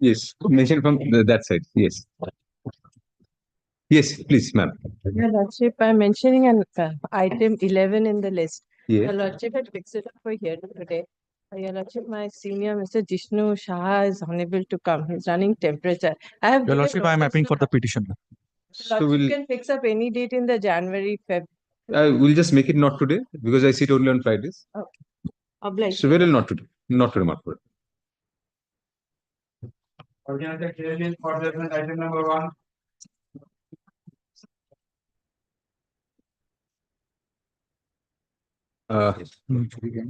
Yes, mention from that side. Yes. Yes, please, ma'am. Your Lordship, I'm mentioning an item 11 in the list. Yeah. Your Lordship had fixed it up for here today. Your Lordship, my senior, Mr. Jishnu Shah, is unable to come. He's running temperature. I have. Your Lordship, I am mapping for the petition. So Lordship we'll can fix up any date in the January, Feb. we'll just make it not today because I sit only on Fridays. Okay. Obliged. So we'll not today. Not today, Mark. Item number 1.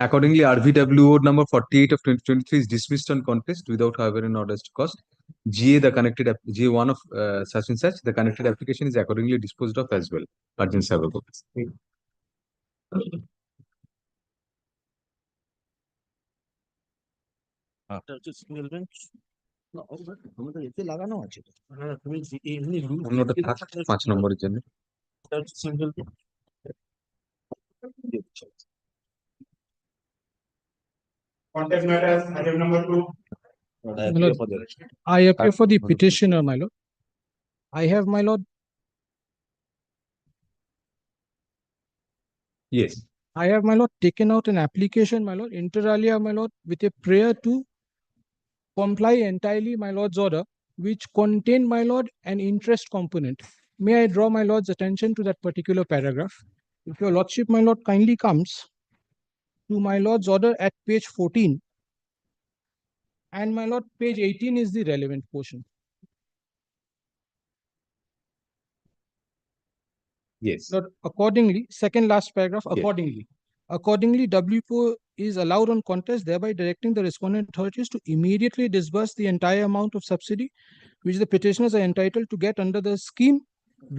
Accordingly, RVWO number 48 of 2023 is dismissed on contest without, however, an orders to cost. GA, the connected GA1 of such and such, the connected application is accordingly disposed of as well. Urgent server copies. Single bench. অন্যটা থাক 5 নম্বরের জন্য। Single. Contact matters, item number 2. I appear for the petitioner, my lord. I have, my lord, Yes. I have, my lord, taken out an application, my lord, inter alia, my lord, with a prayer to comply entirely, my lord's order, which contained, my lord, an interest component. May I draw my lord's attention to that particular paragraph? If your lordship, my lord, kindly comes to my lord's order at page 14, and my lord, page 18 is the relevant portion. Yes. Lord, accordingly, second last paragraph, Yes. accordingly, WPO is allowed on contest, thereby directing the respondent authorities to immediately disburse the entire amount of subsidy which the petitioners are entitled to get under the scheme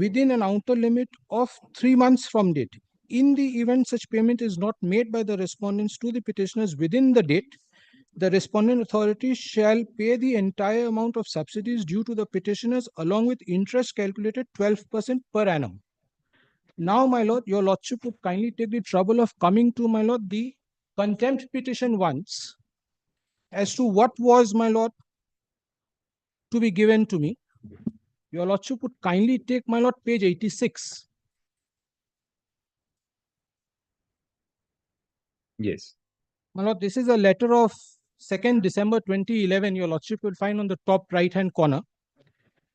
within an outer limit of 3 months from date. In the event such payment is not made by the respondents to the petitioners within the date, the respondent authority shall pay the entire amount of subsidies due to the petitioners along with interest calculated 12% per annum. Now, my lord, your lordship would kindly take the trouble of coming to, my lord, the contempt petition once as to what was, my lord, to be given to me. Your lordship would kindly take, my lord, page 86. Yes. My lord, this is a letter of 2nd December 2011. Your lordship will find on the top right-hand corner.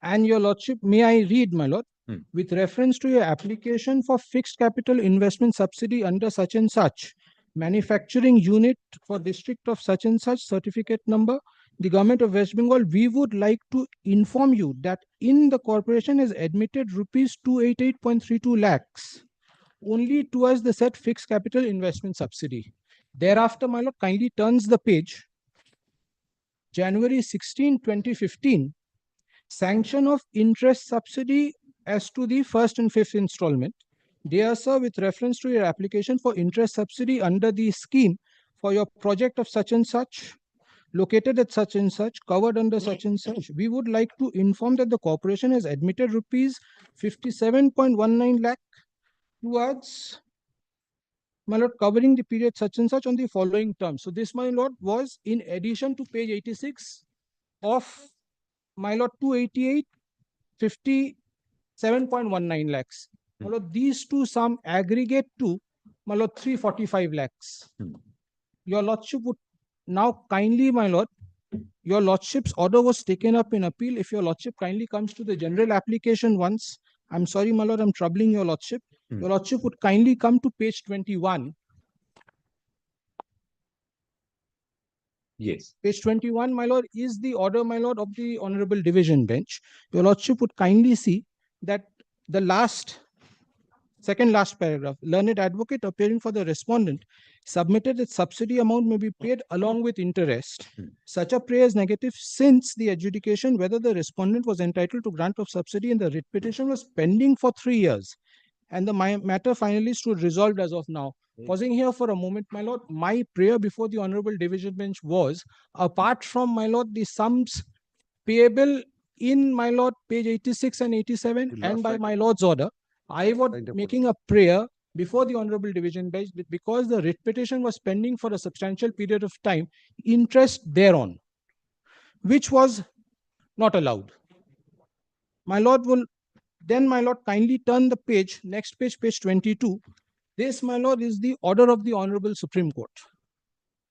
And your lordship, may I read, my lord? With reference to your application for fixed capital investment subsidy under such and such manufacturing unit for district of such and such certificate number, the government of West Bengal, we would like to inform you that in the corporation has admitted rupees 288.32 lakhs only towards the said fixed capital investment subsidy. Thereafter, my lord, kindly turns the page. January 16, 2015, sanction of interest subsidy as to the first and fifth installment. Dear sir, with reference to your application for interest subsidy under the scheme for your project of such and such, located at such and such, covered under such and such, we would like to inform that the corporation has admitted rupees 57.19 lakh towards, my lord, covering the period such and such on the following terms. So this, my lord, was in addition to page 86 of, my lord, 288, 57.19 lakhs. My lord, these two sum aggregate to, my lord, 345 lakhs. Your lordship would now kindly, my lord, your lordship's order was taken up in appeal. If your lordship kindly comes to the general application once, I'm sorry, my lord, I'm troubling your lordship. Your lordship would kindly come to page 21. Yes. Page 21, my lord, is the order, my lord, of the Honorable Division Bench. Your lordship would kindly see that the second last paragraph, learned advocate appearing for the respondent submitted that subsidy amount may be paid along with interest. Such a prayer is negative since the adjudication whether the respondent was entitled to grant of subsidy in the writ petition was pending for 3 years. And the matter finally stood resolved as of now. Pausing here for a moment, my lord, my prayer before the Honorable Division Bench was, apart from, my lord, the sums payable in, my lord, page 86 and 87 and by my lord's order, I was making a prayer before the Honorable Division Bench because the writ petition was pending for a substantial period of time, interest thereon. which was not allowed. My lord will then, my lord, kindly turn the page, next page, page 22. This, my lord, is the order of the Honorable Supreme Court.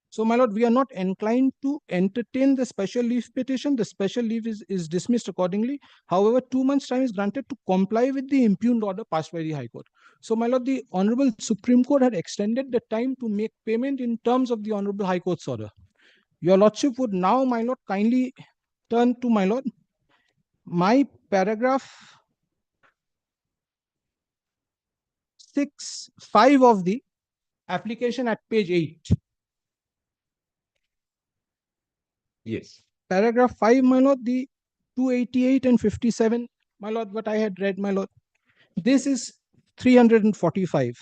So, my lord, we are not inclined to entertain the special leave petition. The special leave is dismissed accordingly. However, 2 months' time is granted to comply with the impugned order passed by the High Court. So, my lord, the Honorable Supreme Court had extended the time to make payment in terms of the Honorable High Court's order. Your lordship would now, my lord, kindly turn to, my lord, my paragraph 6(5) of the application at page 8. Yes. Paragraph 5, my lord, the 288 and 57, my lord, what I had read, my lord. This is 345.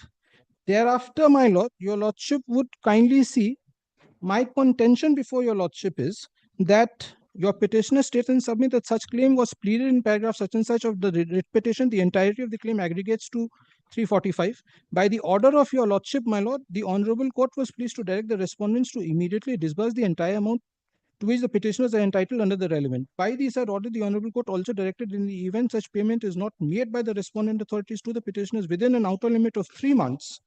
Thereafter, my lord, your lordship would kindly see my contention before your lordship is that your petitioner states and submit that such claim was pleaded in paragraph such and such of the writ petition. The entirety of the claim aggregates to 345. By the order of your lordship, my lord, the Honorable Court was pleased to direct the respondents to immediately disburse the entire amount to which the petitioners are entitled under the relevant. By the said order, the Honorable Court also directed in the event such payment is not made by the respondent authorities to the petitioners within an outer limit of 3 months,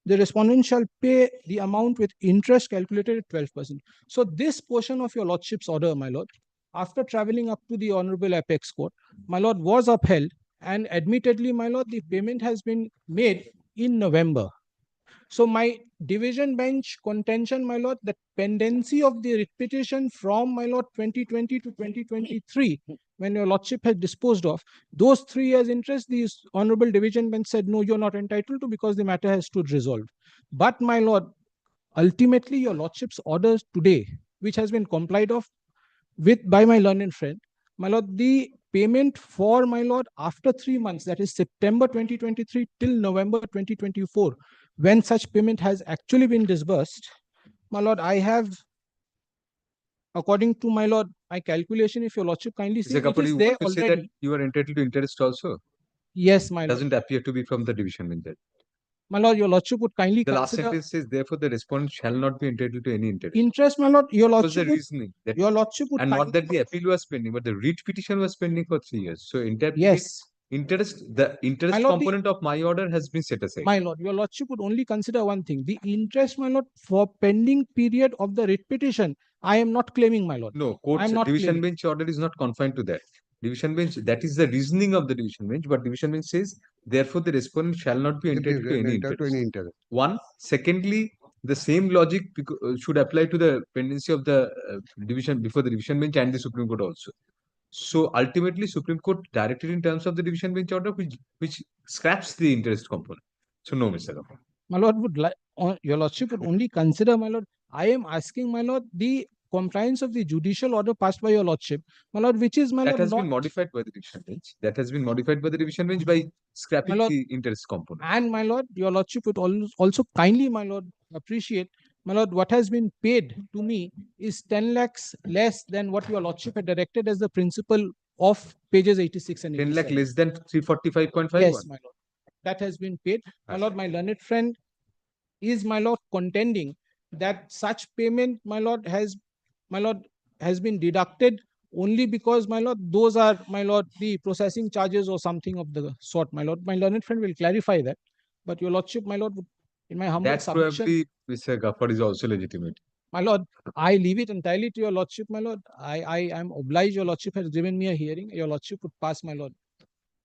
the respondent shall pay the amount with interest calculated at 12%. So this portion of your lordship's order, my lord, after traveling up to the Honorable Apex Court, my lord, was upheld, and admittedly, my lord, the payment has been made in November. So my division bench contention, my lord, the pendency of the writ petition from, my lord, 2020 to 2023, when your lordship had disposed of, those 3 years interest, the Honorable Division Bench said, no, you're not entitled to because the matter has stood resolved. But, my lord, ultimately your lordship's orders today, which has been complied of with by my learned friend, my lord, the payment for, my lord, after 3 months, that is September 2023 till November 2024, when such payment has actually been disbursed, my lord, I have, according to, my lord, my calculation, if your lordship kindly see, Mr. it Kapoor, is you there want to say that already. you are entitled to interest also? Yes, my lord. Doesn't appear to be from the division bench. My lord, your lordship would kindly The last consider sentence says, therefore, the respondent shall not be entitled to any interest. interest, my lord. Your What was the lordship would, reasoning? That, your lordship would and not kindly, that the appeal was pending, but the writ petition was pending for 3 years. So, yes, the interest lord, component of my order has been set aside. my lord, your lordship would only consider one thing: the interest, my lord, for pending period of the writ petition. I am not claiming, my lord. No, I court's am not division claiming. bench order is not confined to that. Division bench, that is the reasoning of the division bench, but division bench says, therefore, the respondent shall not be entitled to any interest. One. Secondly, the same logic should apply to the pendency of the division before the division bench and the Supreme Court also. So ultimately, Supreme Court directed in terms of the division bench order, which scraps the interest component. So no, Mr. Kapoor. My lord would like, your lordship would only consider, my lord. I am asking, my lord, the compliance of the judicial order passed by your lordship, my lord, which is, my That lord, has not, been modified by the division bench. That has been modified by the division bench by scrapping lord, the interest component. and my lord, your lordship would also kindly, my lord, appreciate, my lord, what has been paid to me is 10 lakhs less than what your lordship had directed as the principal of pages 86 and 10 lakh 87. less than 345.51. Yes, my lord. That has been paid. My lord, my learned friend is, my lord, contending that such payment, my lord, has been deducted only because, my lord, those are, my lord, the processing charges or something of the sort, my lord. My learned friend will clarify that. But your lordship, my lord, in my humble That submission, probably, Mr. Gafford, is also legitimate. my lord, I leave it entirely to your lordship, my lord. I am obliged. Your lordship has given me a hearing. Your lordship would pass, my lord.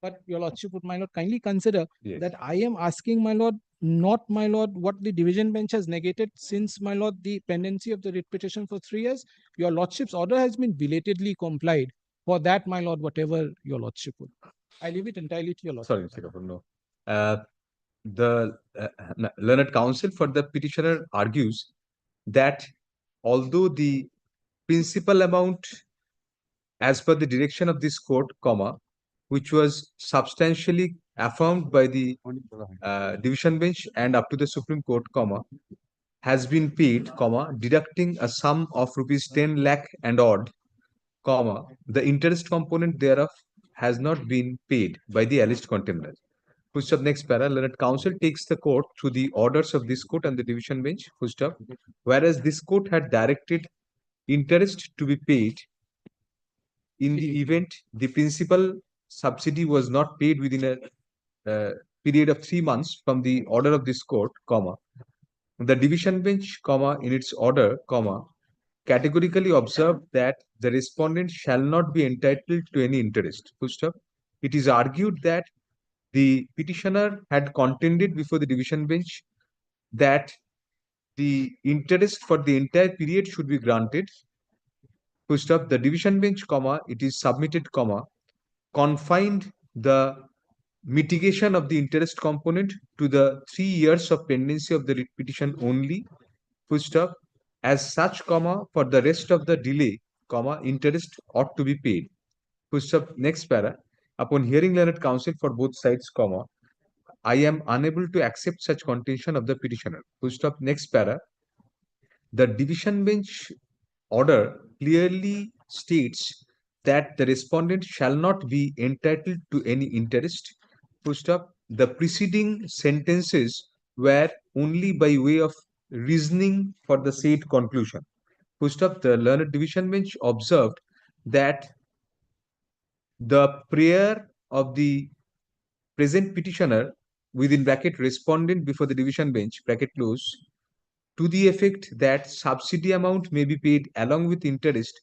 But your lordship would, my lord, kindly consider Yes. that I am asking, my lord, not, my lord, what the division bench has negated since, my lord, the pendency of the writ petition for 3 years. Your lordship's order has been belatedly complied. For that, my lord, whatever your lordship would. I leave it entirely to your lordship. Sorry, Mr. Kapoor, no. The learned counsel for the petitioner argues that although the principal amount as per the direction of this court, comma, which was substantially affirmed by the division bench and up to the Supreme Court, comma, has been paid, comma, deducting a sum of rupees 10 lakh and odd, comma, the interest component thereof has not been paid by the alleged contemnor. Full stop, next para, learned counsel takes the court through the orders of this court and the division bench, full stop, whereas this court had directed interest to be paid in the event the principal subsidy was not paid within a period of 3 months from the order of this court, comma, the division bench, comma, in its order, comma, categorically observed that the respondent shall not be entitled to any interest. Full stop. It is argued that the petitioner had contended before the division bench that the interest for the entire period should be granted. Full stop. The division bench, comma, it is submitted, comma, confined the mitigation of the interest component to the 3 years of pendency of the writ petition only. Full stop. As such, comma, for the rest of the delay, comma, interest ought to be paid. Full stop. Next para. Upon hearing learned counsel for both sides, comma, I am unable to accept such contention of the petitioner. Full stop. Next para. The division bench order clearly states that the respondent shall not be entitled to any interest. Full stop. The preceding sentences were only by way of reasoning for the said conclusion. Full stop. The learned division bench observed that the prayer of the present petitioner within bracket respondent before the division bench bracket close to the effect that subsidy amount may be paid along with interest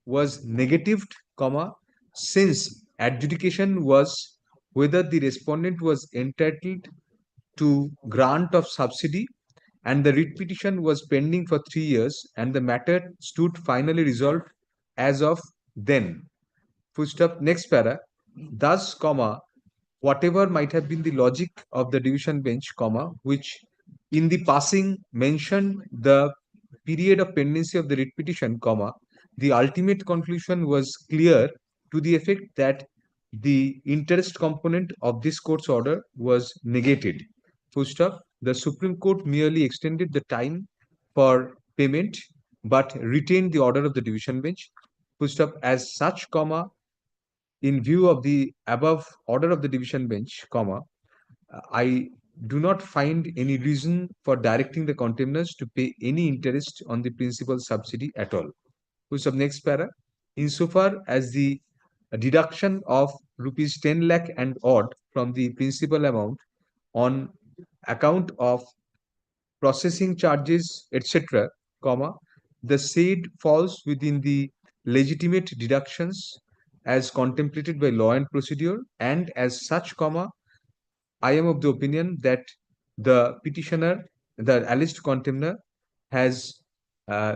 was negatived, comma, since adjudication was whether the respondent was entitled to grant of subsidy and the writ petition was pending for 3 years and the matter stood finally resolved as of then. Full stop. Next para. Thus, comma, whatever might have been the logic of the division bench, comma, which in the passing mentioned the period of pendency of the writ petition, comma, the ultimate conclusion was clear to the effect that the interest component of this court's order was negated. Full stop. The Supreme Court merely extended the time for payment but retained the order of the division bench. Full stop. As such, comma, in view of the above order of the division bench, comma, I do not find any reason for directing the contemners to pay any interest on the principal subsidy at all. Full stop. Next para. Insofar as the deduction of rupees 10 lakh and odd from the principal amount on account of processing charges, etc., comma, the said falls within the legitimate deductions as contemplated by law and procedure, and as such, comma, I am of the opinion that the petitioner, the alleged contemner, has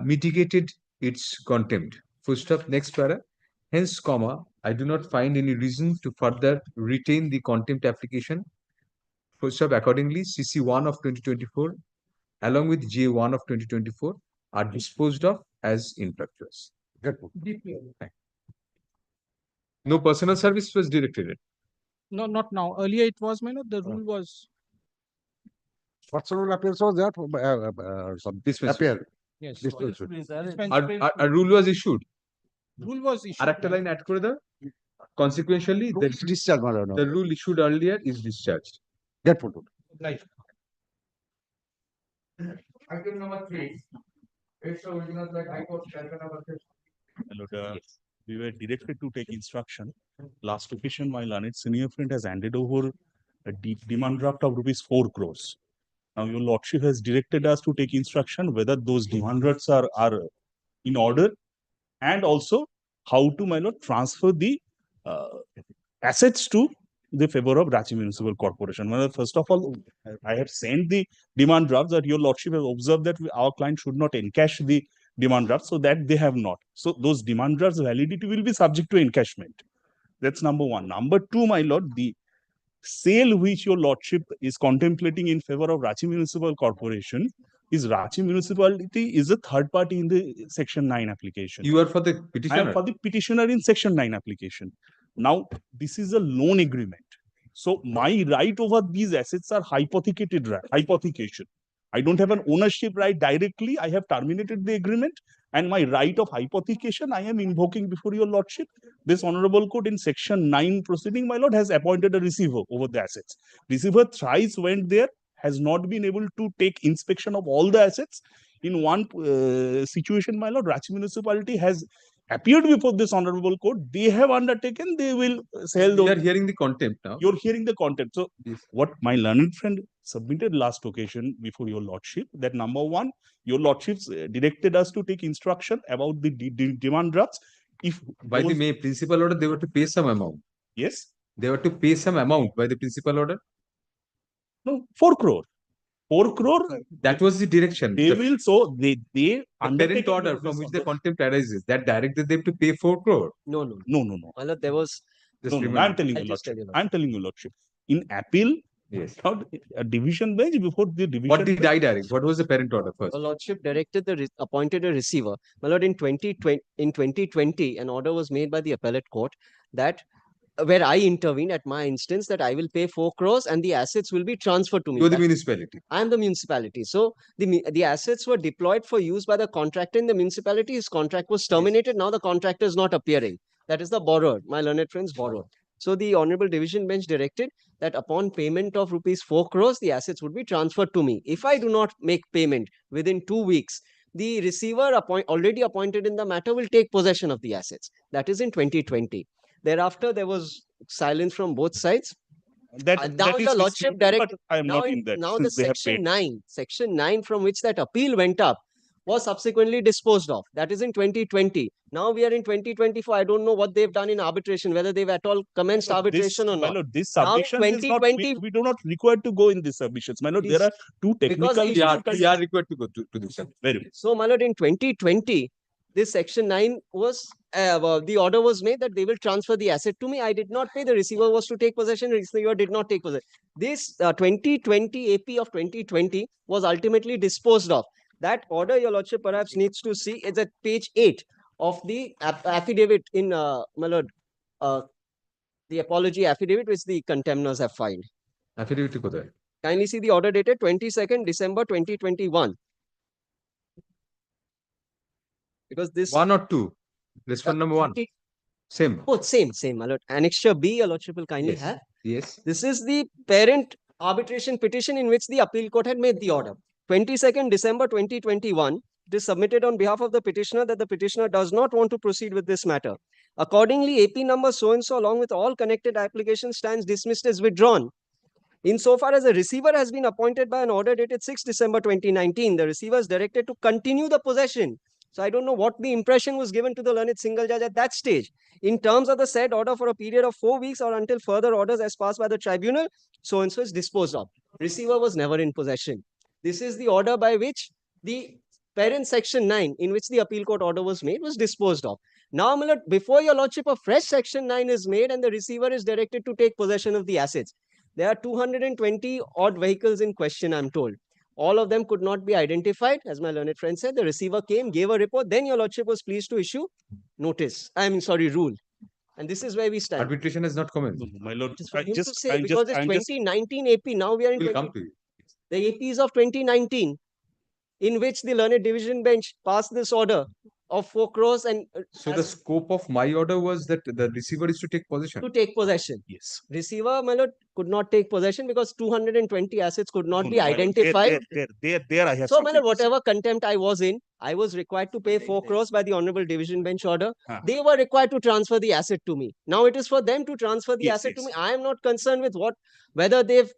mitigated its contempt. Full stop. Next para. Hence, comma, I do not find any reason to further retain the contempt application. Full stop. Accordingly, CC1 of 2024 along with J1 of 2024 are disposed of as infructuous. No personal service was directed. No, not now. Earlier it was, my lord, the rule was, What's the rule appears was there some Dismissal. appear. yes. Dismissal. A rule was issued. Rule was issued. Arekta line add করে দাও. Consequently, Discharge the rule issued earlier is discharged. Get put. Right. Item number 3. It's original like High Court Calcutta versus We were directed to take instruction. Last occasion, my learned senior friend has handed over a demand draft of rupees 4 crores. Now, your lordship has directed us to take instruction whether those demand drafts are in order, and also how to, my lord, transfer the assets to the favor of Ranchi Municipal Corporation. Well, first of all, I have sent the demand drafts that your lordship has observed that our client should not encash the demand draft, so that they have not. So those demand drafts validity will be subject to encashment. That's number one. Number two, my lord, the sale which your lordship is contemplating in favor of Ranchi Municipal Corporation is Ranchi Municipality is a third party in the Section 9 application. You are for the I am petitioner. for the petitioner in Section 9 application. Now, this is a loan agreement. So my right over these assets are hypothecation. I don't have an ownership right directly. I have terminated the agreement, and my right of hypothecation I am invoking before your lordship. This honorable court in Section 9 proceeding, my lord, has appointed a receiver over the assets. Receiver thrice went there, has not been able to take inspection of all the assets. In one situation, my lord, Ranchi Municipality has appeared before this honorable court, they have undertaken, they will sell We are those. hearing the contempt now. You're hearing the content. So Yes. what my learned friend submitted last occasion before your lordship, that number one, your lordships directed us to take instruction about the demand drafts. If By the those- May principal order, they were to pay some amount. yes, They were to pay some amount by the principal order. no, 4 crore. 4 crore, That was the direction. they The, will, so they the parent undertaken order this from which the order. contempt arises, that directed them to pay 4 crore. No, no, No, no, no. my lord, there was, Just No, no, remember. I'm telling I'll you, just tell lordship. you, I'm telling you, lordship. In appeal, Yes. not a division bench, before the division What did bench, I direct? What was the parent order first? your lordship directed appointed a receiver. My lord, in 2020, an order was made by the appellate court that where I intervened at my instance that I will pay 4 crores and the assets will be transferred to me. You are the That- municipality. I am the municipality. So the assets were deployed for use by the contractor in the municipality. His contract was terminated. Now the contractor is not appearing. That is the borrower, my learned friend's borrower. So the Honorable Division Bench directed that upon payment of rupees 4 crores, the assets would be transferred to me. If I do not make payment within 2 weeks, the receiver already appointed in the matter will take possession of the assets. That is in 2020. Thereafter, there was silence from both sides. that, Now that is your lordship disputed, but direct- I am Now, not in that. now the Since they have paid. section 9 from which that appeal went up was subsequently disposed of. That is in 2020. Now we are in 2024. I don't know what they've done in arbitration, whether they've at all commenced No, arbitration this, or my not. lord, this Now in submission is not, 2020 we do not require to go in these submissions. My lord, there This- are two because technical the We are, issues. we are required to go to this. Very well. So, my lord, in 2020, this section 9 was the order was made that they will transfer the asset to me. I did not pay. The receiver was to take possession. Receiver did not take possession. This 2020 AP of 2020 was ultimately disposed of. That order, your lordship perhaps needs to see. It's at page 8 of the affidavit in my lord, the apology affidavit which the contemners have filed. Affidavit কোথায়? Kindly see the order dated 22nd December 2021. Because this One or two? Respond number one. Same. Oh, same, my lord. Annexure B, your lordship will kindly Yes. have. Yes. This is the parent arbitration petition in which the appeal court had made the order. 22nd December 2021, it is submitted on behalf of the petitioner that the petitioner does not want to proceed with this matter. Accordingly, AP number so-and-so along with all connected applications stands dismissed as withdrawn. Insofar as a receiver has been appointed by an order dated 6 December 2019, the receiver is directed to continue the possession. So I don't know what the impression was given to the learned single judge at that stage. In terms of the said order for a period of 4 weeks or until further orders as passed by the tribunal, so-and-so is disposed of. Receiver was never in possession. This is the order by which the parent section 9 in which the appeal court order was made was disposed of. Now, my lord, before your lordship, a fresh section 9 is made and the receiver is directed to take possession of the assets. There are 220 odd vehicles in question, I'm told. All of them could not be identified. As my learned friend said, the receiver came, gave a report. Then your lordship was pleased to issue notice. Rule. And this is where we stand. Arbitration has not commenced. No, no, my lord, It is for I him to just, say I'm because just, it's I'm just, 2019 AP. Now we are in We'll 20, come to you. the AP is of 2019, in which the learned division bench passed this order of 4 crores and So the scope of my order was that the receiver is to take possession. to take possession. yes. Receiver, my lord, could not take possession because 220 assets could not No, be no, my lord, identified. There I have So, my something lord, to say. whatever contempt I was in, I was required to pay 4 crores by the Honorable Division Bench order. Huh. They were required to transfer the asset to me. Now it is for them to transfer the Yes, asset to yes. me. I am not concerned with whether they've,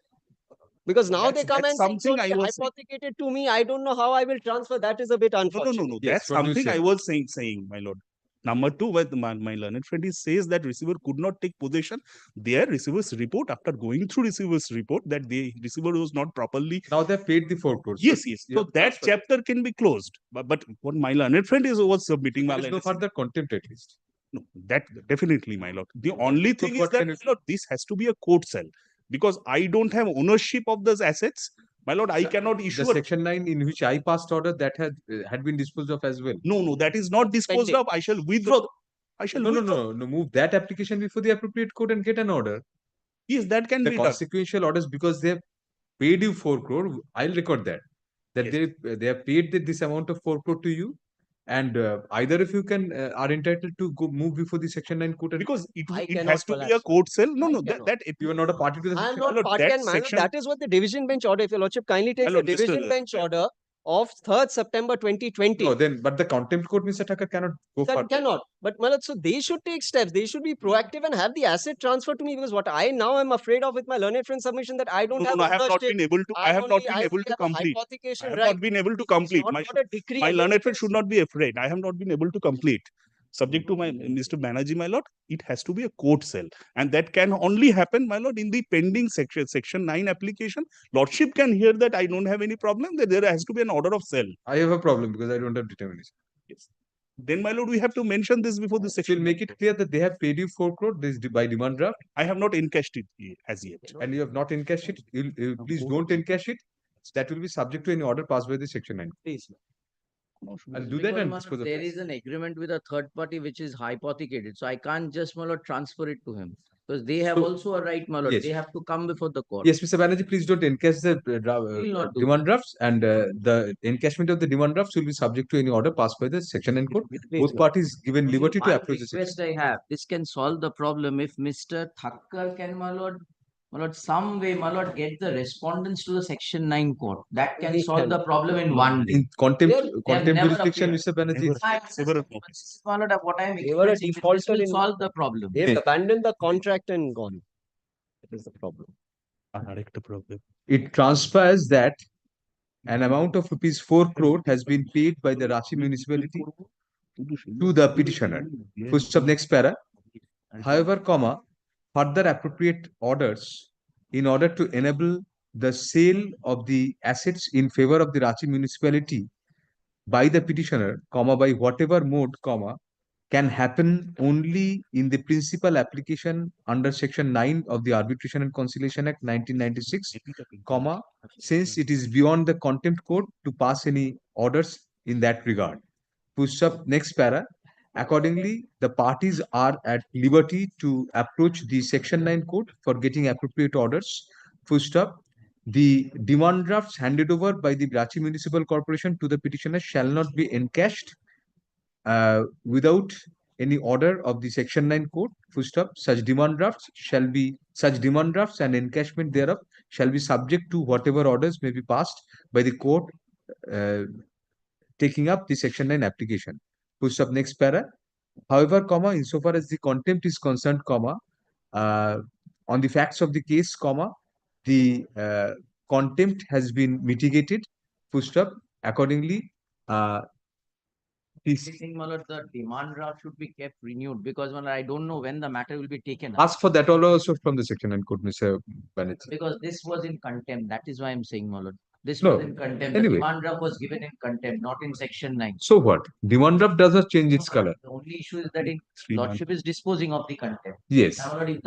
because now they come That's and something I was saying. hypothecated to me. I don't know how I will transfer. That is a bit No, unfortunate. no. Yes, That's what do you something I say? was saying, my lord. Number two, what my learned friend is says that receiver could not take possession. Their receiver's report, after going through receiver's report, that the receiver was not properly. Now they have paid the 4 crores. Yes. You So have that transferred. chapter can be closed. But what my learned friend was submitting, my There is no learned- further contempt at least. No, that definitely, my lord. The only thing is what that, can my you- lord, this has to be a court sale because I don't have ownership of those assets. My lord, I cannot The issue a. section 9 in which I passed order that had been disposed of as well. No, that is not disposed Pending. of. I shall withdraw. I shall No, withdraw. move that application before the appropriate court and get an order. Yes, that can The be done. consequential orders, because they have paid you 4 crore, I'll record that. That Yes. they have paid this amount of 4 crore to you, and either if you can are entitled to go move before the section 9 court. And Because I it cannot has to be a collapse. court sale. No, I no, cannot. that you are not a party to the I am section. not Lord, party that and my lord, section- that is what the division bench order. If your lordship kindly takes My lord, the just a- division bench order, of 3rd September 2020. No, then, but the contempt court, Mr. Thakur, cannot go That further. cannot. But Malad, so they should take steps. They should be proactive and have the asset transferred to me, because what I now am afraid of with my learned friend submission, that I don't No, have I have not ownership. been able to. I have not been able to have a complete. I hypothecation have right. not been able to It's complete. not My got a decree my learned against friend us. should not be afraid. I have not been able to complete. Subject to my Mr. Banerjee, my lord, it has to be a court cell, and that can only happen, my lord, in the pending section 9 application. Lordship can hear that I don't have any problem. That there has to be an order of sale. I have a problem because I don't have determination. Yes. Then, my lord, we have to mention this before the We'll section. make it clear that they have paid you 4 crore this by demand draft, I have not encashed it as yet. and you have not encashed it. Please don't encash it. That will be subject to any order passed by the section 9. Please. I'll do that Because, and Manoj, dispose of there that. is an agreement with a third party which is hypothecated. So I can't just, my lord, transfer it to him. Because they have So- also a right, my lord. Yes. They have to come before the court. Yes, Mr. Banerjee, please don't encash the Will not do demand drafts, and the encashment of the demand drafts will be subject to any order passed by the section 9 court. Both parties given liberty to One approach the section. request I have, this can solve the problem if Mr. Thakkar can, my lord, some way, my lord, get the respondents to the section 9 court. That can He solve can. the problem in one day. In contempt, They have contempt never jurisdiction, appeared. Mr. Banerjee. Never. I Several understand, but this is, my lord, what I am They were a experiencing. This defaulter will in- solve the problem. They've Yes. abandoned the contract and gone. That is the problem. It transpires that an amount of rupees 4 crore has been paid by the Ranchi municipality to the petitioner. First of next para. However, comma, further appropriate orders in order to enable the sale of the assets in favor of the Ranchi municipality by the petitioner, comma, by whatever mode, comma, can happen only in the principal application under section 9 of the Arbitration and Conciliation Act 1996, comma, since it is beyond the contempt court to pass any orders in that regard. Push up next para. Accordingly, the parties are at liberty to approach the section 9 court for getting appropriate orders. Full stop. The demand drafts handed over by the Ranchi Municipal Corporation to the petitioner shall not be encashed without any order of the section 9 court. Full stop. Such demand drafts and encashment thereof shall be subject to whatever orders may be passed by the court taking up the section 9 application. Push up next para. However, comma, insofar as the contempt is concerned, comma, on the facts of the case, comma, the contempt has been mitigated. Full stop. Accordingly, I think, my lord, the demand draft should be kept renewed because, my lord, I don't know when the matter will be taken up. ask for that also from the section 9 court, Mr. Banerjee. Because this was in contempt. That is why I'm saying, my lord. This No, was in contempt. anyway. The demand draft was given in contempt, not in section 9. So what? Demand draft does not change its color. The only issue is that lordship is disposing of the contempt. Yes. Now, my lord,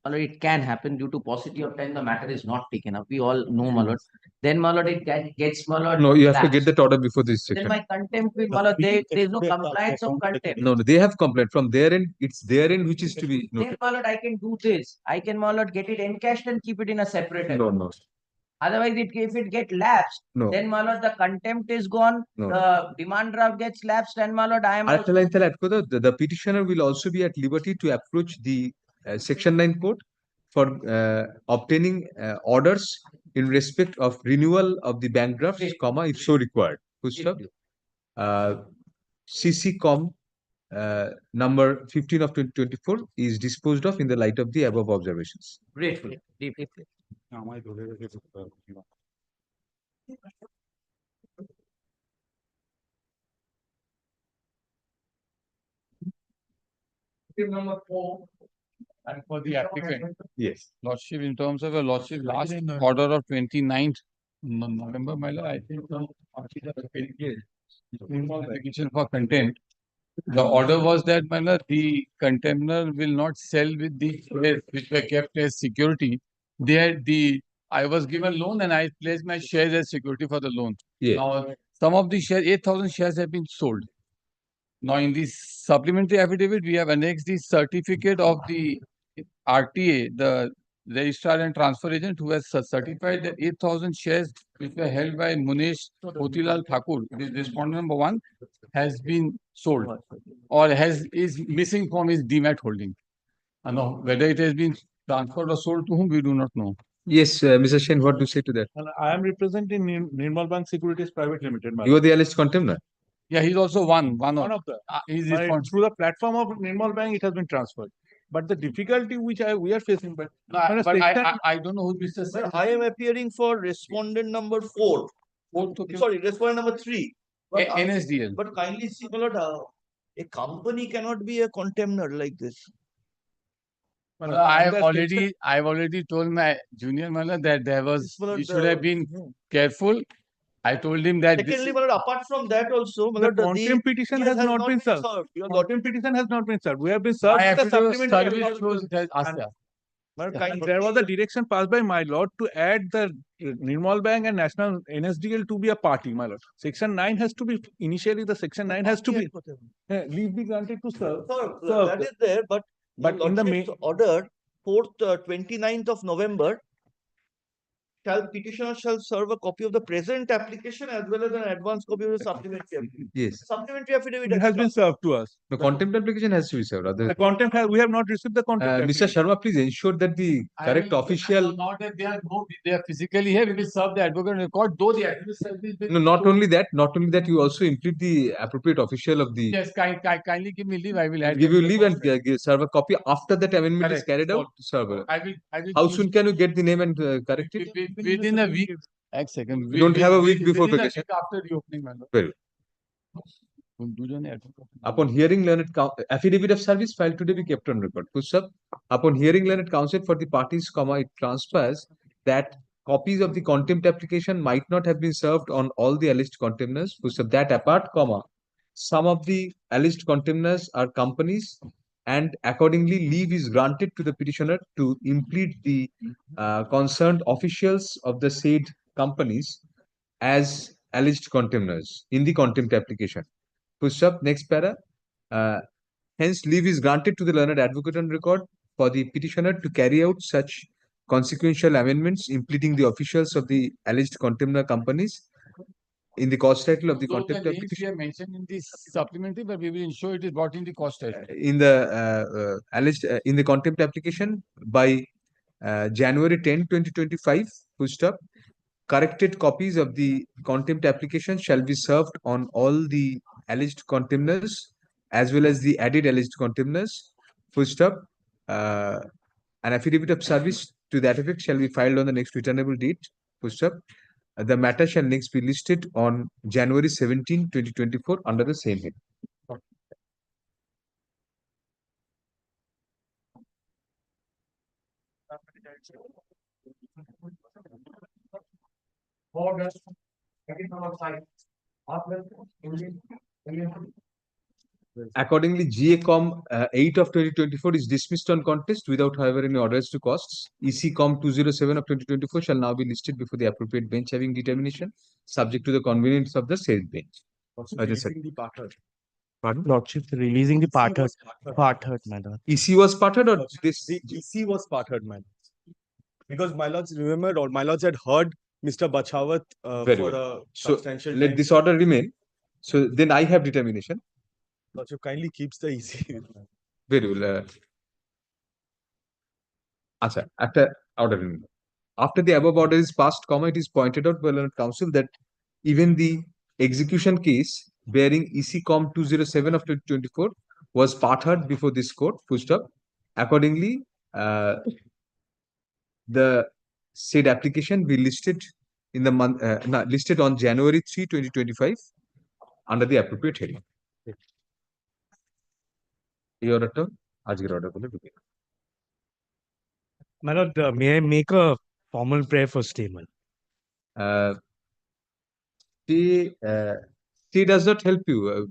my lord, it can happen due to paucity of time. The matter is not taken up. We all know, my lord. Then, my lord, it gets, my lord. No, you have to lapsed. get that order before this Then section. my contempt will, my lord, there is no compliance of contempt. No, they have complaint from their end. It's their end which is to be Then, noted. my lord, I can do this. I can, my lord, get it encashed and keep it in a separate account. No. Otherwise, if it get lapsed, No. then, my lord, the contempt is gone. No. The demand draft gets lapsed, and, my lord, I am also. The petitioner will also be at liberty to approach the section 9 court for obtaining orders in respect of renewal of the bank drafts, comma, if so required. Full stop. CC.com number 15 of 2024 is disposed of in the light of the above observations. Grateful. Deeply. Number 4. And for the applicant, Yes. lordship, in terms of a lordship, last order of 29th November, my lord, I think application for contempt. The order was that, my lord, the contemptor will not sell with the shares which were kept as security. I was given loan and I placed my shares as security for the loan. Yeah. Now, some of the shares, 8,000 shares have been sold. Now, in the supplementary affidavit, we have annexed the certificate of the RTA, the registrar and transfer agent, who has certified that 8,000 shares which were held by Munesh Motilal Thakur, the respondent number 1, has been sold or is missing from his demat holding. Whether it has been transferred or sold to whom, we do not know. Yes, Mr. Shen, what do you say to that? And I am representing Nirmal Bank Securities Private Limited. You are the alleged contemner. Yeah, he's also one One of the. he's Through the platform of Nirmal Bank, it has been transferred. But the difficulty which we are facing, but I don't know who Mr. Sir, I am appearing for respondent number 4. Sorry, respondent number 3. But, NSDL. but kindly see, my lord, a company cannot be a contemner like this. I've already told my junior Mala that there was, you should have been careful. I told him that Secondly, my lord, apart from that also, my the lord, contempt petition has not been served. Your Contempt petition has not been served. We have been served my with the affidavit supplementary. service shows it has asked. And there was a direction passed by my lord to add the Nirmal Bank and National NSDL to be a party, my lord. Section 9 has to be, initially the section 9 has to be, leave be granted to serve. Sir, that is there, but in the main order 4th, 29th of November, petitioner shall serve a copy of the present application as well as an advance copy of the supplementary application. Yes. Supplementary affidavit it has been served to us. The contempt application has to be served. The contempt we have not received the contempt. Mr. Sharma, please ensure that the correct official. Not that they are physically here. We will serve the advocate record, though the advocate. No, not only that, you also implement the appropriate official of the. Yes, kindly give me leave. I will Give you leave and serve a copy after that amendment is Correct. carried out. Serve. I will. How soon can you get the name and correct it? Within a week. Second. We don't have a week before vacation. After the opening, man. Very Upon hearing learned affidavit of service filed today be kept on record. Upon hearing learned counsel for the parties, it transpires that copies of the contempt application might not have been served on all the alleged contemners. That apart, some of the alleged contemners are companies, and accordingly leave is granted to the petitioner to implead the concerned officials of the said companies as alleged contemners in the contempt application. Next para. Hence, leave is granted to the learned advocate on record for the petitioner to carry out such consequential amendments impleading the officials of the alleged contemner companies in the cause title of the contempt application. We have mentioned in this supplementary, but we will ensure it is brought in the cost title. In the alleged in the contempt application by January 10, 2025, corrected copies of the contempt application shall be served on all the alleged contemners as well as the added alleged contemners. An affidavit of service to that effect shall be filed on the next returnable date. The matter shall next be listed on January 17, 2024 under the same head. Accordingly, GACOM 8 of 2024 is dismissed on contest without, however, any orders to costs. ECCOM 207 of 2024 shall now be listed before the appropriate bench having determination, subject to the convenience of the said bench. Pardon? Lordship, releasing the part-heard, my lord. EC was parted or this? The EC was part-heard, my lord. Because my lords remembered, or my lords had heard Mr. Bachawat for a substantial let time. this order remain. So then I have determination. Lordship kindly keeps the EC. Very well. After order remain. After the above order is passed, it is pointed out by learned counsel that even the execution case bearing ECCOM 207 of 2024 was part-heard before this court. Accordingly, the said application be listed in the month listed on January 3, 2025 under the appropriate heading. Your turn. Order. My lord, may I make a formal prayer for statement? Stay does not help you.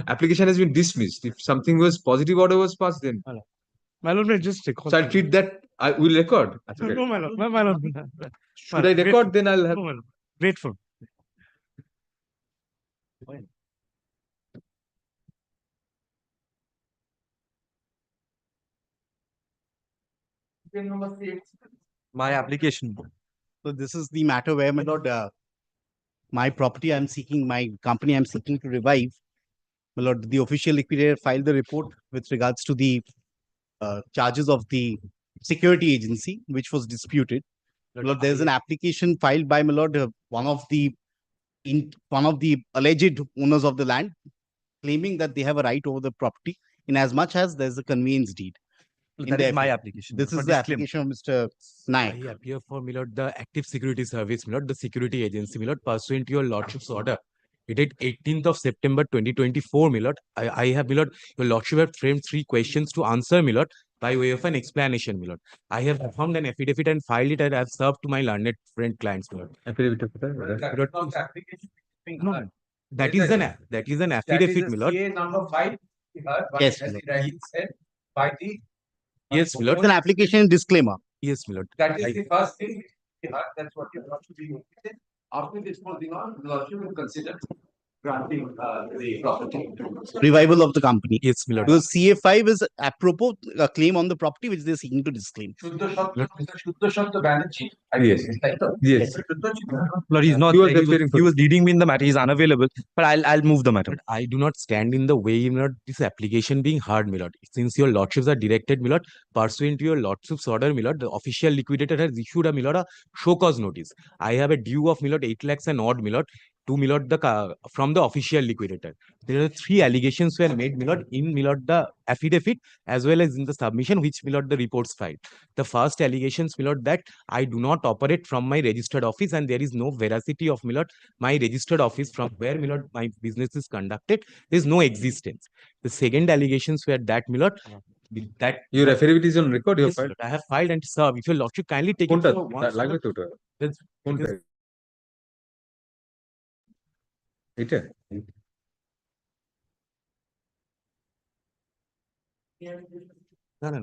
Application has been dismissed. If something was positive order was passed, then. My lord, may I just record. So I'll treat that. I will record. No, my lord. My lord. Should I record? Then I'll have. No, my lord. Grateful. My application. So this is the matter where, my lord, my property I'm seeking, my company I'm seeking to revive. My lord, the official liquidator filed the report with regards to the charges of the security agency, which was disputed. My lord, there's an application filed by, my lord, one of the alleged owners of the land, claiming that they have a right over the property in as much as there's a conveyance deed. That is my application. This For is the disclaimer. application of Mr. Naik. I appear for, my lord, the active security service, my lord, the security agency, my lord, pursuant to your lordship's order. Dated 18th of September 2024, my lord. I have, my lord, your lordship have framed 3 questions to answer, my lord, by way of an explanation, my lord. I have performed an affidavit and filed it, and I have served to my learned friend clients, my lord. Affidavit of No, that is an affidavit, my lord. CA number 5, Yes, as my he rightly said, by the. Yes, my lord. It's an application disclaimer. Yes, my lord. That is the first thing. That's what you have to be. After this moving on, the lordship will consider granting the property. Revival of the company. Yes, my lord. Because CA5 is apropos a claim on the property which they're seeking to disclaim. Shuddha Shabda Banerjee. Yes. Yes. Lord, he's not. He was leading me in the matter. He's unavailable. But I'll move the matter. But I do not stand in the way, my lord, this application being heard, my lord. Since your lordships are directed, my lord, pursuant to your lordship's order, my lord, the official liquidator has issued a, my lord, a show cause notice. I have a due of, my lord, 8 lakhs and odd, my lord, to, my lord, from the official liquidator. There are 3 allegations were made, my lord, in, my lord, the affidavit as well as in the submission which, my lord, the reports filed. The first allegations, my lord, that I do not operate from my registered office and there is no veracity of, my lord, my registered office from where, my lord, my business is conducted. There is no existence. The second allegations were that, my lord, that your affidavit is on record. You have yes, filed. lord, I have filed and served. If your lordship kindly take it for once, my lord, that's- because- এটা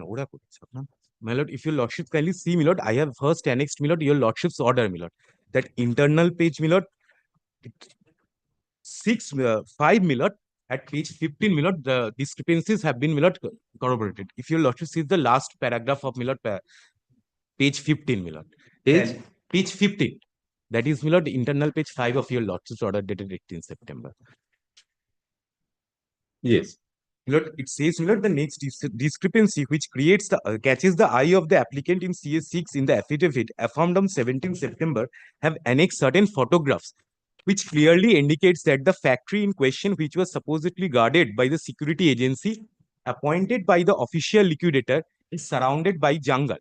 No, ওরা করছে না। My lord, if your lordship kindly see, my lord, I have first annexed, my lord, your lordship's order, my lord. That internal page, my lord, 5, my lord, at page 15, my lord, the discrepancies have been, my lord, corroborated. If your lordship sees the last paragraph of, my lord, page 15, my lord. Page 15. That is, my lord, the internal page 5 of your lordship's order dated 18 September. Yes. Lord, it says, Lord, the next discrepancy which creates the catches the eye of the applicant in CS6 in the affidavit affirmed on 17 September have annexed certain photographs which clearly indicates that the factory in question, which was supposedly guarded by the security agency appointed by the official liquidator, is surrounded by jungle.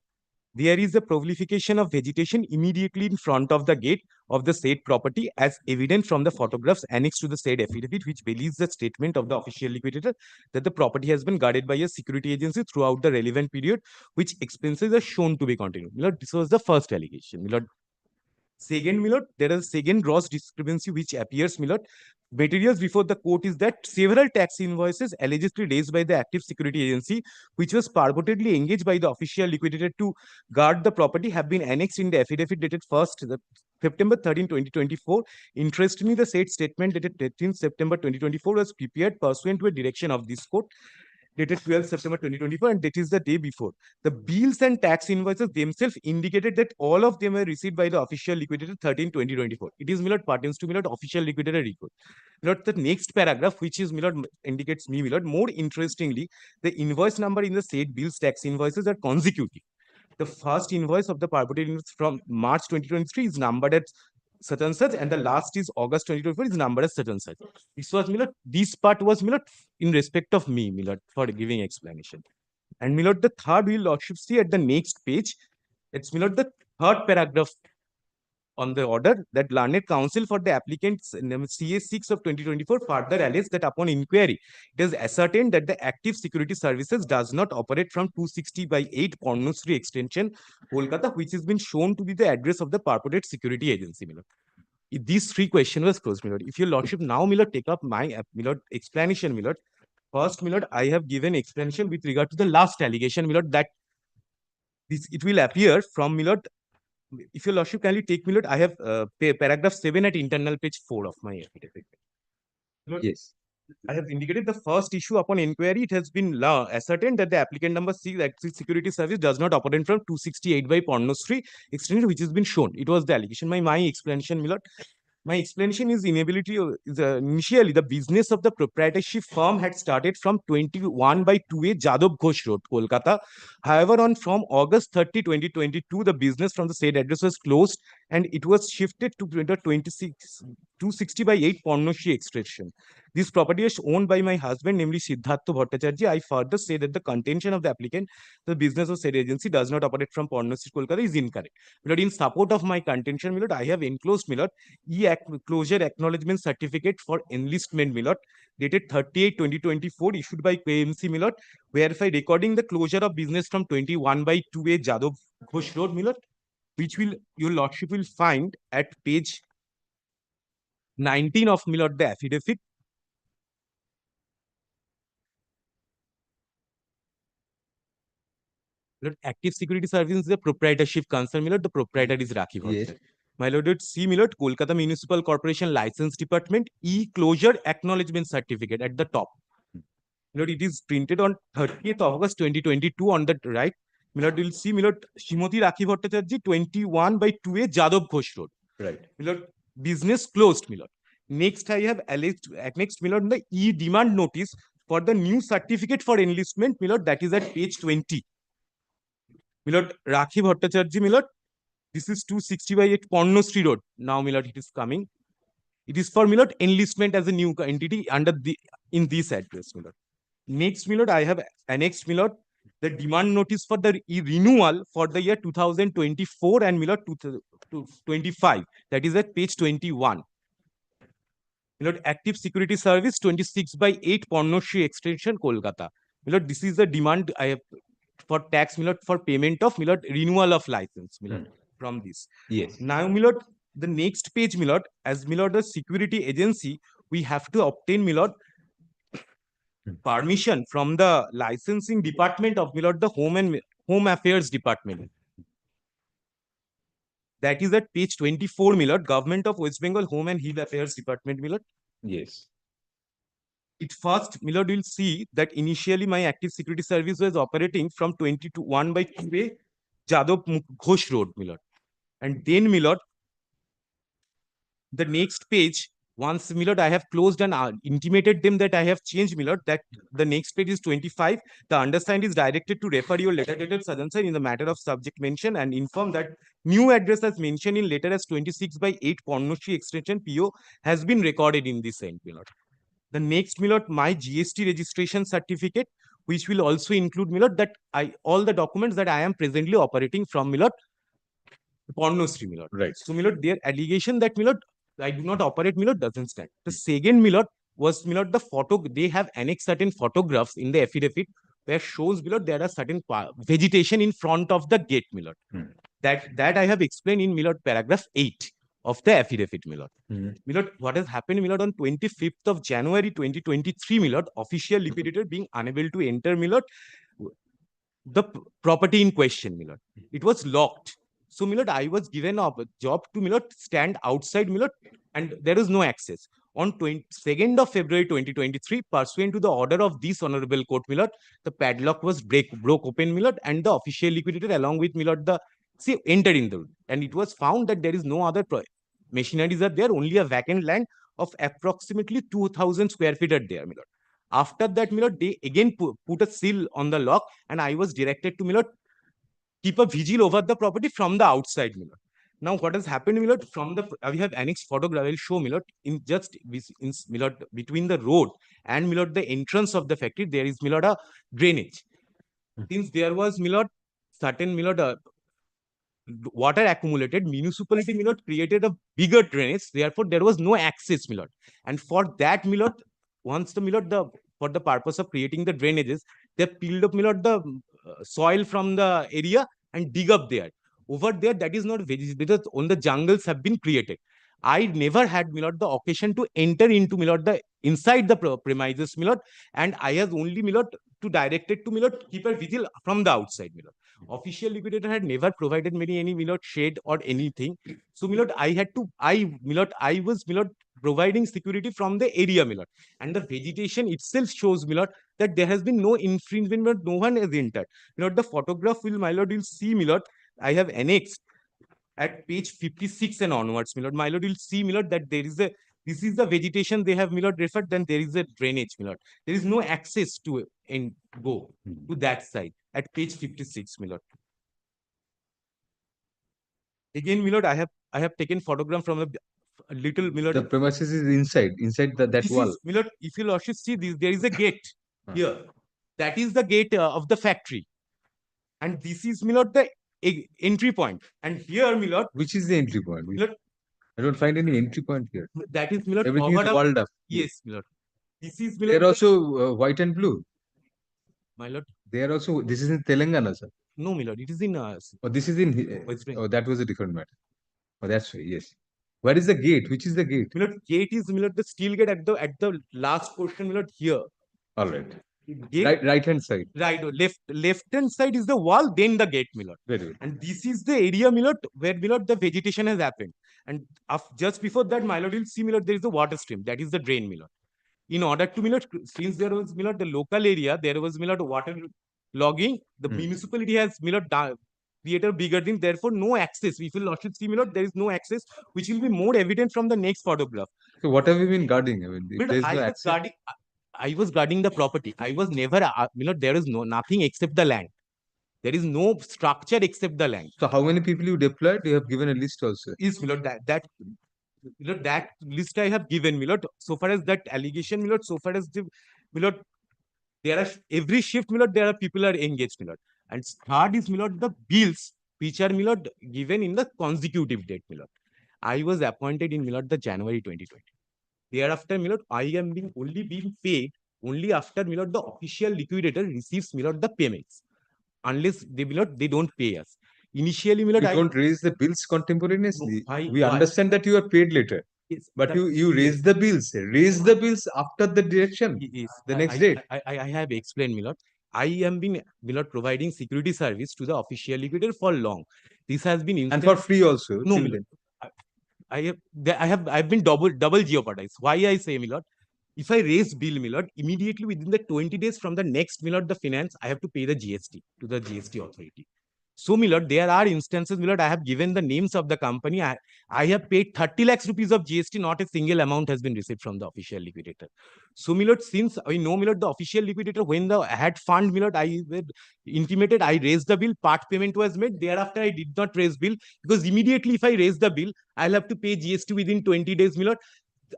There is a proliferation of vegetation immediately in front of the gate of the said property, as evident from the photographs annexed to the said affidavit, which believes the statement of the official liquidator that the property has been guarded by a security agency throughout the relevant period, which expenses are shown to be continued. My lord, this was the first allegation. My lord, second, my lord, there is a second gross discrepancy which appears, my lord. Materials before the court is that several tax invoices allegedly raised by the active security agency, which was purportedly engaged by the official liquidator to guard the property, have been annexed in the affidavit dated September 13, 2024. Interestingly, the said statement dated 13 September 2024 was prepared pursuant to a direction of this court dated 12 September 2024, and that is the day before. The bills and tax invoices themselves indicated that all of them were received by the official liquidator 13/2024. It is, my lord, pertains to, my lord, official liquidator record. My lord, the next paragraph, which is, my lord, indicates me, my lord, more interestingly, the invoice number in the said bills tax invoices are consecutive. The first invoice of the purported invoice from March 2023 is numbered at such and such, and the last is August 2024 is numbered as such and such. This was, my lord, this part was, my lord, in respect of me, my lord, for giving explanation. And, my lord, the third will lordship see at the next page. It's, my lord, the third paragraph on the order that learned counsel for the applicant's CA6 of 2024 further alleged that upon inquiry, it is ascertained that the active security services does not operate from 260/8 Pornosri extension, Kolkata, which has been shown to be the address of the purported security agency, my lord. These 3 questions was closed, my lord. If your lordship now, my lord, take up my, my lord, explanation, my lord. First, my lord, I have given explanation with regard to the last allegation, my lord, that this it will appear from, my lord. If your lordship kindly take, my lord, I have paragraph 7 at internal page 4 of my affidavit. Yes. I have indicated the first issue upon inquiry. It has been ascertained that the applicant number C, that security service, does not operate from 268 by Pornosri extension, which has been shown. It was the allegation. My explanation, my lord. My explanation is inability is initially the business of the proprietorship firm had started from 21/2A Jadov Ghosh Road, Kolkata. However, from August 30, 2022, the business from the said address was closed and it was shifted to 260/8 Pornoshi Extension. This property is owned by my husband, namely Siddhartha Bhattacharya. I further say that the contention of the applicant, the business of said agency does not operate from Pornoshi, Kolkata, is incorrect. But in support of my contention, Milord, I have enclosed, Milord, closure acknowledgement certificate for enlistment, Milord, dated 38/2024, issued by KMC, Milord, whereby recording the closure of business from 21/2A Jadov Ghosh Road, Milord, which your lordship will find at page 19 of, Milord, the affidavit. Milord, active security service is the proprietorship concern, Milord. The proprietor is Rakhi Bhatt. Yes. My lord, see, Milord, Kolkata Municipal Corporation License Department, E-Closure Acknowledgement Certificate at the top. Milord, it is printed on 30th August 2022 on the right. Milord, you'll see, Milord, Shrimati Rakhi Bhattacharya, 21/2A Jadov Ghosh Road. Right. Milord, business closed, Milord. Next, I have annexed, Milord, the E-demand notice for the new certificate for enlistment, Milord, that is at page 20. Milord, Rakhi Bhattacharya, Milord, this is 260/8 Pornoshi Road. Now, Milord, it is coming. It is for, Milord, enlistment as a new entity under in this address, Milord. Next, Milord, I have annexed, Milord, the demand notice for the renewal for the year 2024 and, Milord, 2025. That is at page 21. Milord, active security service 26/8 Pornoshi Extension, Kolkata. Milord, this is the demand I have for tax, Milord, for payment of, Milord, renewal of license, Milord, from this. Yes. Now, Milord, the next page, Milord, as, Milord, the security agency, we have to obtain, Milord, permission from the licensing department of, Milord, the Home Affairs Department. That is at page 24, Milord, Government of West Bengal Home and Hill Affairs Department, Milord. Yes. It first, Milord, will see that initially my active security service was operating from 21/2A Jadov Ghosh Road, Milord. And then, Milord, the next page, once, Milord, I have closed and intimated them that I have changed, Milord, that the next page is 25. The undersigned is directed to refer your letter dated Sadansan in the matter of subject mention and inform that new address as mentioned in letter as 26/8 Pornoshi Extension PO has been recorded in this end, Milord. The next, Milord, my GST registration certificate, which will also include, Milord, that all the documents that I am presently operating from, Milord, Pornoshi, Milord. Right. So, Milord, their allegation that, Milord, I do not operate, Milord, doesn't stand. The second, Milord, was, Milord, the photo. They have annexed certain photographs in the affidavit where shows, Milord, there are certain vegetation in front of the gate, Milord. That I have explained in, Milord, paragraph 8 of the affidavit, Milord. Milord, what has happened, Milord, on 25th of January 2023, Milord, official liquidator being unable to enter, Milord, the property in question, Milord. It was locked. So, Milord, I was given a job to, Milord, stand outside, Milord, and there is no access. On 22nd of February 2023, pursuant to the order of this honorable court, Milord, the padlock was broke open, Milord, and the official liquidator, along with, Milord, entered in the room. And it was found that there is no other machineries are there, only a vacant land of approximately 2,000 square feet are there, Milord. After that, Milord, they again put a seal on the lock, and I was directed to, Milord, keep a vigil over the property from the outside, Milord. Now, what has happened, Milord, from the, we have annexed photograph, I will show, Milord, Milord, between the road and, Milord, the entrance of the factory, there is, Milord, a drainage. Since there was, Milord, certain, Milord, water accumulated, municipality, Milord, created a bigger drainage, therefore, there was no access, Milord. And for that, Milord, once the, Milord, for the purpose of creating the drainages, they peeled up, Milord, the soil from the area and dig up there. Over there, that is not because on the jungles have been created. I never had, Milord, the occasion to enter into, Milord, the inside the premises, Milord, and I have only, Milord, to direct it to, Milord, keep a vigil from the outside, Milord. Official liquidator had never provided me any, Milord, shade or anything. So, Milord, Milord, I was, Milord, providing security from the area, Milord. And the vegetation itself shows, Milord, that there has been no infringement, Milord, no one has entered. Milord, the photograph will, my lord, will see, Milord, I have annexed at page 56 and onwards, my lord, you'll see, that there is a, this is the vegetation they have, referred, then there is a drainage, There is no access to go to that side at page 56, Again, I have taken photograph from a little, The premises is inside that this wall. is, if you also see this, there is a gate here. That is the gate of the factory. And this is, the entry point. And here, Which is the entry point? I don't find any entry point here. That is, Everything is walled up. Yes, This is, They're also white and blue. My lord. They are also, this is in Telangana, sir. No, it is in Oh, this is in oh, that was a different matter. Oh, that's right, yes. Where is the gate? Which is the gate? Gate is, the steel gate at the last portion, here. All right. Gate, right hand side. Right, left hand side is the wall, then the gate, Very good. And this is the area, where, the vegetation has happened. And just before that, you'll see, there is a water stream. That is the drain, In order to, since there was, the local area, there was, water logging. The municipality has, created a bigger thing. Therefore, no access. If you should see, there is no access, which will be more evident from the next photograph. So, what have you been guarding? I mean, if there is no access. I was guarding the property. I was never, there is nothing except the land. There is no structure except the land. So, how many people you deployed? You have given a list also. Is, that list I have given, so far as that allegation, so far as the, there are every shift, there are people are engaged, And third is, the bills which are, given in the consecutive date, I was appointed in, the January 2020. Thereafter, I am only being paid only after, the official liquidator receives, the payments. Unless they don't pay us. Initially, you don't raise the bills contemporaneously. No, we understand that you are paid later. Yes, but you raise the bills. Raise the bills after the direction. Yes, the next date. I have explained, I am been, providing security service to the official liquidator for long. This has been and for free also. No, I've been double jeopardized. Why I say, if I raise bill, immediately within the 20 days from the next, the finance, I have to pay the GST to the GST authority. So, there are instances, I have given the names of the company. I have paid 30 lakhs rupees of GST, not a single amount has been received from the official liquidator. So, since I know, the official liquidator, when the had fund, I intimated, I raised the bill, part payment was made. Thereafter, I did not raise bill because immediately if I raise the bill, I'll have to pay GST within 20 days,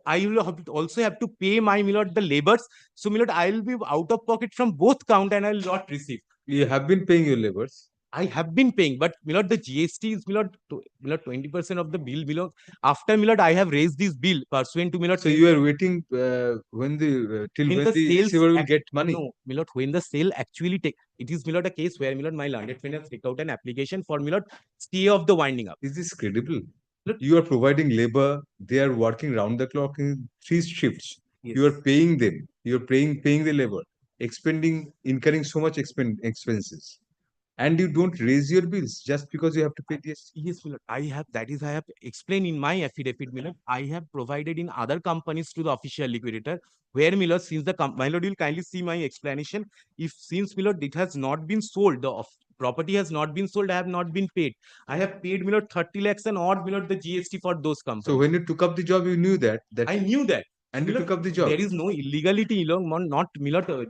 I will also have to pay my, the labors. So, I will be out of pocket from both count and I will not receive. You have been paying your labors. I have been paying, but the GST is 20% of the bill. After I have raised this bill pursuant to So you are waiting when the till when the receiver will get money. No, when the sale actually take, it is a case where my landed finance take out an application for stay of the winding up. Is this credible? You are providing labor. They are working round the clock in 3 shifts. Yes. You are paying them. You are paying the labor, incurring so much expenses. And you don't raise your bills just because you have to pay this. Yes, I have explained in my affidavit, I have provided in other companies to the official liquidator, where since the my lord will kindly see my explanation. If since it has not been sold, the property has not been sold, I have not been paid. I have paid 30 lakhs and odd the GST for those companies. So when you took up the job, you knew that. I knew that. And you took up the job. There is no illegality, not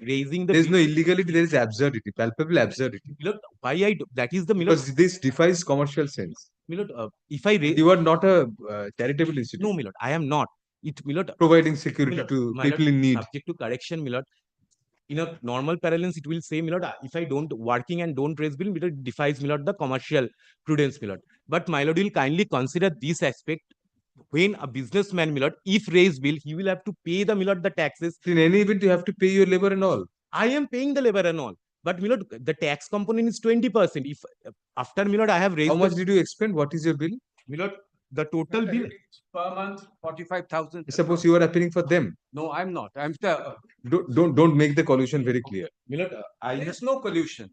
raising the. There is no illegality. There is absurdity, palpable absurdity. Why I do? That is the because this defies commercial sense. If I raise, you are not a charitable institution. No, I am not. It providing security to people in need. Subject to correction, in a normal parlance, it will say, if I don't working and don't raise bill, it defies the commercial prudence, But my lord will kindly consider this aspect. When a businessman, if raise bill, he will have to pay the taxes. In any event, you have to pay your labor and all. I am paying the labor and all. But the tax component is 20%. If after I have raised. How much did you expend? What is your bill? The total bill per month 45,000. Suppose you are appealing for them. No, I'm not. I'm don't make the collusion very clear. There is no collusion.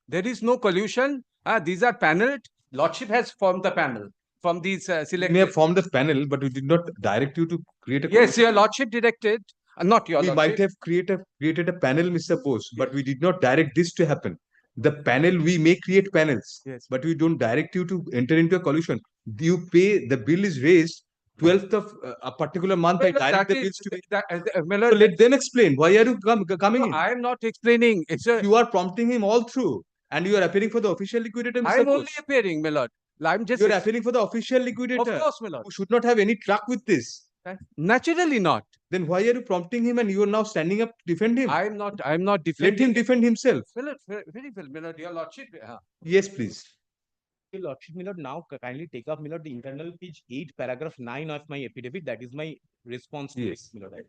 There is no collusion. These are paneled. Lordship has formed the panel from these selected. We may have formed the panel, but we did not direct you to create a. Yes, your Lordship directed. Not your we Lordship. Might have created a panel, Mr. Bose, but we did not direct this to happen. The panel, we may create panels, Yes. but we don't direct you to enter into a collusion. You pay, the bill is raised 12th of a particular month. I direct the bills to be. Miller, So let them explain. Why are you coming in? I am not explaining. It's a. You are prompting him all through, and you are appearing for the official liquidator. Mr. I am only Ghosh. appearing, Millard. I'm just. You are appealing for the official liquidator. Of course, Millard. Who should not have any truck with this. Naturally not. Then why are you prompting him and you are now standing up to defend him? I'm not defending. Let him defend himself. Millard, very well, Millard, your lordship. Yes, please. Your Lordship, Millard, now kindly take up, Millard, the internal page 8, paragraph 9 of my affidavit. That is my response to Yes. this, Millard.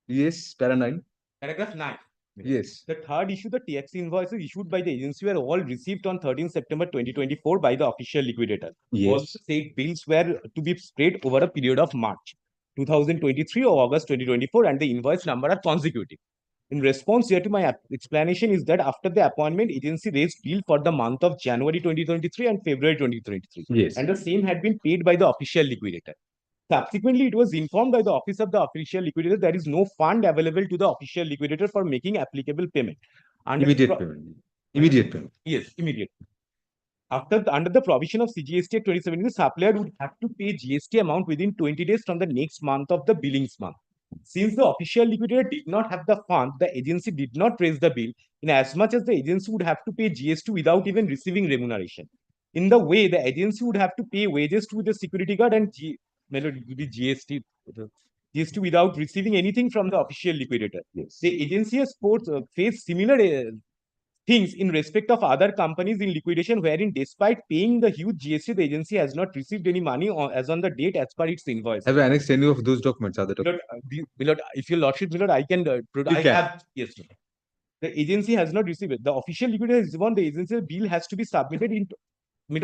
Yes, para 9. Paragraph 9. Yes. The third issue, the TX invoices issued by the agency were all received on 13 September 2024 by the official liquidator. Yes. Also said bills were to be spread over a period of March 2023 or August 2024, and the invoice number are consecutive. In response here to my explanation is that after the appointment, agency raised bill for the month of January 2023 and February 2023. Yes. And the same had been paid by the official liquidator. Subsequently, it was informed by the office of the official liquidator there is no fund available to the official liquidator for making applicable payment. Immediate payment. Immediate payment. Yes, immediate. Under the provision of CGST Act 2017, the supplier would have to pay GST amount within 20 days from the next month of the billings month. Since the official liquidator did not have the fund, the agency did not raise the bill in as much as the agency would have to pay GST without even receiving remuneration. In the way, the agency would have to pay wages to the security guard and GST without receiving anything from the official liquidator. Yes. The agency has faced similar things in respect of other companies in liquidation, wherein despite paying the huge GST, the agency has not received any money as on the date as per its invoice. Have you annexed any of those documents? Other documents? Millard, if your lordship, Millard, I can. Yes. The agency has not received it. The official liquidator is one. The agency bill has to be submitted in.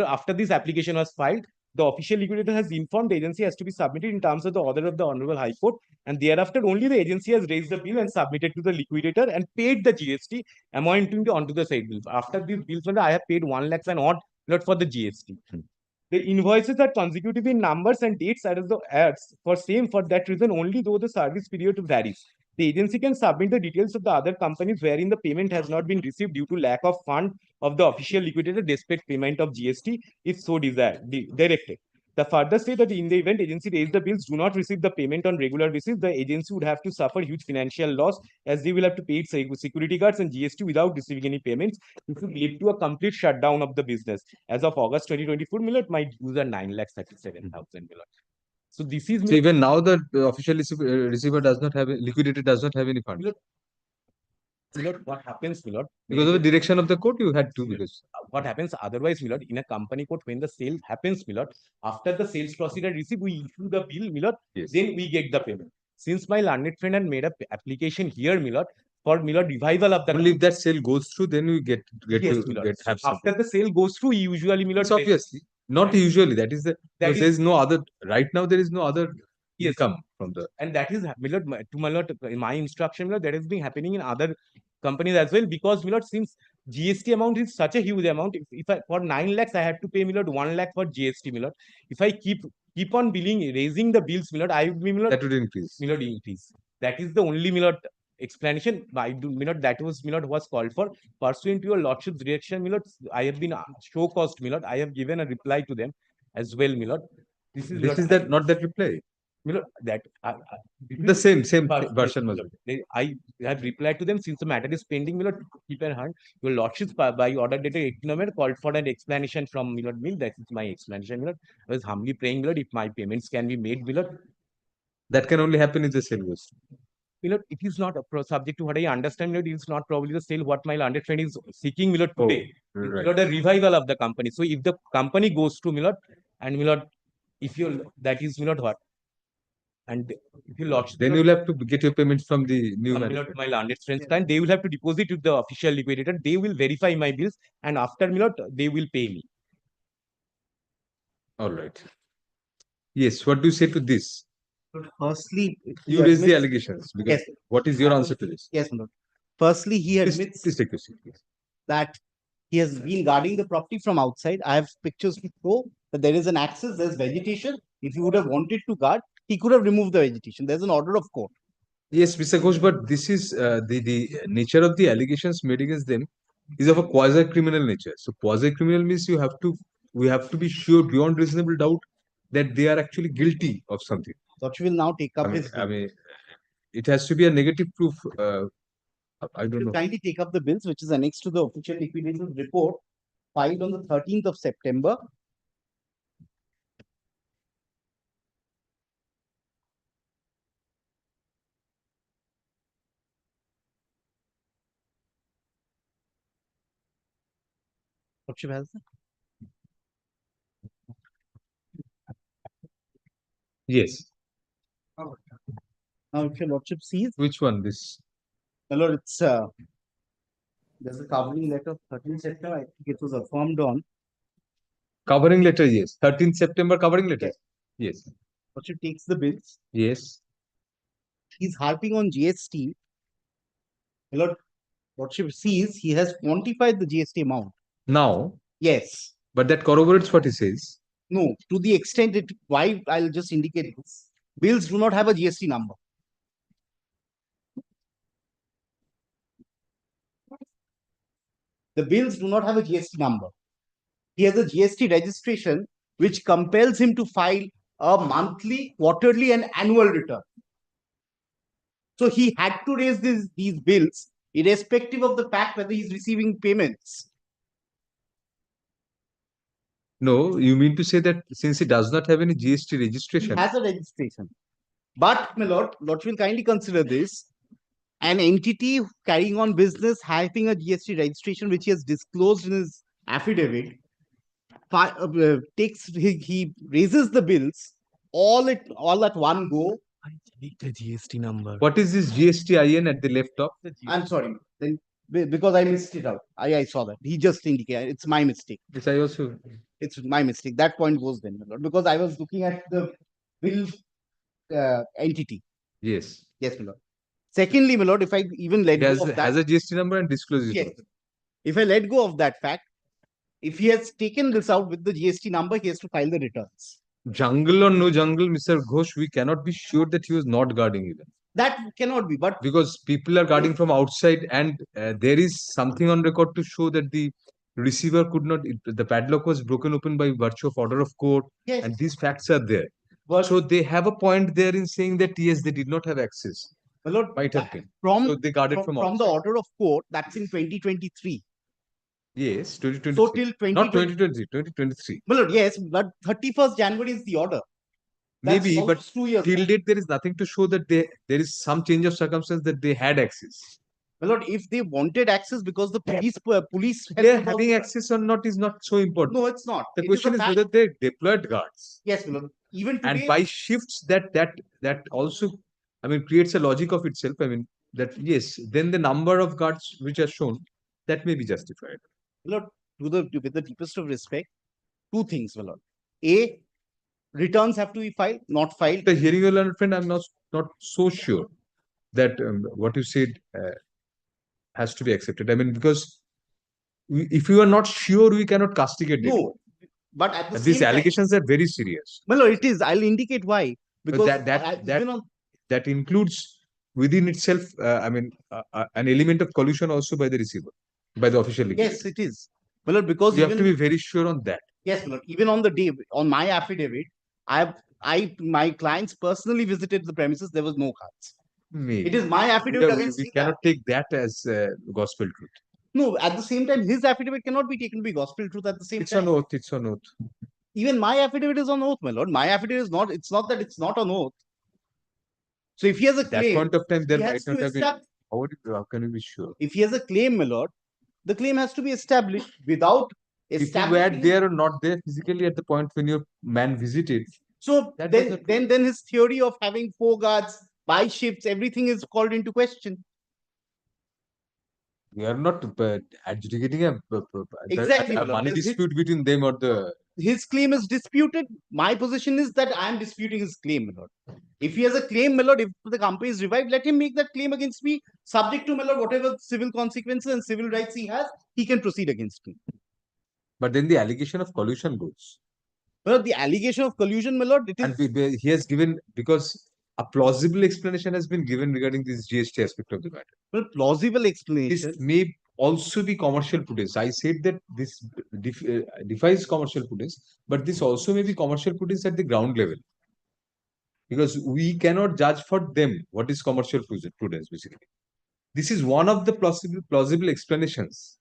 After this application was filed, the official liquidator has informed the agency has to be submitted in terms of the order of the Honorable High Court, and thereafter only the agency has raised the bill and submitted to the liquidator and paid the GST amounting to onto the said bills. After these bills, I have paid 1 lakh and odd not for the GST. The invoices are consecutive in numbers and dates as the ads for that reason only, though the service period varies. The agency can submit the details of the other companies wherein the payment has not been received due to lack of fund of the official liquidator despite payment of GST if so directed. The further say that in the event agency raise the bills do not receive the payment on regular basis, the agency would have to suffer huge financial loss as they will have to pay its security guards and GST without receiving any payments. It would lead to a complete shutdown of the business. As of August 2024, Millard, my dues are 9,37,000 Millard. So this is. So even now the official receiver does not have, liquidator does not have any funds. Millard, what happens, Millard? Because of the direction of the court, you had to. Because what happens otherwise, Millard, in a company court, when the sale happens, Millard, after the sales procedure received, we issue the bill, Millard, yes. Then we get the payment. Since my learned friend had made an application here, Millard, for Millard revival of the. Only if that sale goes through, then we get yes, to have so after the sale goes through, usually, Millard. It's obviously. Not usually. That is the. There is no other. Right now, there is no other income from the. And that is, Millard, to Millard, in my instruction, Millard, that has been happening in other companies as well. Because, Millard, since GST amount is such a huge amount, if I for 9 lakhs, I have to pay, Millard, 1 lakh for GST, Millard. If I keep on raising the bills, Millard, I would be, Millard. That would increase. Millard increase. That is the only, Millard, explanation. Millard, that was, Millard, was called for. Pursuant to your lordship's direction, Millard, I have been show caused, Millard. I have given a reply to them as well, Millard. This is that not that reply. Millard, that the same version was. I have replied to them since the matter is pending. Millard, keep in hand. Your lordship by order dated 18 November called for an explanation from Millard Mill. That is my explanation, Millard. I was humbly praying, Millard, if my payments can be made, Millard. That can only happen if the sale goes. Millard, it is not subject to what I understand, Millard. It is not probably the sale what my learned friend is seeking, Millard, today. Right. Millard, a revival of the company. So if the company goes to Millard and Millard, if you that is Millard what? And if you lodge, then you will have to get your payments from the new Millard, my learned friends, and they will have to deposit to the official liquidator. They will verify my bills, and after Millard, they will pay me. All right. Yes. What do you say to this? Firstly, you raise the allegations. Because yes. What is your answer to this? Yes, Lord. Firstly, he admits please take your seat, please. That he has been guarding the property from outside. I have pictures to show that there is an access, there's vegetation. If he would have wanted to guard, he could have removed the vegetation. There's an order of court. Yes, Mr. Ghosh, but this is the nature of the allegations made against them is of a quasi-criminal nature. So quasi-criminal means we have to be sure beyond reasonable doubt that they are actually guilty of something. Lordship will now take up his I bill. mean, it has to be a negative proof. I don't know. Kindly take up the bills, which is annexed to the official liquidation report filed on the 13th of September. Lordship has that? Yes. Now, if your Lordship sees, Which one? This my Lord, it's there's a covering letter of 13th September. I think it was affirmed on. covering letter, yes. 13th September covering letter. Yes. Lordship takes the bills. Yes. He's harping on GST. My Lord, Lordship sees he has quantified the GST amount. Now. Yes. But that corroborates what he says. No, to the extent it, why I'll just indicate this. Bills do not have a GST number. The bills do not have a GST number. He has a GST registration which compels him to file a monthly, quarterly, and annual return. So he had to raise these bills irrespective of the fact whether he's receiving payments. No, you mean to say that since he does not have any GST registration. He has a registration. But, my Lord, Lordship will kindly consider this. An entity carrying on business having a GST registration which he has disclosed in his affidavit he raises the bills all at one go. I delete the GST number. What is this GST-IN at the left top? I'm sorry, then because I missed it out. I saw that. He just indicated it's my mistake. Yes, I also. It's my mistake. That point goes then, my Lord, because I was looking at the bill entity. Yes. Yes, my Lord. Secondly, my Lord, if I even let go of that. Has a GST number and discloses Yes. it. If I let go of that fact, if he has taken this out with the GST number, he has to file the returns. Jungle or no jungle, Mr. Ghosh, we cannot be sure that he was not guarding even. That cannot be, but because people are guarding from outside, and there is something on record to show that the receiver could not. The padlock was broken open by virtue of order of court, yes. And these facts are there. But so they have a point there in saying that yes, they did not have access. My Lord, might have been. So they guarded from the order of court. That's in 2023. Yes, 2023. So till Not 2020, 2023. My Lord, yes, but 31st January is the order. That's Maybe, but 2 years. Till date there is nothing to show that there is some change of circumstance that they had access. My Lord, if they wanted access because the police they're having access or not is not so important. No, it's not. The question is whether they deployed guards. Yes, my Lord. Even today, and by shifts that also, I mean, creates a logic of itself. I mean, that yes, then the number of guards which are shown, that may be justified. My Lord, with the deepest of respect, two things, my Lord. A, returns have to be filed, not filed. The hearing your learned friend, I'm not so sure that what you said has to be accepted. I mean, because if you are not sure, we cannot castigate it. No, but at the these same allegations are very serious. Well, no, it is. I'll indicate why. Because that includes within itself, I mean, an element of collusion also by the receiver, by the official liquidator. Yes, it is. Well, because you have to be very sure on that. Yes, well, even on the day on my affidavit, my clients personally visited the premises. There was no cards. Maybe. It is my affidavit against. We cannot take that as gospel truth. No, at the same time, his affidavit cannot be taken to be gospel truth at the same time. It's on oath. It's on oath. Even my affidavit is on oath, my lord. My affidavit is not. It's not that it's not on oath. So if he has a claim, that point of time, there might not have been. How can you be sure? If he has a claim, my lord, the claim has to be established without. If you were there or not there physically at the point when your man visited. So then his theory of having 4 guards by shifts, everything is called into question. We are not adjudicating a exactly money dispute between them or the. His claim is disputed. My position is that I am disputing his claim, my lord. If he has a claim, my lord, if the company is revived, let him make that claim against me, subject to, my lord, whatever civil consequences and civil rights he has, he can proceed against me. But then the allegation of collusion goes. Well, the allegation of collusion, my lord, it is. And he has given, because a plausible explanation has been given regarding this GST aspect of the matter. Well, plausible This explanation. may also be commercial prudence. I said that this defies commercial prudence, but this also may be commercial prudence at the ground level. Because we cannot judge for them what is commercial prudence, basically. This is one of the plausible explanations.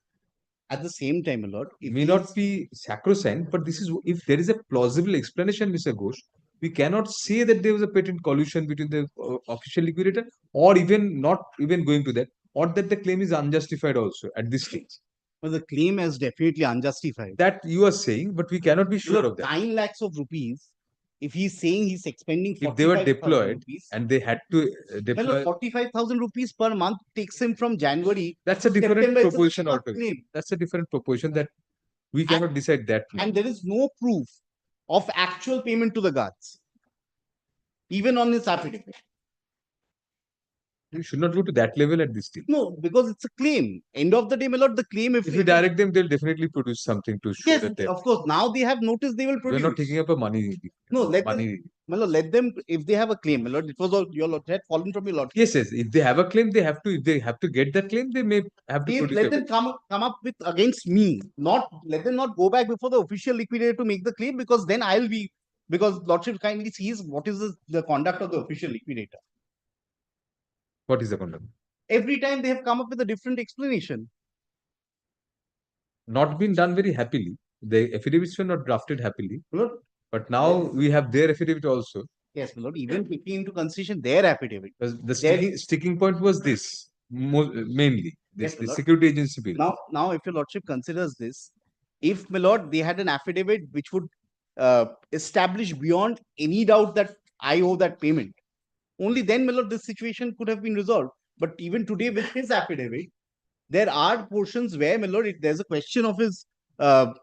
At the same time, my lord, It may not be sacrosanct, but this is if there is a plausible explanation, Mr. Ghosh, we cannot say that there was a patent collusion between the official liquidator, or even not even going to that, or that the claim is unjustified also at this stage. Well, the claim is definitely unjustified. That you are saying, but we cannot be sure of that. 9 lakhs of rupees. If he's saying he's expending, If they were 45,000 deployed rupees, and they had to well, deploy, 45,000 rupees per month takes him from January. that's a different September. It's a proposition short altogether. claim. That's a different proposition that we cannot decide that now. And there is no proof of actual payment to the guards, even on his affidavit. You should not go to that level at this stage. No, because it's a claim. End of the day, my lord, the claim. If you direct them, they'll definitely produce something to show Yes, that they of course. Now they have noticed, they will we're produce. not taking up a money. No, let money. them, my lord, let them, if they have a claim, my lord, it was all your lord, had fallen from your lord. Yes, yes. If they have a claim, they have to. If they have to get that claim, they may have to produce. Let them come up with against me. Not let them not go back before the official liquidator to make the claim, because then I'll be, because lordship kindly sees what is the conduct of the official liquidator. What is the conduct? Every time they have come up with a different explanation. Not been done very happily. The affidavits were not drafted happily. Lord, but now we have their affidavit also. Yes, my lord, even taking into consideration their affidavit. The sticking point was this, mainly, this Yes, my the lord. security agency bill. Now, if your lordship considers this, if, my lord, they had an affidavit which would establish beyond any doubt that I owe that payment, only then, my lord, this situation could have been resolved. But even today, with his affidavit, there are portions where, my lord, there's a question of his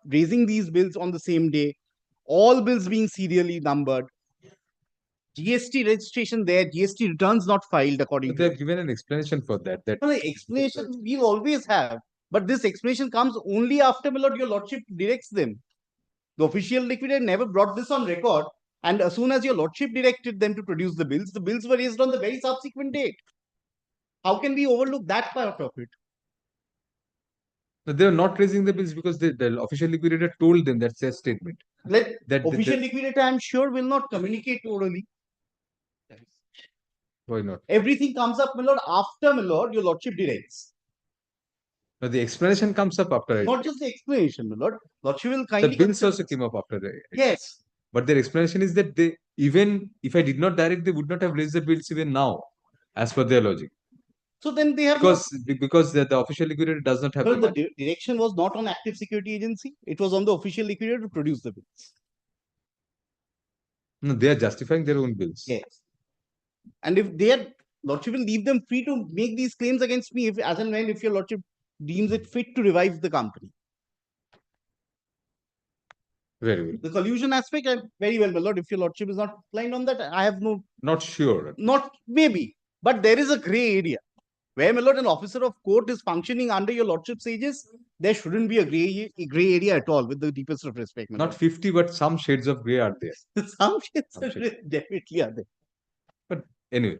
raising these bills on the same day, all bills being serially numbered, GST registration there, GST returns not filed according to. They have given an explanation for that. No, the explanation we always have, but this explanation comes only after, my lord, your lordship directs them. The official liquidator never brought this on record, and as soon as your lordship directed them to produce the bills were raised on the very subsequent date. How can we overlook that part of it? They are not raising the bills because the official liquidator told them, that's their statement. Official liquidator, I'm sure, will not communicate orally. Why not? Everything comes up, my lord, after, my lord, your lordship directs. But the explanation comes up after it. Not just the explanation, my lord. Lordship will kindly. The bills also came up after it. Yes. But their explanation is that they, even if I did not direct, they would not have raised the bills even now, as per their logic. So then they have because the official liquidator does not have. Well, the direction was not on active security agency. It was on the official liquidator to produce the bills. No, they are justifying their own bills. Yes. And if they are, lordship will leave them free to make these claims against me, if as and when, if your lordship deems it fit to revive the company. Very well. The collusion aspect, very well, my lord. If your lordship is not inclined on that, I have no. Not sure. Not maybe, but there is a grey area where, my lord, an officer of court is functioning under your lordship's aegis. There shouldn't be a grey area at all, with the deepest of respect. Not 50, but some shades of grey are there. Some shades of grey definitely are there. But anyway,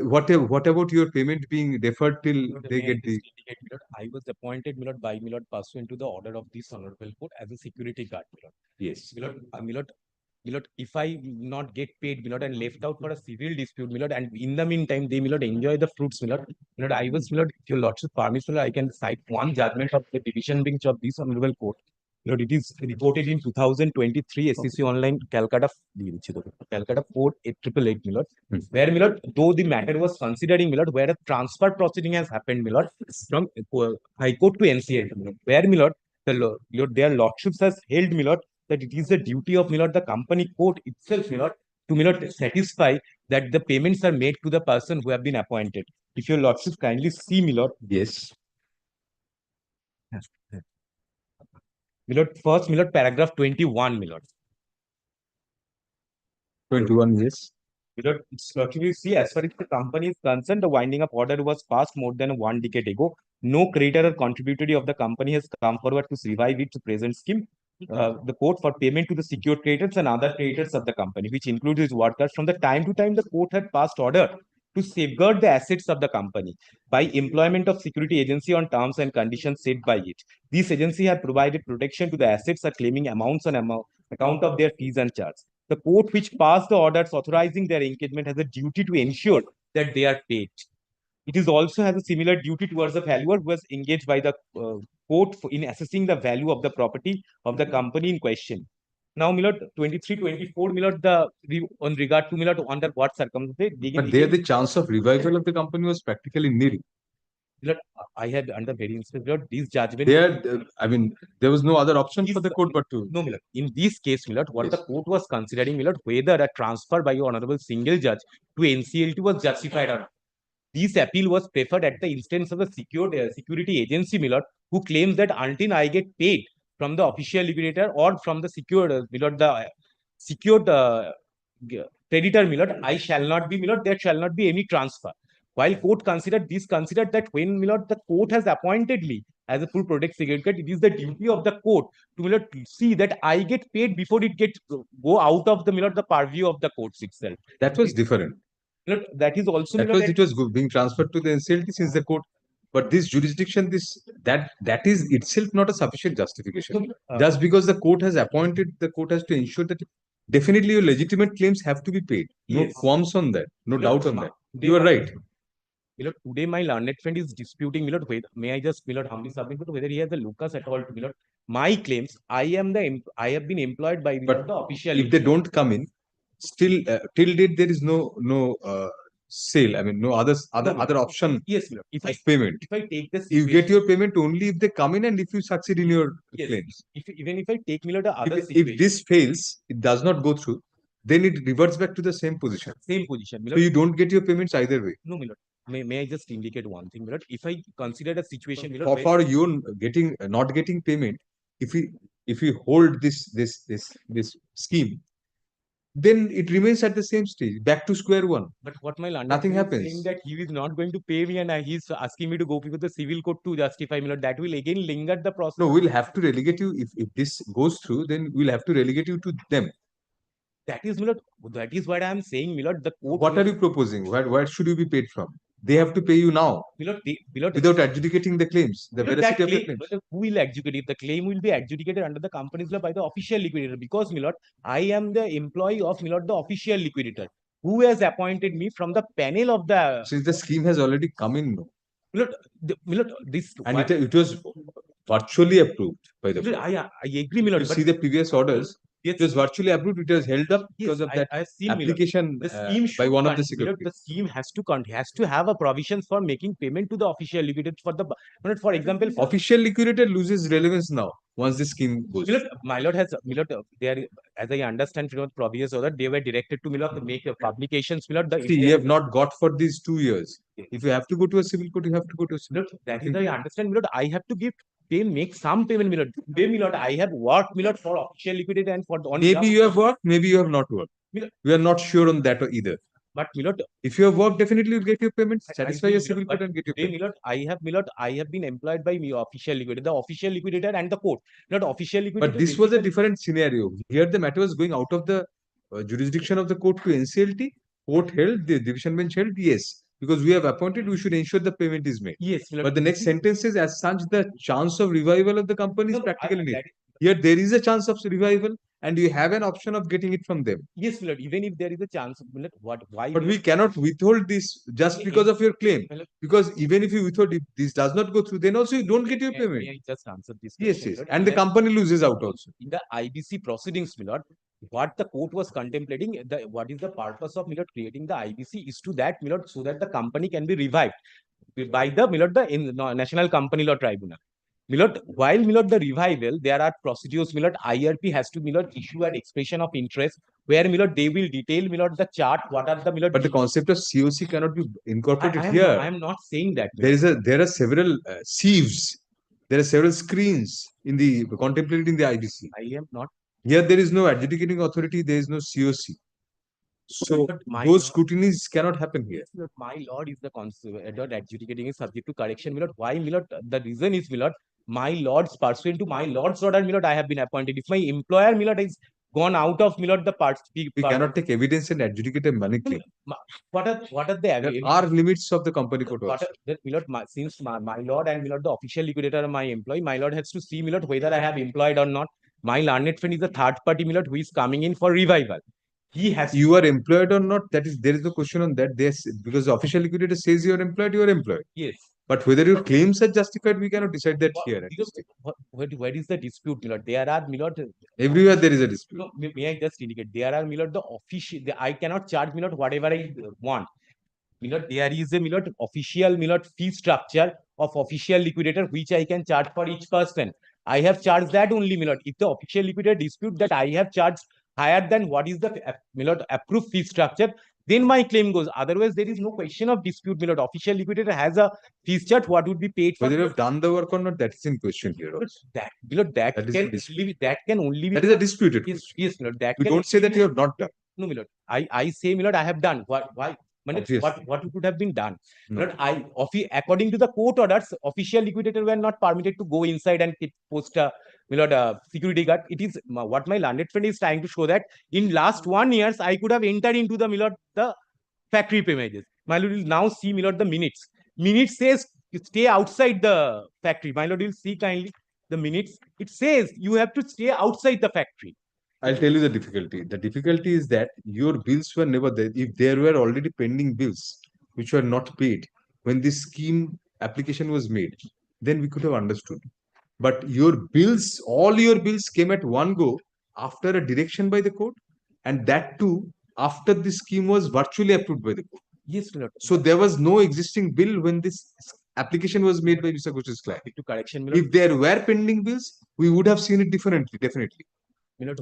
what about your payment being deferred till they get the? I was appointed, my lord, by my lord, pursuant to the order of this honorable court as a security guard, my lord. Yes. My lord, if I not get paid, my lord, and left out for a civil dispute, my lord, and in the meantime, they, my lord, enjoy the fruits, my lord. My lord, I was, my lord, if your lordship permits, my lord, I can cite one judgment of the division bench of this honorable court. My lord, it is reported in 2023 SEC Online Calcutta 4888, my lord, where, my lord, though the matter was considering, my lord, where a transfer proceeding has happened, my lord, from High Court to NCA, where, my lord, their lordships has held, my lord, that it is the duty of, my lord, the company court itself, my lord, to, my lord, satisfy that the payments are made to the person who have been appointed. If your lordship kindly see, my lord. Yes. My lord, first, my lord, paragraph 21, my lord. 21, yes. My lord, it's lordship, see, as far as the company is concerned, the winding up order was passed more than 1 decade ago. No creditor or contributory of the company has come forward to revive its present scheme. the court for payment to the secured creditors and other creditors of the company, which includes his workers. From the time to time, the court had passed order to safeguard the assets of the company by employment of security agency on terms and conditions set by it. This agency had provided protection to the assets are claiming amounts on account of their fees and charges. The court which passed the orders authorizing their engagement has a duty to ensure that they are paid. It is also has a similar duty towards the valuer who was engaged by the court in assessing the value of the property of the company in question. Now, Milord, 23-24, Milord, on regard to Milord, under what circumstances? But there, the chance of revival of the company was practically nil. Milord, I have under very instance, Milord, this judgment. There, I mean, there was no other option for the court but to. No, Milord. In this case, Milord, what Yes. the court was considering, Milord, whether a transfer by your honorable single judge to NCLT was justified or not. This appeal was preferred at the instance of the security agency, Milord, who claims that until I get paid from the official liquidator or from the secured, Milord, the secured creditor, Milord, I shall not be, Milord, there shall not be any transfer. While court considered that when, Milord, the court has appointed me as a full protect security, it is the duty of the court to, Milord, see that I get paid before it gets go out of the, Milord, the purview of the courts itself. That was different. Milord, that is also, That Milord, was, it was being transferred to the NCLT since the court. But this jurisdiction, that is itself not a sufficient justification. Just because the court has appointed, the court has to ensure that definitely your legitimate claims have to be paid. No Yes. qualms on that. No Milord, doubt on that. You are right. Milord, today my learned friend is disputing, Milord, may I just, Milord, humbly submit, whether he has a locus at all to, Milord. My claims, I have been employed by, Milord, the official. If they don't come in, still till date there is no sale. I mean, no other option. Yes, Milord. If of payment. If I take this, You get your payment only if they come in and if you succeed in your yes, claims. Even if I take, Milord, the other If situation, this fails, it does not go through, then it reverts back to the same position. Milord. So you don't get your payments either way. No, Milord. May I just indicate one thing, Milord? If I consider a situation, Milord, For you not getting payment, if we hold this scheme, then it remains at the same stage, back to square one. But what my learned Nothing friend is happens. saying that he is not going to pay me and he's asking me to go before the civil court to justify, Milord. That will again linger the process. No, we'll have to relegate you. If this goes through, then we'll have to relegate you to them. That is, Milord, that is what I am saying, Milord. The court. What are you proposing? Where should you be paid from? They have to pay you now. Milord, without adjudicating the claims, the Milord, veracity of the claim, claims. who will adjudicate it? The claim will be adjudicated under the company's law by the official liquidator. Because, Milord, I am the employee of, Milord, the official liquidator, who has appointed me from the panel of the. Since the scheme has already come in, no. Milord, this. And it was virtually approved by the Milord, court. I agree, Milord. You see the previous orders. Yes. It was virtually approved. It was held up because of that application by one of the security. The scheme has to have a provisions for making payment to the official liquidator for the, for example, official liquidator loses relevance now once the scheme goes. Milord, they are, as I understand from the previous order, they were directed to Milord to make publications. Milord, see, you have not got for these 2 years. If you have to go to a civil court, you have to go to a civil court. That is, I understand, Milord. I have to make some payment, Milord. Today, Milord, I have worked, Milord, for official liquidator and for on. Maybe you have worked, maybe you have not worked. We are not sure on that either. But, Milord, if you have worked, definitely you get your payment. Satisfy your civil court and get your payment. Milord, I have been employed by me official liquidator, the official liquidator and the court. Not official liquidator. But this was a different scenario. Here the matter was going out of the jurisdiction of the court to NCLT. Court held, the division bench held, yes. Because we have appointed, we should ensure the payment is made. Yes, Milord. But the next sentence is, as such, the chance of revival of the company is practically nil. Here there is a chance of revival and you have an option of getting it from them. Yes, Milord. Even if there is a chance, Milord, why? But we cannot withhold this just because of your claim. Because even if you withhold, if this does not go through, then also you don't get your payment. May I just answer this Yes, question, yes. Milord? And the company loses out also. In the IBC proceedings, Milord, what the court was contemplating, what is the purpose of, Milord, creating the IBC is to that, Milord, so that the company can be revived by the, Milord, the National Company Law Tribunal. Milord, while, Milord, the revival, there are procedures, Milord, IRP has to, Milord, issue an expression of interest where, Milord, they will detail, Milord, the chart, what are the, Milord. But the concept of COC cannot be incorporated here. I am not saying that, Milord. There are several sieves. There are several screens in the contemplating the IBC. I am not. Here there is no adjudicating authority, there is no COC. So those scrutinies cannot happen here. Yes, Milord, my lord is the concept adjudicating is subject to correction, Milord. Why, Milord? The reason is, Milord, my lords, pursuant to my lord's order, my lord, I have been appointed. If my employer, my lord, is gone out of, my lord, the parts. We cannot take evidence and adjudicate a money claim. What are the There are limits of the company code what also. are, my lord, since my lord and my lord, the official liquidator of my employee, my lord has to see, my lord, whether I have employed or not. My learned friend is a third party, my lord, who is coming in for revival. He has You are employed or not, that is, there is no question on that. There's, because the official liquidator says you are employed, you are employed. Yes. But whether your claims are justified, we cannot decide that here. Where is the dispute, my lord? There are, my lord. Everywhere there is a dispute. No, may I just indicate? There are, my lord, the official. I cannot charge, my lord, whatever I want. My lord, there is a, my lord, official, my lord, fee structure of official liquidator which I can charge for each person. I have charged that only, my lord. If the official liquidator dispute that I have charged higher than what is the, my lord, approved fee structure, then my claim goes. Otherwise, there is no question of dispute, my lord. Official liquidator has a fee chart, what would be paid for. Whether you have done the work or not, that is in question here. That, my lord, that can only be. That is a disputed. Yes, my lord. That you can don't say that you have not done. No, my lord. I say, my lord, I have done. Why? What could have been done? No. Lord, according to the court orders, official liquidator were not permitted to go inside and post a, my lord, security guard. It is what my learned friend is trying to show, that in last 1 year, I could have entered into the, my lord, the factory premises. My lord will now see, my lord, the minutes. Minutes says stay outside the factory. My lord will see kindly the minutes. It says you have to stay outside the factory. I'll tell you the difficulty. The difficulty is that your bills were never there. If there were already pending bills which were not paid when this scheme application was made, then we could have understood. But your bills, all your bills came at one go after a direction by the court, and that too after the scheme was virtually approved by the court. Yes, my lord. So there was no existing bill when this application was made by Mr. Ghosh's client. To correction, my lord. If there were pending bills, we would have seen it differently, definitely.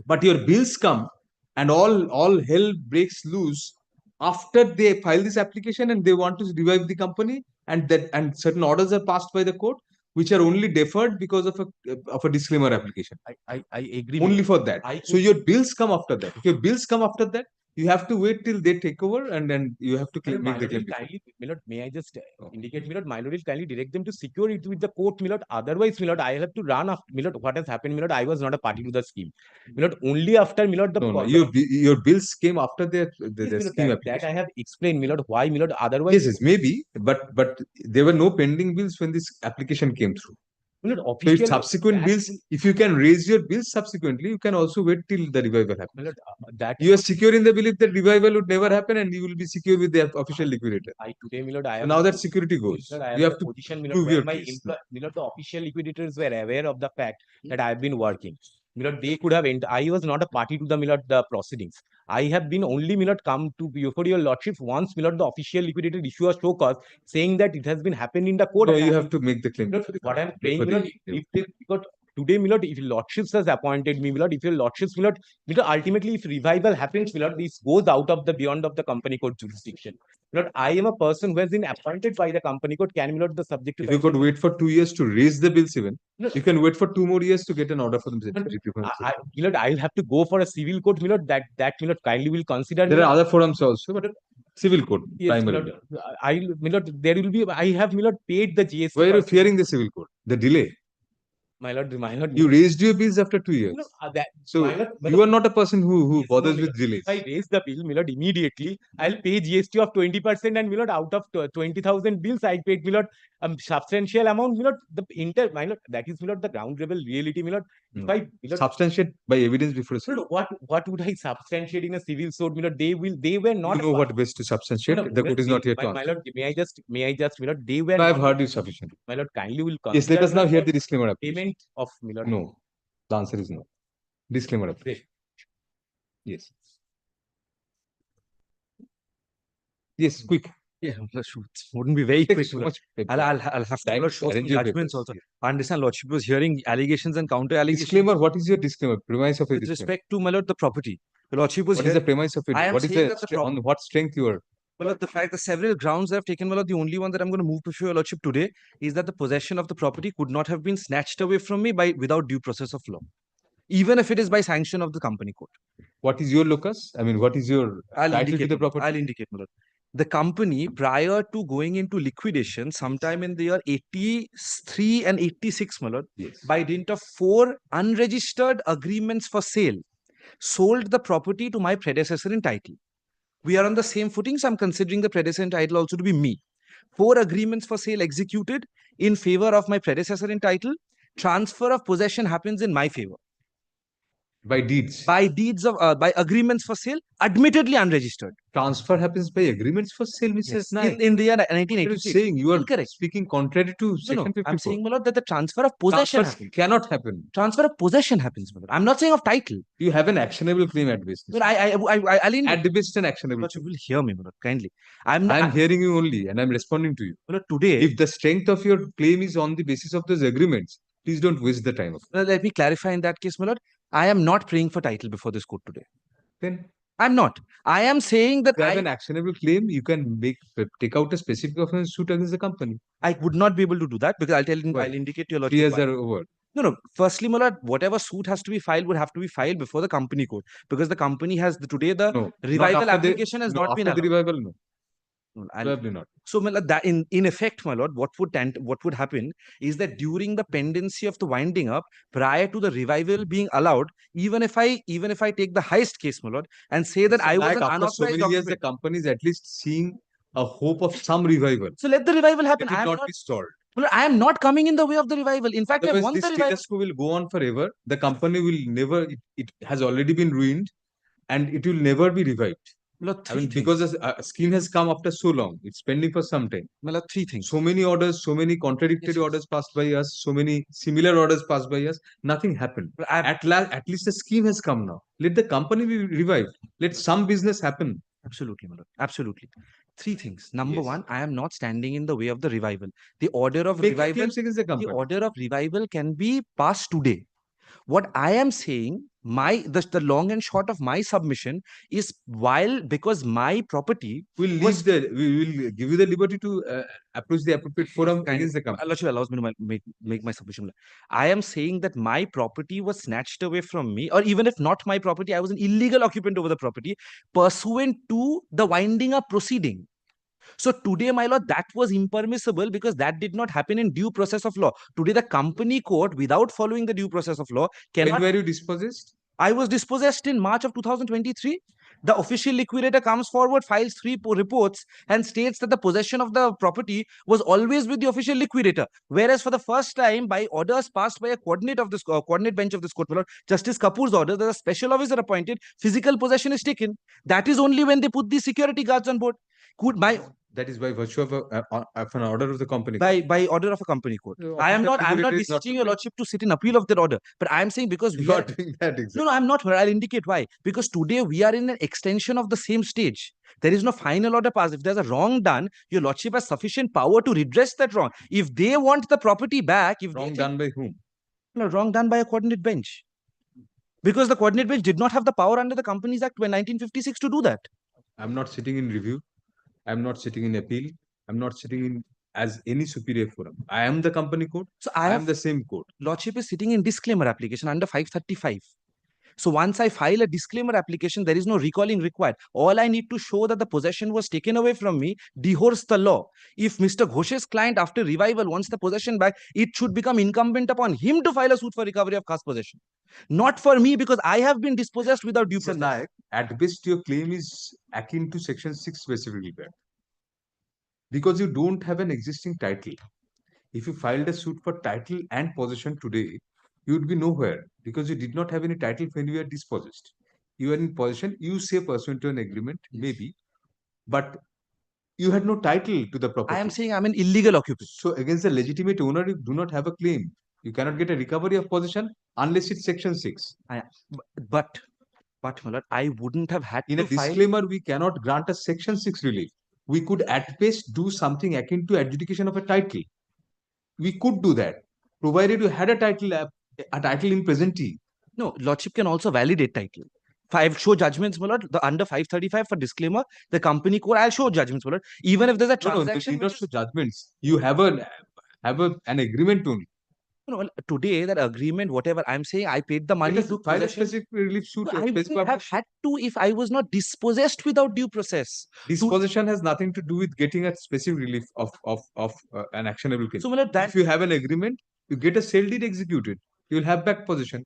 But your bills come and all hell breaks loose after they file this application and they want to revive the company, and certain orders are passed by the court which are only deferred because of a disclaimer application. I agree. Only for that. So your bills come after that. If your bills come after that, you have to wait till they take over, and then you have to make the claim. Kindly, my lord, may I just indicate, my lord, my lord will kindly direct them to secure it with the court, my lord. Otherwise, my lord, I have to run after, my lord, what has happened, my lord, I was not a party to the scheme. My lord, only after, my lord, No, your bills came after the scheme application. That I have explained, my lord, why, my lord, otherwise. Yes, maybe, but there were no pending bills when this application came through. My lord, So if subsequent bills, if you can raise your bills subsequently, you can also wait till the revival happens. My lord, you are secure in the belief that revival would never happen, and you will be secure with the official liquidator. Today, my lord, so now that security goes, lord, you have to position, my lord, prove where your my case. my lord, the official liquidators were aware of the fact that I have been working. My lord, they could have I was not a party to the, my lord, the proceedings. I have been only, my lord, come to before your lordship once, my lord, the official liquidator issue a show cause saying that it has been happened in the court. So you have to make the claim. What I'm saying, my lord, because today, my lord, if your lordships has appointed me, my lord, if your lordships, my lord, ultimately, if revival happens, my lord, this goes out of the beyond of the company court jurisdiction. My lord, I am a person who has been appointed by the company court. Can, my lord, the subject to if you could wait for 2 years to raise the bills even, you can wait for 2 more years to get an order for them. My lord, I'll have to go for a civil court, my lord, that my lord, kindly will consider. There are other forums also, but civil court, yes, primarily. My lord, there will be, I have, my lord, paid the GST. Why are you fearing the civil court? The delay. My lord, you raised your bills after 2 years. So you are not a person who bothers with delays. If I raise the bill, my lord, immediately, I'll pay GST of 20%, and my lord, out of 20,000 bills, I paid, my lord, substantial amount, my lord, my lord, that is, my lord, the ground level reality, my lord. If I, substantiate by evidence before. What would I substantiate in a civil suit, my lord? They were not. You know what best to substantiate. The court is not here to answer. My lord, may I just, my lord, they were. I've heard you sufficient. My lord, kindly will consider. Yes, let us now hear the disclaimer. Payment of, my lord. No, the answer is no. Disclaimer. Yes. Yes, quick. Yeah, wouldn't be very quick. So much I'll have to show some judgments also. I understand Lordship was hearing allegations and counter allegations. Disclaimer. What is your disclaimer? Premise of a With respect to, my lord, the property. The Lordship was. What is the premise of it? What is the on what strength you are? Well, the fact that several grounds I've taken, well, the only one that I'm going to move to show your lordship today is that the possession of the property could not have been snatched away from me without due process of law, even if it is by sanction of the company court. What is your locus? I mean, what is your title to the property? I'll indicate, my lord. the company, prior to going into liquidation sometime in the year 83 and 86, my lord, Yes. by dint of 4 unregistered agreements for sale, sold the property to my predecessor in title. We are on the same footing, so I'm considering the predecessor in title also to be me. 4 agreements for sale executed in favor of my predecessor in title. Transfer of possession happens in my favor. By deeds. By agreements for sale, admittedly unregistered. Transfer happens by agreements for sale, Mr. Yes. Naik. In the year What are you 1986. saying? You are Incorrect. speaking contrary to No, section 54. I'm saying, my lord, that the transfer of possession Transfers happens. cannot happen. Transfer of possession happens, my lord. I'm not saying of title. You have an actionable claim at best. But I'll At the best, an actionable But you claim. will hear me, my lord, kindly. I'm hearing you only, and I'm responding to you. My lord, today, If the strength of your claim is on the basis of those agreements, please don't waste the time of it. let me clarify in that case, my lord. I am not praying for title before this court today. Then I'm not. I am saying that you have an actionable claim, you can take out a specific offense suit against the company. I would not be able to do that because Why? I'll indicate to your lordship. 3 years why. are over. No. Firstly, my lord, whatever suit has to be filed would have to be filed before the company court because the company has today the No, revival not after application has not been after the allowed. revival, no. No, Probably not. So, my lord, that in effect, my lord, what would happen is that during the pendency of the winding up, prior to the revival being allowed, even if I take the highest case, my lord, and say that I was an after so unauthorized many years, the occupant. company is at least seeing a hope of some revival. So let the revival happen. Let it not be stalled. Well, I am not coming in the way of the revival. In fact, I Otherwise, want this the revival. status quo will go on forever. The company will never, it has already been ruined and it will never be revived. Well, I mean, because a scheme has come after so long, it's pending for some time. Well, 3 things. So many orders, so many contradictory orders passed by us, so many similar orders passed by us, nothing happened. Well, at least the scheme has come now. Let the company be revived. Let some business happen. Absolutely, my lord. Absolutely. 3 things. Number Yes. 1, I am not standing in the way of the revival. The order of Make revival, claims against the company. the order of revival can be passed today. What I am saying, the long and short of my submission is because my property we will give you the liberty to approach the appropriate forum against the company. Lordship allows me to make my submission. I am saying that my property was snatched away from me, or even if not my property, I was an illegal occupant over the property pursuant to the winding up proceeding. So today, my lord, that was impermissible because that did not happen in due process of law. Today, the company court, without following the due process of law, cannot. When were you dispossessed? I was dispossessed in March of 2023. The official liquidator comes forward, files 3 reports, and states that the possession of the property was always with the official liquidator. Whereas for the first time, by orders passed by a coordinate bench of this court, Justice Kapoor's order, there's a special officer appointed, physical possession is taken. That is only when they put the security guards on board. That is by virtue of an order of the company. By order of a company court. I am not beseeching your lordship to sit in appeal of that order. But I am saying because we are doing that exactly. No, I'm not. I'll indicate why. Because today we are in an extension of the same stage. There is no final order passed. If there's a wrong done, your lordship has sufficient power to redress that wrong. If they want the property back, Done by whom? No, wrong done by a coordinate bench. Because the coordinate bench did not have the power under the Companies Act 1956 to do that. I'm not sitting in review. I'm not sitting in appeal. I'm not sitting in as any superior forum. I am the company court. So I am the same court. Lordship is sitting in disclaimer application under 535. So once I file a disclaimer application, there is no recalling required. All I need to show that the possession was taken away from me dehors the law. If Mr. Ghosh's client after revival wants the possession back, it should become incumbent upon him to file a suit for recovery of khas possession. Not for me because I have been dispossessed without due process. Naik, at best your claim is akin to section 6 specifically. Because you don't have an existing title. If you filed a suit for title and possession today, you would be nowhere because you did not have any title when you were dispossessed. You are in possession, you say pursuant to an agreement, maybe, but you had no title to the property. I am saying I'm an illegal occupant. So against the legitimate owner, you do not have a claim. You cannot get a recovery of possession unless it's section 6. But my lord, I wouldn't have had in a disclaimer, we cannot grant a section 6 relief. We could at best do something akin to adjudication of a title. We could do that, provided you had a title in presentee. No, lordship can also validate title. Show judgments, my lord. The under 535 for disclaimer, the company court, I'll show judgments, my lord. Even if there's a transaction. No, you show judgments. You have an agreement only. No, well, today that agreement, whatever I'm saying, I paid the money to File a possession. specific relief suit. No, or I specific wouldn't have had to if I was not dispossessed without due process. Disposition has nothing to do with getting a specific relief of an actionable case. So, Malad, that If you have an agreement, you get a sale deed executed. You will have back possession.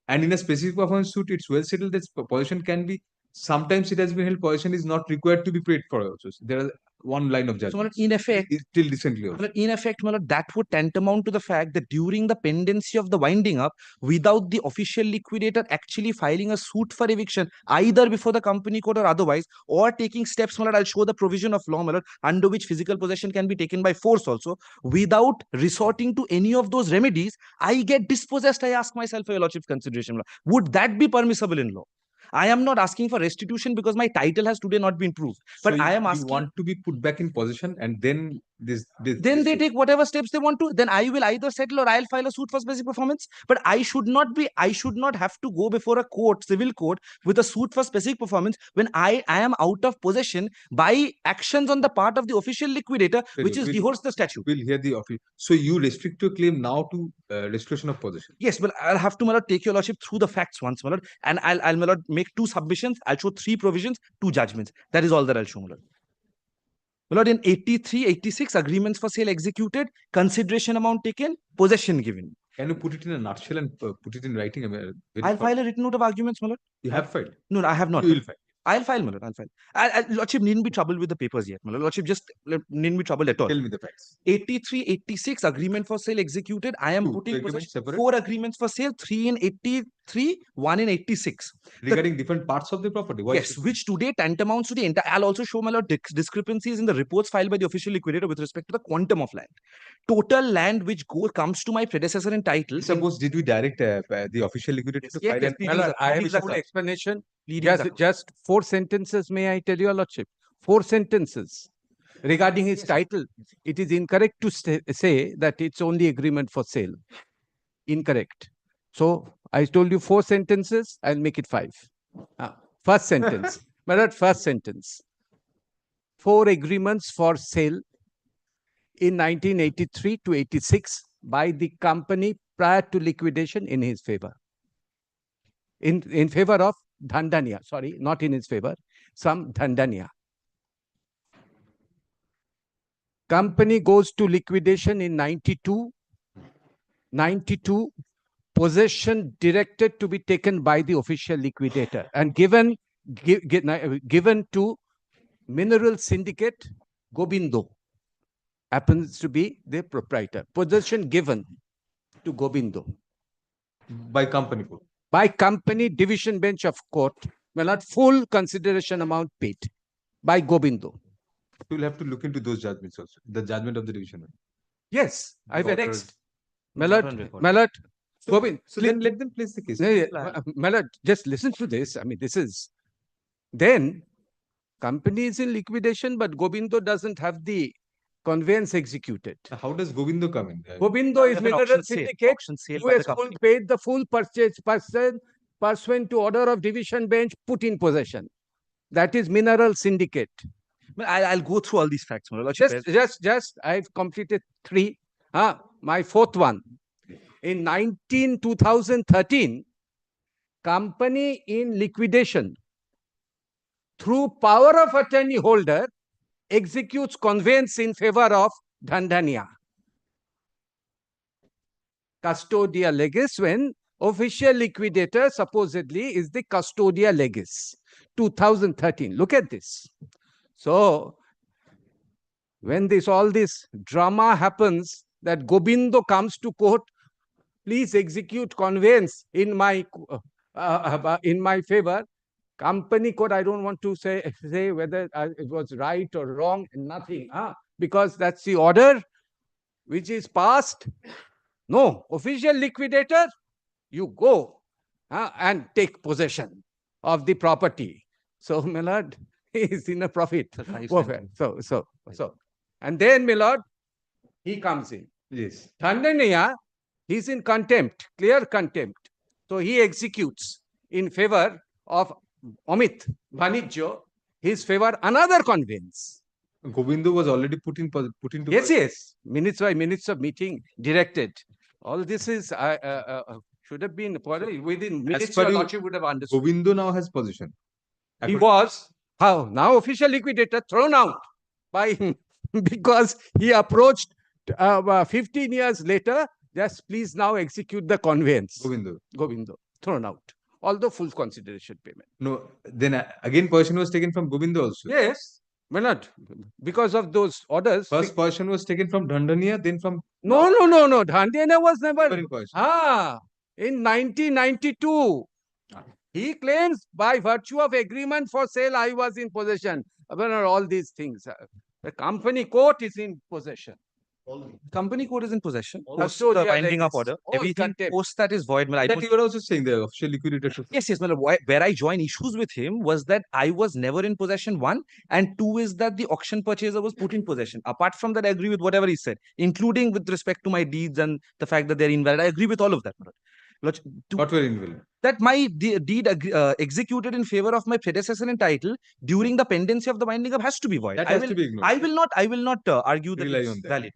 And in a specific performance suit, it's well settled that possession can be. Sometimes it has been held possession is not required to be paid for. Also, there are one line of so, judgment. Malad, in effect, Till recently. Also. Malad, in effect, Malad, that would tantamount to the fact that during the pendency of the winding up, without the official liquidator actually filing a suit for eviction, either before the company court or otherwise, or taking steps, Malad, I'll show the provision of law, Malad, under which physical possession can be taken by force also, without resorting to any of those remedies, I get dispossessed. I ask myself for your lordship's consideration, Malad. Would that be permissible in law? I am not asking for restitution because my title has today not been proved. But So I am you asking. want to be put back in possession, and then Then they take whatever steps they want to. Then I will either settle or I'll file a suit for specific performance. But I should not have to go before a court, civil court, with a suit for specific performance when I am out of possession by actions on the part of the official liquidator, which is divorce the statute. We'll hear the office. So you restrict your claim now to restoration of possession. Yes, but I'll have to, my lord, take your lordship through the facts once, my lord, and I'll, my lord, make 2 submissions. I'll show 3 provisions, 2 judgments. That is all that I'll show, my lord. My lord, in 83, 86, agreements for sale executed, consideration amount taken, possession given. Can you put it in a nutshell and put it in writing? I'll file a written note of arguments, my lord. You have filed? No, I have not. You will file. I'll file, my lord. I'll file. Lordship needn't be troubled with the papers yet, my lord. Lordship just needn't be troubled at all. Tell me the facts. 83, 86, agreement for sale executed. I am putting possession. 4 agreements for sale, 3 in 83, 1 in 86. Regarding different parts of the property? Yes, which today tantamounts to the entire. I'll also show, my lord, discrepancies in the reports filed by the official liquidator with respect to the quantum of land. Total land which comes to my predecessor in title. Suppose, did we direct the official liquidator to file an My lord, I have a full explanation. Just 4 sentences, may I tell your lordship? 4 sentences. Regarding his title, it is incorrect to say that it's only agreement for sale. Incorrect. So, I told you 4 sentences, I'll make it 5. First sentence. My lord, first sentence. 4 agreements for sale in 1983 to 86 by the company prior to liquidation in his favor. In favor of Dhandania, sorry, not in his favor, some Dhandania. Company goes to liquidation in 92. 92, possession directed to be taken by the official liquidator and given to Mineral Syndicate Gobindo. Happens to be the proprietor. Possession given to Gobindo. By company court. By company division bench of court, well, not full consideration amount paid by Gobindo. You will have to look into those judgments also. The judgment of the division bench. Yes, I've annexed. Gobind, Gobind. So then let them place the case. Malad, just listen to this. I mean, this is. Then, company is in liquidation, but Gobindo doesn't have the conveyance executed. How does Gobindo come in? Gobindo is Mineral Syndicate who has paid the full purchase pursuant to order of division bench put in possession. That is Mineral Syndicate. I'll go through all these facts. Just, I've completed 3. My 4th one. In 2013, company in liquidation through power of attorney holder executes conveyance in favor of Dhandania. Custodia legis when official liquidator supposedly is the custodia legis. 2013. Look at this. So, when all this drama happens, that Gobindo comes to court, please execute conveyance in my favor. Company court, I don't want to say whether it was right or wrong, nothing, because that's the order which is passed. No, official liquidator, you go and take possession of the property. So, my lord, he is in a profit. So, and then, my lord, he comes in. Yes. Dhandania, he's in contempt, clear contempt. So he executes in favor of Amit Vanijjo, his favor another conveyance. Gobindo was already put into. Yes. Minutes by minutes of meeting directed. All this is should have been within As minutes. per Your you, lordship would have understood. Govindo now has possession. He was now official liquidator thrown out by because he approached 15 years later. Just please now execute the conveyance. Govindo thrown out. Although full consideration payment. No, then again possession was taken from Govindo also. Yes, why not? Because of those orders. First possession was taken from Dandania, then from No. Dhandiyana was never. in possession. In 1992. He claims by virtue of agreement for sale, I was in possession. All these things. The company court is in possession. Company court is in possession. Oh, Post so the they are binding up like order. this. Oh, Everything contempt. post that is void. I That don't- you were also saying the official liquidator should. Yes, where I join issues with him was that I was never in possession, one, and two is that the auction purchaser was put in possession. Apart from that, I agree with whatever he said, including with respect to my deeds and the fact that they're invalid. I agree with all of that. What were invalid? That my deed executed in favor of my predecessor in title during the pendency of the binding up has to be void. That has to be ignored. I will not argue that Rely it's on that. valid.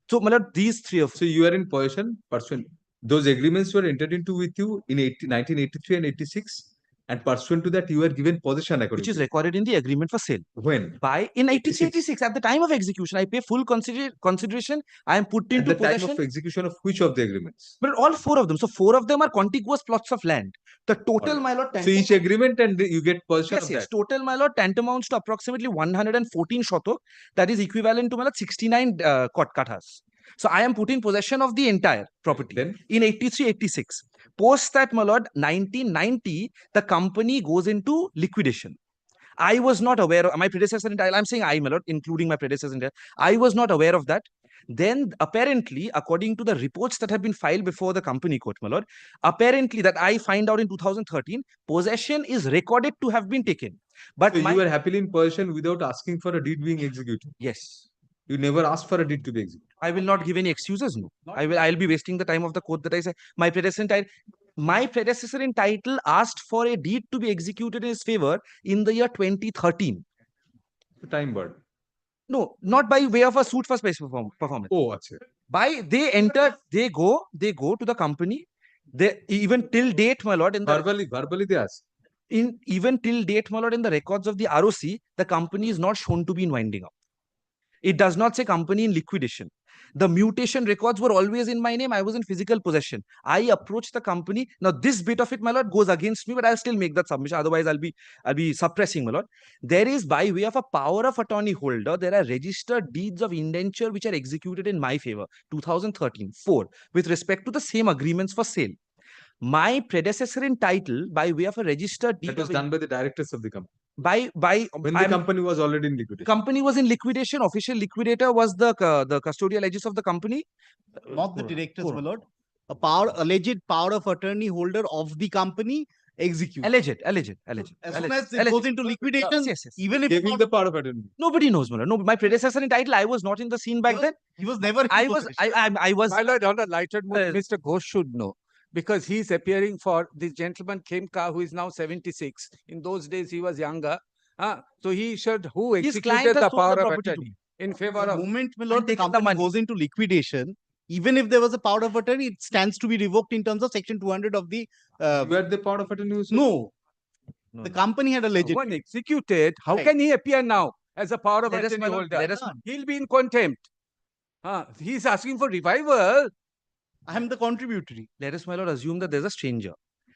So, these three of So you are in possession pursuant. Those agreements were entered into with you in 1983 and 86, and pursuant to that you were given possession according. which is recorded in the agreement for sale. When? By in 86 at the time of execution, I pay full consideration. I am put into At the possession. time of execution of which of the agreements? But all four of them. So 4 of them are contiguous plots of land. The total, my lord, So each agreement and you get possession of yes, that. total, my lord, tantamounts to approximately 114 shotok. That is equivalent to my lord 69 kathas. So I am put in possession of the entire property Then in 83-86. Post that, my lord, 1990, the company goes into liquidation. I was not aware of my predecessor in title. I'm saying I, my lord, including my predecessor in title. I was not aware of that. Then, apparently, according to the reports that have been filed before the company court, my lord, apparently that I find out in 2013, possession is recorded to have been taken. But so you were happily in possession without asking for a deed being executed. Yes. You never asked for a deed to be executed. I will not give any excuses. No, I'll be wasting the time of the court that I say my predecessor in title asked for a deed to be executed in his favor in the year 2013. The time bird. No, not by way of a suit for space performance. Oh, achha. They go to the company. They even till date, my lord, in the verbally they ask. Even till date, my lord, in the records of the ROC, the company is not shown to be in winding up. It does not say company in liquidation. The mutation records were always in my name. I was in physical possession. I approached the company. Now, this bit of it, my lord, goes against me, but I'll still make that submission. Otherwise, I'll be suppressing, my lord. There is, by way of a power of attorney holder, there are registered deeds of indenture which are executed in my favor. 2013, 4, with respect to the same agreements for sale. My predecessor in title, by way of a registered deed, that was done by the directors of the company. When the company was already in liquidation. Company was in liquidation. Official liquidator was the custodial agents of the company. Not the directors, my lord. Alleged power of attorney holder of the company execute. Alleged. As soon as it goes into liquidation, yes. even if giving the power of attorney. Nobody knows, my lord. No, my predecessor in title, I was not in the scene back then. He was never. I was. My lord, on a lighter mood, Mr. Ghosh should know. Because he's appearing for this gentleman Khemka, who is now 76. In those days, he was younger. So he should, who executed the power of attorney in favor the of. moment, my lord, the company goes into liquidation, even if there was a power of attorney, it stands to be revoked in terms of section 200 of the. You had the power of attorney? No. The company had alleged. When executed, how can he appear now as a power of attorney holder? He'll be in contempt. He's asking for revival. I am the contributory. Let us, my lord, assume that there's a stranger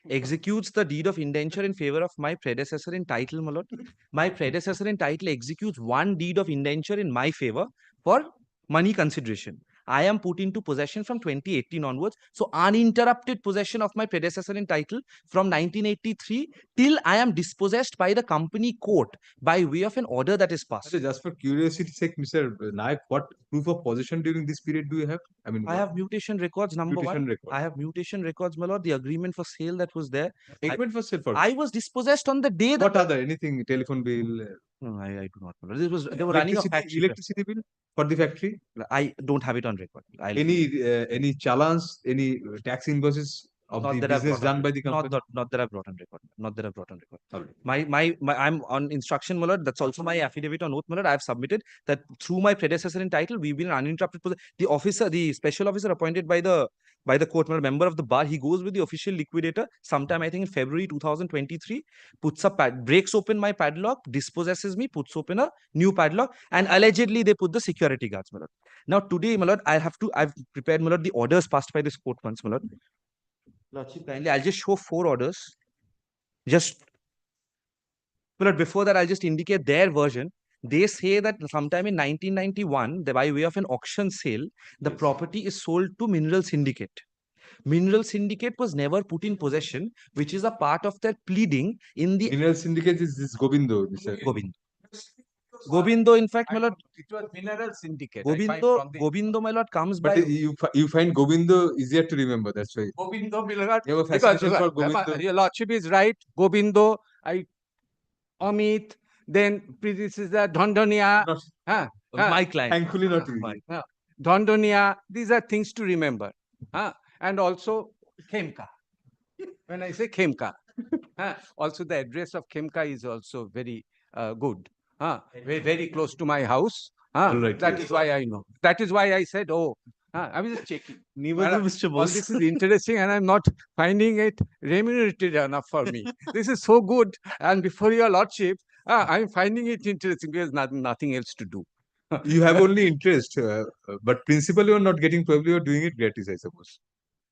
executes the deed of indenture in favor of my predecessor in title, my lord. My predecessor in title executes one deed of indenture in my favor for money consideration. I am put into possession from 2018 onwards. So uninterrupted possession of my predecessor in title from 1983 till I am dispossessed by the company court by way of an order that is passed. So just for curiosity's sake, Mr. Nayak, what proof of possession during this period do you have? I mean, I have mutation records, number one. Record. I have mutation records, my lord. The agreement for sale that was there. Agreement for sale for. I was dispossessed on the day that. What other? Anything? Telephone bill? No, I do not know. They were running a factory. Electricity bill for the factory? I don't have it on record. Any challenge, any tax invoices of the business done by the company? Not that I've brought on record. I'm on instruction, my lord. That's also my affidavit on oath, my lord. I've submitted that through my predecessor in title, we've been uninterrupted. The special officer appointed by the by the court, member of the bar, he goes with the official liquidator sometime, I think in February 2023, puts up, breaks open my padlock, dispossesses me, puts open a new padlock, and allegedly they put the security guards, my lord. Now today, my lord, I've prepared, my lord, the orders passed by this court once, my lord. Lordship, kindly, I'll just show 4 orders. Just, my lord, before that, I'll just indicate their version. They say that sometime in 1991, by way of an auction sale, the property is sold to Mineral Syndicate. Mineral Syndicate was never put in possession, which is a part of their pleading in the... Mineral Syndicate is this Gobindo. Gobindo, in fact, my lord... It was Mineral Syndicate. Gobindo, my lord, comes but by... you find Gobindo easier to remember, that's why. Gobindo, my lord. You have a fascination for Because, Gobindo. your lordship is right. Gobindo, Amit, then predecessor Dhondonia. My client. Thankfully not really. Dhondonia, these are things to remember. And also Khemka. When I say Khemka, also the address of Khemka is also very good. Very, very close to my house. Right, That yes. is why I know. That is why I said, oh, I was just checking. Mr. All this is interesting and I'm not finding it remunerative enough for me. This is so good. And before your lordship, I'm finding it interesting because nothing else to do. You have only interest, but principally you're not getting, probably you're doing it gratis, I suppose.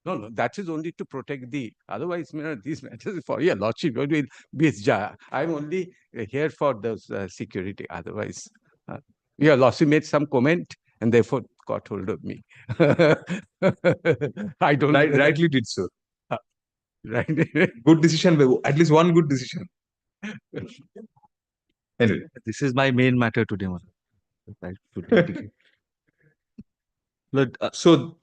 No, that is only to protect the. Otherwise, these matters for your lordship. I'm only here for those security. Otherwise, your lordship made some comment and therefore got hold of me. I don't. Rightly did so. Right. Good decision, at least one good decision. Anyway, this is my main matter today, my lord. Lord, so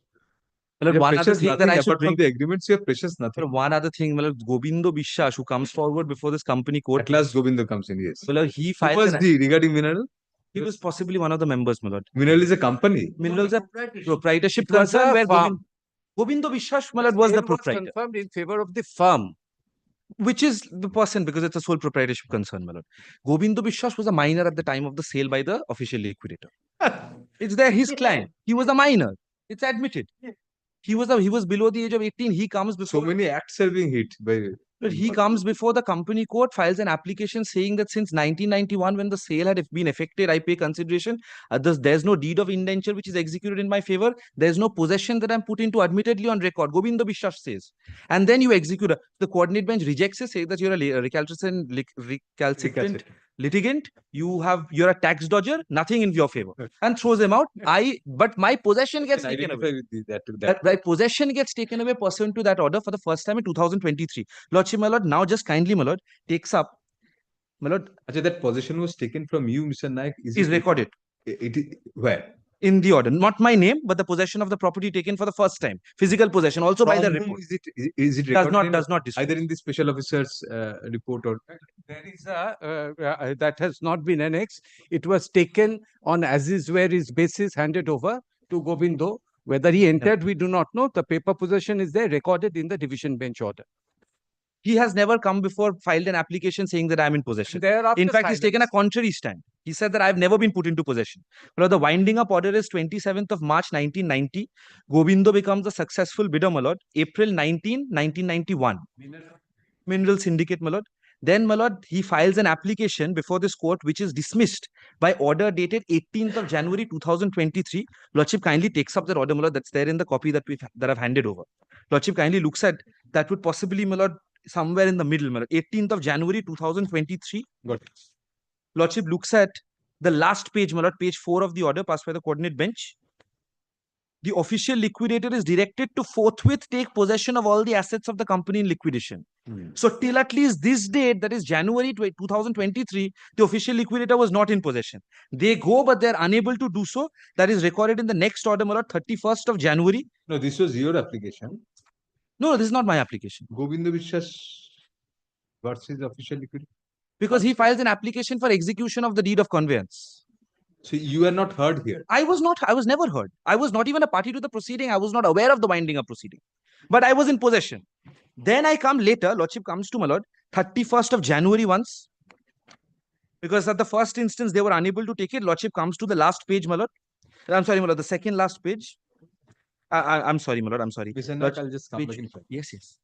one other thing that I should apart from bring, the agreements, you have precious nothing. one other thing, my lord, Gobindo Biswas, who comes forward before this company court. At last, Gobindo comes in, yes. Well, he Who files was regarding Mineral? He was possibly one of the members, my lord. Mineral is a company. Mineral is a proprietorship It was concern a where firm. Gobindo Biswas, my lord, was the proprietor. Confirmed in favor of the firm. Which is the person, because it's a sole proprietorship concern, my lord. Gobindo Biswas was a minor at the time of the sale by the official liquidator. It's there, his client. He was a minor. It's admitted. He was below the age of 18. He comes before. So many acts are being hit by. But he comes before the company court, files an application saying that since 1991, when the sale had been effected, I pay consideration. There's no deed of indenture which is executed in my favor. There's no possession that I'm put into admittedly on record. Gobindo Biswas says. And then you execute. The coordinate bench rejects it, says that you're a recalcitrant litigant. You're a tax dodger, nothing in your favor. And throws him out. But my possession gets taken away. My possession gets taken away pursuant to that order for the first time in 2023. Lordship, my lord, now just kindly, my lord, takes up, my lord. Actually, that possession was taken from you, Mr. Naik. Is recorded. Where? In the order. Not my name, but the possession of the property taken for the first time. Physical possession, also by the report. Is it recorded? Does not either in the special officer's report or. There is that has not been annexed. It was taken on as is where is basis, handed over to Gobindo. Whether he entered, we do not know. The paper possession is there, recorded in the division bench order. He has never come before, filed an application saying that I'm in possession. In fact, he's taken a contrary stand. He said that I've never been put into possession. But the winding up order is 27th of March, 1990. Gobindo becomes a successful bidder, my lord. April 19, 1991. Mineral Syndicate, my lord. Then, my lord, he files an application before this court, which is dismissed by order dated 18th of January 2023. Lordship kindly takes up that order, my lord. That's there in the copy that I've handed over. Lordship kindly looks at that would possibly, my lord, somewhere in the middle, my lord. 18th of January 2023. Got it. Lordship looks at the last page, my lord, page 4 of the order passed by the coordinate bench. The official liquidator is directed to forthwith take possession of all the assets of the company in liquidation. So till at least this date, that is January 2023, the official liquidator was not in possession. They go, but they're unable to do so. That is recorded in the next order, my lord, 31st of January. No, this was your application. No, this is not my application. Gobindo Biswas versus official liquidator. Because he files an application for execution of the deed of conveyance. So you are not heard here. I was never heard. I was not even a party to the proceeding. I was not aware of the winding up proceeding. But I was in possession. Then I come later, lordship comes to my lord, 31st of January once. Because at the first instance, they were unable to take it. Lordship comes to the last page, my lord. I'm sorry, my lord, the second last page. I'm sorry, my lord, I'm sorry. Mr. Lord, Nayak, I'll just come which- back in 5 Yes, yes.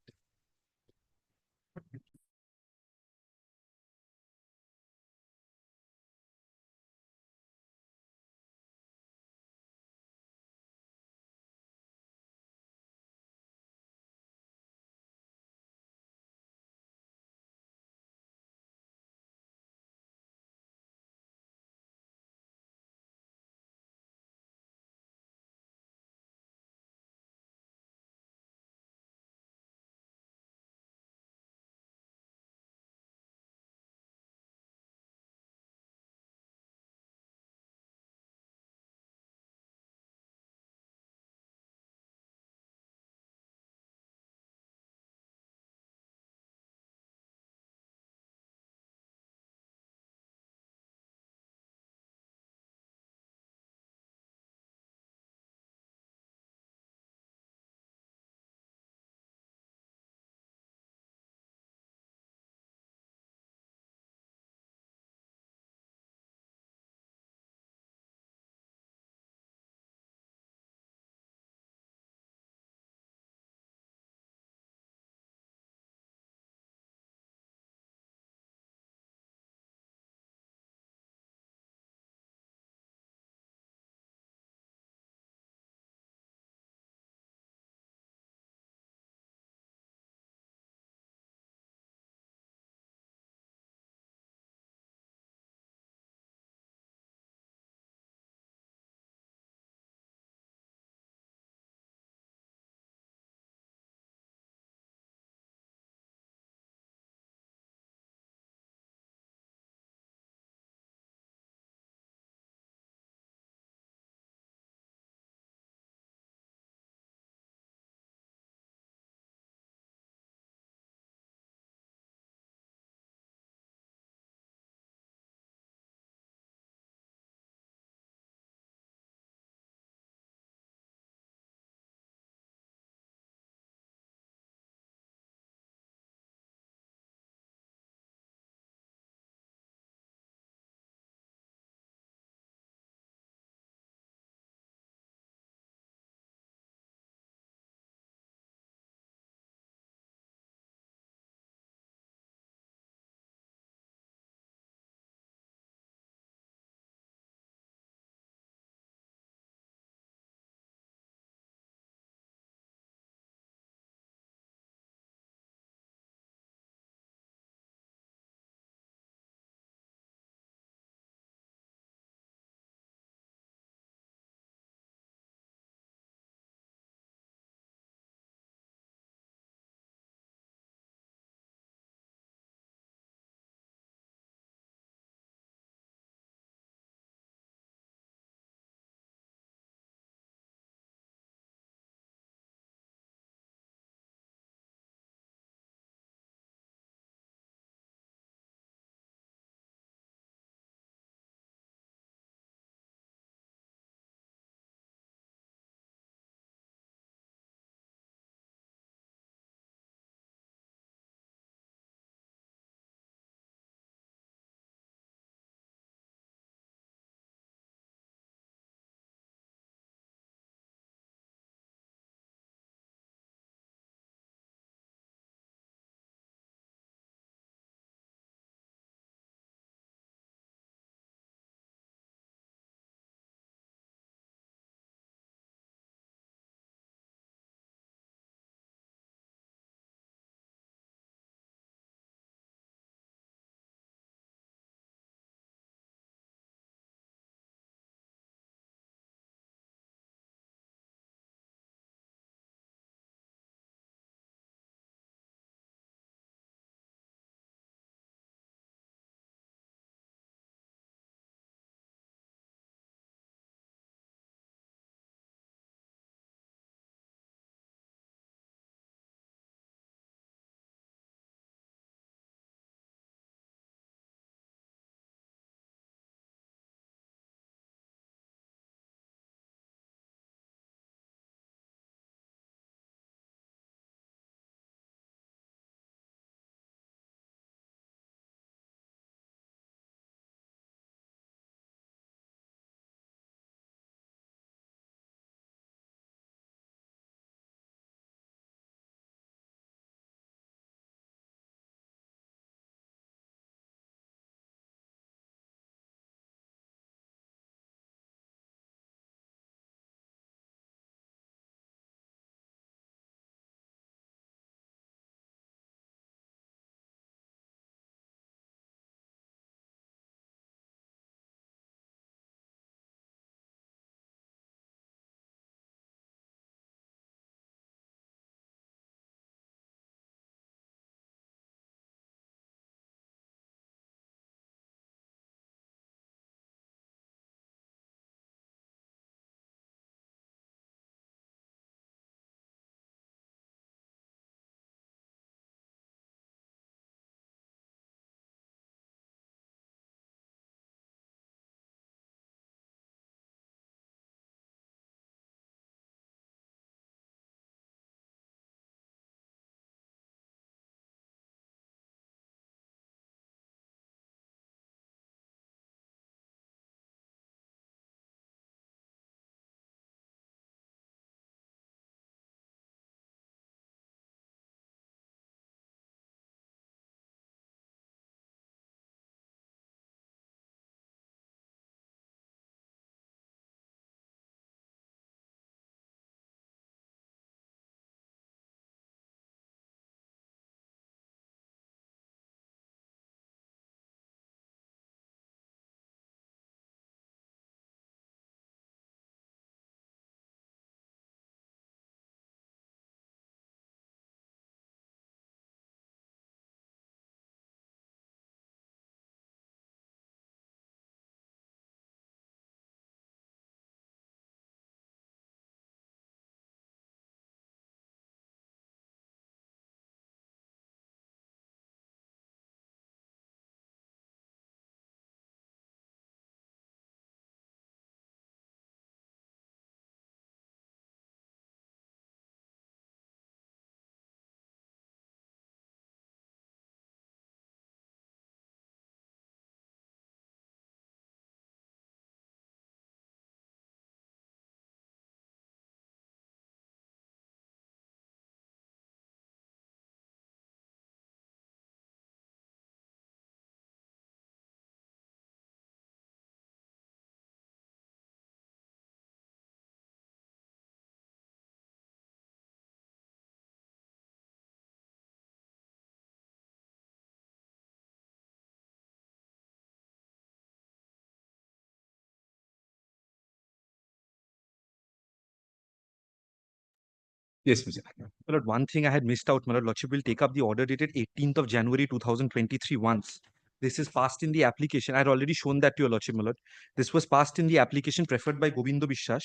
Yes, Mr. My lord, one thing I had missed out, my lord, Lordship will take up the order dated 18th of January 2023 once. This is passed in the application. I had already shown that to your Lordship, my lord. This was passed in the application preferred by Govindo Biswas.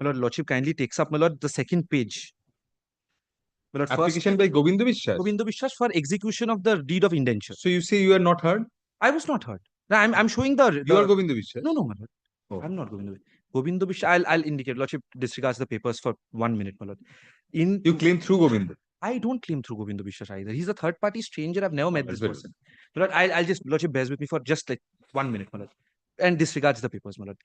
My lord, Lordship kindly takes up, my lord, the second page. My lord, Application by Govindo Biswas. Govindo Biswas for execution of the deed of indenture. So you say you are not heard? I was not heard. No, I'm showing the. You are Govindo Biswas? No, my lord. Oh. I'm not Govindo Biswas. Govindo Biswas, I'll indicate. Lordship disregards the papers for 1 minute, my lord. You claim through Govindo? I don't claim through Govindo Biswas either. He's a third party stranger. I've never met this very person. My lord, I'll just, Lordship bears with me for just like 1 minute, my lord. And disregards the papers, my lord.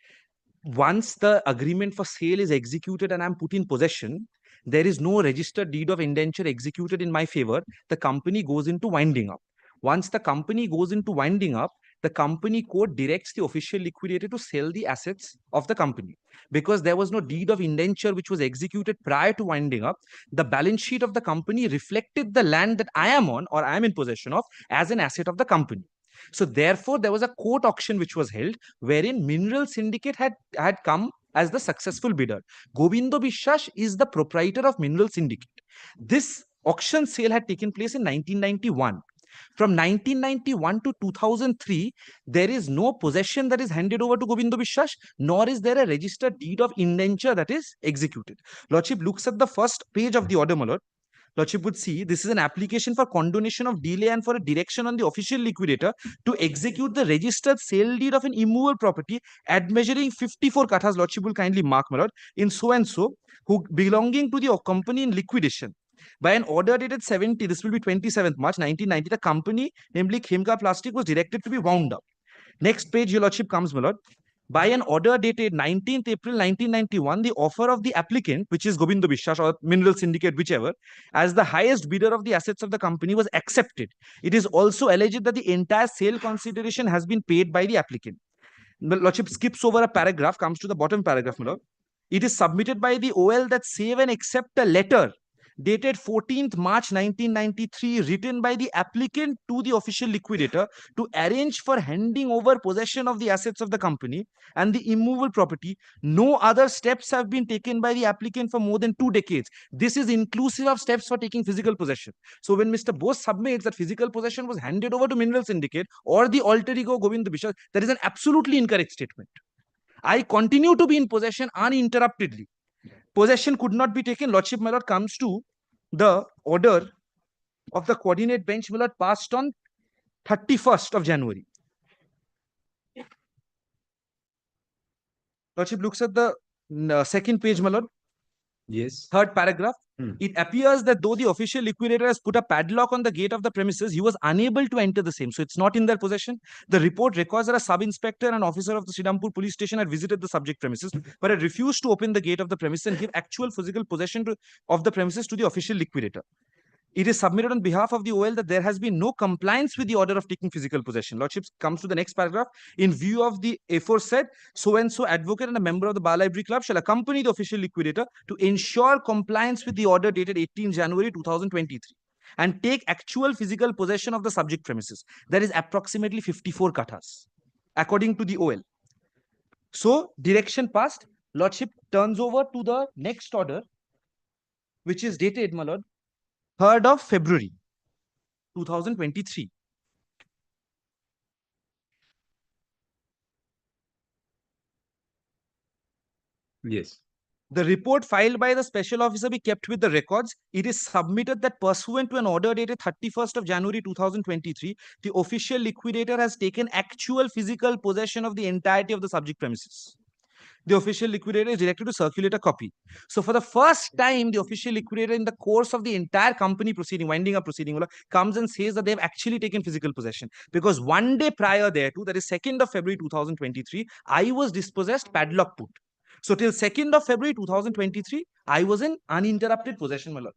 Once the agreement for sale is executed and I'm put in possession, there is no registered deed of indenture executed in my favor. The company goes into winding up. Once the company goes into winding up, the company code directs the official liquidator to sell the assets of the company. Because there was no deed of indenture which was executed prior to winding up, the balance sheet of the company reflected the land that I am on or I am in possession of as an asset of the company. So therefore, there was a court auction which was held wherein Mineral Syndicate had come as the successful bidder. Govindo Biswas is the proprietor of Mineral Syndicate. This auction sale had taken place in 1991. From 1991 to 2003, there is no possession that is handed over to Govindo Biswas, nor is there a registered deed of indenture that is executed. Lordship looks at the first page of the order, my lord. Lordship would see this is an application for condonation of delay and for a direction on the official liquidator to execute the registered sale deed of an immovable property admeasuring 54 kathas. Lordship will kindly mark, my lord, in so and so, who belonging to the company in liquidation. By an order dated 70, this will be 27th March 1990, the company, namely Khemka Plastic, was directed to be wound up. Next page, your lordship comes, my lord. By an order dated 19th April 1991, the offer of the applicant, which is Govindo Biswas or Mineral Syndicate, whichever, as the highest bidder of the assets of the company was accepted. It is also alleged that the entire sale consideration has been paid by the applicant. The lordship skips over a paragraph, comes to the bottom paragraph, my lord. It is submitted by the OL that save and accept a letter dated 14th March 1993, written by the applicant to the official liquidator to arrange for handing over possession of the assets of the company and the immovable property. No other steps have been taken by the applicant for more than 2 decades. This is inclusive of steps for taking physical possession. So when Mr. Bose submits that physical possession was handed over to Mineral Syndicate or the alter ego Govindo Biswas, that is an absolutely incorrect statement. I continue to be in possession uninterruptedly. Possession could not be taken. Lordship, my lord, comes to the order of the coordinate bench, my lord, passed on 31st of January. Lordship looks at the second page, my lord. Yes. Third paragraph. It appears that though the official liquidator has put a padlock on the gate of the premises, he was unable to enter the same. So it's not in their possession. The report records that a sub-inspector and officer of the Sridampur police station had visited the subject premises, but had refused to open the gate of the premises and give actual physical possession of the premises to the official liquidator. It is submitted on behalf of the OL that there has been no compliance with the order of taking physical possession. Lordship comes to the next paragraph. In view of the aforesaid, so-and-so advocate and a member of the Bar Library Club shall accompany the official liquidator to ensure compliance with the order dated 18 January 2023 and take actual physical possession of the subject premises. That is approximately 54 kathas, according to the OL. So, direction passed. Lordship turns over to the next order, which is dated, my lord, 3rd of February 2023. Yes. The report filed by the special officer be kept with the records. It is submitted that pursuant to an order dated 31st of January 2023, the official liquidator has taken actual physical possession of the entirety of the subject premises. The official liquidator is directed to circulate a copy. So for the first time, the official liquidator in the course of the entire company proceeding, winding up proceeding, comes and says that they have actually taken physical possession. Because 1 day prior thereto, that is 2nd of February 2023, I was dispossessed, padlock put. So till 2nd of February 2023, I was in uninterrupted possession, my lord.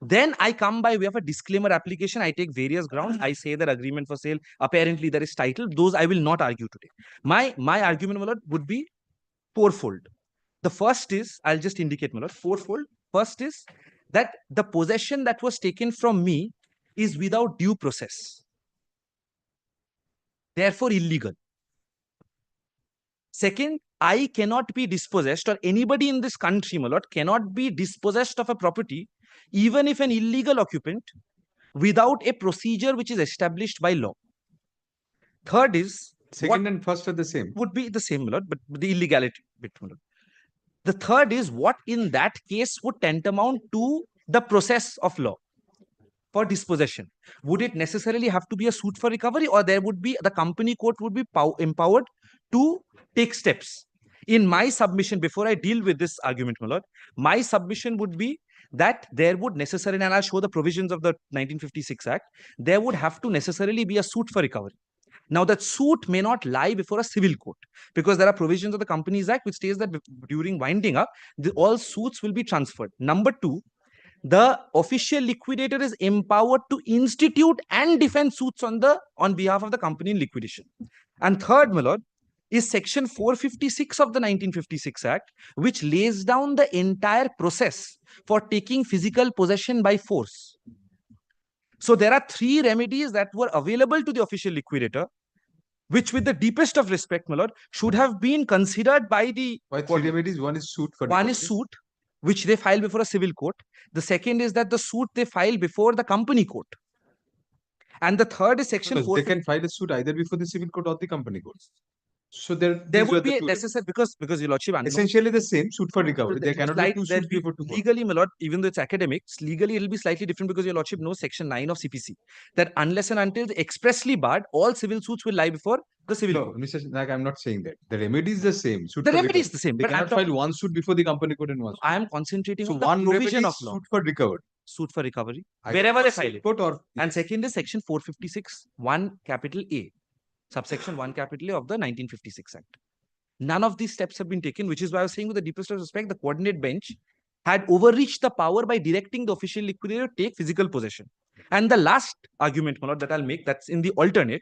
Then I come by way of a disclaimer application. I take various grounds. I say that agreement for sale, apparently there is title. Those I will not argue today. My argument, my lord, would be fourfold. The first is, I'll just indicate, my lord, fourfold. First is that the possession that was taken from me is without due process, therefore illegal. Second, I cannot be dispossessed, or anybody in this country, my lord, cannot be dispossessed of a property, even if an illegal occupant, without a procedure which is established by law. Third is Second and first are the same. would be the same, my lord, but the illegality bit, my lord. The third is what in that case would tantamount to the process of law for dispossession. Would it necessarily have to be a suit for recovery, or there would be the company court would be empowered to take steps? In my submission, before I deal with this argument, my lord, my submission would be that there would necessarily, and I'll show the provisions of the 1956 Act, there would have to necessarily be a suit for recovery. Now, that suit may not lie before a civil court, because there are provisions of the Companies Act which states that during winding up, all suits will be transferred. Number two, the official liquidator is empowered to institute and defend suits on behalf of the company in liquidation. And third, my lord, is section 456 of the 1956 Act, which lays down the entire process for taking physical possession by force. So there are three remedies that were available to the official liquidator, which, with the deepest of respect, my lord, should have been considered by the... Why three remedies? One is suit for One is suit, which they file before a civil court. The second is that the suit they file before the company court. And the third is section 4. They can file a suit either before the civil court or the company court. So there would be necessary, because your lordship, essentially the same suit for recovery. There cannot be two suits before two. Legally, my lord, even though it's academics, legally it will be slightly different, because your lordship knows section 9 of CPC, that unless and until expressly barred, all civil suits will lie before the civil court. Mr. Nag, I'm not saying that. The remedy is the same. Suit the for remedy recovery. is the same. They But cannot file one suit before the company court and one suit. I am concentrating So on the one provision remedy of is law. suit for recovery. Suit for recovery, Either wherever they file it. Court or And second is section 456, 1 capital A, subsection 1 capital A of the 1956 Act. None of these steps have been taken, which is why I was saying, with the deepest of respect, the coordinate bench had overreached the power by directing the official liquidator to take physical possession. And the last argument, my lord, that I'll make, that's in the alternate,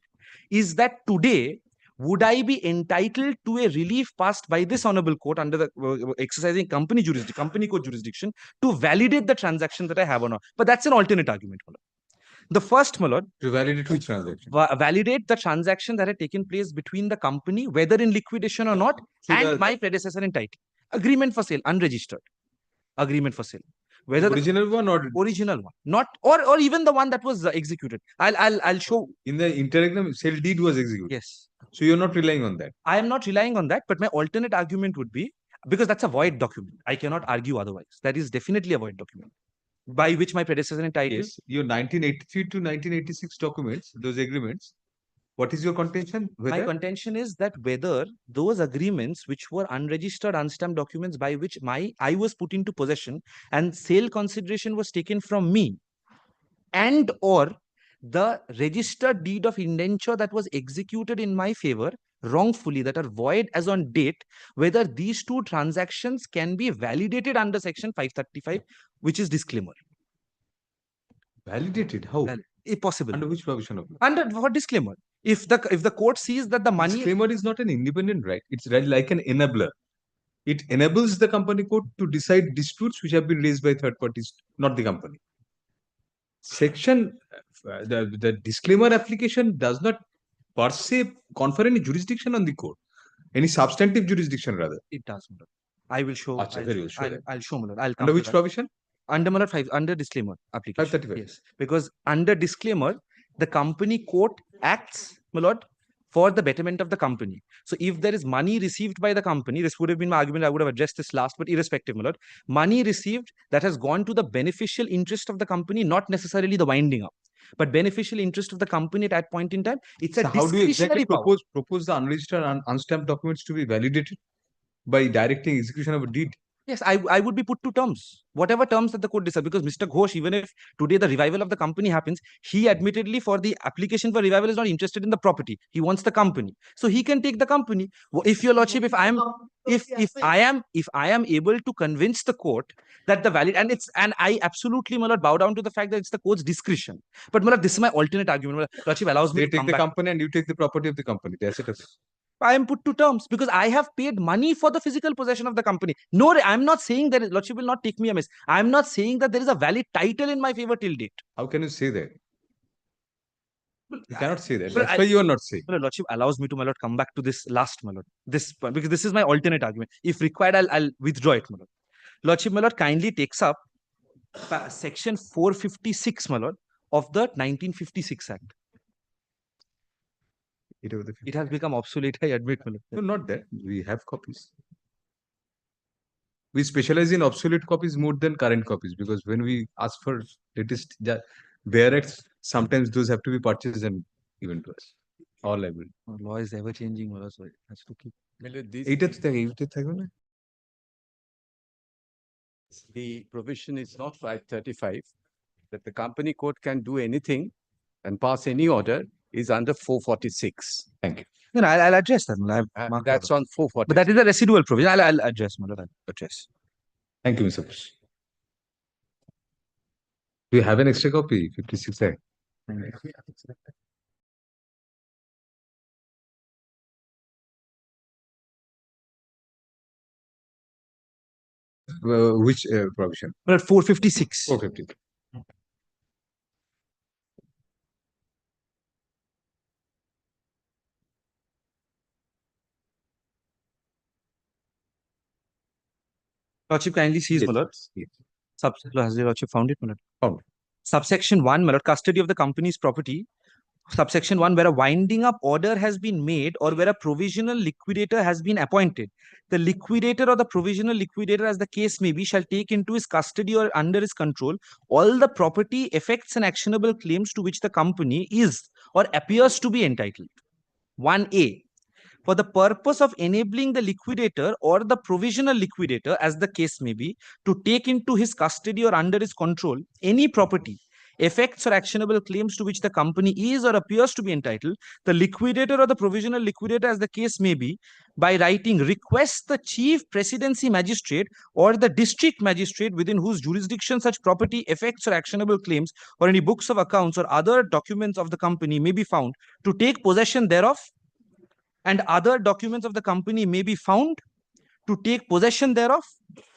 is that today, would I be entitled to a relief passed by this honorable court under the exercising company court jurisdiction to validate the transaction that I have or not? But that's an alternate argument, my lord. The first, my lord, to validate which transaction? Validate the transaction that had taken place between the company, whether in liquidation or not, So and my predecessor in title. Agreement for sale, unregistered. Agreement for sale. Whether original one or original one, not or even the one that was executed. I'll show. In the interregnum, sale deed was executed. Yes. So you're not relying on that. I am not relying on that, but my alternate argument would be, because that's a void document. I cannot argue otherwise. That is definitely a void document, by which my predecessor in title. Yes, your 1983 to 1986 documents, those agreements. What is your contention? My contention is that whether those agreements, which were unregistered, unstamped documents by which I was put into possession and sale consideration was taken from me, and or the registered deed of indenture that was executed in my favor wrongfully, that are void as on date, whether these two transactions can be validated under section 535, which is disclaimer. Validated? How? If possible. Under which provision of law? Under what disclaimer? If the court sees that the money... Disclaimer is not an independent right. It's like an enabler. It enables the company court to decide disputes which have been raised by third parties, not the company. The disclaimer application does not per se confer any jurisdiction on the court. Any substantive jurisdiction rather. It does. I will show. I'll show. Under which provision? Under disclaimer application. 535. Yes, because under disclaimer, the company court acts, my lord, for the betterment of the company. So if there is money received by the company, this would have been my argument, I would have addressed this last, but irrespective, my lord, money received that has gone to the beneficial interest of the company, not necessarily the winding up, but beneficial interest of the company at that point in time. It's a discretionary how do you exactly power. propose the unregistered and unstamped documents to be validated by directing execution of a deed? Yes, I would be put to terms, whatever terms that the court decides, because Mr. Ghosh, even if today the revival of the company happens, he admittedly for the application for revival is not interested in the property. He wants the company. So he can take the company. If your lordship, if I am able to convince the court that the valid, and I absolutely, my lord, bow down to the fact that it's the court's discretion. But my lord, this is my alternate argument. My lordship allows me They to take come the back. company and you take the property of the company. The asset of... I am put to terms because I have paid money for the physical possession of the company. No, I'm not saying that lordship will not take me amiss. I'm not saying that there is a valid title in my favor till date. How can you say that? You cannot say that. But That's why you are not saying. But Lordship allows me to, my lord, come back to this last, my lord. This point, because this is my alternate argument. If required, I'll withdraw it, my lord. Lordship, my lord, kindly takes up section 456, my lord, of the 1956 Act. It has become obsolete, I admit, my lord. No, not that. We have copies. We specialize in obsolete copies more than current copies, because when we ask for latest bare acts, sometimes those have to be purchased and given to us. All library. Law is ever changing, my lord, so it has to keep. The provision is not 535 that the company court can do anything and pass any order is under 446. Thank you. No, I'll address that. That's on 446. But that is a residual provision. I'll address, my lord. I'll address. Thank you, Mr. Bush. Do you have an extra copy? 56 Act. Which provision? Well, 456. 450. Lordship kindly sees, my lord. Yes. Has the Lordship found it, my lord? Found. Subsection 1, my lord, custody of the company's property. Subsection 1, where a winding up order has been made or where a provisional liquidator has been appointed, the liquidator or the provisional liquidator, as the case may be, shall take into his custody or under his control all the property, effects, and actionable claims to which the company is or appears to be entitled. 1A. For the purpose of enabling the liquidator or the provisional liquidator, as the case may be, to take into his custody or under his control any property, effects, or actionable claims to which the company is or appears to be entitled, the liquidator or the provisional liquidator, as the case may be, by writing, requests the chief presidency magistrate or the district magistrate within whose jurisdiction such property, effects, or actionable claims or any books of accounts or other documents of the company may be found, to take possession thereof, and other documents of the company may be found, to take possession thereof,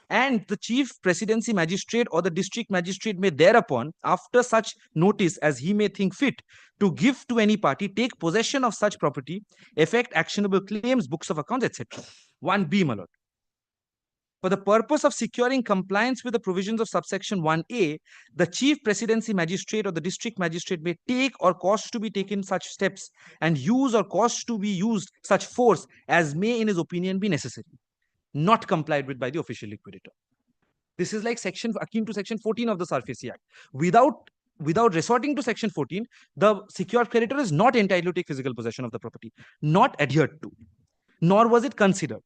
and the chief presidency magistrate or the district magistrate may thereupon, after such notice as he may think fit, to give to any party, take possession of such property, effect actionable claims, books of accounts, etc. 1B, my lord. For the purpose of securing compliance with the provisions of subsection 1A, the chief presidency magistrate or the district magistrate may take or cause to be taken such steps and use or cause to be used such force as may in his opinion be necessary, not complied with by the official liquidator. This is like section akin to section 14 of the SARFAESI Act. Without resorting to section 14, the secured creditor is not entitled to take physical possession of the property, not adhered to, nor was it considered.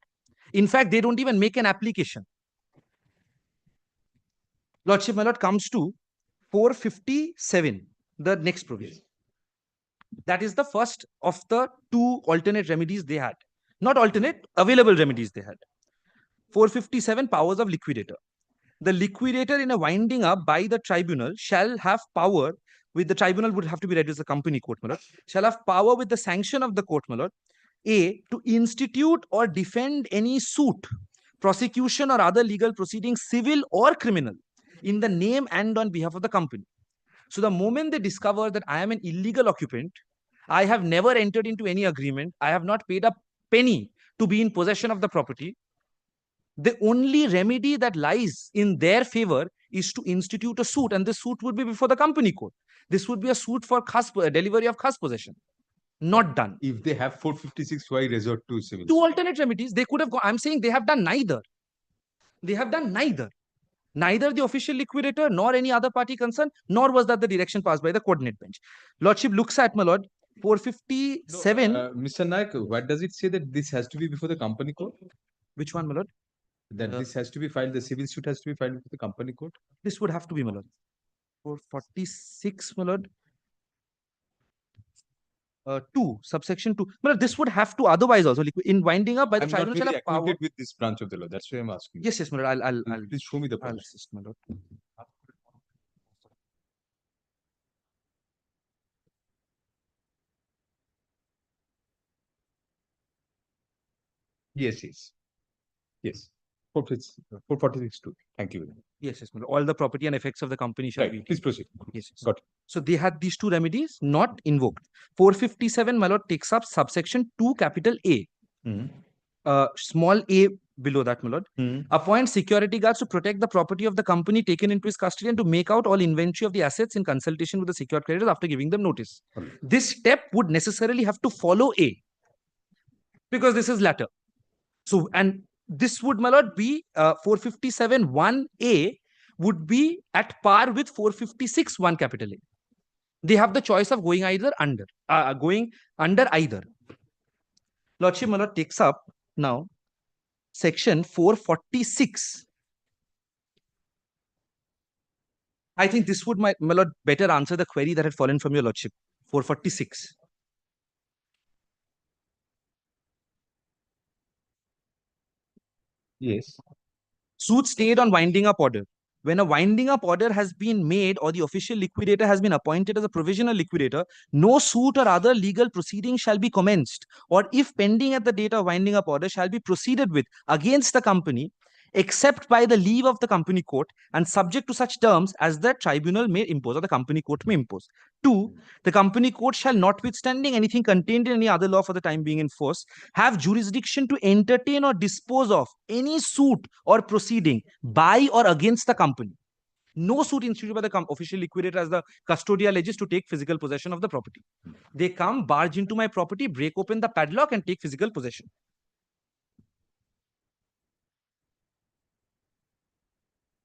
In fact, they don't even make an application. Lordship, my lord, comes to 457, the next provision. That is the first of the two alternate remedies they had. Not alternate, available remedies they had. 457, powers of liquidator. The liquidator in a winding up by the tribunal shall have power, with the tribunal would have to be read as a company court, my lord, shall have power with the sanction of the court, my lord, A, to institute or defend any suit, prosecution, or other legal proceedings, civil or criminal, in the name and on behalf of the company. So the moment they discover that I am an illegal occupant, I have never entered into any agreement, I have not paid a penny to be in possession of the property, the only remedy that lies in their favor is to institute a suit, and this suit would be before the company court. This would be a suit for delivery of khas possession. Not done. If they have 456, why resort to civil? Two alternate remedies. They could have gone. I'm saying they have done neither. They have done neither. Neither the official liquidator nor any other party concerned, nor was that the direction passed by the coordinate bench. Lordship looks at, my lord, 457. Mr. Naik, what does it say that this has to be before the company court? Which one, my lord? That this has to be filed, the civil suit has to be filed with the company court? This would have to be, my lord. 446, my lord. 2, subsection 2. But this would have to otherwise also, in winding up by the tribunal. I'm not really acquainted with this branch of the law. That's why I'm asking. Yes, yes, my lord. I'll please show me the I'll assist, my lord. Yes, yes. Yes. 446 2. Thank you. Yes, yes, my lord. All the property and effects of the company shall be. Right. Please proceed. Yes, yes. Got it. So they had these two remedies not invoked. 457, my lord, takes up subsection 2 capital A. Small a below that, my lord. Appoint security guards to protect the property of the company taken into his custody and to make out all inventory of the assets in consultation with the secured creditors after giving them notice. This step would necessarily have to follow A because this is latter. So, and this would, my lord, be 457 1A would be at par with 456 1 capital A. They have the choice of going either under, going under either. Lordship, my lord, takes up now section 446. I think this would, my lord, better answer the query that had fallen from your lordship. 446. Yes. Suit stayed on winding up order. When a winding up order has been made or the official liquidator has been appointed as a provisional liquidator, no suit or other legal proceeding shall be commenced, or if pending at the date of winding up order shall be proceeded with against the company, except by the leave of the company court and subject to such terms as the tribunal may impose or the company court may impose. 2, the company court shall, notwithstanding anything contained in any other law for the time being in force, have jurisdiction to entertain or dispose of any suit or proceeding by or against the company. No suit instituted by the official liquidator as the custodial legis to take physical possession of the property. They come, barge into my property, break open the padlock and take physical possession.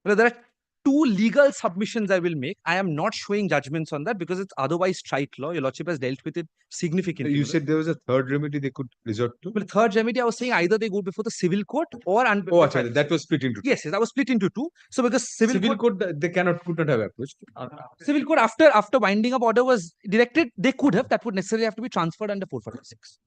Well, there are two legal submissions I will make. I am not showing judgments on that because it's otherwise trite law. Your lordship has dealt with it significantly. You said there was a third remedy they could resort to? Well, third remedy, I was saying either they go before the civil court or under. Oh, actually, that was split into two. Yes, yes, that was split into two. So because civil court, they could not have approached. Civil court, after winding up order was directed, they could have. That would necessarily have to be transferred under 446.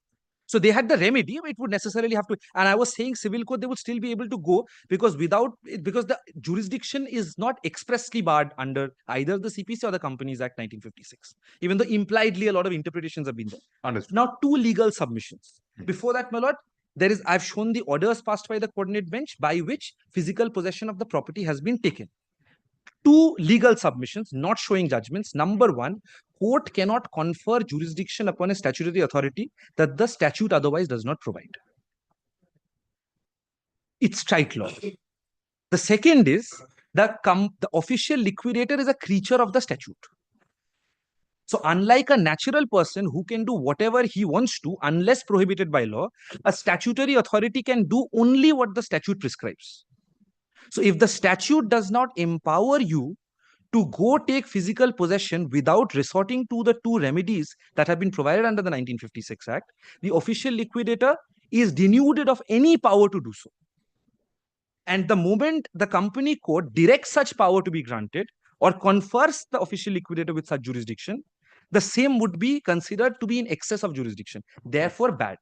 So they had the remedy, but it would necessarily have to. And I was saying civil court, they would still be able to go because because the jurisdiction is not expressly barred under either the CPC or the Companies Act 1956. Even though impliedly a lot of interpretations have been there. Understood. Now, two legal submissions. Before that, my lord, I've shown the orders passed by the coordinate bench by which physical possession of the property has been taken. Two legal submissions, not showing judgments. Number one, court cannot confer jurisdiction upon a statutory authority that the statute otherwise does not provide. It's trite law. The second is the official liquidator is a creature of the statute. So unlike a natural person who can do whatever he wants to unless prohibited by law, a statutory authority can do only what the statute prescribes. So if the statute does not empower you to go take physical possession without resorting to the two remedies that have been provided under the 1956 Act, the official liquidator is denuded of any power to do so. And the moment the company court directs such power to be granted or confers the official liquidator with such jurisdiction, the same would be considered to be in excess of jurisdiction, therefore bad.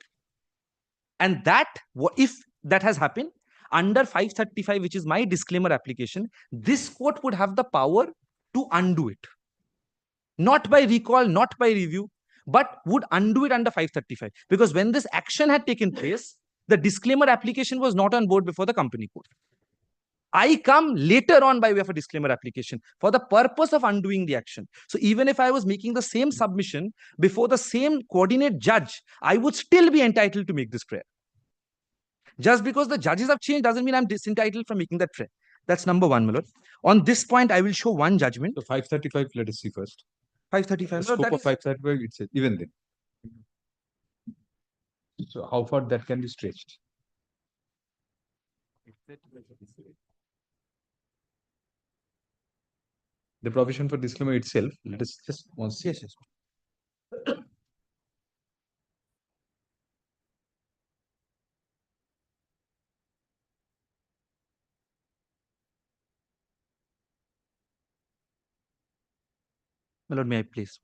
And that, if that has happened, under 535, which is my disclaimer application, this court would have the power to undo it. Not by recall, not by review, but would undo it under 535. Because when this action had taken place, the disclaimer application was not on board before the company court. I come later on by way of a disclaimer application for the purpose of undoing the action. So even if I was making the same submission before the same coordinate judge, I would still be entitled to make this prayer. Just because the judges have changed doesn't mean I'm disentitled from making that prayer. That's number one, my lord. On this point, I will show one judgment. So 535, let us see first. 535. The scope of 535, it says, even then. So how far that can be stretched? The provision for disclaimer itself, let us just once see. Yes, yes. My lord, may I please?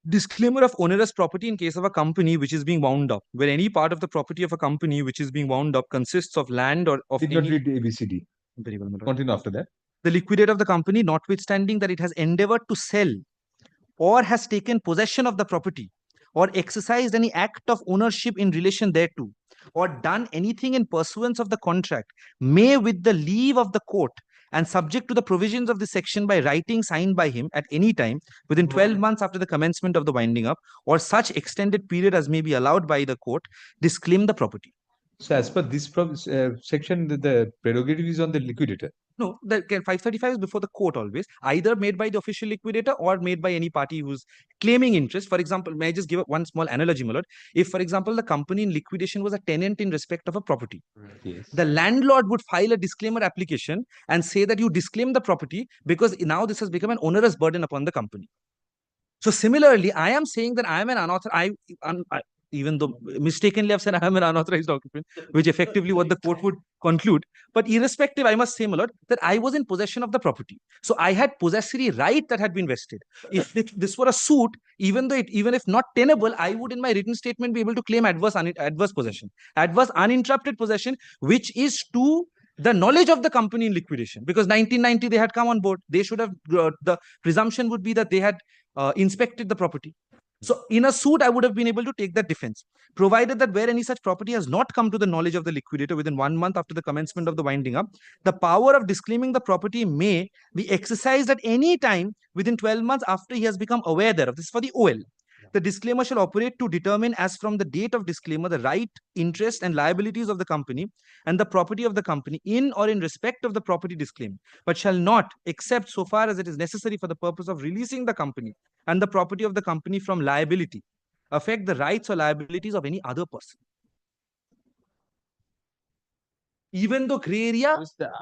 Disclaimer of onerous property in case of a company which is being wound up, where any part of the property of a company which is being wound up consists of land or of Did not read the ABCD. Very well, my lord. Continue after that. The liquidator of the company, notwithstanding that it has endeavored to sell or has taken possession of the property or exercised any act of ownership in relation thereto, or done anything in pursuance of the contract may, with the leave of the court and subject to the provisions of this section, by writing signed by him at any time within 12 months after the commencement of the winding up, or such extended period as may be allowed by the court, disclaim the property. So as per this section, the prerogative is on the liquidator. No, the 535 is before the court always, either made by the official liquidator or made by any party who's claiming interest. For example, may I just give one small analogy, my lord? If, for example, the company in liquidation was a tenant in respect of a property, Yes. the landlord would file a disclaimer application and say that you disclaim the property because now this has become an onerous burden upon the company. So similarly, I am saying that I am an unauthorized, even though mistakenly I've said I am an unauthorized occupant, which effectively what the court would conclude. But irrespective, I must say, my lord, that I was in possession of the property. So I had possessory right that had been vested. If this were a suit, even if not tenable, I would in my written statement be able to claim adverse possession, adverse uninterrupted possession, which is to the knowledge of the company in liquidation. Because 1990, they had come on board. They should have, the presumption would be that they had inspected the property. So in a suit, I would have been able to take that defense, provided that where any such property has not come to the knowledge of the liquidator within 1 month after the commencement of the winding up, the power of disclaiming the property may be exercised at any time within 12 months after he has become aware thereof. This is for the OL. The disclaimer shall operate to determine, as from the date of disclaimer, the right, interest, and liabilities of the company and the property of the company in or in respect of the property disclaimed, but shall not, except so far as it is necessary for the purpose of releasing the company and the property of the company from liability, affect the rights or liabilities of any other person. Even though gray area.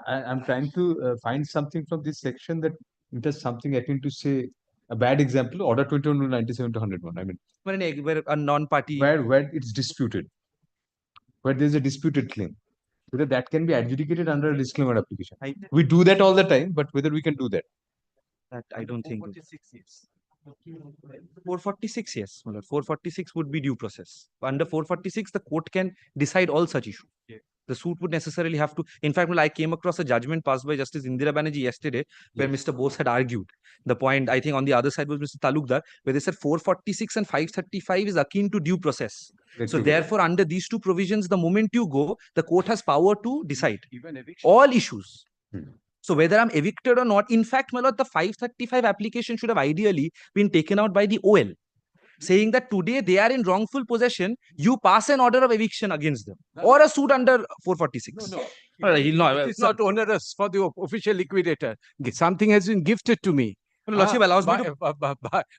I'm trying to find something from this section that it has something akin to, say, a bad example, Order 21 97 to 101. I mean, where a non-party, where it's disputed, where there's a disputed claim, whether that can be adjudicated under a disclaimer application. We do that all the time, but whether we can do that. That I don't think. 446, yes. 446 would be due process. Under 446, the court can decide all such issues. Yeah. The suit would necessarily have to. In fact, I came across a judgment passed by Justice Indira Banerjee yesterday, where Mr. Bose had argued. The point, I think, on the other side was Mr. Talukdar, where they said 446 and 535 is akin to due process. So therefore, under these two provisions, the moment you go, the court has power to decide all issues. So whether I'm evicted or not, in fact, my lord, the 535 application should have ideally been taken out by the OL, saying that today they are in wrongful possession, you pass an order of eviction against them, or a suit under 446. No, it's not onerous for the official liquidator. Something has been gifted to me. Lordship allows me to,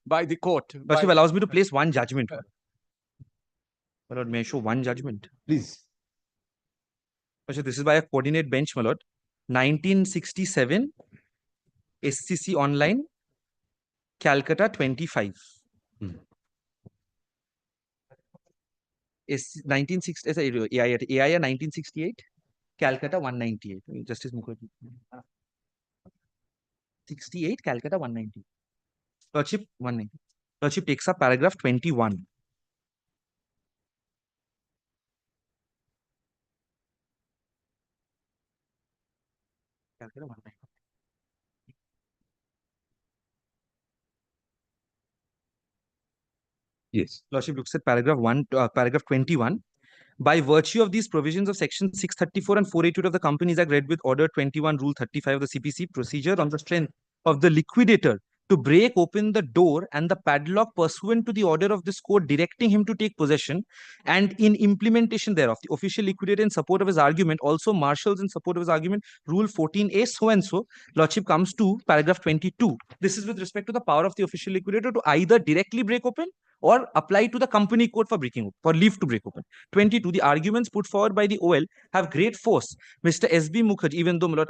by the court. Lordship allows me to place one judgment. My lord, may I show one judgment? Please. Lordship, this is by a coordinate bench, my lord. 1967, SCC Online, Calcutta 25. 1960, AIA 1968, Calcutta 198. Justice Mukherjee. 68, Calcutta 190. Lordship 190. Lordship takes up paragraph 21. Calcutta 190. Yes. Lordship looks at paragraph 21. By virtue of these provisions of section 634 and 482 of the Companies Act, read with order 21, rule 35 of the CPC, procedure on the strength of the liquidator to break open the door and the padlock pursuant to the order of this court directing him to take possession, and in implementation thereof, the official liquidator, in support of his argument, also marshals in support of his argument, rule 14A, so and so. Lordship comes to paragraph 22. This is with respect to the power of the official liquidator to either directly break open or apply to the company code for breaking open, for leave to break open. 22. The arguments put forward by the OL have great force. Mr. S.B. Mukherjee, even though, my lord,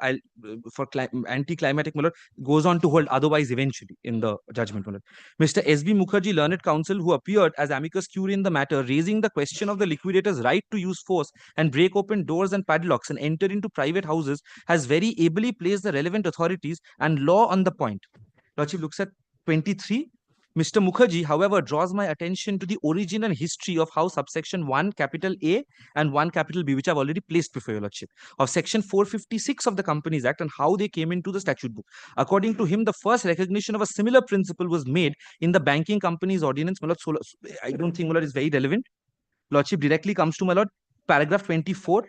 for anti-climatic, my lord, goes on to hold otherwise eventually in the judgment, my lord. Mr. S.B. Mukherjee, learned counsel, who appeared as amicus curiae in the matter, raising the question of the liquidator's right to use force and break open doors and padlocks and enter into private houses, has very ably placed the relevant authorities and law on the point. Lordship looks at 23. Mr. Mukherjee, however, draws my attention to the original history of how subsection 1 capital A and 1 capital B, which I've already placed before your lordship, of section 456 of the Companies Act and how they came into the statute book. According to him, the first recognition of a similar principle was made in the Banking Companies Ordinance. My lord, so I don't think, my lord, is very relevant. Lordship directly comes to, my lord, paragraph 24.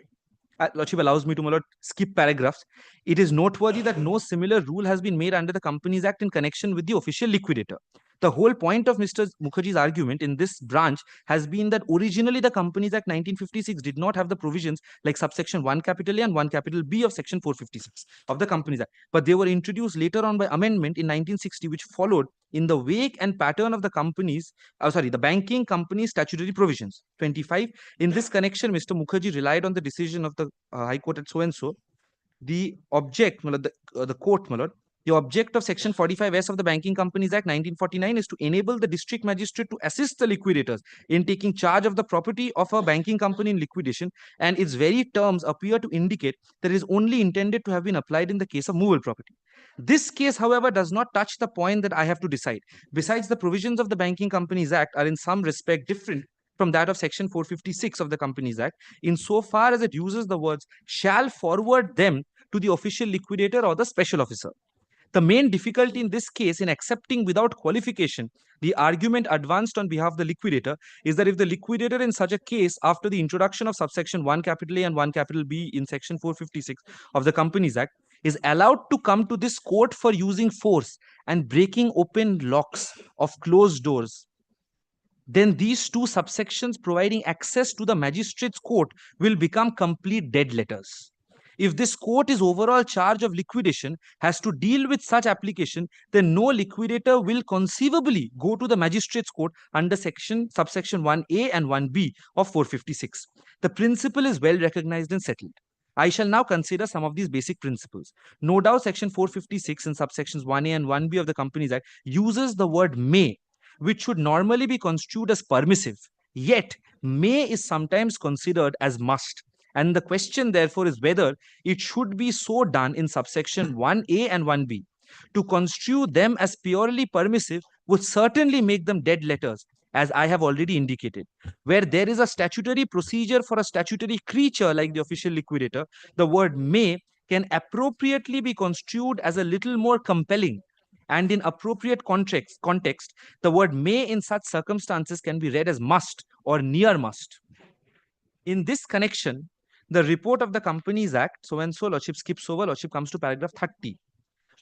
Lordship allows me to, my lord, skip paragraphs. It is noteworthy that no similar rule has been made under the Companies Act in connection with the official liquidator. The whole point of Mr. Mukherjee's argument in this branch has been that originally the Companies Act 1956 did not have the provisions like subsection 1 capital A and 1 capital B of section 456 of the Companies Act, but they were introduced later on by amendment in 1960, which followed in the wake and pattern of the the banking company's statutory provisions. 25. In this connection, Mr. Mukherjee relied on the decision of the High Court at so-and-so. The object, the court, the object of section 45S of the Banking Companies Act 1949 is to enable the district magistrate to assist the liquidators in taking charge of the property of a banking company in liquidation, and its very terms appear to indicate that it is only intended to have been applied in the case of movable property. This case, however, does not touch the point that I have to decide. Besides, the provisions of the Banking Companies Act are in some respect different from that of section 456 of the Companies Act, insofar as it uses the words shall forward them to the official liquidator or the special officer. The main difficulty in this case in accepting without qualification the argument advanced on behalf of the liquidator is that if the liquidator in such a case, after the introduction of subsection 1 capital A and 1 capital B in section 456 of the Companies Act, is allowed to come to this court for using force and breaking open locks of closed doors, then these two subsections providing access to the magistrate's court will become complete dead letters. If this court is overall charge of liquidation has to deal with such application, then no liquidator will conceivably go to the magistrate's court under subsection 1A and 1B of 456. The principle is well recognized and settled. I shall now consider some of these basic principles. No doubt section 456 in subsections 1A and 1B of the Companies Act uses the word may, which should normally be construed as permissive. Yet, may is sometimes considered as must. And the question, therefore, is whether it should be so done in subsection 1A and 1B. To construe them as purely permissive would certainly make them dead letters, as I have already indicated. Where there is a statutory procedure for a statutory creature like the official liquidator, the word may can appropriately be construed as a little more compelling. And in appropriate context, the word may in such circumstances can be read as must or near must. In this connection, the report of the Companies Act, so-and-so, Lordship skips over, Lordship comes to paragraph 30.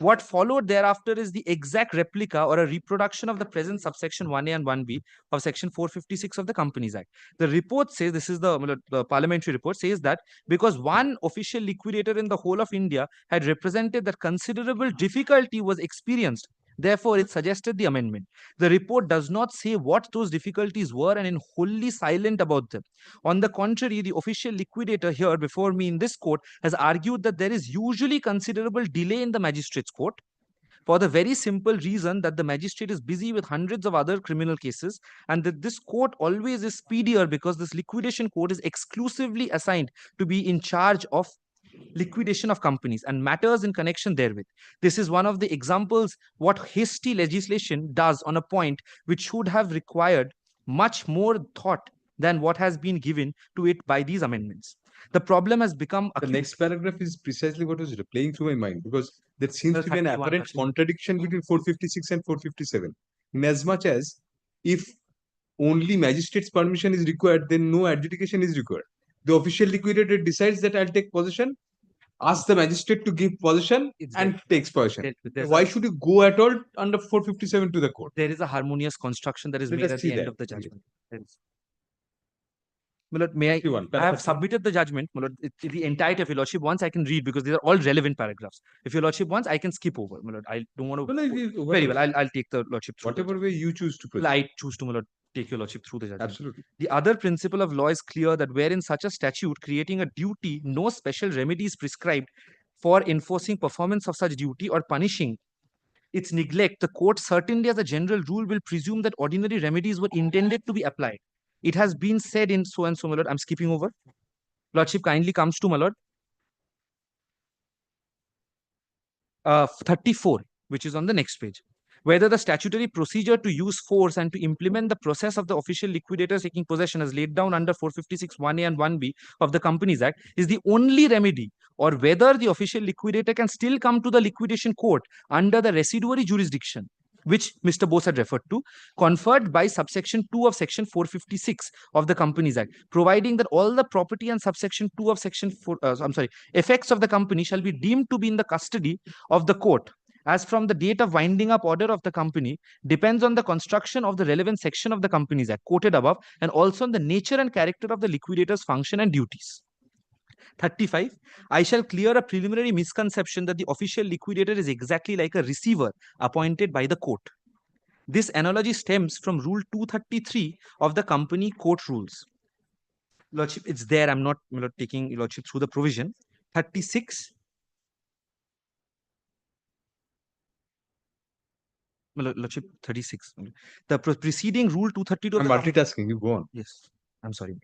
What followed thereafter is the exact replica or a reproduction of the present subsection 1A and 1B of section 456 of the Companies Act. The report says, this is the parliamentary report, says that because one official liquidator in the whole of India had represented that considerable difficulty was experienced, therefore it suggested the amendment. The report does not say what those difficulties were and is wholly silent about them. On the contrary, the official liquidator here before me in this court has argued that there is usually considerable delay in the magistrate's court for the very simple reason that the magistrate is busy with hundreds of other criminal cases, and that this court always is speedier because this liquidation court is exclusively assigned to be in charge of liquidation of companies and matters in connection therewith. This is one of the examples what hasty legislation does on a point which should have required much more thought than what has been given to it by these amendments. The problem has become the next paragraph is precisely what was replaying through my mind, because there seems to be an apparent contradiction between 456 and 457. In as much as if only magistrate's permission is required, then no adjudication is required. The official liquidator decides that I'll take possession, asks the magistrate to give possession and takes possession. Why should you go at all under 457 to the court? There is a harmonious construction that is made at the end of the judgment. May I have submitted the judgment, the entirety of your lordship. Once I can read because these are all relevant paragraphs. If your lordship wants, I can skip over. I don't want to. Very well, I'll take the lordship through. Whatever way you choose to proceed. I choose to take your lordship through the judgment. Absolutely. The other principle of law is clear that wherein such a statute creating a duty, no special remedy is prescribed for enforcing performance of such duty or punishing its neglect, the court certainly as a general rule will presume that ordinary remedies were intended to be applied. It has been said in so and so, my lord. I'm skipping over. Lordship kindly comes to, my lord. 34, which is on the next page. Whether the statutory procedure to use force and to implement the process of the official liquidator taking possession as laid down under 456 1A and 1B of the Companies Act is the only remedy, or whether the official liquidator can still come to the liquidation court under the residuary jurisdiction. which Mr. Bose had referred to, conferred by subsection 2 of section 456 of the Companies Act, providing that all the property and subsection 2 of section 4, effects of the company shall be deemed to be in the custody of the court as from the date of winding up order of the company depends on the construction of the relevant section of the Companies Act quoted above and also on the nature and character of the liquidator's function and duties. 35. I shall clear a preliminary misconception that the official liquidator is exactly like a receiver appointed by the court. This analogy stems from Rule 233 of the Company Court Rules. Lordship, it's there. I'm not taking your Lordship through the provision. 36. Lordship, 36. The preceding Rule 232. I'm multitasking. You go on. Yes, I'm sorry.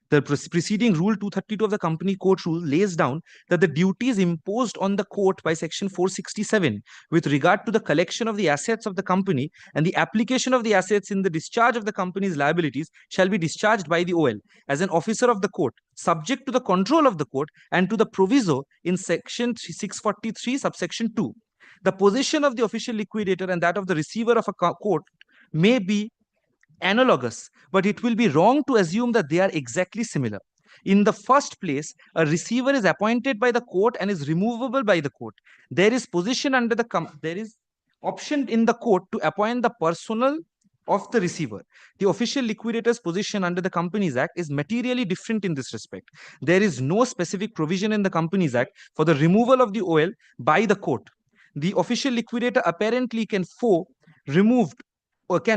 The preceding Rule 232 of the Company Court Rule lays down that the duties imposed on the court by Section 467 with regard to the collection of the assets of the company and the application of the assets in the discharge of the company's liabilities shall be discharged by the OL as an officer of the court, subject to the control of the court and to the proviso in Section 643, subsection 2. The position of the official liquidator and that of the receiver of a court may be analogous, but it will be wrong to assume that they are exactly similar. In the first place, a receiver is appointed by the court and is removable by the court. There is position under the there is option in the court to appoint the personnel of the receiver. The official liquidator's position under the Companies Act is materially different in this respect. There is no specific provision in the Companies Act for the removal of the OL by the court. The official liquidator apparently can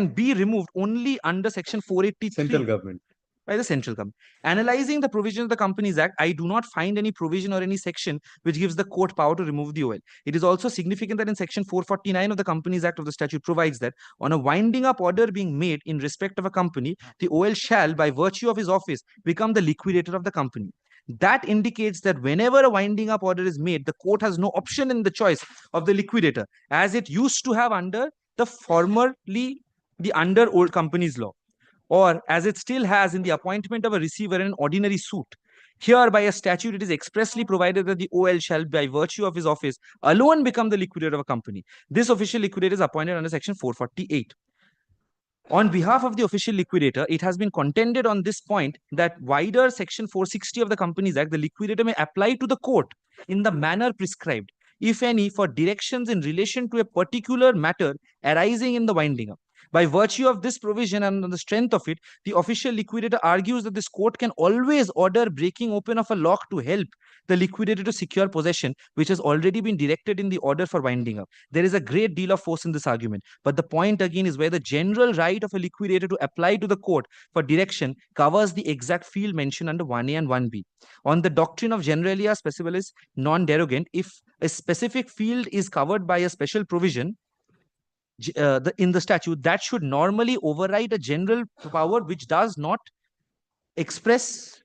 be removed only under Section 483 Central government. By the central government. Analyzing the provisions of the Companies Act, I do not find any provision or any section which gives the court power to remove the OL. It is also significant that in Section 449 of the Companies Act of the statute provides that on a winding up order being made in respect of a company, the OL shall, by virtue of his office, become the liquidator of the company. That indicates that whenever a winding up order is made, the court has no option in the choice of the liquidator, as it used to have under the under old companies law, or as it still has in the appointment of a receiver in an ordinary suit. Here, by a statute, it is expressly provided that the OL shall, by virtue of his office, alone become the liquidator of a company. This official liquidator is appointed under Section 448. On behalf of the official liquidator, it has been contended on this point that wider Section 460 of the Companies Act, the liquidator may apply to the court in the manner prescribed, if any, for directions in relation to a particular matter arising in the winding up. By virtue of this provision and on the strength of it, the official liquidator argues that this court can always order breaking open of a lock to help the liquidator to secure possession, which has already been directed in the order for winding up. There is a great deal of force in this argument, but the point again is where the general right of a liquidator to apply to the court for direction covers the exact field mentioned under 1A and 1B. On the doctrine of generalia specialis non-derogant, if a specific field is covered by a special provision, in the statute, that should normally override a general power which does not express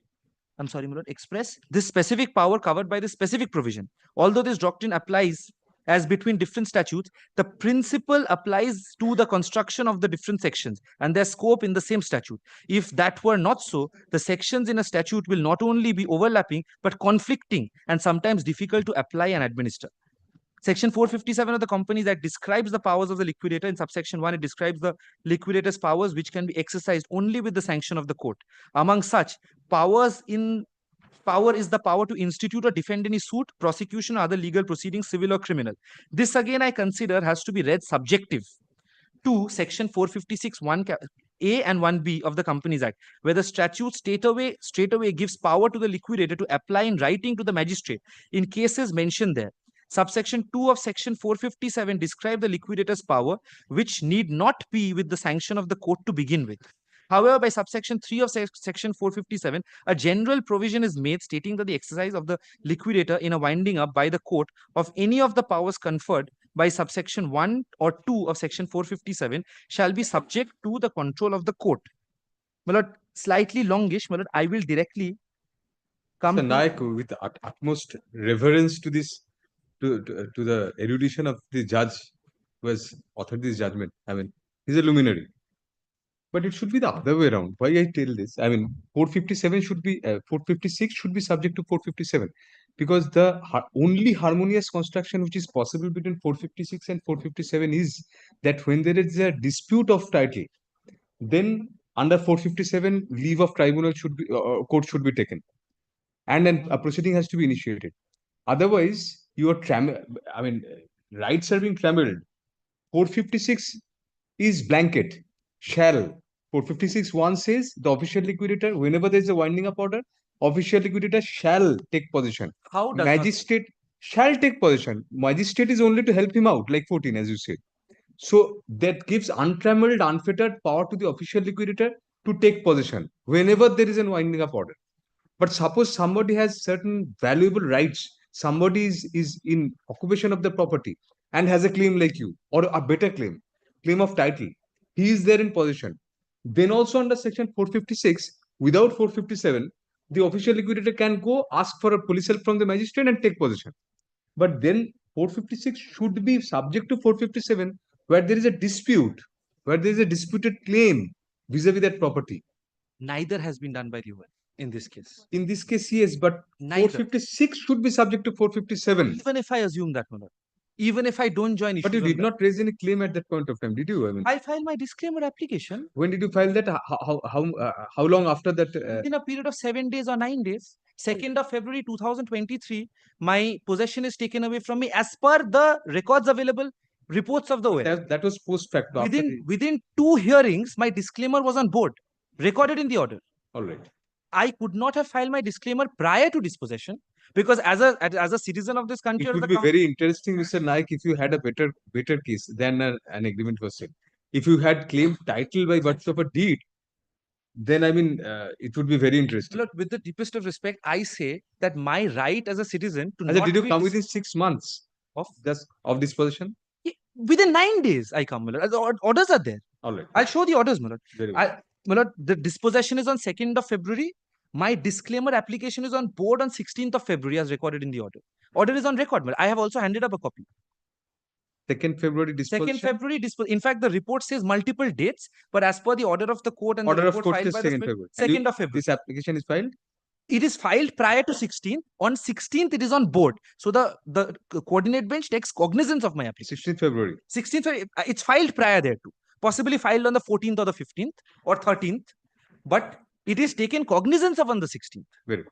this specific power covered by the specific provision. Although this doctrine applies as between different statutes, the principle applies to the construction of the different sections and their scope in the same statute. If that were not so, the sections in a statute will not only be overlapping but conflicting and sometimes difficult to apply and administer. Section 457 of the Companies Act describes the powers of the liquidator. In subsection 1, it describes the liquidator's powers which can be exercised only with the sanction of the court. Among such powers is the power to institute or defend any suit, prosecution, or other legal proceedings, civil or criminal. This again I consider has to be read subjective to Section 456 1A and 1B of the Companies Act, where the statute straightaway gives power to the liquidator to apply in writing to the magistrate in cases mentioned there. Subsection 2 of Section 457 describes the liquidator's power, which need not be with the sanction of the court to begin with. However, by subsection 3 of Section 457, a general provision is made stating that the exercise of the liquidator in a winding up by the court of any of the powers conferred by subsection 1 or 2 of Section 457 shall be subject to the control of the court. My lord, slightly longish, my lord, I will directly come to Naik, with the utmost reverence to this, to the erudition of the judge who has authored this judgment. I mean, he's a luminary. But it should be the other way around. Why I tell this? I mean, 457 should be 456 should be subject to 457. because the only harmonious construction which is possible between 456 and 457 is that when there is a dispute of title, then under 457 leave of tribunal should be court should be taken, and then a proceeding has to be initiated. Otherwise, your rights are being trammeled. 456 is blanket. Shall 456(1) says the official liquidator, whenever there is a winding up order, official liquidator shall take possession. How does not- Magistrate shall take possession. Magistrate is only to help him out, like 14, as you said. So that gives untrammeled, unfettered power to the official liquidator to take possession whenever there is a winding up order. But suppose somebody has certain valuable rights, somebody is in occupation of the property and has a claim like you, or a better claim of title. He is there in possession. Then also under section 456, without 457, the official liquidator can go ask for a police help from the magistrate and take possession. But then 456 should be subject to 457, where there is a dispute, where there is a disputed claim vis-a-vis that property. Neither has been done by the UN in this case. In this case, yes, but Neither. 456 should be subject to 457. Even if I assume that, Manoj, even if I don't join issues. But you on did that, not raise any claim at that point of time, did you? I mean, I filed my disclaimer application. when did you file that? How long after that? Within a period of 7 days or 9 days. 2nd of February 2023, my possession is taken away from me as per the records available, reports of the OL. That was post facto. Within 2 hearings, my disclaimer was on board, recorded in the order. All right. I could not have filed my disclaimer prior to dispossession because as a citizen of this country, It would be very interesting, Mr. Naik, if you had a better case than an agreement was said. If you had claimed title by virtue of a deed, then I mean, it would be very interesting. Look, with the deepest of respect, I say that my right as a citizen to Did you come within 6 months of disposition? Within 9 days, I come, Milord. Orders are there. All right. I'll show the orders, Milord. Very well. Milord, the dispossession is on 2nd of February. My disclaimer application is on board on 16th of February as recorded in the order. Order is on record, Milord. I have also handed up a copy. 2nd February disposition? 2nd February disposition. In fact, the report says multiple dates, but as per the order of the court and order the of report court is filed by 2nd the February. 2nd of February. This application is filed? It is filed prior to 16th. On 16th, it is on board. So the coordinate bench takes cognizance of my application. 16th February. 16th February. It's filed prior thereto. Possibly filed on the 14th or the 15th or 13th. But it is taken cognizance of on the 16th. Very good.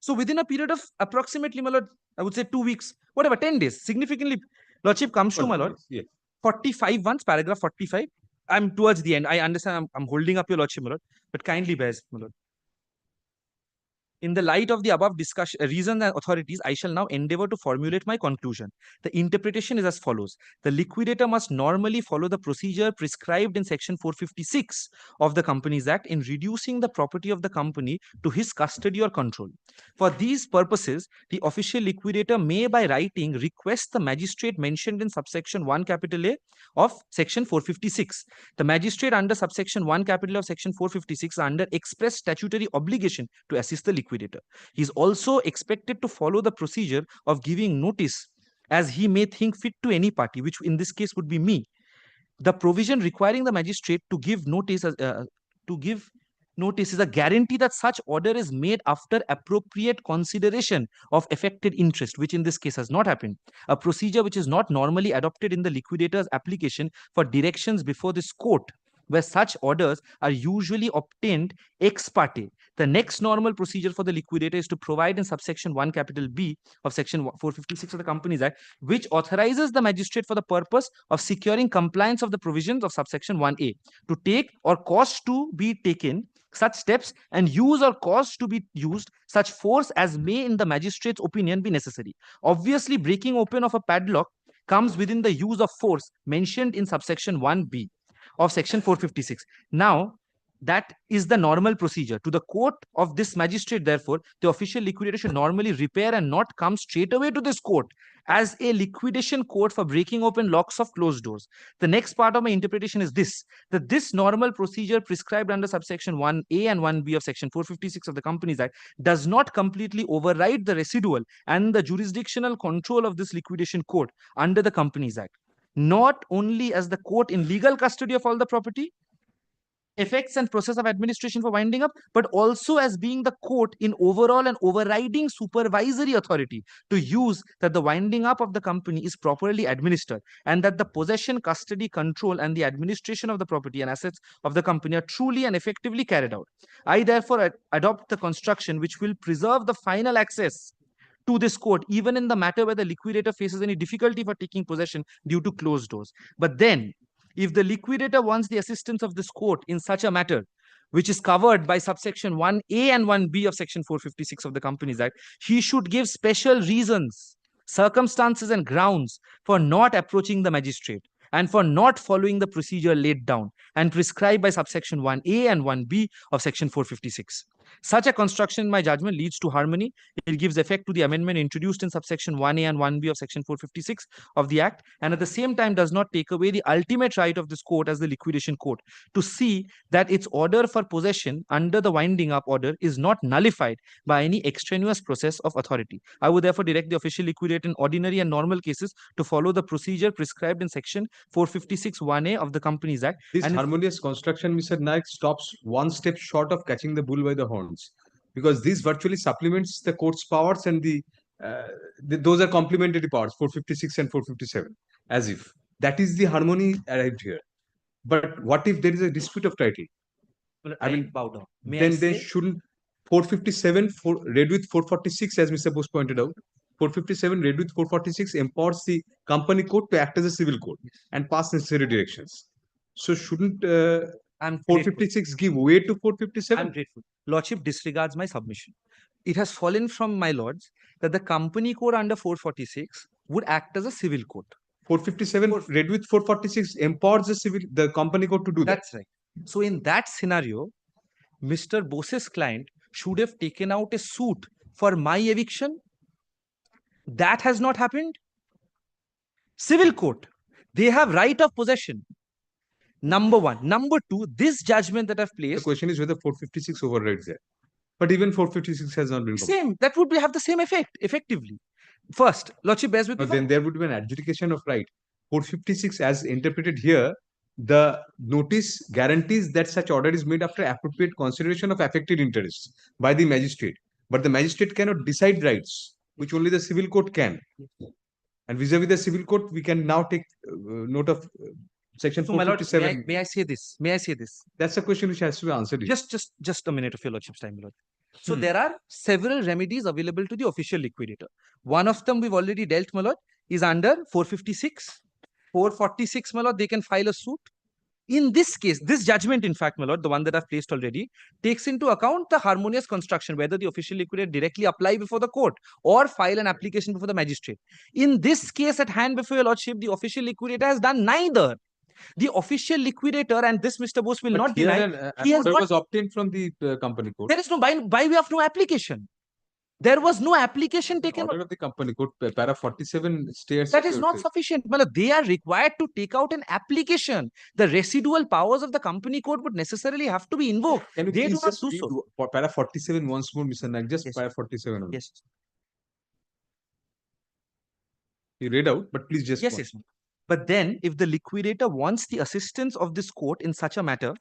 So within a period of approximately, my lord, I would say 2 weeks, whatever, 10 days, significantly, Lordship comes to my lord. Yes. 45 once, paragraph 45. I'm towards the end. I understand I'm holding up your Lordship, my lord, but kindly bears, my lord. In the light of the above discussion, reasons and authorities, I shall now endeavor to formulate my conclusion. The interpretation is as follows. The liquidator must normally follow the procedure prescribed in section 456 of the Companies Act in reducing the property of the company to his custody or control. For these purposes, the official liquidator may by writing request the magistrate mentioned in subsection 1 capital A of section 456. The magistrate under subsection 1 capital A of section 456 are under express statutory obligation to assist the liquidator. He is also expected to follow the procedure of giving notice as he may think fit to any party, which in this case would be me. The provision requiring the magistrate to give notice is a guarantee that such order is made after appropriate consideration of affected interest, which in this case has not happened. A procedure which is not normally adopted in the liquidator's application for directions before this court, where such orders are usually obtained ex parte. The next normal procedure for the liquidator is to provide in subsection 1 capital B of section 456 of the Companies Act, which authorizes the magistrate for the purpose of securing compliance of the provisions of subsection 1A to take or cause to be taken such steps and use or cause to be used such force as may in the magistrate's opinion be necessary. Obviously, breaking open of a padlock comes within the use of force mentioned in subsection 1B of section 456. Now, that is the normal procedure. To the court of this magistrate, therefore, the official liquidator should normally repair and not come straight away to this court as a liquidation court for breaking open locks of closed doors. The next part of my interpretation is this, that this normal procedure prescribed under subsection 1A and 1B of section 456 of the Companies Act does not completely override the residual and the jurisdictional control of this liquidation court under the Companies Act. Not only as the court in legal custody of all the property, effects and process of administration for winding up, but also as being the court in overall and overriding supervisory authority to use that the winding up of the company is properly administered and that the possession, custody, control, and the administration of the property and assets of the company are truly and effectively carried out. I therefore adopt the construction which will preserve the final access to this court, even in the matter where the liquidator faces any difficulty for taking possession due to closed doors. But then, if the liquidator wants the assistance of this court in such a matter, which is covered by subsection 1A and 1B of section 456 of the Companies Act, he should give special reasons, circumstances, and grounds for not approaching the magistrate and for not following the procedure laid down and prescribed by subsection 1A and 1B of section 456. Such a construction, in my judgment, leads to harmony. It gives effect to the amendment introduced in subsection 1A and 1B of section 456 of the Act, and at the same time does not take away the ultimate right of this court as the liquidation court to see that its order for possession under the winding up order is not nullified by any extraneous process of authority. I would therefore direct the official liquidator in ordinary and normal cases to follow the procedure prescribed in section 456 1A of the Companies Act. This harmonious construction, Mr. Naik, stops one step short of catching the bull by the horns, because this virtually supplements the court's powers, and those are complementary powers, 456 and 457, as if that is the harmony arrived here. But what if there is a dispute of title? I mean, bow down. Then they shouldn't. 457 read with 446, as Mr. Bose pointed out. 457 read with 446 empowers the company court to act as a civil court and pass necessary directions. So shouldn't 456 give way to 457? I'm grateful. Lordship disregards my submission. It has fallen from my lords that the company code under 446 would act as a civil court. 457 read with 446 empowers the company court to do that. That's right. So in that scenario, Mr. Bose's client should have taken out a suit for my eviction. That has not happened. Civil court, they have right of possession. Number one. Number two, this judgment that I've placed. The question is whether 456 overrides there. But even 456 has not been same. That would have the same effect, effectively. First, Lordship bears with me. Then there would be an adjudication of right. 456, as interpreted here, the notice guarantees that such order is made after appropriate consideration of affected interests by the magistrate. But the magistrate cannot decide rights, which only the civil court can. And vis-a-vis the civil court, we can now take note of section 457. My lord, may I say this? May I say this? That's a question which has to be answered. Just a minute of your lordship's time, Lord. So there are several remedies available to the official liquidator. One of them we've already dealt, my lord, is under 456. 446, my lord, they can file a suit. In this case, this judgment, in fact, my lord, the one that I've placed already, takes into account the harmonious construction, whether the official liquidator directly apply before the court or file an application before the magistrate. In this case at hand before your lordship, the official liquidator has done neither. The official liquidator, and this Mr. Bose will not deny, he has was obtained from the company court. There is no by way of no application. There was no application taken. Order of the company court, para 47 states. That is not sufficient. They are required to take out an application. The residual powers of the company court would necessarily have to be invoked. Can you they do not do do so. For para 47 once more, Mr. Nag, just para 47. Only. Yes. You read out, but please just. Yes. But then, if the liquidator wants the assistance of this court in such a matter,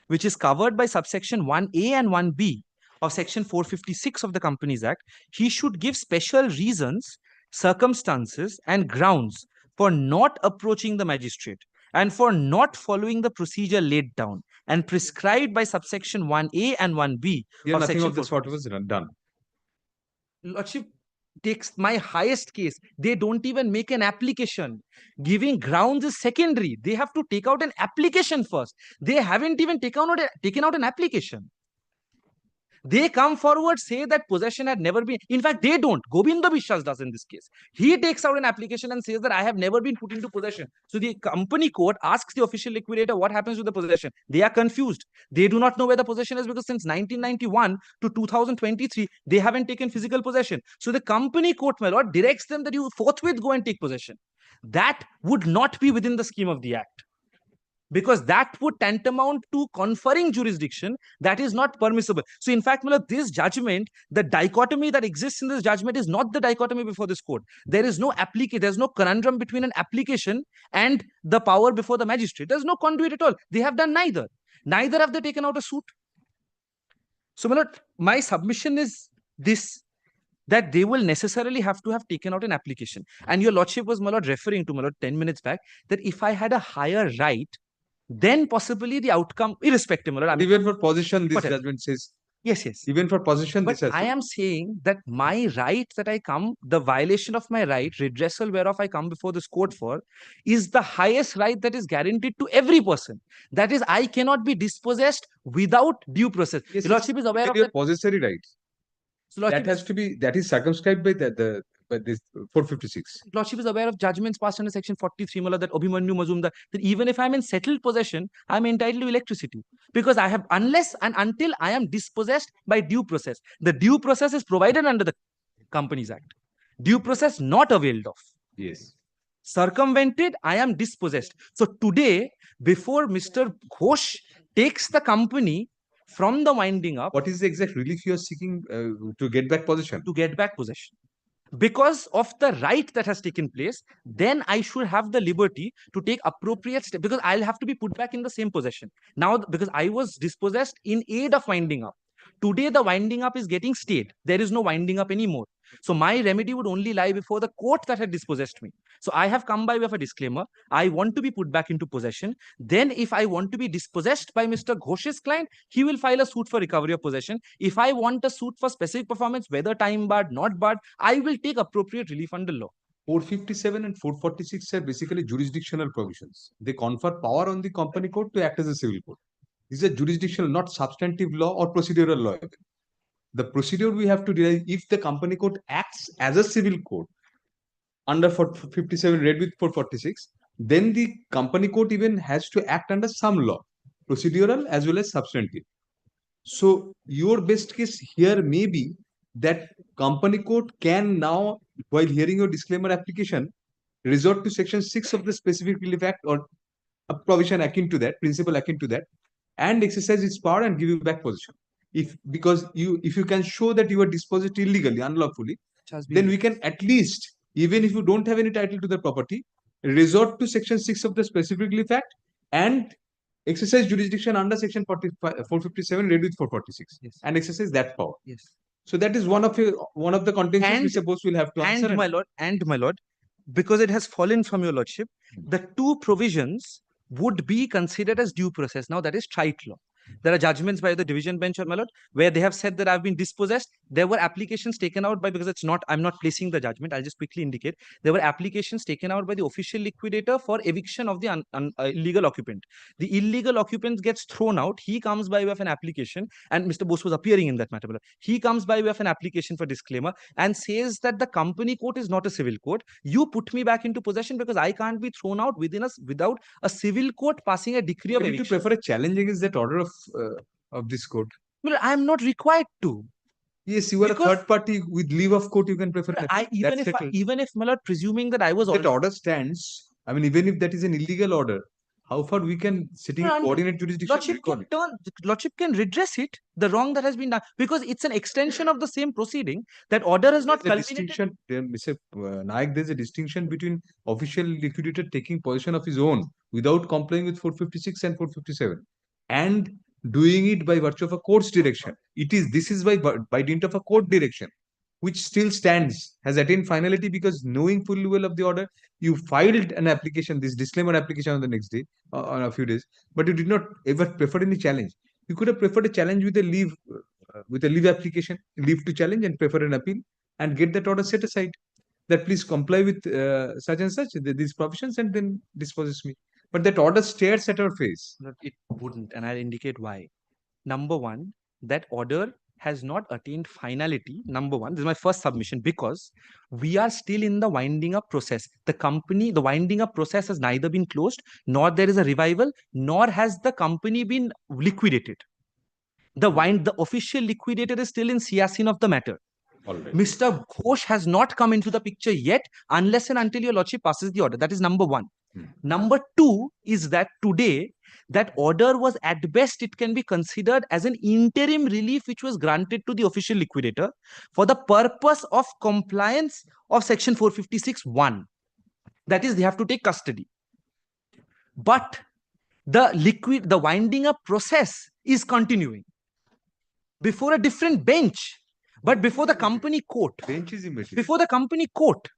which is covered by subsection 1A and 1B of section 456 of the Companies Act, he should give special reasons, circumstances, and grounds for not approaching the magistrate and for not following the procedure laid down and prescribed by subsection 1A and 1B. Yeah, nothing of this sort was done. Lordship takes my highest case. They don't even make an application. Giving grounds is secondary. They have to take out an application first. They haven't even taken out an application. They come forward, say that possession had never been. In fact, they don't. Govinda Bishwas does in this case. He takes out an application and says that I have never been put into possession. So the company court asks the official liquidator what happens with the possession. They are confused. They do not know where the possession is because since 1991 to 2023, they haven't taken physical possession. So the company court, my lord, directs them that you forthwith go and take possession. That would not be within the scheme of the Act, because that would tantamount to conferring jurisdiction that is not permissible. So in fact, this judgment, the dichotomy that exists in this judgment is not the dichotomy before this court. There is no there's no conundrum between an application and the power before the magistrate. There's no conduit at all. They have done neither. Neither have they taken out a suit. So, my lord, my submission is this, that they will necessarily have to have taken out an application. And your lordship was, my lord, referring to, my lord, 10 minutes back, that if I had a higher right, then possibly the outcome, irrespective, my lord. I mean, Even for possession, this whatever. judgment says. Yes, yes. Even for possession, But this has I am saying that my right that I come, the violation of my right, redressal whereof I come before this court for, is the highest right that is guaranteed to every person. That is, I cannot be dispossessed without due process. Yes, Your lordship is aware of your that. possessory rights. So That has to be, that is circumscribed by by this 456. Lordship is aware of judgments passed under section 43, my lord, that Abhimanyu Mazumdar, that even if I'm in settled possession, I'm entitled to electricity. Because I have, unless and until I am dispossessed by due process. The due process is provided under the Companies Act. Due process not availed of. Yes. Circumvented, I am dispossessed. So today, before Mr. Ghosh takes the company from the winding up. What is the exact relief you are seeking to get back possession? To get back possession. Because of the right that has taken place, then I should have the liberty to take appropriate steps, because I'll have to be put back in the same possession. Now, because I was dispossessed in aid of winding up. Today, the winding up is getting stayed. There is no winding up anymore. So my remedy would only lie before the court that had dispossessed me. So I have come by way of a disclaimer. I want to be put back into possession. Then if I want to be dispossessed by Mr. Ghosh's client, he will file a suit for recovery of possession. If I want a suit for specific performance, whether time barred, not barred, I will take appropriate relief under law. 457 and 446 are basically jurisdictional provisions. They confer power on the company court to act as a civil court. These are jurisdictional, not substantive law or procedural law. The procedure we have to realize, if the company court acts as a civil court under 457 read with 446, then the company court even has to act under some law, procedural as well as substantive. So your best case here may be that company court can now, while hearing your disclaimer application, resort to section 6 of the Specific Relief Act or a provision akin to that, principle akin to that, and exercise its power and give you back possession. If you can show that you were disposed illegally, unlawfully, then we can at least, even if you don't have any title to the property, resort to section 6 of the Specific Relief Act and exercise jurisdiction under section 457 read with 446, yes, and exercise that power. Yes. So that is one of the contentions Mr. Bose will have to answer. And my lord, because it has fallen from your lordship, the two provisions would be considered as due process. Now that is trite law. There are judgments by the division bench, my lord, where they have said that I've been dispossessed. There were applications taken out by, because it's not, I'm not placing the judgment, I'll just quickly indicate. There were applications taken out by the official liquidator for eviction of the illegal occupant. The illegal occupant gets thrown out. He comes by way of an application, and Mr. Bose was appearing in that matter. He comes by way of an application for disclaimer and says that the company court is not a civil court. You put me back into possession because I can't be thrown out without a civil court passing a decree of eviction. You prefer a challenge against that order of this court? Well, I am not required to. Yes, you are a third party with leave of court. You can prefer. Even if my lord, presuming that I was that order stands. I mean, even if that is an illegal order, how far we can sitting in coordinate jurisdiction? Lordship can redress it, the wrong that has been done, because it's an extension of the same proceeding. That order has not culminated. Mr. Naik, there's a distinction between official liquidator taking possession of his own without complying with 456 and 457 and doing it by virtue of a court's direction. This is by dint of a court direction, which still stands, has attained finality, because knowing fully well of the order, you filed an application, this disclaimer application on the next day, on a few days, but you did not ever prefer any challenge. You could have preferred a challenge with a leave application, leave to challenge, and prefer an appeal and get that order set aside. That please comply with such and such, these provisions, and then disposes me. But that order stares at our face. It wouldn't, and I'll indicate why. Number one, that order has not attained finality. Number one, this is my first submission, because we are still in the winding up process. The winding up process has neither been closed, nor there is a revival, nor has the company been liquidated. The official liquidator is still in siyasin of the matter. Right. Mr. Ghosh has not come into the picture yet, unless and until your lordship passes the order. That is number one. Number two is that today, that order was at best, it can be considered as an interim relief which was granted to the official liquidator for the purpose of compliance of section 456(1). That is, they have to take custody. But the winding up process is continuing before a different bench, but before the company court. Bench is immaterial. Before the company court.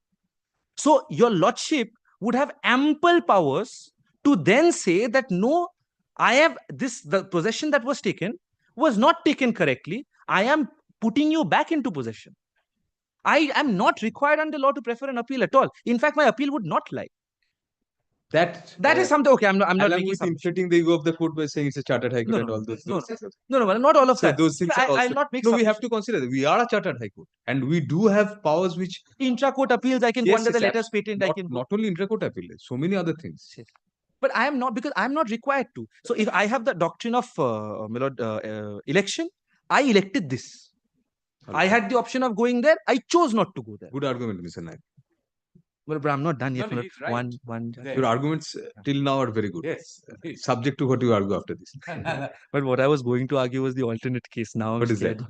So your lordship would have ample powers to then say that no, the possession that was taken was not taken correctly. I am putting you back into possession. I am not required under law to prefer an appeal at all. In fact, my appeal would not lie. That is something. Okay, I'm not making with inflating the ego of the court by saying it's a chartered high court and all those. No, not all of So that. those things are I'll not make. No, we have to consider that we are a chartered high court, and we do have powers which intra-court appeals. I can go under the letters patent. I can not only intra-court appeal. So many other things. Yes. But I am not, because I am not required to. So if I have the doctrine of election, I elected this. I had the option of going there. I chose not to go there. Good argument, Mr. Naik. But I'm not done yet. No, he's right. One. Your arguments till now are very good. Yes. Subject to what you argue after this. But what I was going to argue was the alternate case. Now What is that?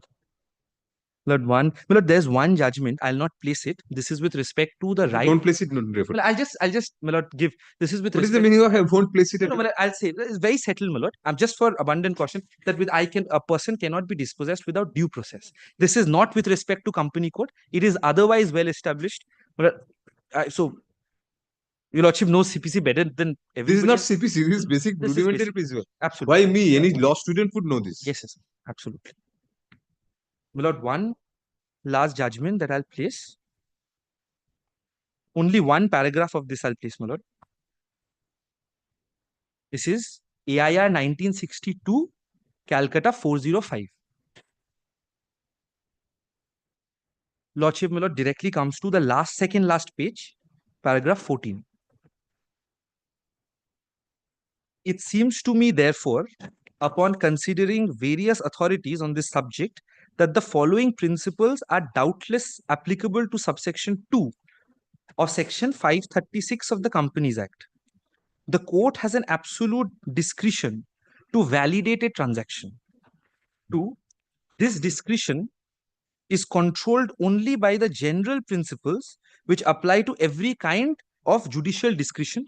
Lord, there's one judgment. I'll not place it. This is with respect to the right. Don't place it. No, refer. Well, I'll just, my lord, give. This is with. What is the meaning of I won't place it? No, I'll say it's very settled, my lord. I'm just for abundant caution that a person cannot be dispossessed without due process. This is not with respect to company court. It is otherwise well established. So, your lordship knows CPC better than everybody. This is not CPC. This is basic rudimentary principle. Absolutely. Why me? Any law student would know this. Yes, absolutely. My lord, one last judgment that I'll place. Only one paragraph of this I'll place, my lord. This is AIR 1962, Calcutta 405. Lordship, my lord, directly comes to the second last page, paragraph 14. It seems to me, therefore, upon considering various authorities on this subject, that the following principles are doubtless applicable to subsection 2 of section 536 of the Companies Act. The court has an absolute discretion to validate a transaction. 2. This discretion is controlled only by the general principles which apply to every kind of judicial discretion.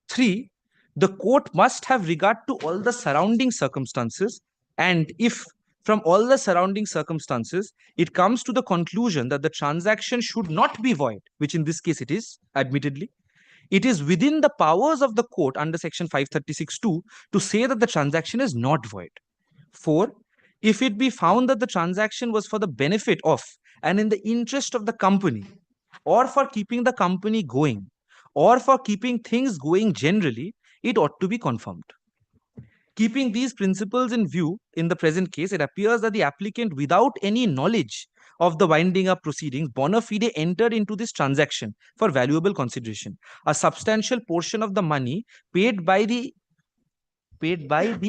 3. The court must have regard to all the surrounding circumstances, and if from all the surrounding circumstances it comes to the conclusion that the transaction should not be void, which in this case it is, admittedly, it is within the powers of the court under section 536(2) to say that the transaction is not void. 4. If it be found that the transaction was for the benefit of and in the interest of the company, or for keeping the company going, or for keeping things going generally, it ought to be confirmed. Keeping these principles in view, in the present case, it appears that the applicant, without any knowledge of the winding up proceedings, bona fide entered into this transaction for valuable consideration. A substantial portion of the money paid by the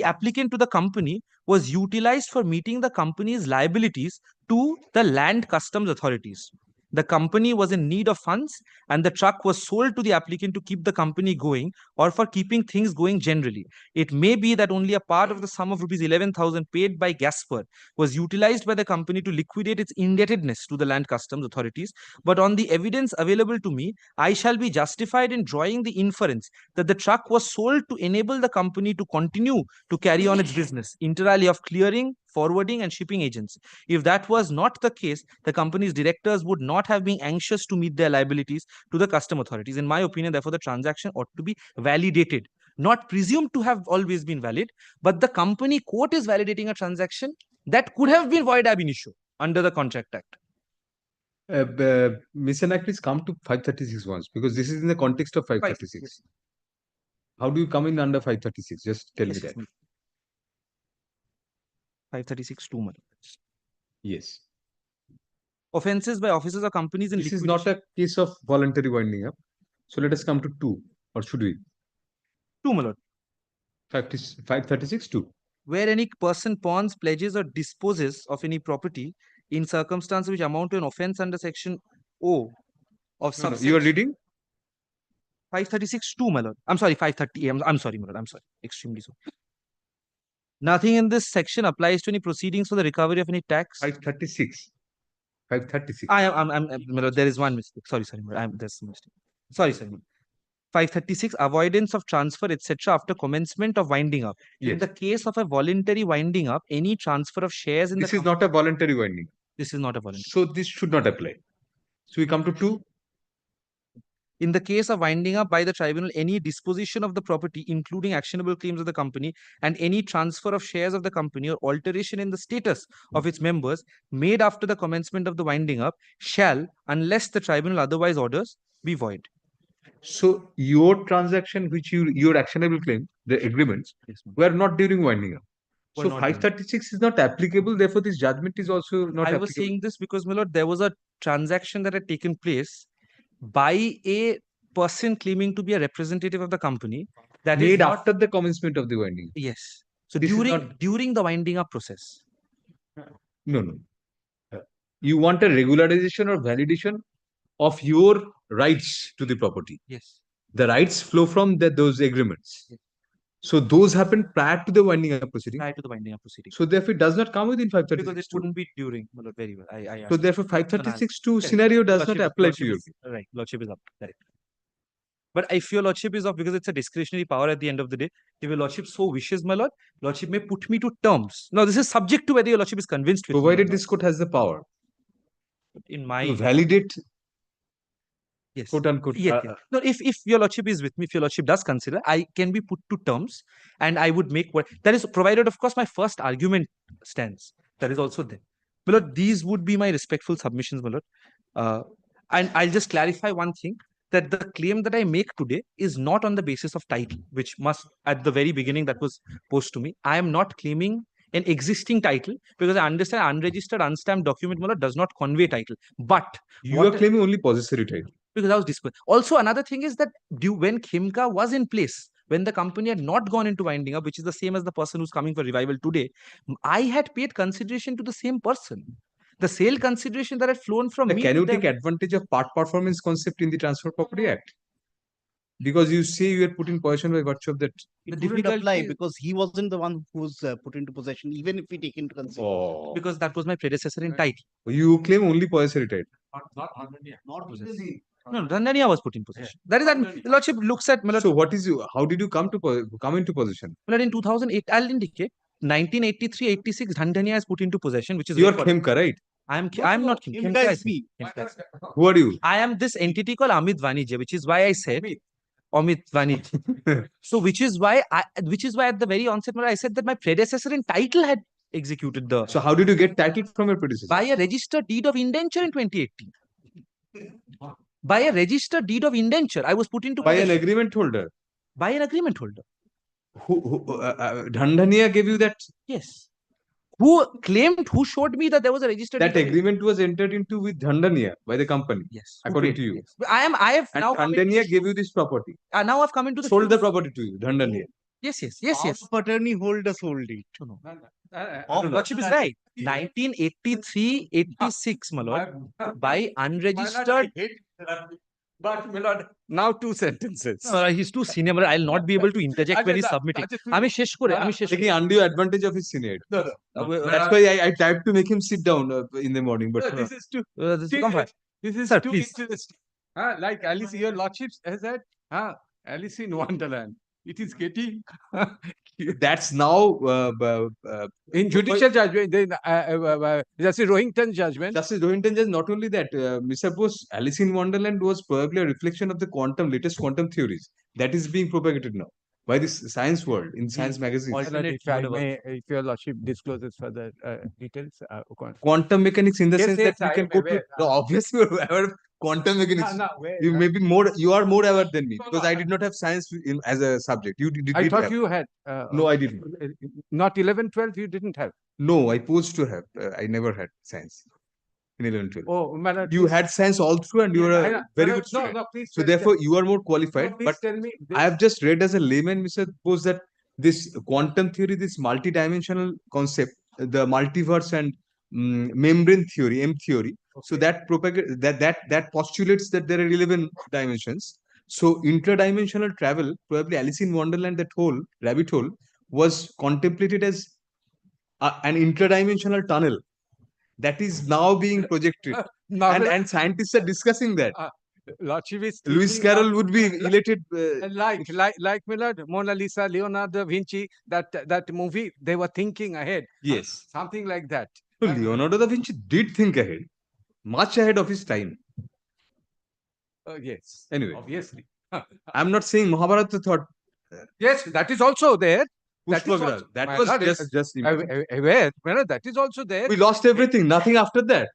applicant to the company was utilized for meeting the company's liabilities to the land customs authorities. The company was in need of funds and the truck was sold to the applicant to keep the company going or for keeping things going generally. It may be that only a part of the sum of rupees 11,000 paid by Gasper was utilized by the company to liquidate its indebtedness to the land customs authorities. But on the evidence available to me, I shall be justified in drawing the inference that the truck was sold to enable the company to continue to carry on its business, inter alia of clearing, forwarding and shipping agents. If that was not the case, the company's directors would not have been anxious to meet their liabilities to the custom authorities. In my opinion, therefore, the transaction ought to be validated, not presumed to have always been valid, but the company court is validating a transaction that could have been void ab initio under the Contract Act. Mr. Naik, please come to 536 once, because this is in the context of 536. Yes. How do you come in under 536? Just tell me that. 536(2). Yes. Offences by officers or companies in this is not a case of voluntary winding up. So let us come to 2, or should we? 2, my lord. 536(2). Where any person pawns, pledges or disposes of any property in circumstances which amount to an offence under section O of subsection. You are reading? 536(2), my lord. I'm sorry, 530. I'm sorry, my lord. I'm sorry. Extremely sorry. Nothing in this section applies to any proceedings for the recovery of any tax. 536. 536. My lord, there is one mistake. Sorry, my lord. There's a mistake. Sorry. 536, avoidance of transfer, etc. after commencement of winding up. In Yes. the case of a voluntary winding up, any transfer of shares in This the is not a voluntary winding. This is not a voluntary. So this should not apply. So we come to 2. In the case of winding up by the tribunal, any disposition of the property, including actionable claims of the company, and any transfer of shares of the company or alteration in the status of its members made after the commencement of the winding up shall, unless the tribunal otherwise orders, be void. So your transaction, which your actionable claim, the agreements, were not during winding up. Were So not 536 is not applicable. Therefore, this judgment is also not I applicable. was saying this because, my lord, there was a transaction that had taken place by a person claiming to be a representative of the company that is made not, after the commencement of the winding. yes. So This is during the winding up process. No. You want a regularization or validation of your rights to the property. Yes. The rights flow from those agreements. Yes. So those happened prior to the winding up proceeding. Prior to the winding up proceeding. So therefore, it does not come within 536. Because it wouldn't be during. My lord, very well. I So therefore, 536(2) scenario does not apply to you. Right. Lordship is up. Correct. But if your lordship is off, because it's a discretionary power at the end of the day, if your lordship so wishes, my lord, lordship may put me to terms. Now, this is subject to whether your lordship is convinced with me or Provided not. this court has the power In my to validate, yes. quote unquote. Yes, yes. No, if your lordship is with me, if your lordship does consider, I can be put to terms and I would make what that is provided, of course, my first argument stands. That is also there. My lord, these would be my respectful submissions, my lord. And I'll just clarify one thing, that the claim that I make today is not on the basis of title, which must, at the very beginning, that was posed to me. I am not claiming an existing title because I understand unregistered, unstamped document, my lord, does not convey title. But You are claiming only possessory title. because I was disclosed. Also, another thing is that when Khimka was in place, when the company had not gone into winding up, which is the same as the person who's coming for revival today, I had paid consideration to the same person. The sale consideration that had flown from me Can to you take them. advantage of part performance concept in the Transfer Property Act? Because you say you are put in possession by virtue of that. It wouldn't apply because he wasn't the one who was put into possession, even if we take into consideration. Oh. Because that was my predecessor in title. You claim only possessory title. Not possession. No, Dandania was put in possession. That is that lordship looks at So what is you? How did you come into possession? in 2008, I'll indicate 1983-86, Dandania is put into possession, which is You are recorded. Khemka, right? I'm not Khemka. Khemka is me. Who are you? I am this entity called Amit Vanijay, which is why I said Amit Vanijay. So which is why at the very onset I said that my predecessor in title had executed the. So how did you get title from your predecessor? By a registered deed of indenture in 2018. By a registered deed of indenture, I was put into By an possession. agreement holder. By an agreement holder. Dhandhania gave you that? Yes. Who showed me that there was a registered That deed of agreement was entered into with Dhandhania by the company. Yes. According to you. Yes. I have And now come Dhandhania gave you this property. now I've come into the Sold the property to you, Dhandhania. Yes. Attorney holder sold it. Lordship is right. 1983-86, my lord, by unregistered. But my lord, now 2 sentences. He's too senior, but I'll not be able to interject when he's submitting. I'm Taking undue advantage of his seniority. That's why I typed to make him sit down in the morning. But This is too. This is Sir, too please. interesting. Like Alice, your lordship has said, Alice in Wonderland. It is getting that's now in judicial judgment. Then Justice Rohington's judgment. Justice Rohington just not only that, Mr. Bose, Alice in Wonderland was probably a reflection of the latest quantum theories that is being propagated now by this science world in science magazines. If your lordship discloses further details. Quantum mechanics in the sense that we can aware. obviously you're aware of quantum mechanics. You may be you are more aware than me because I did not have science as a subject. You did. I thought have. you had. No, I didn't. Not 11, 12, you didn't have. No, I posed to have. I never had science in 11, 12. Oh, man, you had science all through and you were a very good student. No, please. So therefore, you are more qualified. Please But tell me. I have just read as a layman, Mr. Bose, that this quantum theory, this multidimensional concept, the multiverse and membrane theory, M theory. Okay. So that postulates that there are 11 dimensions. So intradimensional travel, probably Alice in Wonderland, that whole rabbit hole was contemplated as an intradimensional tunnel that is now being projected. And scientists are discussing that. Lordship is Lewis thinking Carroll of- would be elated. like Millard, Mona Lisa, Leonardo da Vinci, that movie, they were thinking ahead. Yes. Something like that. So Leonardo da Vinci did think ahead, much ahead of his time. Yes. Anyway. Obviously. I'm not saying Mahabharata thought. Yes, that is also there. Pushpagraj. That was just aware. That is also there. We lost everything. Nothing after that.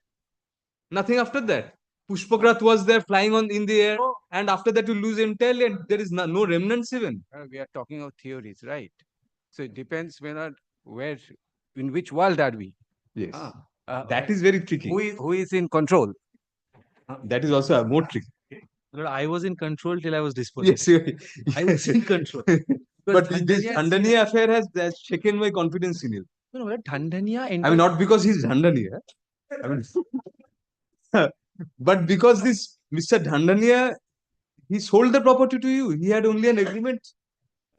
Nothing after that. Pushpagrath was there flying in the air, and after that you lose entirely, and there is no remnants even. We are talking of theories, right? So it depends where, in which world are we? Yes. That is very tricky. Who is in control? That is also more tricky. Lord, I was in control till I was dispossessed. Yes, I was in control. But this Dhandaniya affair has shaken my confidence in him. No, no, Dhandaniya. I mean, not because he's Dhandaniya. I mean, but because this Mr. Dhandaniya, he sold the property to you. He had only an agreement.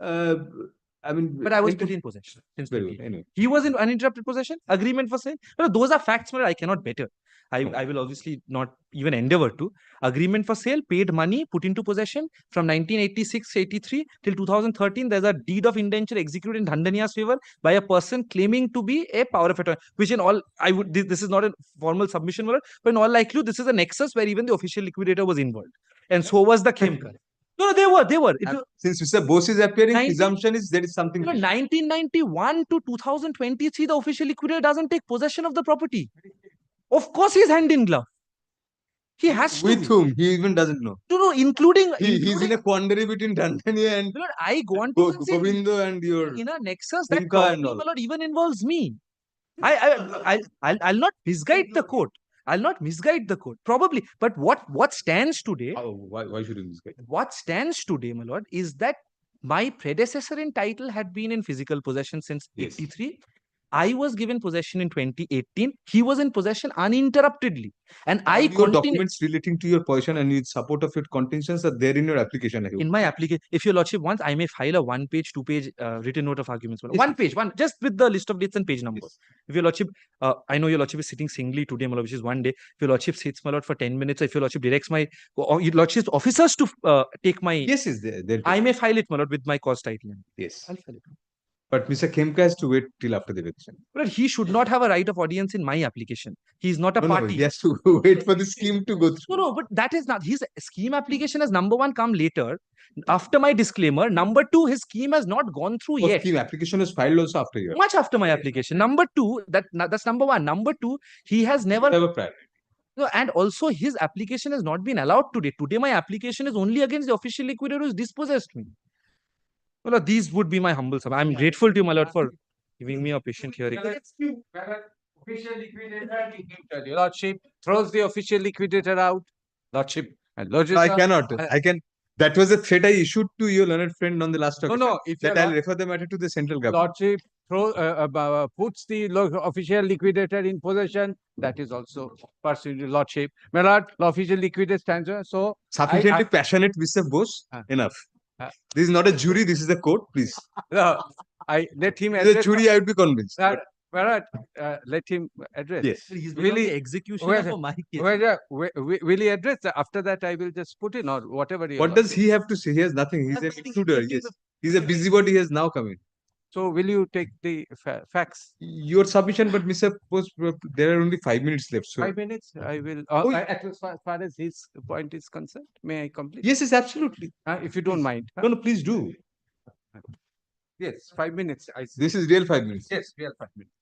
I mean, but I was put in possession. Since very good. Anyway. He was in uninterrupted possession, agreement for sale. No, those are facts, but I cannot better. I will obviously not even endeavor to. Agreement for sale, paid money, put into possession from 1986-83 till 2013. There's a deed of indenture executed in Dhandaniya's favor by a person claiming to be a power of attorney, which in all, this is not a formal submission, but in all likelihood, this is a nexus where even the official liquidator was involved. And so was the Khemkar. No, they were. Since Mr. Bose is appearing, presumption is there is something. 1991 to 2023, the official liquidator doesn't take possession of the property. Of course, he's hand in glove. He has to. With whom? He even doesn't know. No, including. He's in a quandary between Dhandaniya and Lord, I go on to Govindo and your. In a nexus that Lord even involves me. I'll not misguide the court. I'll not misguide the court. Probably. But what stands today? Why should you misguide? What stands today, my lord, is that my predecessor in title had been in physical possession since 83. I was given possession in 2018. He was in possession uninterruptedly. And I your documents relating to your possession and with support of your contentions are there in your application. In my application, if your lordship wants, I may file a 1-page, 2-page written note of arguments. One page, just with the list of dates and page numbers. If your lordship, I know your lordship is sitting singly today, my lord, which is one day. If your lordship sits, my lord, for 10 minutes, if your lordship directs my your lordship's officers to take my. Yes, is there. I may file it, my lord, with my cause title. Yes. I'll file it. But Mr. Khemka has to wait till after the election. But he should not have a right of audience in my application. He is not a party. No, he has to wait for the scheme to go through. No, but that is not. His scheme application has number one come later, after my disclaimer. Number two, his scheme has not gone through yet. Scheme application was filed also after you. Much after my application. Number two, that's number one. Number two, he has never prior. No, and also his application has not been allowed today. Today, my application is only against the official liquidator who has dispossessed me. Well, these would be my humble sum. I'm grateful to you, my lord, for giving me a patient hearing. Official liquidator, your lordship throws the official liquidator out. Lordship and lordship. I cannot. I can. That was a threat I issued to your learned friend on the last occasion. No. If that I'll refer the matter to the central government. Lordship puts the official liquidator in possession. That is also pursued lordship. My lord, the official liquidator stands. So sufficiently passionate, Mr. Bose. Enough. This is not a jury. This is a court. Please. I let him. The jury, I would be convinced. Let him address. Yes. He's will the executioner for my case. Will he address? After that, I will just put in or whatever. What does he have to say? He has nothing. He's an intruder. Yes. He's a busybody. He has now come in. So, will you take the facts? Your submission, but Mr. Bose, there are only 5 minutes left. So 5 minutes. I will. As far as his point is concerned, may I complete? Yes, absolutely. If you don't mind. No, please do. Yes, 5 minutes. This is real 5 minutes. Yes, real 5 minutes.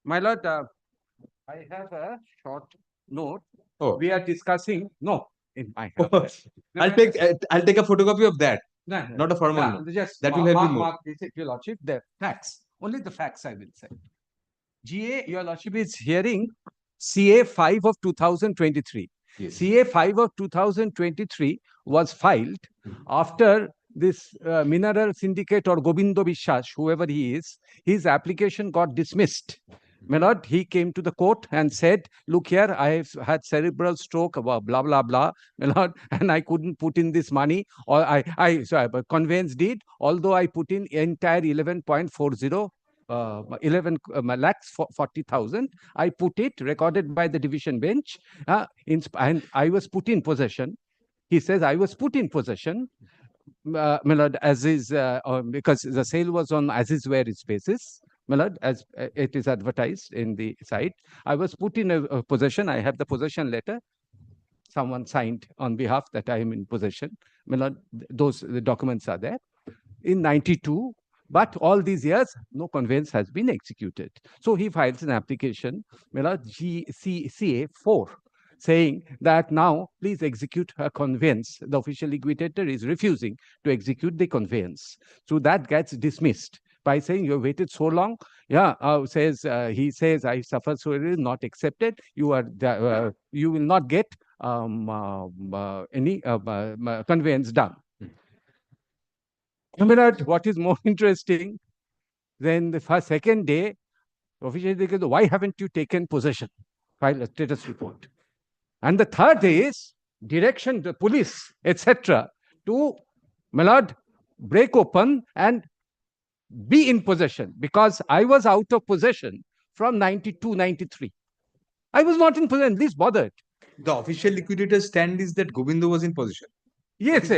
My lord, I have a short note. Oh. We are discussing. No, in my I'll take a photocopy of that. No, not a formal note. Just that will help me more. Mark this, your lordship, the facts. Only the facts I will say. GA, your lordship is hearing CA 5 of 2023. Yes. CA 5 of 2023 was filed after this mineral syndicate or Gobindo Bishwas, whoever he is, his application got dismissed. My lord, he came to the court and said, look here, I have had cerebral stroke, blah, blah, blah, my lord, and I couldn't put in this money, or but conveyance deed, although I put in entire 11.40, 11 lakhs 40,000, I put it, recorded by the division bench, and I was put in possession. He says, I was put in possession, my lord, as is, because the sale was on as is where is basis, my lord, as it is advertised in the site. I was put in a possession. I have the possession letter. Someone signed on behalf that I am in possession. My lord, the documents are there. In 92, but all these years, no conveyance has been executed. So he files an application, my lord, GCCA 4, saying that now please execute a conveyance. The official liquidator is refusing to execute the conveyance. So that gets dismissed by saying you have waited so long. Yeah, he says I suffer so it is not accepted. You are you will not get any conveyance done. What is more interesting, then the second day, officially they go, why haven't you taken possession? File a status report. And the third day is direction the police, etc., to, my lord, break open and be in possession, because I was out of possession from 92, 93. I was not in possession, least bothered. The official liquidator's stand is that Govindo was in possession. Yes.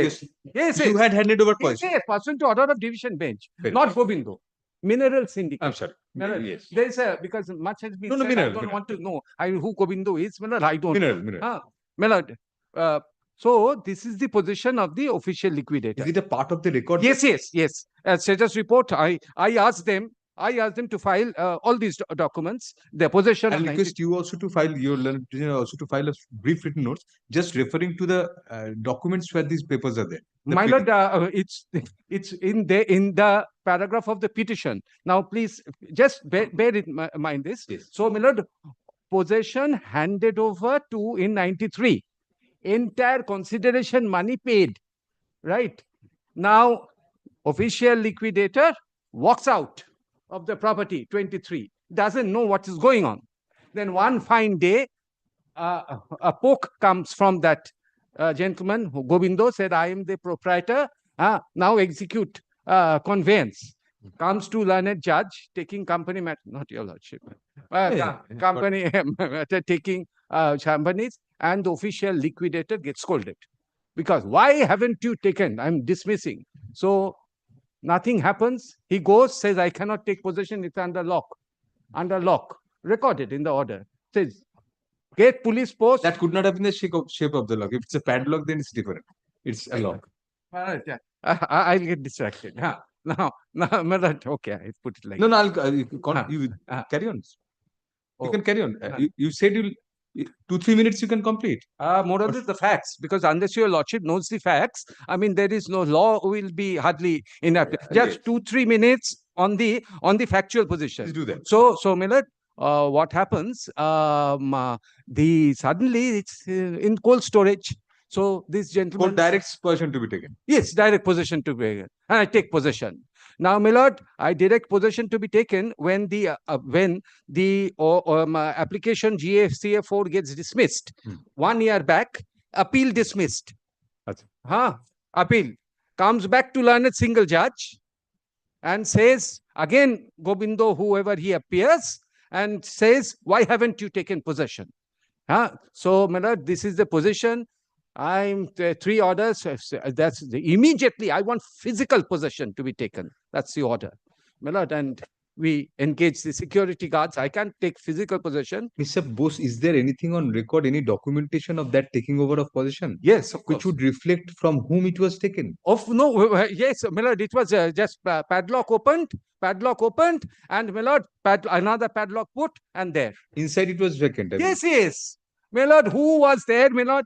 You had handed over possession. Yes, pursuant to order of division bench, Very not Govindo. Mineral syndicate. I'm sorry. Yes. There's because much has been said, mineral, I don't want to know who Govindo is. I don't Mineral. know. So this is the position of the official liquidator. Is it a part of the record? Yes. Status report, I asked them to file all these documents, their possession. I request you also to file a brief written notes, just referring to the documents where these papers are there. My lord, it's in the paragraph of the petition. Now, please just bear in mind this. Yes. So, my lord, possession handed over to in 93. Entire consideration money paid. Right. Now, official liquidator walks out of the property, 23, doesn't know what is going on. Then one fine day, a poke comes from that gentleman, Govindo, said, I am the proprietor, now execute conveyance. Comes to learned judge, taking company matter, not your lordship, company matter, taking companies, and the official liquidator gets scolded. Because why haven't you taken? I'm dismissing. So nothing happens. He goes, says, I cannot take possession. It's under lock. Under lock. Recorded in the order. Says, get police post. That could not have been the shape of the lock. If it's a padlock, then it's different. It's a lock. I'll get distracted. Now, okay, I put it like No, you carry on. You can carry on. You said you'll 2-3 minutes you can complete. More or less the facts, because unless your lordship knows the facts, I mean, there is no law will be hardly enough. Just 2-3 minutes on the factual position. Please do that. So Millard, what happens? Suddenly it's in cold storage. So this gentleman. For direct possession to be taken. Yes, direct possession to be taken. And I take possession. Now, my lord, I direct possession to be taken when the application GFCA 4 gets dismissed. 1 year back, appeal dismissed. Appeal comes back to learned single judge and says again, Govindo, whoever he appears, and says, why haven't you taken possession? So, my lord, this is the position. I'm 3 orders. That's immediately. I want physical possession to be taken. That's the order, my lord. And we engage the security guards. I can't take physical possession. Mr. Bose, is there anything on record, any documentation of that taking over of possession? Yes, of course. Which would reflect from whom it was taken? Yes, my lord. It was just padlock opened, and my lord, another padlock put, and there. Inside it was vacant. Yes. My lord, who was there? My lord,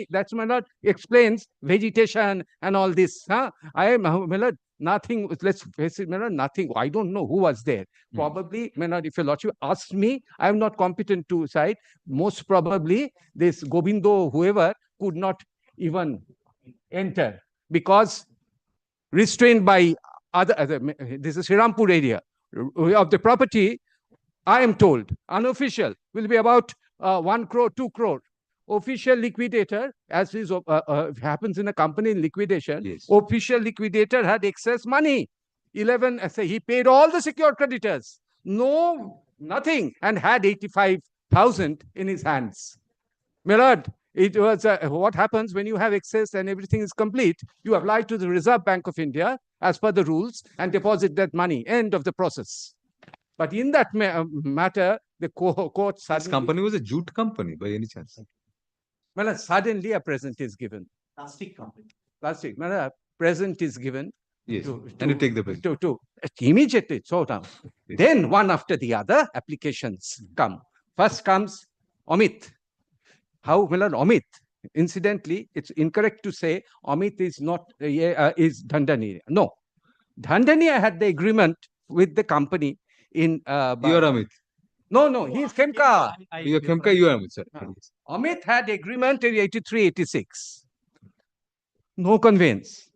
that's my lord explains vegetation and all this. I am, my lord, nothing, let's face it, my lord, nothing. I don't know who was there. Probably, my lord, if your lordship asked me, I am not competent to cite. Most probably, this Govindo, whoever, could not even enter because restrained by this is Srirampur area of the property. I am told, unofficial, will be about 1 crore, 2 crore. Official liquidator, as is happens in a company in liquidation, yes. Official liquidator had excess money. 11, he paid all the secured creditors. Nothing, and had 85,000 in his hands. My lord, It was what happens when you have excess and everything is complete, you apply to the Reserve Bank of India as per the rules and deposit that money, end of the process. But in that matter, the court This suddenly, company was a jute company by any chance? well, suddenly a present is given. Plastic company. Plastic, well, a present is given. Yes, and you take the present. To immediately. So now, Yes. then one after the other applications come. First comes Amit. How, Milord, Amit? Incidentally, it's incorrect to say Amit is not is Dhandania. No, Dhandania had the agreement with the company in. You are Amit. No, he is Khemka. You are Khemka, you are Amit, sir. Amit had agreement in 83, 86. No conveyance.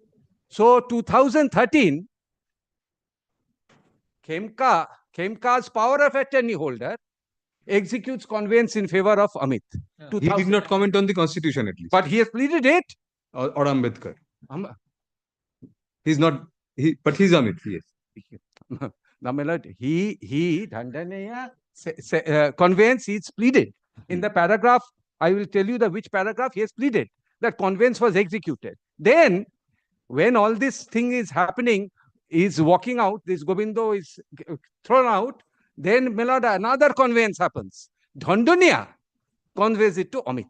So 2013, Khemka's power of attorney holder executes conveyance in favor of Amit. He did not comment on the constitution at least. But he has pleaded it. Or Ambedkar. He's not, but he's Amit, yes. Now, Milord, he Dhandania conveyance is pleaded. In the paragraph, I will tell you which paragraph he has pleaded. That conveyance was executed. Then, when all this thing is happening, is walking out, this Gobindo is thrown out, then Milord, another conveyance happens. Dhandania conveys it to Amit.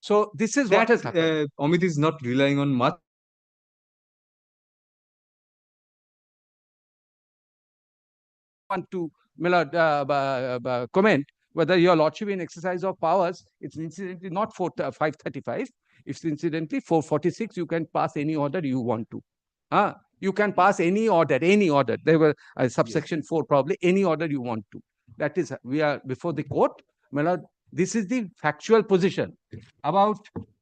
So this is what has happened. Amit is not relying on much. Want to, Milord, comment whether your lordship in exercise of powers, it's incidentally not 535, it's incidentally 446, you can pass any order you want to. You can pass any order. There were subsection 4 probably, any order you want to. That is, we are before the court. Milord, this is the factual position. About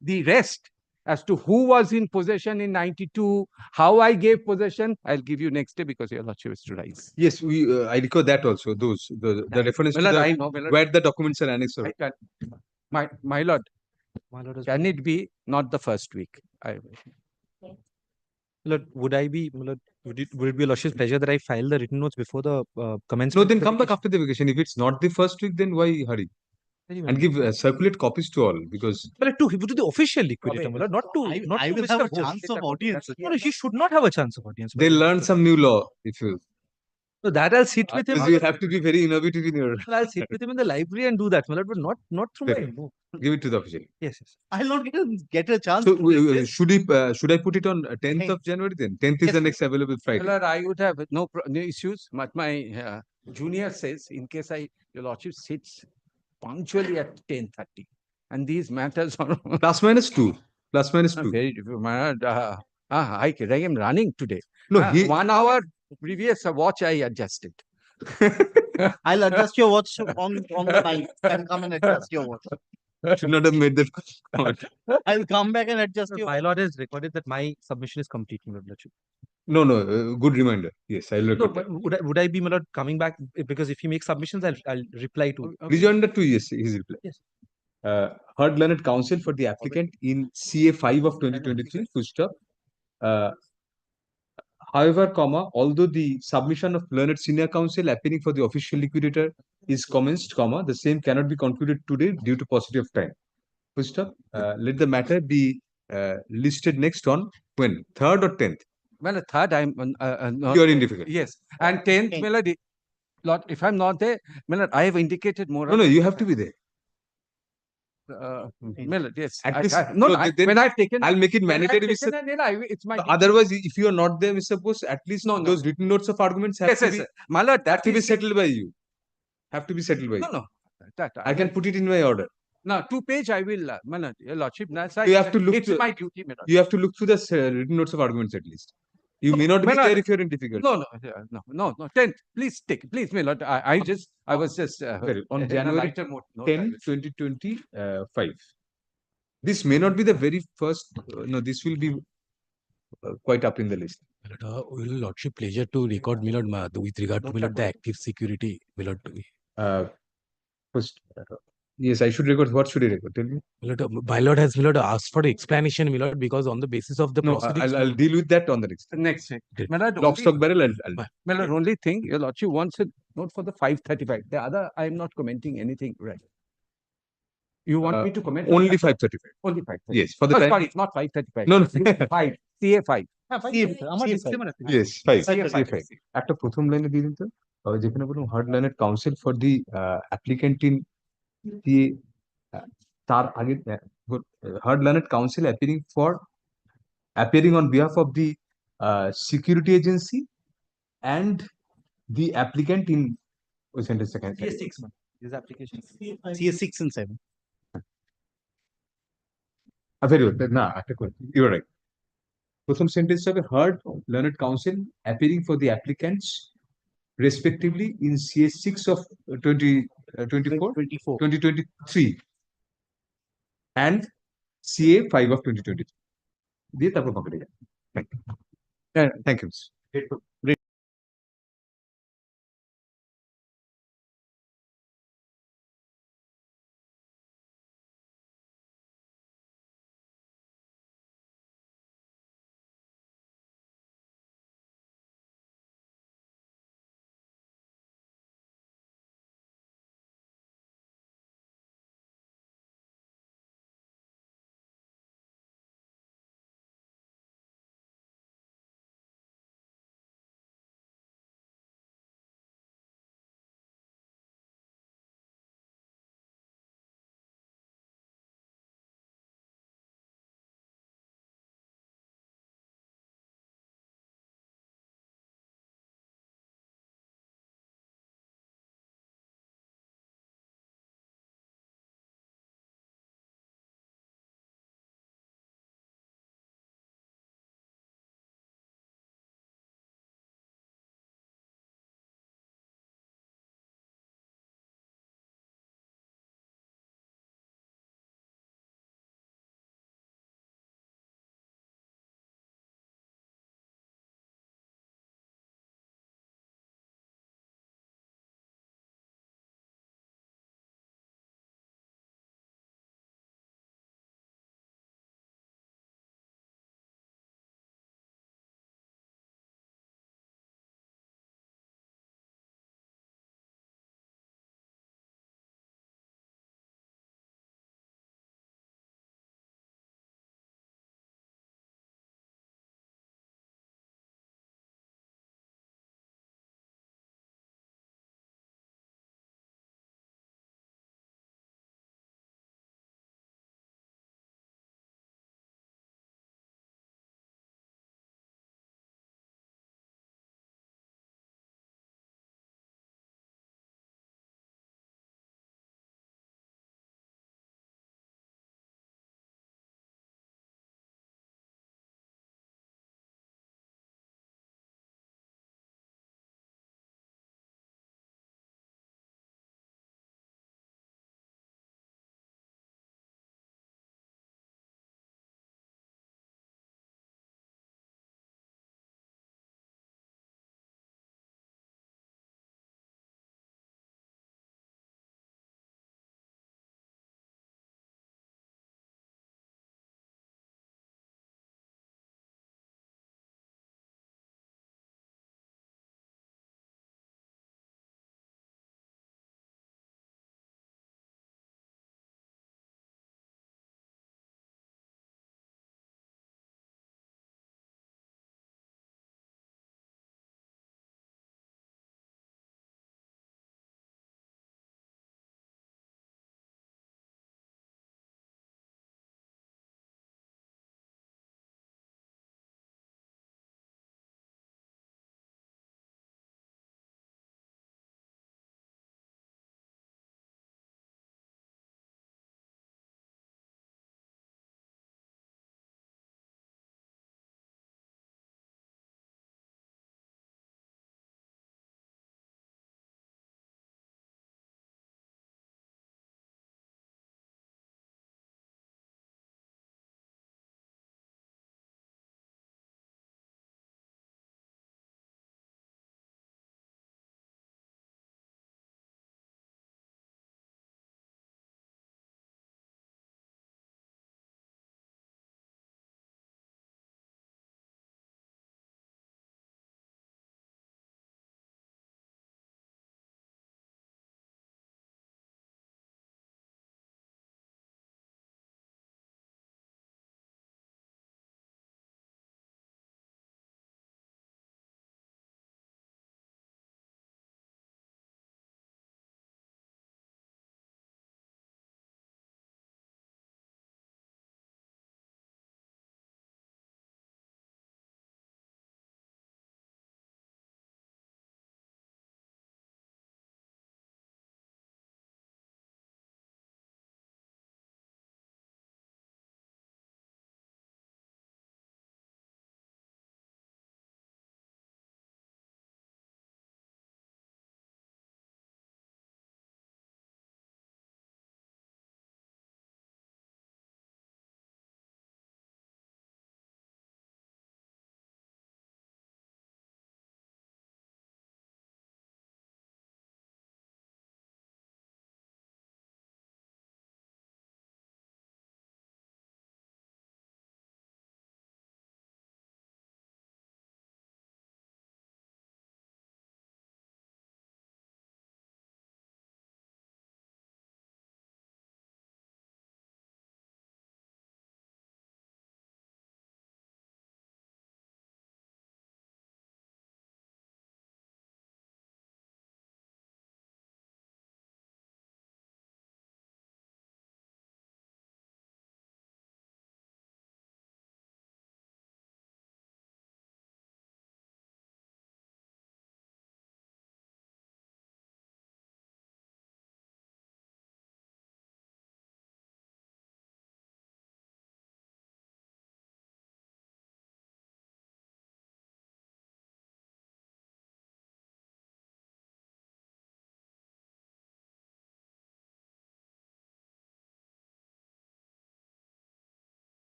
the rest, as to who was in possession in 92, how I gave possession, I'll give you next day because your lordship is to rise. Yes, I recall that also. The reference to I know, where the documents are annexed. My lord, can it be not the first week? Lord, would it be your lordship's pleasure that I file the written notes before the commencement? No, then come back after the vacation. If it's not the first week, then why hurry? And give circulate copies to all, because But to the official liquidator, my lord, not to I will Mr. have a Bose. chance of audience. No, he should not have a chance of audience. they learn some new law. If you, So that I'll sit with him. because you have to be very innovative in your. I'll sit with him in the library and do that, my lord, but not through Fair. my no. Give it to the official. Yes. I'll not get a chance. So to should I put it on 10th of January then? 10th is the next available Friday. Milord, I would have no issues. But my junior says, in case your lordship sits punctually at 10:30, and these matters are Plus minus 2. Plus minus 2. very difficult. I am running today. No, 1 hour previous watch I adjusted. I'll adjust your watch on the night and come and adjust your watch. should not have made that comment. I'll come back and adjust your My lord has recorded that my submission is complete, my lordship. No, good reminder. Yes, I'll No, record but that. would I be, my lord, coming back? Because if he makes submissions, I'll reply to. Rejoinder to yes, his reply. Yes. Heard learned counsel for the applicant in CA 5 of 2023, full stop. However, although the submission of learned senior counsel appearing for the official liquidator is commenced, the same cannot be concluded today due to paucity of time. Full stop. Let the matter be listed next on when? 3rd or 10th? Well, a third, I'm not. You are in difficulty. Yes. And 10th, Milord, Lord, if I'm not there, Milord, I have indicated more. No, you have to be there. Milord, yes. At least, when I've taken, I'll make it mandatory. It's my. Otherwise, if you are not there, Mr. Bose, at least those written notes of arguments have to be. My lord, have to be settled by you. Have to be settled by you. No. I can put it in my order. No, 2-page I will, my lord, your lordship. You have to look. It's my duty, my lord. You have to look through the written notes of arguments at least. You may not be there if you're in difficulty. No. 10th, please take, please, my lord. I was just on January 10, 2025. This may not be the very first. No, this will be quite up in the list. Will lordship pleasure to record, my lord, with regard to, my lord, the active security, my lord. First, yes, I should record. What should I record? Tell me. My lord has, my lord, asked for explanation, my lord, because on the basis of the proceedings. I'll deal with that on the next. My lord, Lock, stock, barrel. My lord, only thing your lordship wants a note for the 535. The other, I am not commenting anything. Right. You want me to comment? Only 535. Only 535. Yes, for the Oh, time. sorry, it's not 535. No, no. 5, CA 5. Yes, 5. একটা প্রথম লাইনে দিয়ে দিন তো যেখানে বলুন hard লাইনের council for the applicant in the তার আগে হার্ড লাইনের council appearing on behalf of the security agency and the applicant in ওই সেন্টেন্সটা কেন His application. CS 6 and 7. Very good না একটা করে ইউ আর রাইট প্রথম সেন্টেন্স হবে heard learned council appearing for the applicants respectively in CS 6 of 2023 and CA 5 of 2023 দিয়ে তারপর complete thank you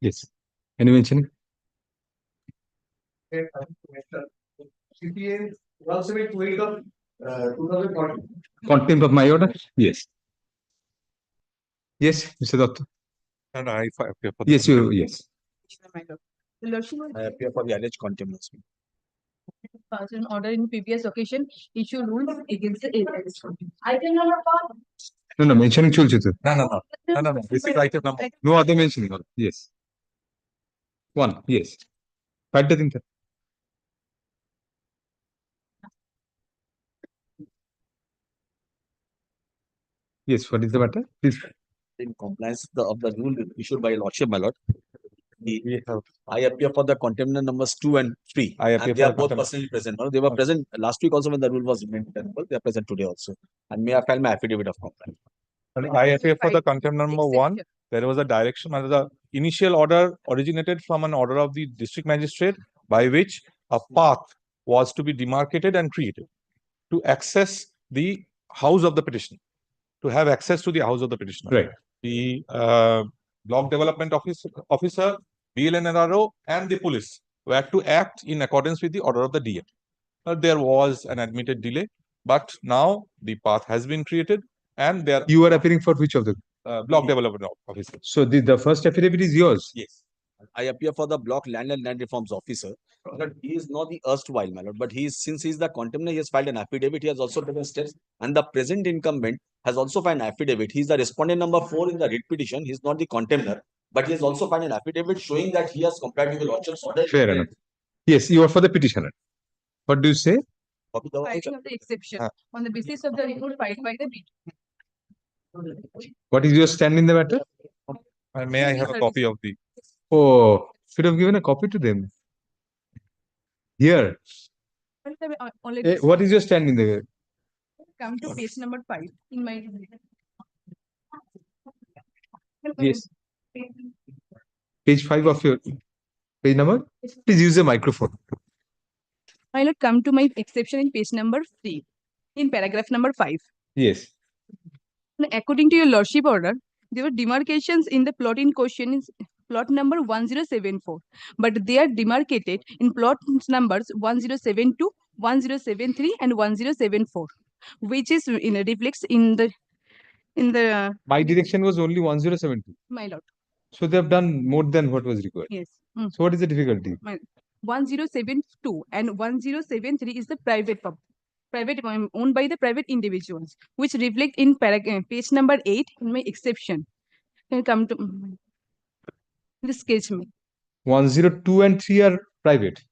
Yes. Any mentioning? CPA also made 28 of 2040. Contempt of my order? Yes. Yes, Mr. Datta. And I appear for the Yes, you, yes. The lordship I appear for the alleged contempt as well. passed an order in previous occasion, issue rules against the agents. I cannot pass. No, mentioning চলছে তো। No. This is item number. No other mentioning. Yes. One, yes. Five দিন sir. Yes, what is the matter? Please. In compliance of the rule issued by Lordship, my lord. I appear for the contempt numbers 2 and 3. I appear and they for are both contempt. personally present. No? They were present last week also when the rule was amended. They are present today also. And may I file my affidavit of compliance? I appear for the contempt number 1. There was a direction under the initial order originated from an order of the district magistrate by which a path was to be demarcated and created to access the house of the petitioner, to have access to the house of the petitioner. Right. The block development officer, BLNRO, and the police were to act in accordance with the order of the DM. There was an admitted delay, but now the path has been created and there You are appearing for which of the? block development officer. So the first affidavit is yours? Yes. I appear for the block land and land reforms officer. But he is not the erstwhile, my lord, but since he is the contempt, he has filed an affidavit. He has also taken steps, and the present incumbent has also filed an affidavit. He is the respondent number 4 in the writ petition. He is not the contemptor, but he has also filed an affidavit showing that he has complied with the lordship's order. Fair enough. Yes, you are for the petitioner. What do you say? Filing of the exception on the basis of the report filed by the What is your stand in the matter? And may I have a copy of the? Oh, should have given a copy to them. Here. What is your stand in the? Come to page number 5 in my. Yes. Page 5 of your page number. Please use the microphone. I will come to my exception in page number 3 in paragraph number 5. Yes. According to your lordship order, there were demarcations in the plot in question is plot number 1074, but they are demarcated in plot numbers 1072, 1073, and 1074, which is reflects in the My direction was only 1072. My lord. So they have done more than what was required. Yes. So what is the difficulty? 1072 and 1073 is the private owned by the private individuals, which reflect in page number 8 in my exception. Can come to this sketch me. 102 and 3 are private.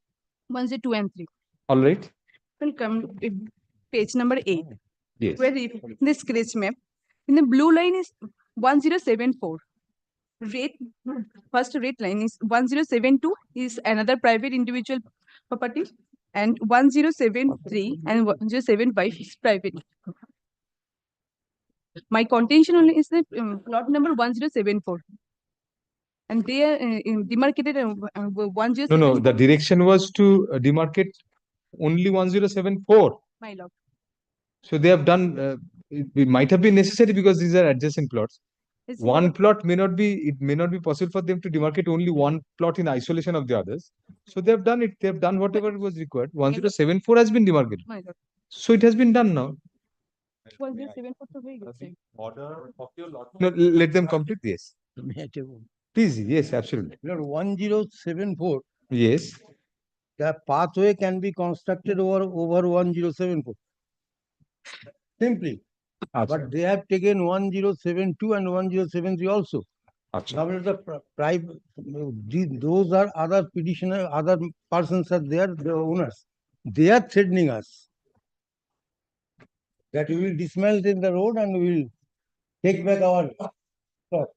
102 and 3. All right. Will come to page number 8. Yes. Where this sketch map in the blue line is 1074. First red line is 1072 is another private individual property, and 1073 and 1075 is private. My contention only is the plot number 1074, and they are demarcated 1074. No, the direction was to demarcate only 1074. My lord. So they have done. It might have been necessary because these are adjacent plots. One plot may not be. It may not be possible for them to demarcate only one plot in isolation of the others. So they have done it. They have done whatever was required. 1074 has been demarcated. My lord. So it has been done now. 1074 to very good. Order of your lot. No, let them complete. Yes. Please. Yes, absolutely. 1074. Yes. The pathway can be constructed over 1074. Simply. But they have taken 1072 and 1073 also. Now, the private, those are other petitioner, other persons are there, the owners. They are threatening us that we will dismantle in the road and we will take back our plot.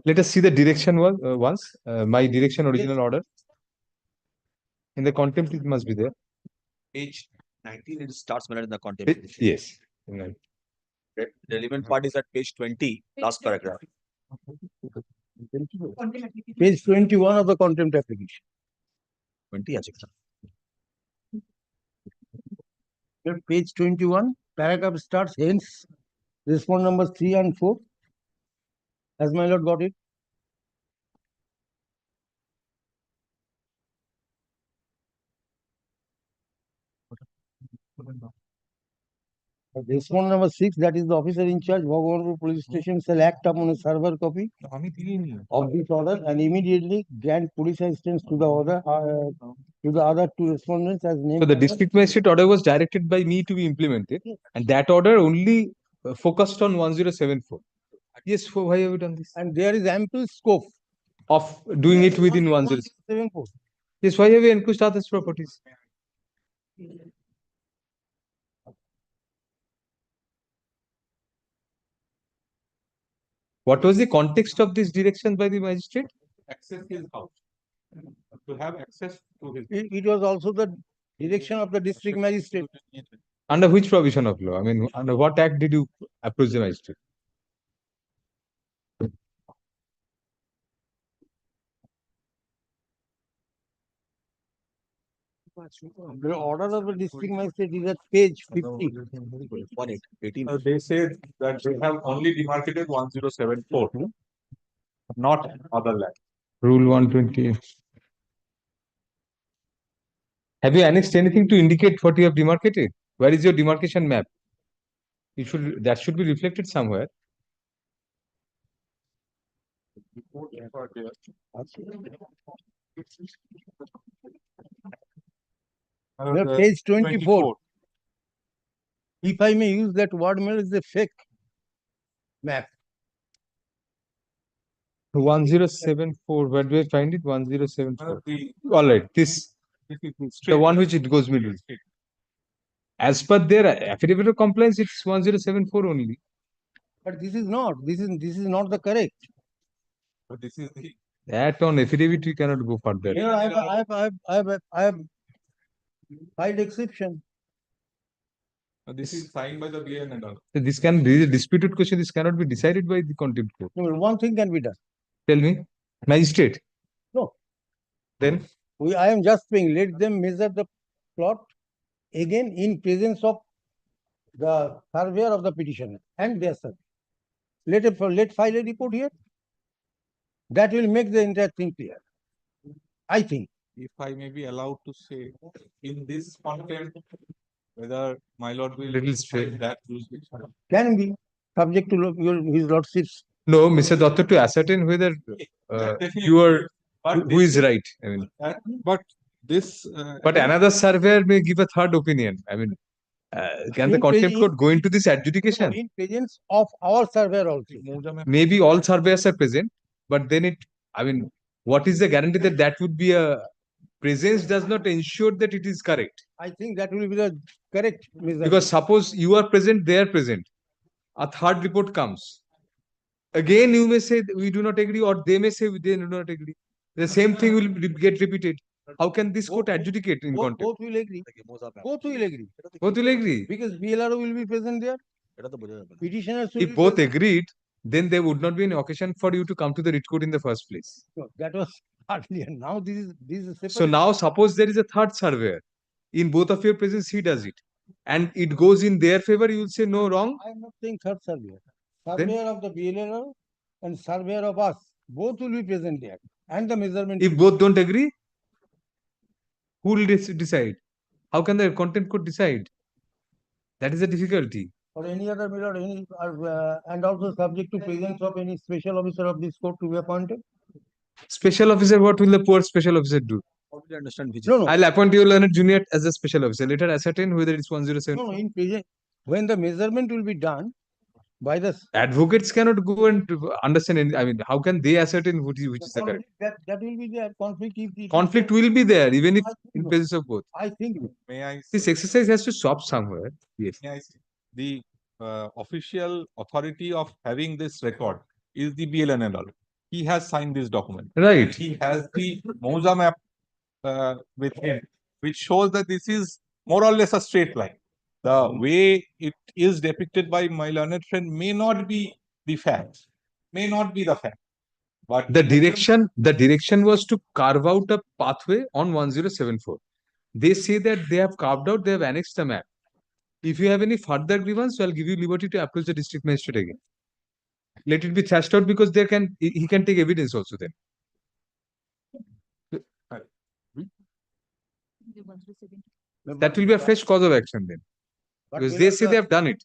Let us see the direction once. My direction original order. In the contempt, it must be there. Page 19, it starts in the contempt. Yes. The relevant part is at page 20, last paragraph. Page 21 of the contempt application. 20, Page 21, paragraph starts hence, respond numbers 3 and 4. Has my lord got it? Respondent number 6, that is the officer in charge, Bhagwanpur Police Station, shall act upon a server copy of this order and immediately grant police assistance to the other two respondents as named. So the district magistrate order was directed by me to be implemented, and that order only focused on 1074. Yes, why have we done this? And there is ample scope of doing it within 1074. Yes, why have we encroached others' properties? What was the context of this direction by the magistrate? Access his house. To have access to his. It was also the direction of the district magistrate. Under which provision of law? I mean, under what act did you approach the magistrate? The order of the district magistrate is at page 50. They say that they have only demarcated 1074, not other land. Rule 120. Have you annexed anything to indicate what you have demarcated? Where is your demarcation map? That should be reflected somewhere. Page 24. If I may use that word, is a fake map. 1074. Where do I find it? 1074. All right. This the one which it goes middle. As per their affidavit of compliance, it's 1074 only. But this is not. This is not the correct. But this is the. That on affidavit we cannot go further. Here I have filed exception. This is signed by the BN and all. So this can be a disputed question. This cannot be decided by the contempt court. No, one thing can be done. Tell me, magistrate. No. Then I am just saying, let them measure the plot again in presence of the surveyor of the petitioner and their surveyor. Let file a report here. That will make the entire thing clear. I think. If I may be allowed to say, in this content, whether my lord will find that jurisdiction. Can be subject to his lordship's. no, Mr. Datta, to ascertain whether you are who is right. I mean, but this. But another surveyor may give a third opinion. I mean, can the contempt court go into this adjudication? In presence of our surveyor also. Maybe all surveyors are present, but then I mean, what is the guarantee that that would be a presence does not ensure that it is correct? I think that will be the correct measure. Because suppose you are present, they are present. A third report comes. Again, you may say we do not agree, or they may say they do not agree. The same thing will get repeated. How can this court adjudicate in contempt? Both will agree. Both will agree. Both will agree. Because BLRO will be present there. Petitioners if both agreed, then there would not be an occasion for you to come to the writ court in the first place. No, that was earlier. Now this is separate. So now suppose there is a third surveyor. In both of your presence, he does it. And it goes in their favor, you will say no, wrong. I am not saying third surveyor. Surveyor of the BLRO and surveyor of us, both will be present there. And the measurement. If both don't agree, who will decide? How can the contempt court decide? That is a difficulty. Or any other mirror, and also subject to presence of any special officer of this court to be appointed. Special officer, what will the poor special officer do? Understand which no. I'll appoint you learned junior as a special officer. Later ascertain whether it's 107. No, in present, when the measurement will be done by the advocates cannot go and understand. I mean, how can they ascertain which is the correct? That will be there. Conflict will be there even if in presence of both. I think. May I? This exercise has to stop somewhere. Yes. May I say? The official authority of having this record is the BLNL. He has signed this document. Right. He has the Mosa map with him, which shows that this is more or less a straight line. The way it is depicted by my learned friend may not be the fact, may not be the fact. But the direction was to carve out a pathway on 1074. They say that they have carved out, they have annexed a map. If you have any further grievance, I'll give you liberty to approach the district magistrate again. Let it be thrashed out because he can take evidence also then. That will be a fresh cause of action then. Because they say they have done it.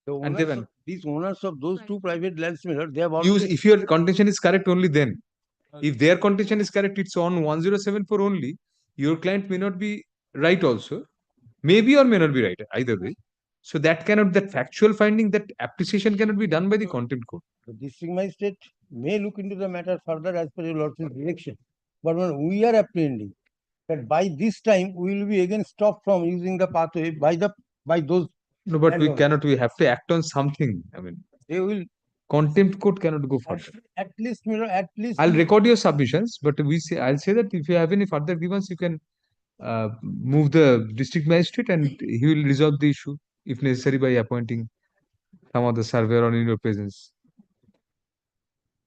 And these owners of those two private lands, they have use, already. if your contention is correct, only then. If their contention is correct, it's on 1074 only. Your client may not be right also. Maybe or may not be right, either way. So that cannot, that factual finding, that appreciation cannot be done by the contempt court. The district magistrate may look into the matter further as per your lordship's direction. But when we are apprehending that by this time we will be again stopped from using the pathway by those. No, but we cannot, we have to act on something. I mean, they will. Contempt court cannot go further. At least. I'll record your submissions, but I'll say that if you have any further grievance, you can move the district magistrate and he will resolve the issue if necessary by appointing some other surveyor or in your presence.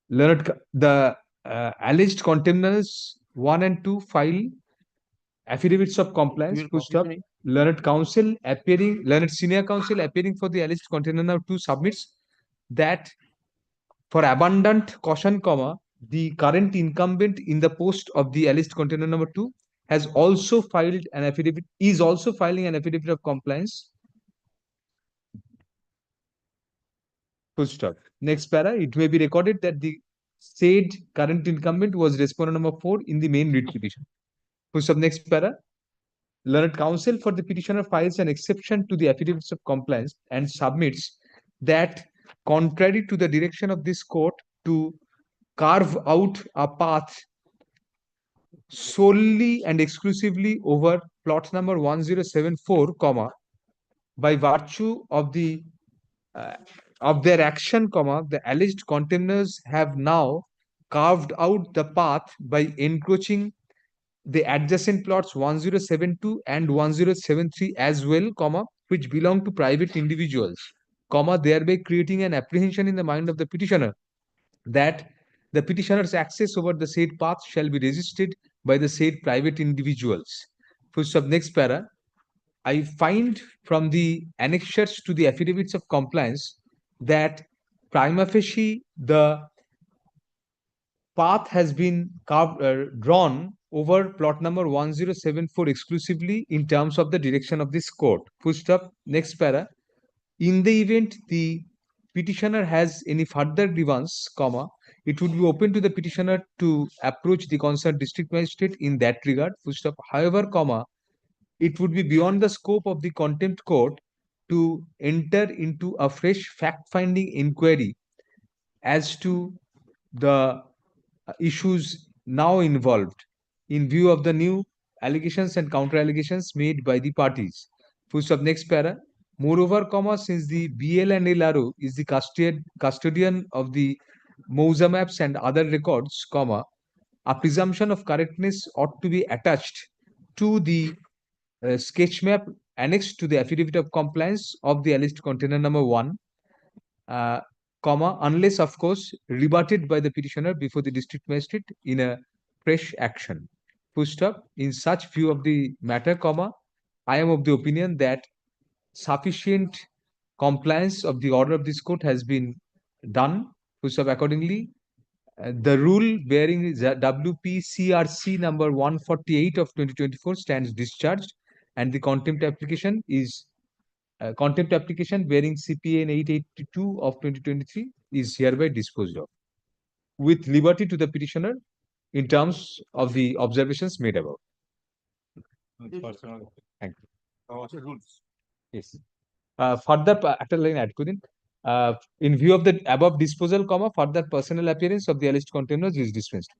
The alleged contemners 1 and 2 file affidavits of compliance. Learned senior counsel appearing for the alleged contemner 2 submits that for abundant caution, the current incumbent in the post of the alleged container number 2 has also filed an affidavit, is also filing an affidavit of compliance. Full stop. Next para, it may be recorded that the said current incumbent was respondent number 4 in the main writ petition. Full stop. Next para, learned counsel for the petitioner files an exception to the affidavits of compliance and submits that contrary to the direction of this court to carve out a path solely and exclusively over plot number 1074, by virtue of the of their action, the alleged contemners have now carved out the path by encroaching the adjacent plots 1072 and 1073 as well, which belong to private individuals, thereby creating an apprehension in the mind of the petitioner that the petitioner's access over the said path shall be resisted by the said private individuals. Full stop. Next para. I find from the annexures to the affidavits of compliance that prima facie the path has been drawn over plot number 1074 exclusively in terms of the direction of this court. Full stop. Next para. In the event the petitioner has any further grievance, it would be open to the petitioner to approach the concerned district magistrate in that regard. Full stop. However, it would be beyond the scope of the contempt court to enter into a fresh fact-finding inquiry as to the issues now involved in view of the new allegations and counter-allegations made by the parties. Full stop. Next para. Moreover, since the BL and LRO is the custodian of the Mousa maps and other records, a presumption of correctness ought to be attached to the sketch map annexed to the affidavit of compliance of the alleged container number 1, unless, of course, rebutted by the petitioner before the district magistrate in a fresh action. Full stop. In such view of the matter, I am of the opinion that sufficient compliance of the order of this court has been done. Full stop. Accordingly, the rule bearing WPCRC number 148 of 2024 stands discharged, and the contempt application is contempt application bearing CPN 882 of 2023 is hereby disposed of, with liberty to the petitioner in terms of the observations made above. Thank you. Yes. Further, after line add kudin, in view of the above disposal, further personal appearance of the alleged containers is dispensed.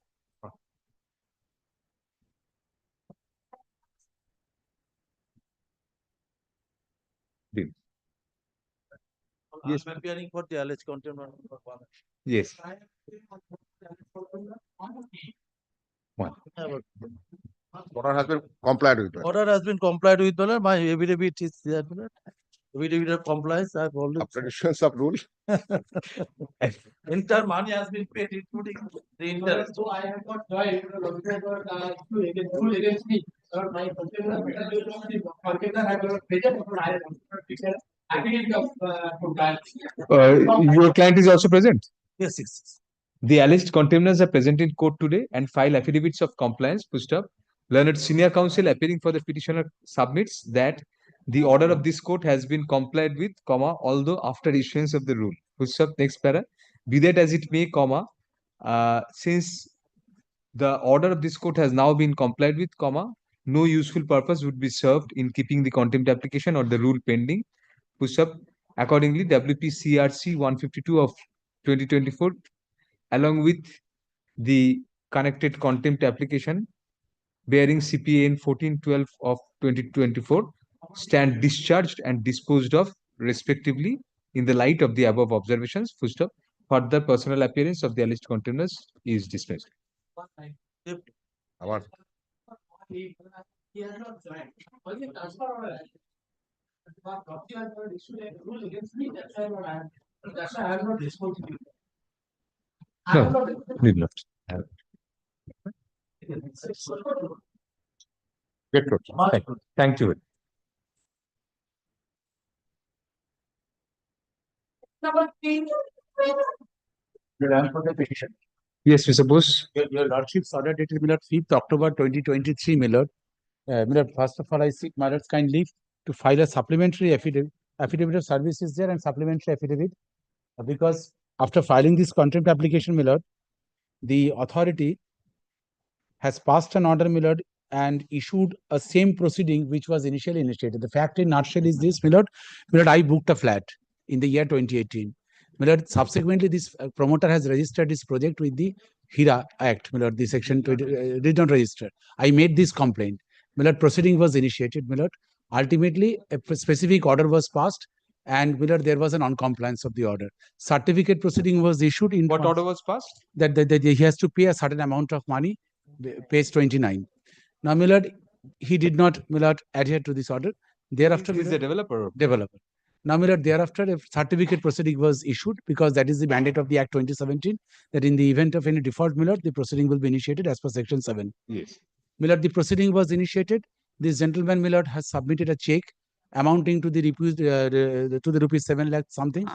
Yes. I'm appearing for the alleged container. Yes. One. Order has been complied with. Order has been complied with. My affidavit is there. Affidavit of compliance. I've already. Applications of rule. Entire money has been paid, including the interest. So I have got joined rule against me. My your client is also present. Yes, yes. The alleged containers are present in court today and file affidavits of compliance. Pushed up. Learned senior counsel appearing for the petitioner submits that The order of this court has been complied with, comma, although after issuance of the rule. Next para. Be that as it may, comma, since the order of this court has now been complied with, comma, no useful purpose would be served in keeping the contempt application or the rule pending. Accordingly, WPCRC 152 of 2024, along with the connected contempt application bearing CPAN 1412 of 2024, stand discharged and disposed of respectively in the light of the above observations. Further personal appearance of the alleged containers is dismissed. Our No, need not. Good. Thank you. Yes, Mr. Bose. Your Lordship's order dated 5th October 2023, my Lord. First of all, I seek my Lord's kind leave to file a supplementary affidavit. Affidavit of service is there and supplementary affidavit. Because after filing this contempt application, my Lord, the authority has passed an order, my Lord, and issued a same proceeding which was initially initiated. The fact in nutshell is this, my Lord, I booked a flat in the year 2018. My Lord, subsequently, this promoter has registered this project with the HIRA Act. My Lord, the section 20, did not register. I made this complaint. My Lord, proceeding was initiated. My Lord, ultimately, a specific order was passed, and my Lord, there was an non-compliance of the order. Certificate proceeding was issued in. What order was passed? That he has to pay a certain amount of money, page 29. Now, my Lord, he did not, my Lord, adhere to this order. Thereafter, he is the developer. Developer. Now, my Lord, thereafter, a certificate proceeding was issued because that is the mandate of the Act 2017, that in the event of any default, my Lord, the proceeding will be initiated as per Section 7. Yes. My Lord, the proceeding was initiated. This gentleman, my Lord, has submitted a check amounting to the rupees 7 lakh something.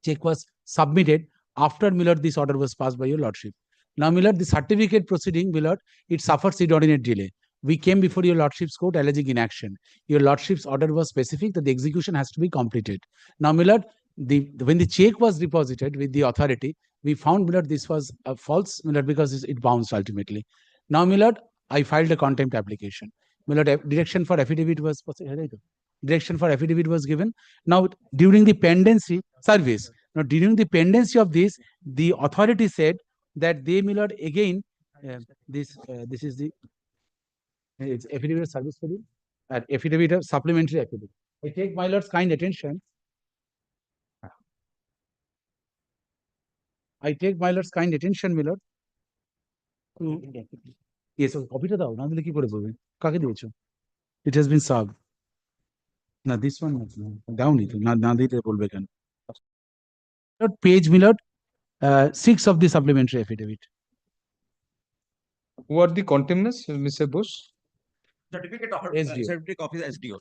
Check was submitted after, my Lord, this order was passed by your Lordship. Now, my Lord, the certificate proceeding, my Lord, it suffers inordinate delay. We came before your Lordship's court alleging inaction. Your Lordship's order was specific that the execution has to be completed. Now, my Lord, when the check was deposited with the authority, we found, my Lord, this was a false, my Lord, because it bounced ultimately. Now, my Lord, I filed a contempt application. My Lord, direction for affidavit was given. Now, during the pendency service, during the pendency of this, the authority said that they, my Lord, again, this is the it's affidavit of service for you, and affidavit of supplementary affidavit. I take my Lord's kind attention. I take my Lord's kind attention, my Lord. Yes, copy to dao. Na dile ki kore bolbe? Kake diyecho? It has been served. Now this one down it. Na dile bolbe ken? Page, my Lord, 6 of the supplementary affidavit. Who are the contemners, Mr. Bose? Certificate of SDO.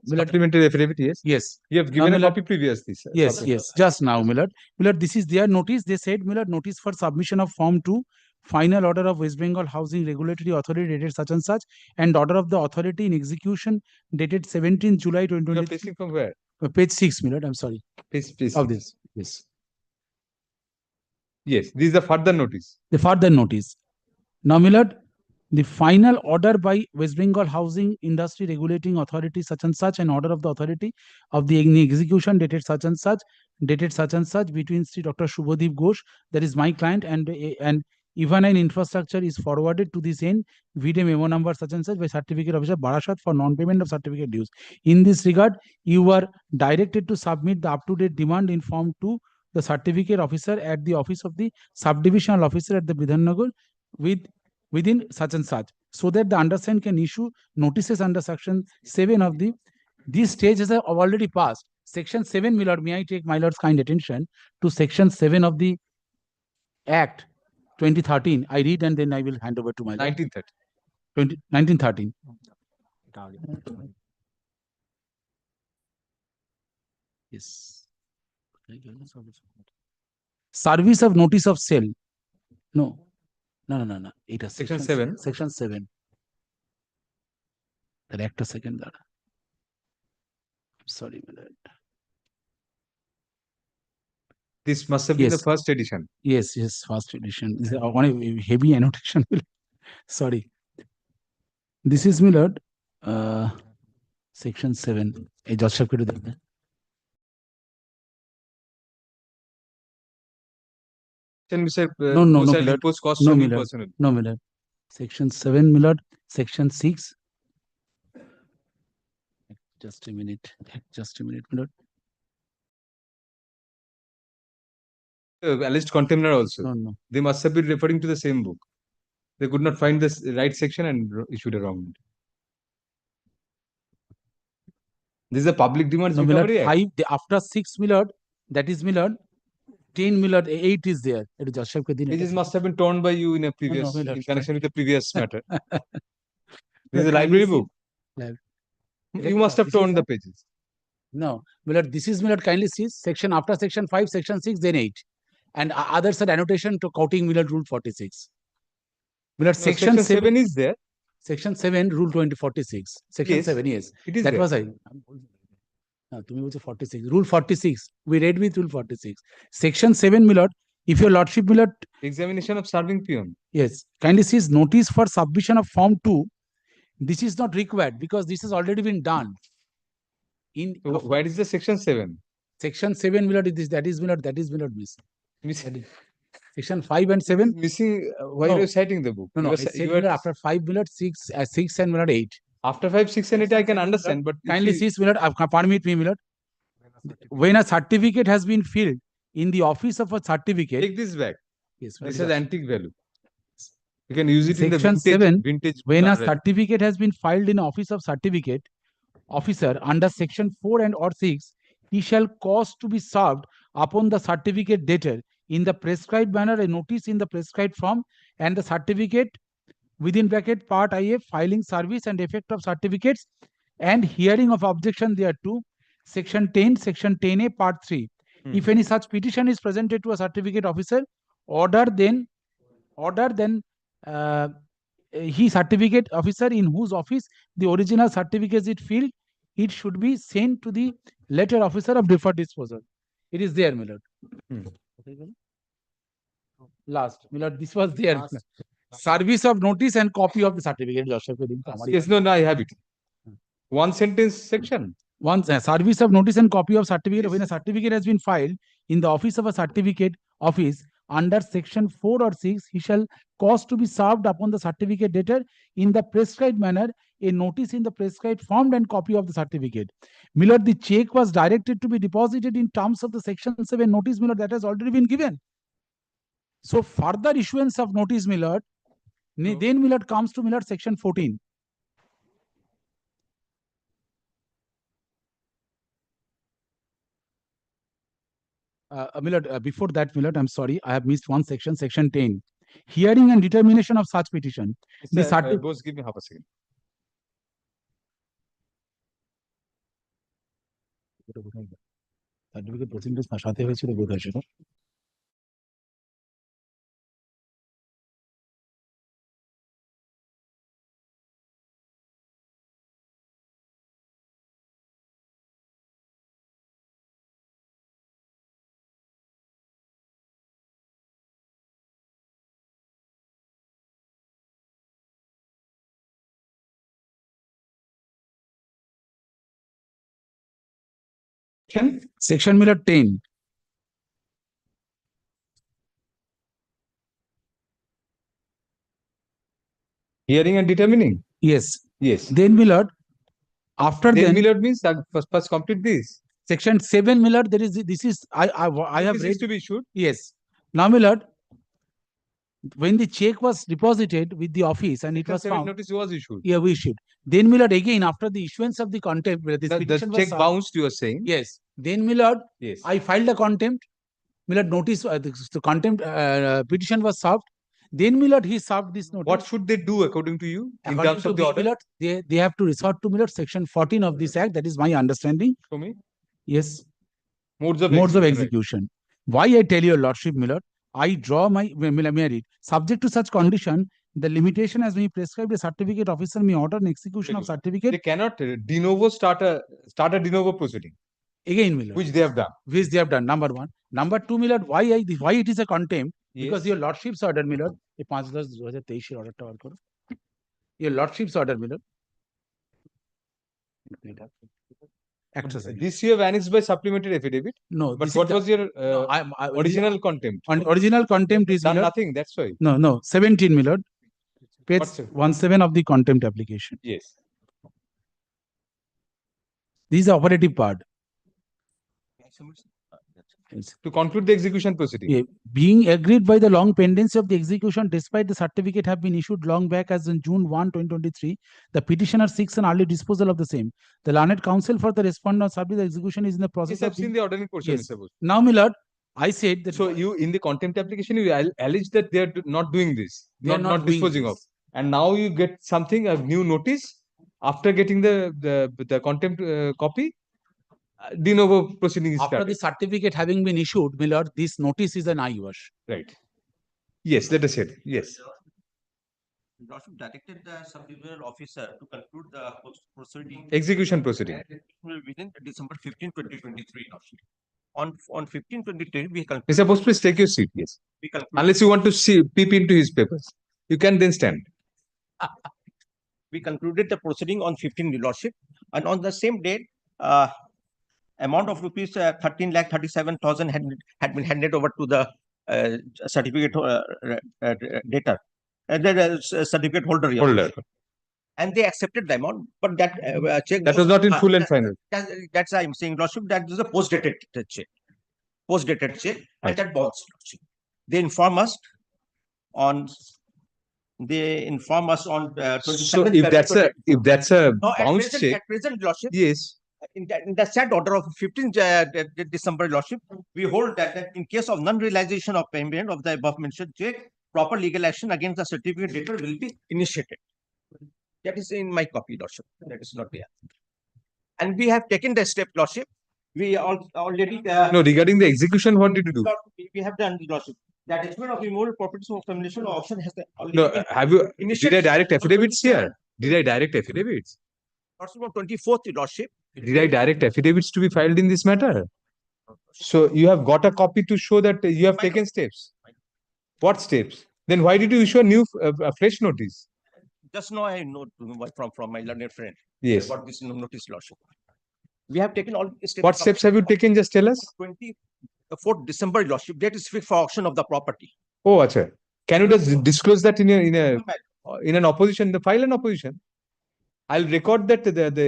Supplementary affidavit, yes. Yes. You have given a copy previously, sir. Yes, yes. Just now, my Lord. My Lord, this is their notice. They said, my Lord, notice for submission of Form 2, final order of West Bengal Housing Regulatory Authority dated such and such, and order of the authority in execution dated 17 July 2020. You are placing from where? Page 6, my Lord. I'm sorry. Page of this. Yes. Yes, this is the further notice. The further notice. Now, my Lord, the final order by West Bengal Housing Industry Regulating Authority such and such, and order of the authority of the execution dated such and such between Sri Dr. Shubhadeep Ghosh, that is my client, and Evanine Infrastructure is forwarded to this end, VD memo number such and such by Certificate Officer Barashat for non-payment of certificate dues. In this regard, you are directed to submit the up-to-date demand in Form 2, the certificate officer at the office of the subdivisional officer at the Bidhannagar within such and such, so that the undersigned can issue notices under Section 7 of the. These stages have already passed. Section 7, my Lord, may I take my Lord's kind attention to Section 7 of the Act 2013. I read and then I will hand over to my Lord. 1913. Yes. Service of notice of sale. No. It is Section 7. Section 7. That একটা second দাঁড়া। Sorry, my lord. This must have been the Yes. first edition. Yes, yes, first edition. This is one heavy annotation. Sorry. This is my lord, section 7. এই জজ সাহেবকে একটু দেখবেন। No, no, no, my lord. No, my lord. No, my lord. Section 7, my lord. Section 6. Just a minute. Just a minute, my lord. Alleged contemner also. No, no. They must have been referring to the same book. They could not find the right section and issued a wrong note. This is a public demands No, my lord, recovery act. 5, after 6, my lord, that is my lord, 10, my lord, 8 is there. It is judge সাহেবকে দিন। Pages must have been torn by you in a previous, my lord. in connection with the previous matter. This is a Kindly library see- book. You must have This is torn a- the pages. No, my lord, this is my lord, kindly see section after section 5, section 6, then 8. And others are annotation to quoting my lord, rule 46. My lord, No, section 7 is there. Section 7, rule 2046. Section Yes, 7, yes. it is That there. was I. No, তুমি বলছো 46. Rule 46. We read with rule 46. Section 7, my lord, if your lordship, my lord, Examination of serving peon. yes, kindly sees notice for submission of form 2. This is not required because this has already been done. In So where is the section 7? section 7, my lord, that is my lord, miss. Miss, That is- Section 5 and 7. missing why No. are you citing the book? No, no, You are it ci- said you my are- lord, after 5, my lord, 6 and my lord 8. After 5, 6 and 8 I can understand, but if Kindly you- sees, my lord, permit me, my lord. When a certificate has been filled in the office of a certificate. take this back. Yes, This my has lord. antique value. You can use it in the Section vintage, 7, vintage. when a car- certificate has been filed in office of certificate officer under section 4 and or 6, he shall cause to be served upon the certificate debtor in the prescribed manner a notice in the prescribed form and the certificate within bracket part IF filing service and effect of certificates and hearing of objection thereto. Section 10, section 10A part 3. If any such petition is presented to a certificate officer, order then he certificate officer in whose office the original certificate is filled, it should be sent to the letter officer of deferred disposal. It is there, my lord. Last, my lord, this was there. Service of notice and copy of the certificate. Yes, no, I have it. One sentence section. One service of notice and copy of certificate. When a certificate has been filed in the office of a certificate office under section 4 or 6, he shall cause to be served upon the certificate debtor in the prescribed manner a notice in the prescribed form and copy of the certificate. My lord, the check was directed to be deposited in terms of the section 7 notice, my lord, that has already been given. So further issuance of notice, my lord, then my lord comes to my lord section 14. My lord, before that, my lord, I'm sorry, I have missed one section, section 10. Hearing and determination of such petition. The Boss, give me half a second. Certificate percentage সাথে হয়েছিল বোধহয় সেটা। Section, my lord, 10. Hearing and determining. Yes. Yes. Then, my lord, after then, then, my lord means that first complete this. Section 7, my lord, there is this is I have This read. is to be issued. Yes. Now, my lord, when the check was deposited with the office and it was Section 7 found, notice was issued. yeah, we issued. Then, my lord, again after the issuance of the contempt, where this The petition was check served, bounced, you are saying. yes. Then, my lord, Yes. I filed a contempt. My lord, notice the contempt petition was served. Then, my lord, he served this notice. What should they do according to you in According terms to of the me, order? my lord, they have to resort to, my lord, section 14 of this act. That is my understanding. Show me. Yes. Modes of execution. Why I tell your lordship, my lord, I draw my merit. Subject to such condition, The limitation has been prescribed. A certificate officer may order an execution of certificate. They cannot de novo start a de novo proceeding. Again, Miller. Which they have done. Which they have done. Number one. Number two, Miller, why it is a contempt? Because Yes. your lordship's order, Miller. Your lordship's order, Miller. This you have annexed by supplementary affidavit. No. But what was your original contempt? Original contempt is done Miller. nothing. That's why. No. 17, Miller. Page What's it? 17 of the contempt application. Yes. This is the operative part. To conclude the execution proceeding. Yeah. Being agreed by the long pendency of the execution, despite the certificate have been issued long back as in June 1, 2023, the petitioner seeks an early disposal of the same. The learned counsel for the respondent subject the execution is in the process Yes, I've seen the ordering portion. Yes. Mr. Bose. Now, Millard, I said that. So you in the contempt application you allege that they are not doing this, They are not doing disposing this. of, and now you get something, a new notice after getting the contempt copy. De novo proceeding is After started. the certificate having been issued, Millard, this notice is an eyewash. Right. Yes, let us say it. Yes. Lordship directed the sub-divisional officer to conclude the proceeding. Execution proceeding. Within December 15, 2023. Lordship. On 15/23, we concluded. Mr. Bose, please take your seat. Yes. We concluded. Unless you want to peep into his papers, you can then stand. We concluded the proceeding on 15, Lordship, and on the same date, amount of rupees 13,37,000 had been handed over to the certificate debtor, the certificate holder. Your Holder. Lordship. And they accepted the amount, but that check That was not in full and final. That's why I'm saying, Lordship, that is a post-dated check. Post-dated check, and that bonds. Lordship. They inform us on. They inform us on. So if that's a no, bounce check, at present, Lordship. yes. In the said order of 15 December, Lordship, we hold that in case of non-realization of payment of the above mentioned check, proper legal action against the certificate debtor will be initiated. That is in my copy, Lordship. That is not there. And we have taken the step, Lordship. We already. No, regarding the execution, what did you do? We have done, Lordship. That extent of immovable properties of termination or auction has already. No, been have you? initiated. Did I direct affidavits here? Did I direct affidavits? Lordship, on 24th, Lordship. Did I direct affidavits to be filed in this matter? So you have got a copy to show that you have taken steps. What steps? Then why did you issue a new, a fresh notice? Just now I know from my learned friend. Yes. About this notice, Lordship. We have taken all steps. What steps have you taken? Just tell us. 24th December, Lordship. That is fixed for auction of the property. Oh, acha. Can you just disclose that in an opposition? The file an opposition. I'll record that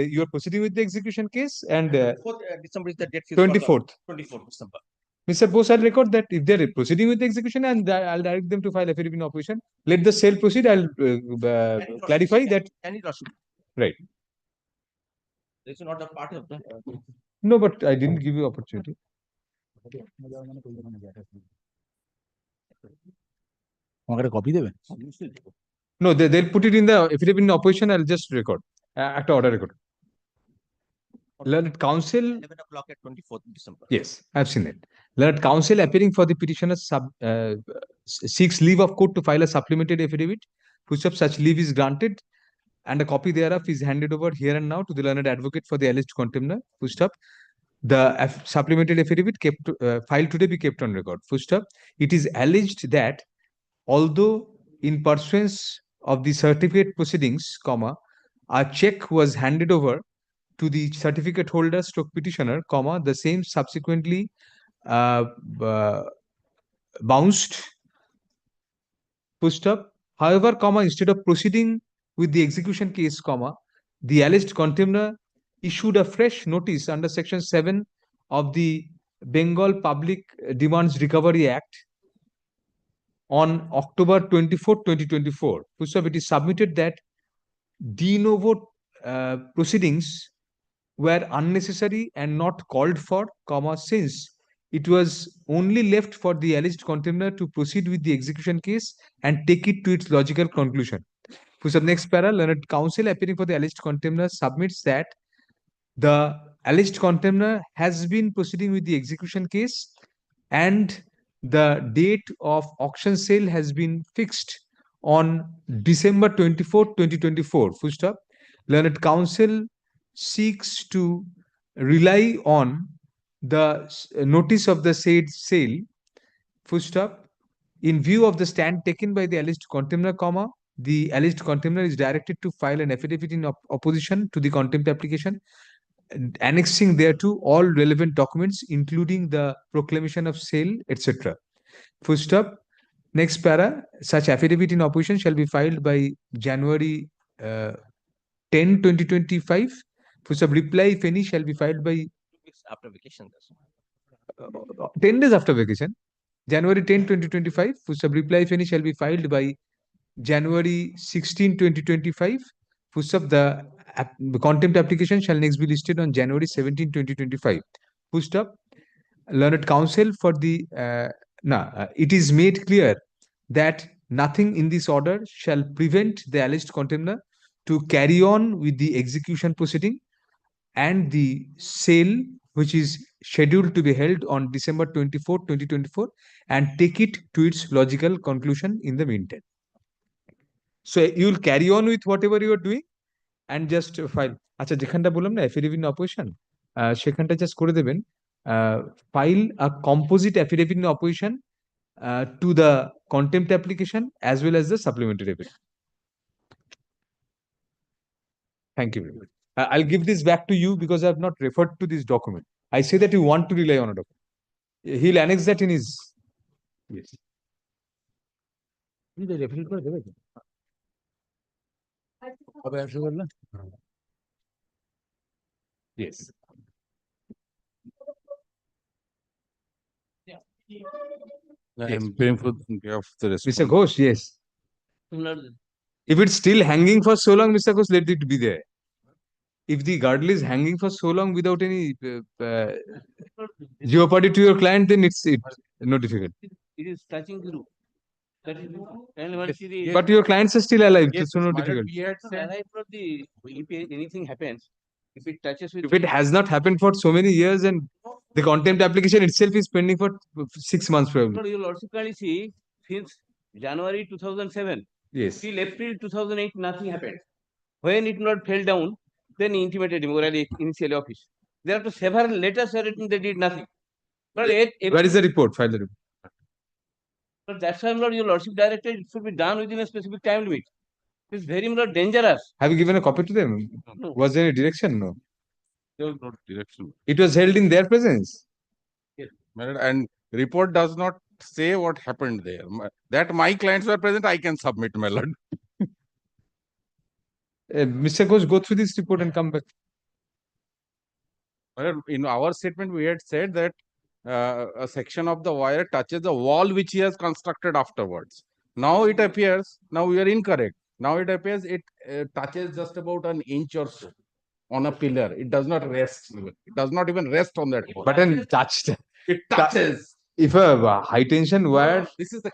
you are proceeding with the execution case and 4th December is the date. 24th. 24th December. Mr. Bose, I'll record that if they're proceeding with the execution and I'll direct them to file affidavit in opposition. Let the sale proceed. I'll clarify that. Any Lordship. Right. This is not a part of the. No, but I didn't give you opportunity. Copy দেবেন? No, they'll put it in the affidavit in opposition. I'll just record. Act order record. Learned counsel. 11 o'clock at 24th December. Yes, I've seen it. Learned counsel appearing for the petitioner seeks leave of court to file a supplementary affidavit. Such leave is granted, and a copy thereof is handed over here and now to the learned advocate for the alleged contemner. The supplementary affidavit filed today be kept on record. It is alleged that although in pursuance of the certificate proceedings, a check was handed over to the certificate holder stroke petitioner, the same subsequently bounced, However, instead of proceeding with the execution case, the alleged contemner issued a fresh notice under Section 7 of the Bengal Public Demands Recovery Act on October 24, 2024. It is submitted that de novo proceedings were unnecessary and not called for, since it was only left for the alleged contemner to proceed with the execution case and take it to its logical conclusion. Next para, learned counsel appearing for the alleged contemner submits that the alleged contemner has been proceeding with the execution case and the date of auction sale has been fixed on December 24, 2024, full stop. Learned Counsel seeks to rely on the notice of the said sale, full stop. In view of the stand taken by the alleged contemner, comma, the alleged contemner is directed to file an affidavit in opposition to the contempt application, annexing thereto all relevant documents, including the proclamation of sale, etc. Full stop. Next para, such affidavit in opposition shall be filed by January 10, 2025. Full stop. Reply, if any, shall be filed by After vacation. 10 days after vacation. January 10, 2025. Full stop. Reply, if any, shall be filed by January 16, 2025. Full stop. The contempt application shall next be listed on January 17, 2025. Full stop. Learned Counsel for the it is made clear that nothing in this order shall prevent the alleged contemner to carry on with the execution proceeding and the sale, which is scheduled to be held on December 24, 2024, and take it to its logical conclusion in the meantime. So you will carry on with whatever you are doing and just file. আচ্ছা যেখানটা বললাম না affidavit in opposition, সেখানটা just করে দেবেন, file a composite affidavit in opposition to the contempt application as well as the supplementary evidence. Thank you very much. I'll give this back to you because I have not referred to this document. I say that you want to rely on a document. He'll annex that in his. Yes. Yes. I am praying for the Mr. Ghosh, yes. If it's still hanging for so long, Mr. Ghosh, let it be there. If the girdle is hanging for so long without any jeopardy to your client, then it's no difficult. It is touching the roof. That is, and once Yes. the- But your clients are still alive, Yes, so no my lord, difficult. we had said- Alive for the, if anything happens, if it touches with. If it has not happened for so many years and the contempt application itself is pending for 6 months probably. Lord, you will also clearly see, since January 2007. Yes. Till April 2008, nothing happened. When it not fell down, then he intimated him, orally, initially office. Thereafter several letters were written, they did nothing. But Where is the report? File the report. But that's why, Lord, your lordship directed, it should be done within a specific time limit. It's very much dangerous. Have you given a copy to them? No. Was there any direction? No. There was no direction. It was held in their presence. Yes. My lord, and report does not say what happened there. That my clients were present, I can submit, my lord. Mr. Ghosh, go through this report and come back. My lord, in our statement, we had said that a section of the wire touches the wall which he has constructed afterwards. Now it appears, now we are incorrect. Now it appears it touches just about an inch or so on a pillar. It does not rest. It does not even rest on that wall. But then touched. It touches. If a high tension wire. This is the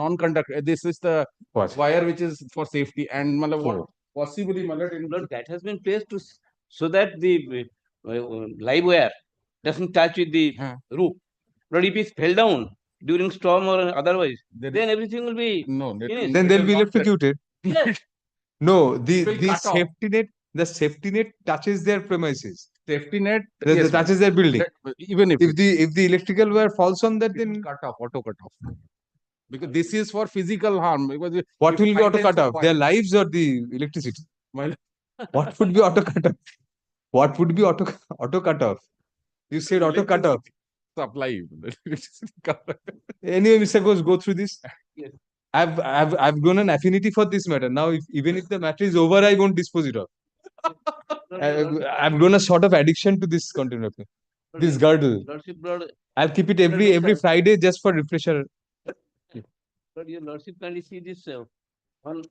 non-conductor. This is the wire which is for safety. And what possibly, my lord, Lord, that has been placed to so that the live wire doesn't touch with the roof. But if it fell down during storm or otherwise, then everything will be finished. Then they'll be electrocuted. Yes. No, will the cut off. safety net touches their premises. Safety net That touches their building. Even if the electrical wire falls on that, then cut off, auto cut off. Because this is for physical harm. Because what if will be auto high cut tension off? Their wire- lives or the electricity? My- What would be auto cut off? What would be auto cut off? You said auto cut off. Supply. Anyway, Mr. Ghosh, go through this. Yes. I've grown an affinity for this matter. Now, even if the matter is over, I won't dispose it of. I've grown a sort of addiction to this content. This girdle. Lordship, Lord, I'll keep it every Friday just for refresher. Lord, your lordship can you see this one.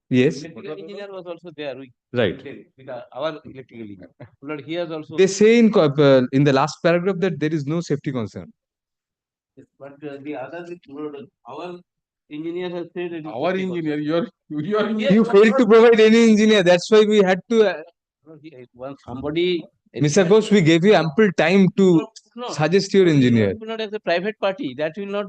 Yes. Electrical engineer was also there. Right. With our electrical engineer. Lord, he has also. They say in the last paragraph that there is no safety concern. Yes, but the other, Lord, our engineer has said. it is Our safety engineer, concern. your Yes, You but failed to Lord, provide any engineer. That's why we had to. Lord, once somebody. Mr. Ghosh, we gave you ample time to No. suggest your engineer. Not as a private party. That will not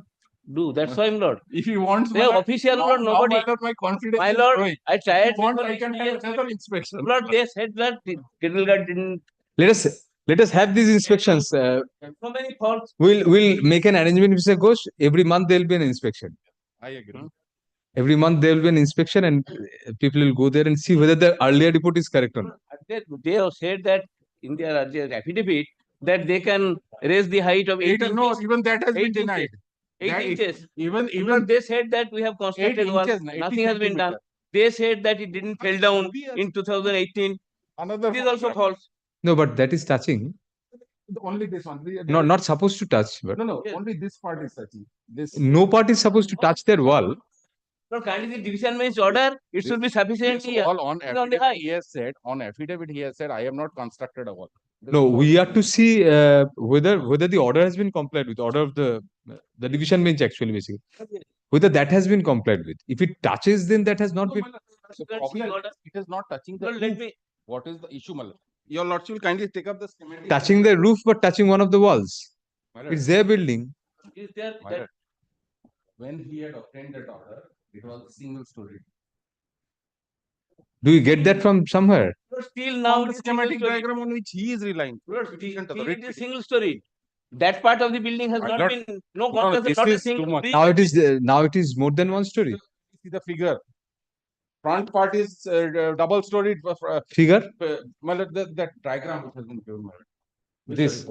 do. That's why, my lord. If you want, They official, my lord, nobody. my confidence My is lord, growing. I tried. If you want, for I can have another inspection. My lord, they said that the General Guard didn't. Let us have these inspections. So many faults. We'll make an arrangement, Mr. Ghosh. Every month there will be an inspection. I agree. Every month there will be an inspection, and people will go there and see whether the earlier report is correct or not. They have said that in their affidavit that they can raise the height of 8 inches. No, even that has been 8 denied. inches. 8 inches. Even They said that we have constructed one. inches, 80 Nothing has been done. They said that it didn't fell down in 2018. It is also false. No, but that is touching. only this one. No, not supposed to touch. But No, only this part is touching. This. no part is supposed to touch their wall. No, kindly the division bench order, it should be sufficiently All on the affidavit, high. he has said, I have not constructed a wall. No, we have to see whether the order has been complied with. Order of the division bench, actually, basically. Whether that has been complied with. If it touches, then that has not been. So probably it is not touching the No, let roof. me. What is the issue, Malak? Your lordship will kindly take up the schematic. Touching the roof, but touching one of the walls. My lord, It's their building. Is there my lord, when he had obtained that order, it was single story. Do you get that from somewhere? Still now the schematic diagram on which he is relying. it is single story. That part of the building has not been this not a is too single. much. Now it is more than one story. See the figure. Front part is double storied. Figure? My lord, that diagram which has been given. My lord. This.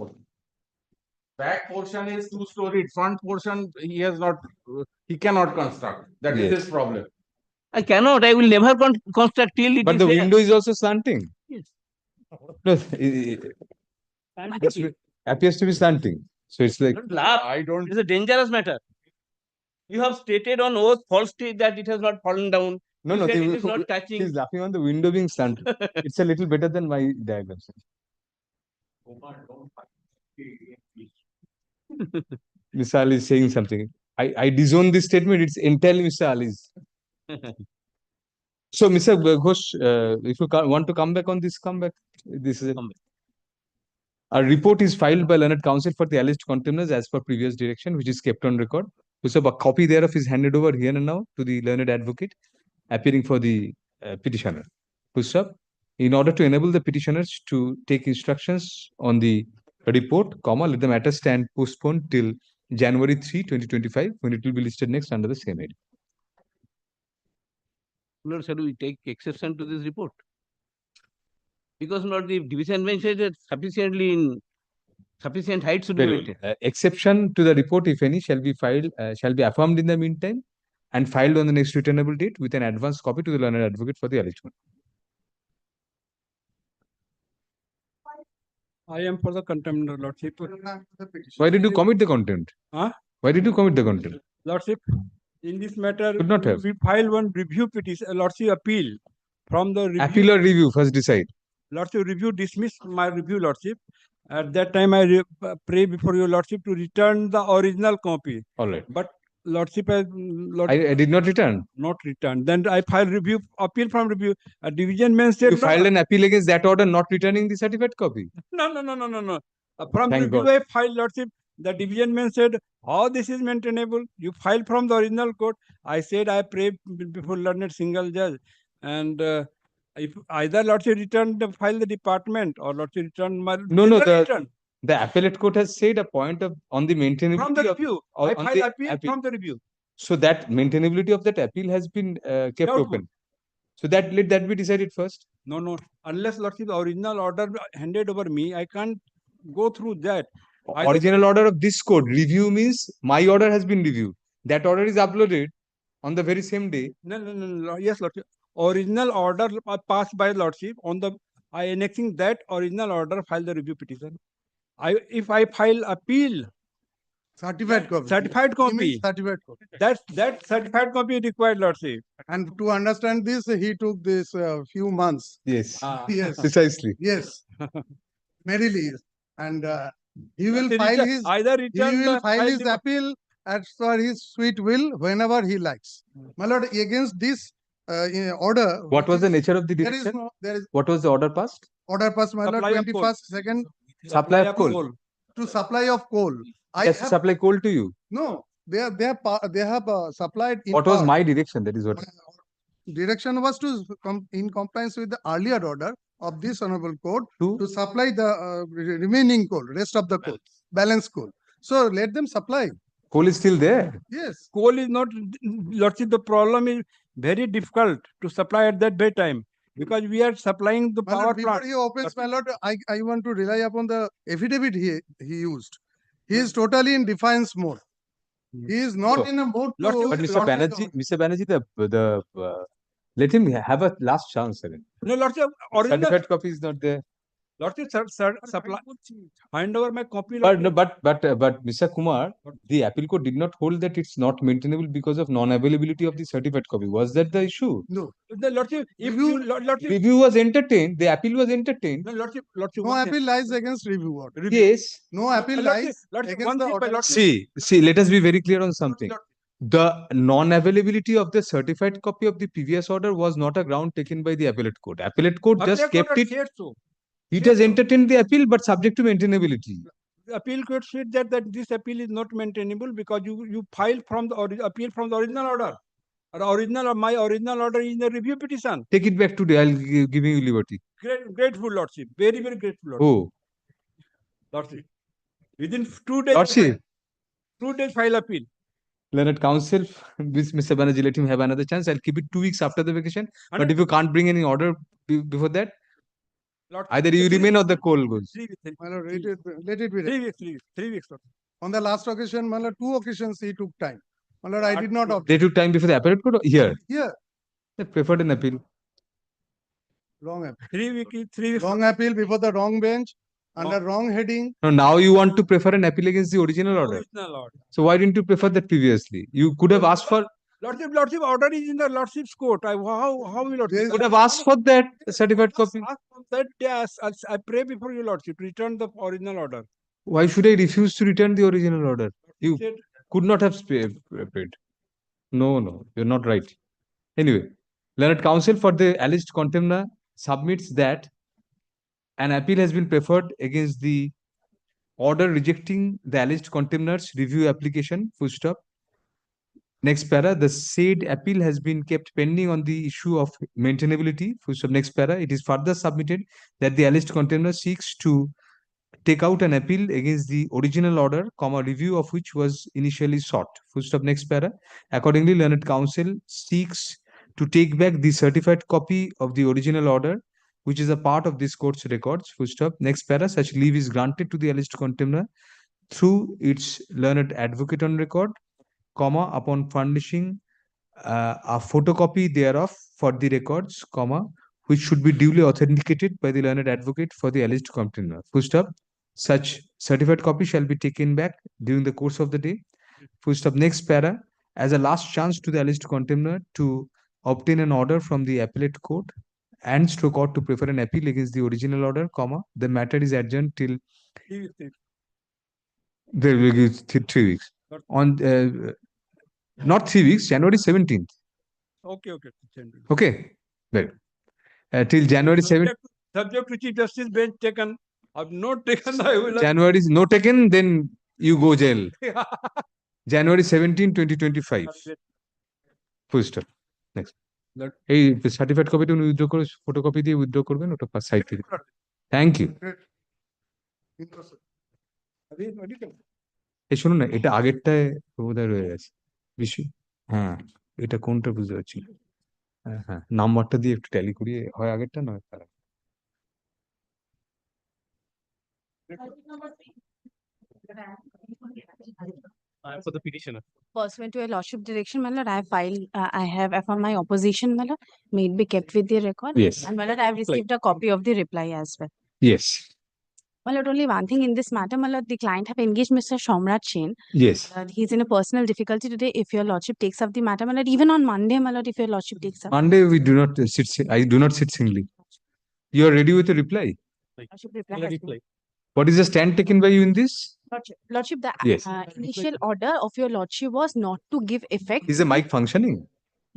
Back portion is two storied. Front portion he has not. He cannot construct. That is his problem. I cannot. I will never construct till it But is the there. window is also slanting. Yes. No, it appears to be slanting. So it's like. Don't laugh. I don't. It's a dangerous matter. You have stated on oath falsely that it has not fallen down. No, You no, said it is not touching. he's laughing on the window being slanted. It's a little better than my diagram. Mr. Ali is saying something. I disown this statement. It's entirely Mr. Ali's. So, Mr. Ghosh, if you want to come back on this, come back. This is it. A report is filed by learned counsel for the alleged contemners as per previous direction, which is kept on record. So, a copy thereof is handed over here and now to the learned advocate appearing for the petitioner. In order to enable the petitioners to take instructions on the report, let the matter stand postponed till January 3, 2025, when it will be listed next under the same head. Lord, shall we take exception to this report? Because not the division bench said that sufficient height should be maintained. Exception to the report, if any, shall be affirmed in the meantime and filed on the next returnable date with an advance copy to the learned advocate for the alleged one. I am for the contempt, Lordship. Why did you commit the contempt? Huh? Why did you commit the contempt? Lordship, in this matter, Could not have. we filed one review petition, Lordship appeal from the review. Appeal or review, first decide. Lordship, review dismissed my review, Lordship. At that time, I pray before your Lordship to return the original copy. All right. But Lordship has I did not return. not returned. Then I filed review appeal from review. A division man said You filed an appeal against that order, not returning the certified copy. No. From Thank review, God. I filed, Lordship. The division man said, how this is maintainable? You filed from the original court. I said, I pray before learned single judge. And if either Lordship returned the file the department or Lordship returned my the appellate court has said a point on the maintainability from the review. I on filed the appeal from the review. So that maintainability of that appeal has been kept Doubtful. open. So let that be decided first. No. Unless Lordship the original order handed over me, I can't go through that. Original order of this court review means my order has been reviewed. That order is uploaded on the very same day. No. Yes, Lordship. Original order passed by Lordship on the I annexing that original order file the review petition. If I file appeal. Certified copy. Certified copy. Certified copy. That certified copy required, Lordship. And to understand this, he took this few months. Yes. Yes. Precisely. Yes. Merrily. And he will He file return- his either return he will the file file his the- appeal as per his sweet will whenever he likes. My lord, against this order. What was the nature of the There is direction? there is What was the order passed? order passed, my lord, Supply of coal. 21st, second. Supply of coal. To supply of coal. I Yes, have supply coal to you. no. they have supplied. In What was part. my direction? That is what. Direction was to in compliance with the earlier order of this honorable court to supply the remaining coal, rest of the coal, balance coal. So let them supply. Coal is still there. Yes. Coal is not, Lordship, the problem is very difficult to supply at that time because we are supplying the power Before plant. he opens, my lord, I want to rely upon the affidavit he used. He is totally in defiance mode. He is not in a mode to. But Mr. Banerjee, let him have a last chance. No, Lordship, original. Certified copy is not there. Lordship, supply. Hand over my copy. But Mr. Kumar, the appeal court did not hold that it's not maintainable because of non-availability of the certified copy. Was that the issue? No. The Lordship, if you, Lordship, review was entertained, the appeal was entertained. No, Lordship, No appeal lies against review order. Yes. No appeal lies against the order. See, let us be very clear on something. The non-availability of the certified copy of the previous order was not a ground taken by the appellate court. Appellate court just kept it. It has entertained the appeal, but subject to maintainability. The appeal court said that this appeal is not maintainable because you filed from the appeal from the original order. My original order is in the review petition. Take it back today. I'll give you liberty. Grateful, Lordship. Very, very grateful, Lordship. Oh. Lordship. Within 2 days. Lordship. 2 days file appeal. Learned counsel, Mr. Banerjee, let him have another chance. I'll keep it 2 weeks after the vacation. But if you can't bring any order before that, either you remain or the coal goes. 3 weeks. My lord, let it be. 3 weeks. 3 weeks. On the last occasion, my lord, 2 occasions he took time. My lord, I did not object. They took time before the appellate court or here? Here. They preferred an appeal. Wrong appeal. 3 weeks. Wrong appeal before the wrong bench, under wrong heading. No, now you want to prefer an appeal against the original order. Original order. So why didn't you prefer that previously? You could have asked for. Lordship, order is in the Lordship's court. How will Lordship? You could have asked for that certified copy. That yes, I pray before you, Lordship, return the original order. Why should I refuse to return the original order? You could not have paid. No, you're not right. Anyway, learned counsel for the alleged contemner submits that an appeal has been preferred against the order rejecting the alleged contemner's review application, full stop. Next para, the said appeal has been kept pending on the issue of maintainability, full stop. Next para, it is further submitted that the alleged contemner seeks to take out an appeal against the original order, review of which was initially sought. Full stop. Next para. Accordingly, learned counsel seeks to take back the certified copy of the original order, which is a part of this court's records. Full stop. Next para. Such leave is granted to the alleged contemner through its learned advocate on record, upon furnishing a photocopy thereof for the records, which should be duly authenticated by the learned advocate for the alleged contemner. Full stop. Such certified copy shall be taken back during the course of the day. Full stop. Next para. As a last chance to the alleged contemner to obtain an order from the appellate court and stroke out to prefer an appeal against the original order, the matter is adjourned till there will be 3 weeks. On not 3 weeks, January 17th. Okay. Okay. Well, till January 17th. Subject to Chief Justice bench taken. I've not taken. I will. January is no taken, then you go jail. January 17, 2025. Full stop. Next. এই certified কপিটা উনি withdraw করে photocopy দিয়ে withdraw করবেন ওটা side থেকে thank you এই শুনুন না এটা আগেরটায় বোধহয় রয়ে গেছে বেশি হ্যাঁ এটা কোনটা বুঝতে পারছি হ্যাঁ নাম্বারটা দিয়ে একটু ট্যালি করিয়ে হয় আগেরটা নয় তারা For the petitioner. Pursuant to a lordship direction, my lord, I have filed, I have affirmed my opposition, my lord, may it be kept with the record. Yes. And my lord, I have received a copy of the reply as well. Yes. My lord, only one thing in this matter, my lord, the client have engaged Mr. Shomrat Chain. Yes. He's in a personal difficulty today. If your lordship takes up the matter, my lord, even on Monday, my lord, if your lordship takes up. Monday we do not sit. I do not sit singly. You are ready with a reply. Lordship reply has been- What is the stand taken by you in this? Lordship, the Yes. initial order of your lordship was not to give effect. Is the mic functioning?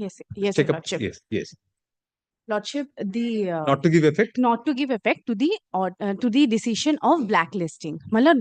Yes, Check up. lordship. Yes. Lordship, the Not to give effect. not to give effect to the decision of blacklisting. My lord,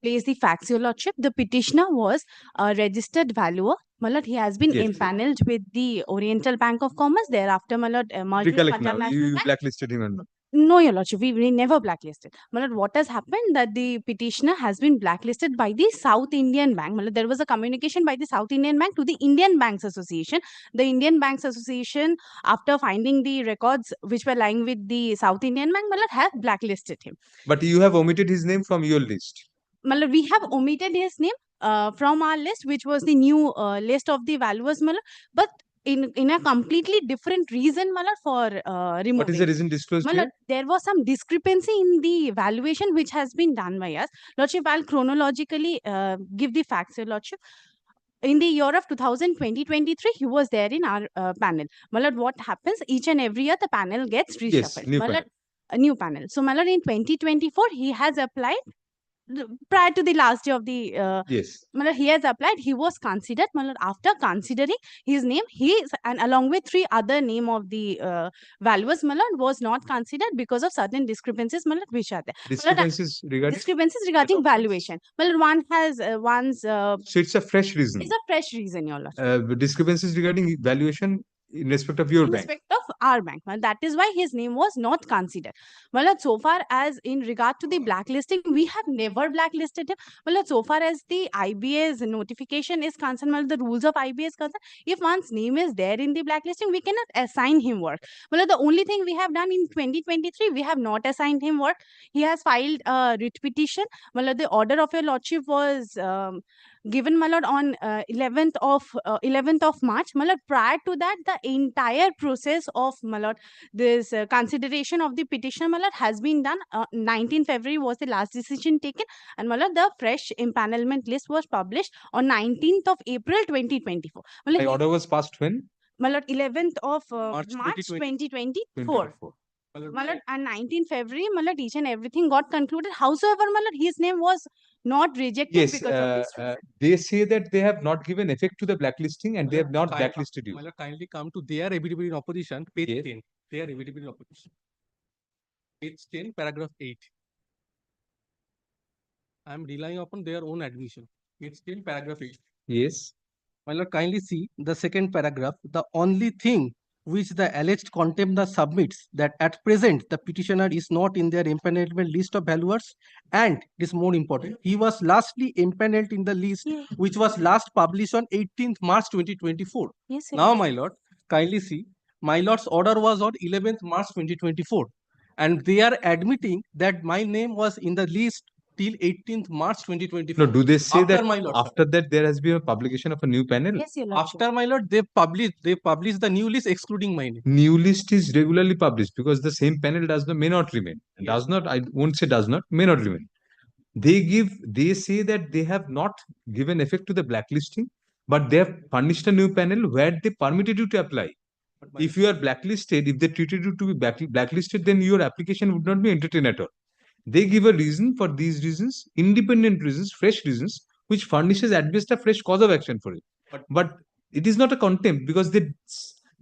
place the facts, your lordship. The petitioner was a registered valuer. My lord, he has been Yes. empaneled with the Oriental Bank of Commerce. Thereafter, my lord, merged with Recollect Punjab now, National you Bank. blacklisted him. And No, your lordship, we never blacklisted. My lord, what has happened that the petitioner has been blacklisted by the South Indian Bank. My lord, there was a communication by the South Indian Bank to the Indian Banks Association. The Indian Banks Association, after finding the records which were lying with the South Indian Bank, my lord, have blacklisted him. But you have omitted his name from your list. My lord, we have omitted his name from our list, which was the new list of the valuers, my lord, but in a completely different reason, my lord, for removing. What is the reason disclosed My here? lord, there was some discrepancy in the valuation which has been done by us. Lordship, I'll chronologically give the facts, your lordship. In the year of 2020-23, he was there in our panel. My lord, what happens each and every year, the panel gets reshuffled. Yes, new My lord, panel. a new panel. So, my lord, in 2024, he has applied prior to the last day of the Yes. my lord, he has applied. He was considered. My lord, after considering his name, he is, and along with 3 other name of the valuers, my lord, was not considered because of certain discrepancies, my lord, which are there. My lord, Discrepancies regarding. discrepancies regarding valuation. My lord, one has one's. So it's a fresh reason. It's a fresh reason, your lord. Discrepancies regarding valuation in respect of your In bank. respect of our bank. Well, that is why his name was not considered. Well, so far as in regard to the blacklisting, we have never blacklisted him. Well, so far as the IBA's notification is concerned, well, the rules of IBA is concerned, if one's name is there in the blacklisting, we cannot assign him work. Well, the only thing we have done in 2023, we have not assigned him work. He has filed a writ petition. Well, the order of your lordship was given, my lord, on 11th of March. My lord, prior to that, the entire process of, my lord, this consideration of the petitioner, my lord, has been done. 19 February was the last decision taken, and my lord, the fresh empanelment list was published on 19th of April 2024. My lord, My order was passed when? my lord, 11th of March March 2024. 2024. My lord, and 19 February, my lord, each and everything got concluded. However, my lord, his name was not rejected Yes, because of this. they say that they have not given effect to the blacklisting and they have not blacklisted you. My lord, kindly come to their affidavit in opposition, page Yes. 10. Their affidavit in opposition. Page 10, paragraph 8. I am relying upon their own admission. Page 10, paragraph 8. Yes. My lord, kindly see the second paragraph. The only thing which the alleged contemnor submits that at present the petitioner is not in their empanelment list of valuers, and it is more important, he was lastly empaneled in the list which was last published on 18th March 2024. Yes, sir. Now, my lord, kindly see, my lord's order was on 11th March 2024, and they are admitting that my name was in the list till 18th March 2024. No, do they say After that my lord, sir. after that there has been a publication of a new panel? Yes, your lordship. After my lord, they publish the new list excluding my name. New list is regularly published because the same panel may not remain. Does not, I won't say does not, may not remain. They say that they have not given effect to the blacklisting, but they have furnished a new panel where they permitted you to apply. If you are blacklisted, if they treated you to be blacklisted, then your application would not be entertained at all. They give a reason for these reasons, independent reasons, fresh reasons, which furnishes at best a fresh cause of action for you. But it is not a contempt because they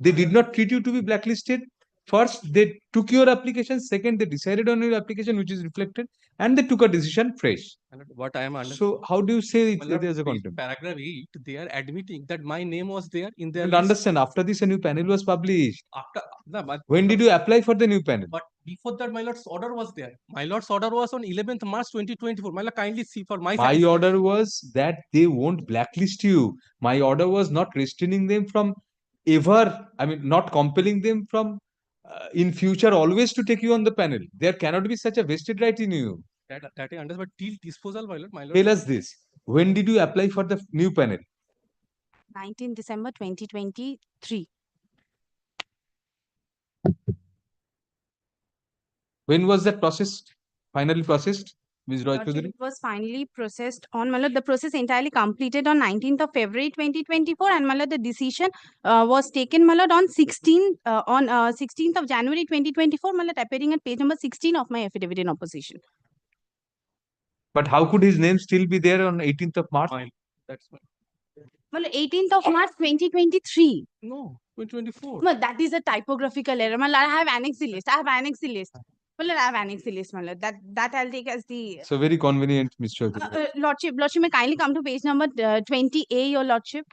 did not treat you to be blacklisted. First, they took your application. Second, they decided on your application, which is reflected, and they took a decision fresh. What I am under. So, how do you say My lord, there is a page- contempt? Paragraph 8, they are admitting that my name was there in their And list. understand, after this, a new panel was published. After, no, but, When did you apply for the new panel? but before that, my lord's order was there. My lord's order was on 11th March 2024. My lord, kindly see for my My satisfaction. order was that they won't blacklist you. My order was not restraining them from not compelling them from in future always to take you on the panel. There cannot be such a vested right in you. That I understand, but till disposal, my lord. Tell us this. When did you apply for the new panel? 19 December 2023. When was that processed? Finally processed? Ms. Roy Lordship, Chaudhary? it was finally processed on, my lord, the process entirely completed on 19th of February 2024, and my lord, the decision was taken, my lord, on 16th of January 2024, my lord, appearing at page number 16 of my affidavit in opposition. But how could his name still be there on 18th of March? That's my. Well, 18th of March 2023. No, 2024. Well, that is a typographical error. Well, I have annexed the list. Well, I have annexed the list, my lord. That I'll take as the So very convenient, Mr. Chaudhary. Lordship, may kindly come to page number 20A, your Lordship.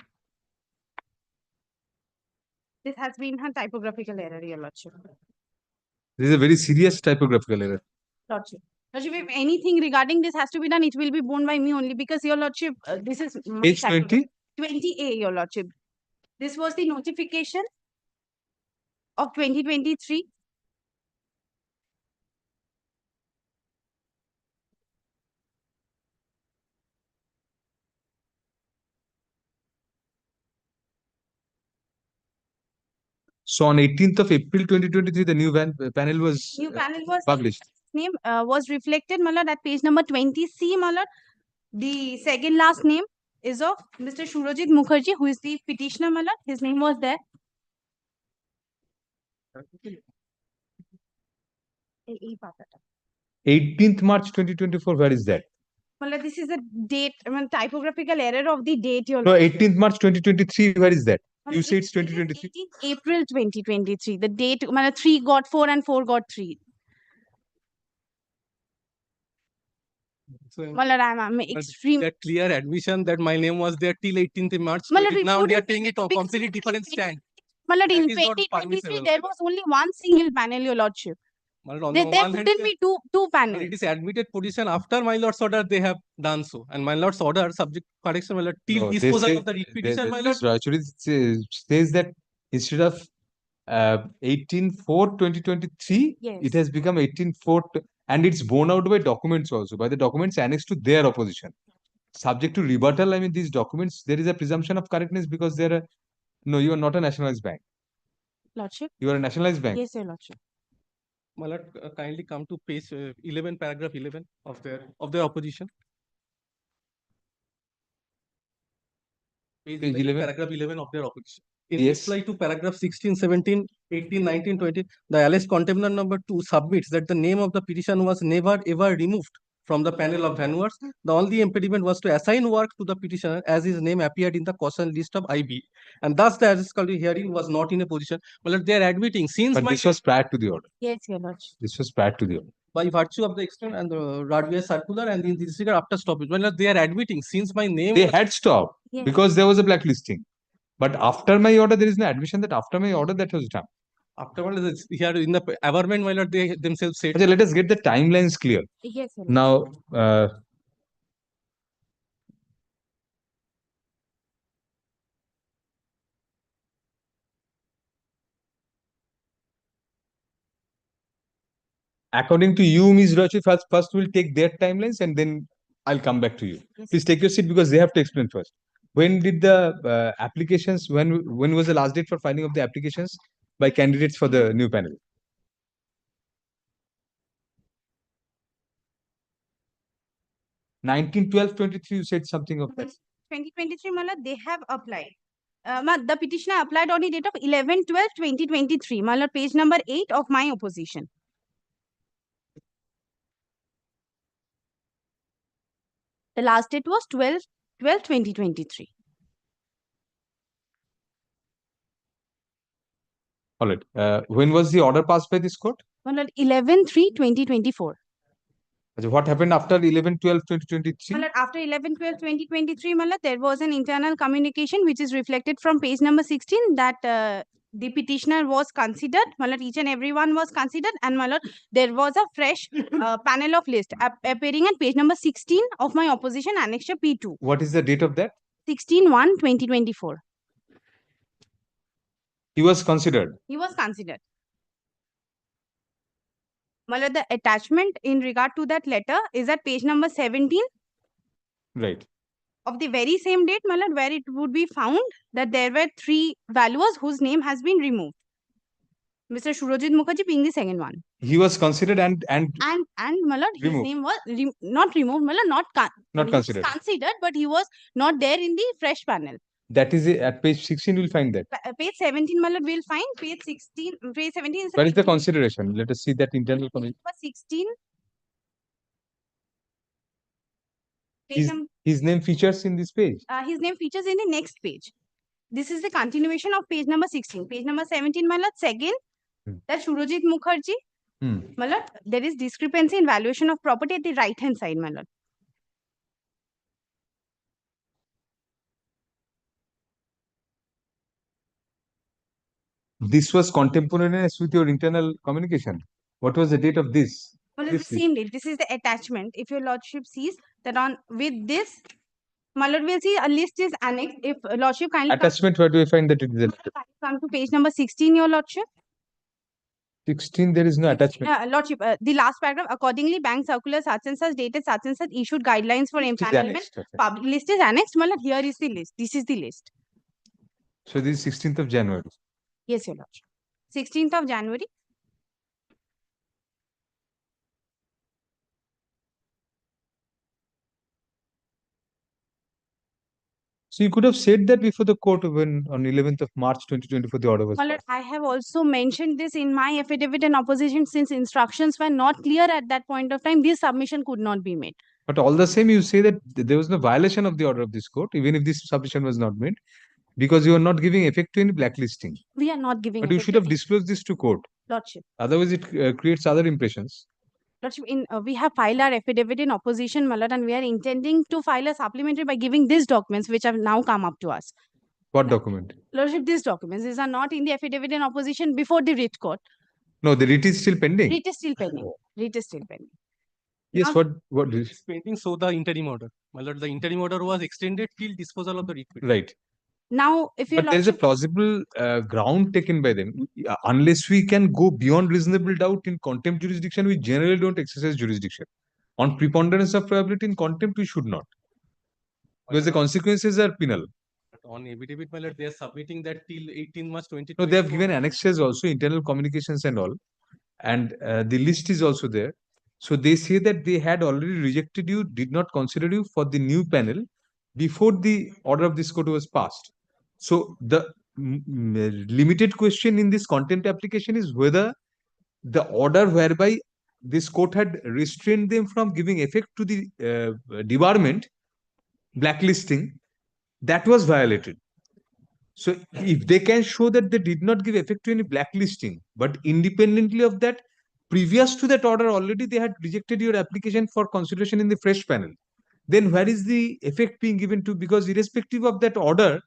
This has been a typographical error, your Lordship. This is a very serious typographical error. Lordship. Lordship, if anything regarding this has to be done, it will be borne by me only because, your Lordship, this is my Page typography. 20. 20A, your Lordship. This was the notification of 2023. So on 18th of April 2023, the new panel was New panel was published. name was reflected, my lord, at page number 20C, my lord. The second last name is of Mr. Surajit Mukherjee, who is the petitioner, my lord. His name was there. 18th March 2024, where is that? My lord, this is a date, I mean, typographical error of the date, your No, lord. 18th March 2023, where is that? My You lord, say it's 2023. 18th April 2023. The date, my lord, 3 got 4 and 4 got 3. So, My lord, I'm extreme. that clear admission that my name was there till 18th March. My lord, Now they are reported taking it on completely different stand. My lord, in That is not 2023, permissible. there was only one single panel, your lordship. My lord, on There the one hand, couldn't be two panels. it is admitted position after my lord's order they have done so, and my lord's order subject correction, my lord, till No, they disposal say, of the writ petition, my Mr. lord. Rachuri says that instead of 18/4/2023, Yes. it has become 18/4, and it's borne out by documents also, by the documents annexed to their opposition. Subject to rebuttal, I mean, these documents, there is a presumption of correctness because they're no, you are not a nationalized bank. Lordship? You are a nationalized bank. Yes, your lordship. My lord, kindly come to page 11, paragraph 11 of their opposition. Page 11, paragraph 11 of their opposition. In reply to paragraph 16, 17, 18, 19, 20, the alleged contender number 2 submits that the name of the petition was never ever removed from the panel of valuers. The only impediment was to assign work to the petitioner as his name appeared in the caution list of IB. And thus the Assistant hearing was not in a position. Well, they are admitting since But this was prior to the order. Yes, your lordship. This was prior to the order. By virtue of the extent and the Radway circular and in this regard after stoppage. Well, they are admitting since my name They was had stopped because there was a blacklisting. But after my order, there is no admission that after my order that was done. Afterwards, here in the averment, my lord, they themselves said. Okay, let us get the timelines clear. Yes, sir. Now, according to you, Ms. Rachi, first we'll take their timelines and then I'll come back to you. Please take your seat because they have to explain first. When did the applications, when was the last date for filing of the applications by candidates for the new panel? 19/12/23, you said something of that. 2023, my lord, they have applied. The petitioner applied on the date of 11/12/2023. My lord, page number 8 of my opposition. The last date was 12/12/2023. All right. When was the order passed by this court? My lord, 11/3/2024. What happened after 11/12/2023? My lord, after 11/12/2023, my lord, there was an internal communication which is reflected from page number 16 that the petitioner was considered. My lord, each and everyone was considered, and my lord, there was a fresh panel of list appearing at page number 16 of my opposition annexure P2. What is the date of that? 16/1/2024. He was considered. He was considered. My lord, the attachment in regard to that letter is at page number 17 Right. of the very same date, my lord, where it would be found that there were 3 valuers whose name has been removed. Mr. Surajit Mukherjee being the second one. He was considered and my lord, his removed. name was not removed, my lord, not Not he was considered. considered, but he was not there in the fresh panel. That is at page 16, we'll find that. Page 17, my lord, we'll find page 16, page 17 is Where is the consideration? Let us see that internal communication. 16. Page His name features in this page. his name features in the next page. This is the continuation of page number 16. Page number 17, my lord, second, that Surajit Mukherjee. My lord, there is discrepancy in valuation of property at the right hand side, my lord. This was contemporaneous with your internal communication. What was the date of this? Well, it's the same date. This is the attachment. If your lordship sees that on with this, my lord will see a list is annexed. If lordship kindly Attachment, where do we find that it is? come to page number 16, your lordship. 16, there is no attachment. Lordship, the last paragraph, accordingly, bank circular such and such dated such and such issued guidelines for empanelment. annexed, okay. Public list is annexed. My lord, here is the list. This is the list. So this is 16th of January. Yes, your lordship. 16th of January. So you could have said that before the court when on 11th of March 2024 the order was My lord, passed. I have also mentioned this in my affidavit in opposition since instructions were not clear at that point of time. This submission could not be made. But all the same, you say that there was no violation of the order of this court, even if this submission was not made, because you are not giving effect to any blacklisting. We are not giving. But you should have disclosed this to court. Lordship. Otherwise, it creates other impressions. Lordship, we have filed our affidavit in opposition, my lord, and we are intending to file a supplementary by giving these documents which have now come up to us. What document? Lordship, these documents, these are not in the affidavit in opposition before the writ court. No, the writ is still pending. Writ is still pending. Writ is still pending. Yes, Now- what is It's pending, so the interim order. My lord, the interim order was extended till disposal of the writ petition. right? Now, if you But there is a plausible ground taken by them. Unless we can go beyond reasonable doubt in contempt jurisdiction, we generally don't exercise jurisdiction. On preponderance of probability in contempt, we should not. Because the consequences are penal. On affidavit, my lord, they are submitting that till 18 March 2024. No, they have given annexes also, internal communications and all. And the list is also there. So they say that they had already rejected you, did not consider you for the new panel before the order of this court was passed. So the limited question in this contempt application is whether the order whereby this court had restrained them from giving effect to the debarment, blacklisting, that was violated. So if they can show that they did not give effect to any blacklisting, but independently of that, previous to that order already they had rejected your application for consideration in the fresh panel, then where is the effect being given to? Because irrespective of that order,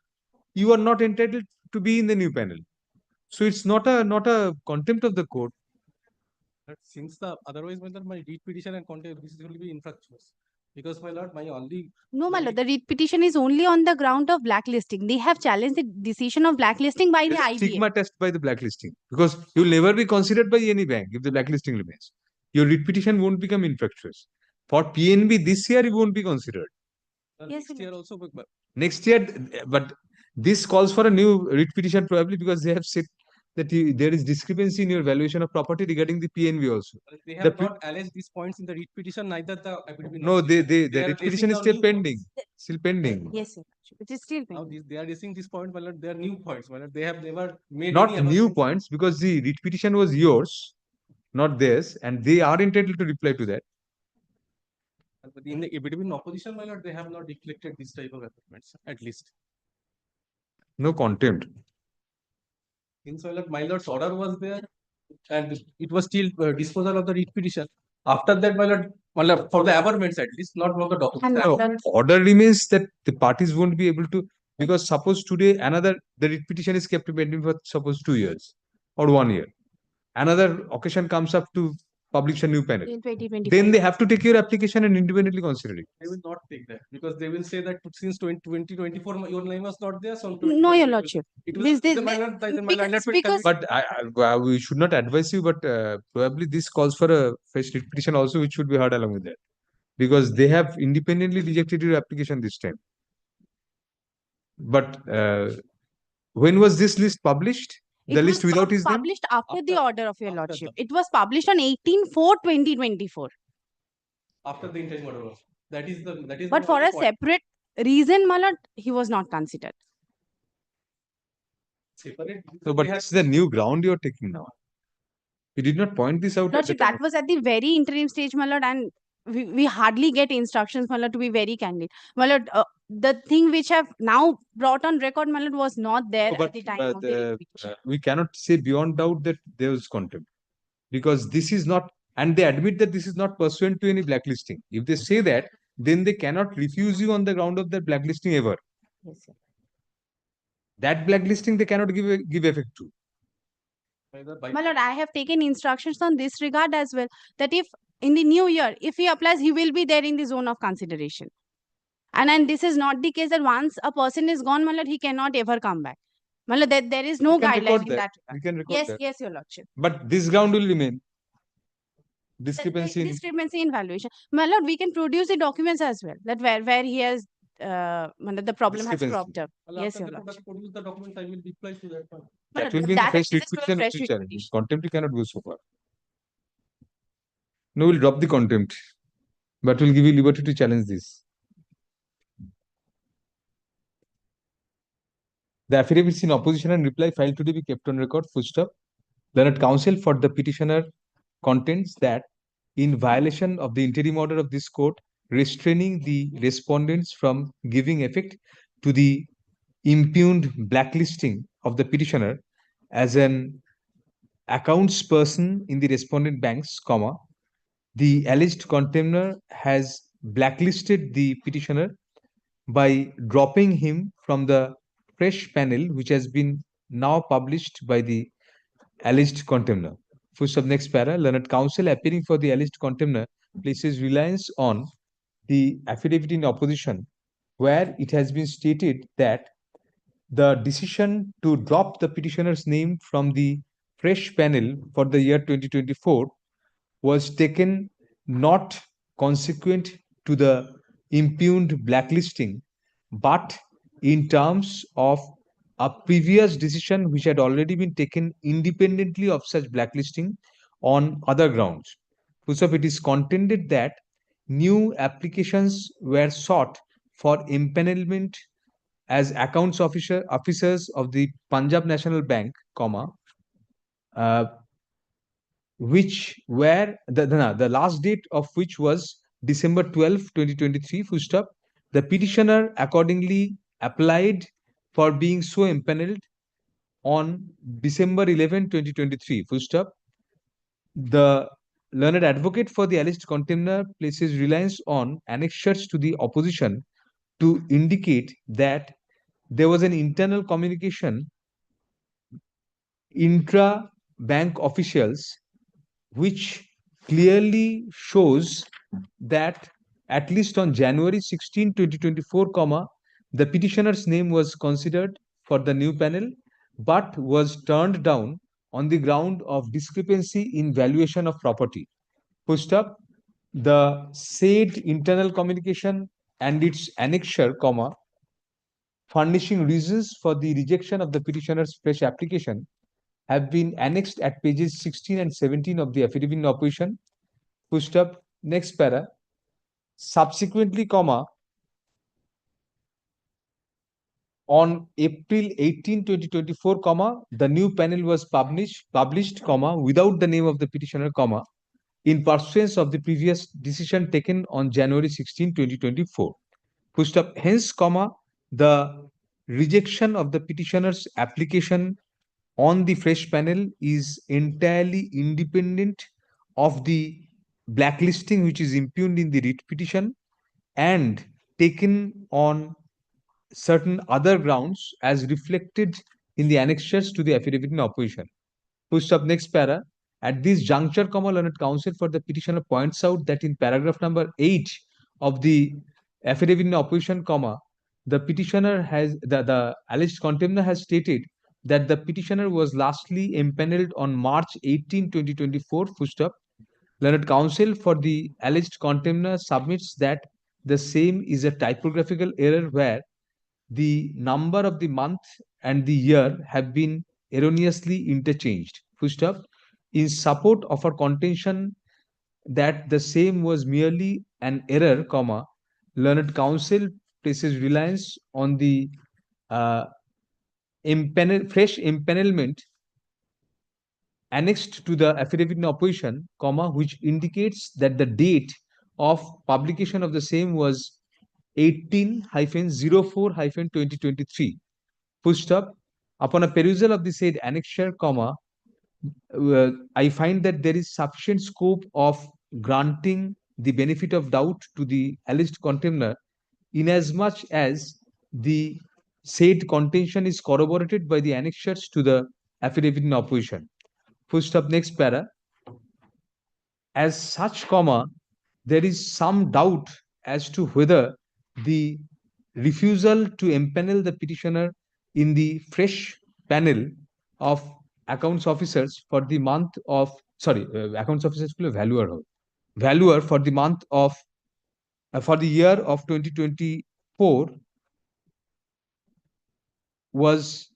you are not entitled to be in the new panel. So it's not a contempt of the court. But since the otherwise, my lord, my writ petition and contempt, this will be infractions. Because my lord, my only No, my lord, the writ petition is only on the ground of blacklisting. They have challenged the decision of blacklisting by the There's a IBA. stigma test by the blacklisting, because you will never be considered by any bank if the blacklisting remains. Your writ petition won't become infractious. For PNB this year, it won't be considered. Yes, next year also, but Next year, but this calls for a new writ petition probably because they have said that there is discrepancy in your valuation of property regarding the PNB also. they The have pe- not alleged these points in the writ petition, neither the affidavit. No, the are writ raising petition is now still new pending. points. Still pending. Yes, sir. It is still Now pending. they are raising this point, my lord, they are new points, my lord. They have never made Not any new amendments. points, because the writ petition was yours, not theirs, and they are entitled to reply to that. But in the affidavit in opposition, my lord, they have not reflected this type of amendments, at least. No contempt. Since my lord's order was there, and it was still disposal of the writ petition. After that, my lord, for the amendments at least, not for the documents. No, order remains that the parties won't be able to, because suppose today the writ petition is kept pending for suppose 2 years or 1 year. Another occasion comes up to publish a new panel. In 2025. Then they have to take your application and independently consider it. They will not take that because they will say that since 2024 your name was not there. So No, your lordship. It was This- the minor- the minor because- will because- convey- But we should not advise you, but probably this calls for a fresh writ petition also, which should be heard along with that. Because they have independently rejected your application this time. But when was this list published? The It list was without his name? published after the order of your lordship. It was published on 18/4/2024. after the interim order. That is the But for a separate reason, my lord, he was not considered. separate. So, but this is the new ground you're taking now. You did not point this out at the Lordship, time. that was at the very interim stage, my lord, and we hardly get instructions, my lord, to be very candid. My lord, the thing which have now brought on record, my lord, was not there No, at the time of the we cannot say beyond doubt that there was contempt. because this is not, and they admit that this is not pursuant to any blacklisting. If they say that, then they cannot refuse you on the ground of that blacklisting ever. Yes, sir. That blacklisting they cannot give effect to. My lord, I have taken instructions on this regard as well, that if in the new year, if he applies, he will be there in the zone of consideration. And this is not the case that once a person is gone, my lord, he cannot ever come back. My lord, there is no We can guideline record in that. that We regard. can record Yes, that. yes, your lordship. But this ground will remain. The Discrepancy in discrepancy in valuation. My lord, we can produce the documents as well, that where he has the problem has Discrepancy. cropped up. Well, Yes, after your the lordship. produce the documents, I will reply to that one. That will be in the That fresh is to a requisition fresh which challenge. requisition. Contempt you cannot go so far. No, we'll drop the contempt, but we'll give you liberty to challenge this. The affidavits in opposition and reply filed today be kept on record. Full stop. Learned counsel for the petitioner contends that in violation of the interim order of this court restraining the respondents from giving effect to the impugned blacklisting of the petitioner as an accounts person in the respondent banks, comma, the alleged contemner has blacklisted the petitioner by dropping him from the fresh panel which has been now published by the alleged contemner. Full stop. Next para. Learned counsel appearing for the alleged contemner places reliance on the affidavit in opposition, where it has been stated that the decision to drop the petitioner's name from the fresh panel for the year 2024 was taken not consequent to the impugned blacklisting, but in terms of a previous decision which had already been taken independently of such blacklisting on other grounds. First of it is contended that new applications were sought for empanelment as accounts officers of the Punjab National Bank, comma, which were the last date of which was December 12, 2023, full stop. The petitioner accordingly applied for being so empaneled on December 11, 2023, full stop. The learned advocate for the alleged contemner places reliance on annexures to the opposition to indicate that there was an internal communication intra bank officials which clearly shows that at least on January 16, 2024, comma, the petitioner's name was considered for the new panel, but was turned down on the ground of discrepancy in valuation of property. Full stop. The said internal communication and its annexure, comma, furnishing reasons for the rejection of the petitioner's fresh application have been annexed at pages 16 and 17 of the affidavit in opposition. Full stop. Next para. Subsequently, comma, on April 18, 2024, comma, the new panel was published, comma, without the name of the petitioner, comma, in pursuance of the previous decision taken on January 16, 2024. Full stop. Hence, comma, the rejection of the petitioner's application on the fresh panel is entirely independent of the blacklisting which is impugned in the writ petition and taken on certain other grounds as reflected in the annexures to the affidavit in opposition. Full stop. Next para. At this juncture, comma, learned counsel for the petitioner points out that in paragraph number 8 of the affidavit in opposition, comma, the petitioner has the alleged contemner has stated that the petitioner was lastly empaneled on March 18, 2024. Full stop. Learned counsel for the alleged contemner submits that the same is a typographical error where the number of the month and the year have been erroneously interchanged. Full stop. In support of our contention that the same was merely an error, comma, learned counsel places reliance on the fresh empanelment annexed to the affidavit in opposition, comma, which indicates that the date of publication of the same was 18-04-2023. Full stop. Upon a perusal of the said annexure, comma, I find that there is sufficient scope of granting the benefit of doubt to the alleged contemner inasmuch as the said contention is corroborated by the annexures to the affidavit in opposition. Full stop, next para. As such, comma, there is some doubt as to whether the refusal to empanel the petitioner in the fresh panel of accounts officers for the month of accounts officers valuer for the month of for the year of 2024 was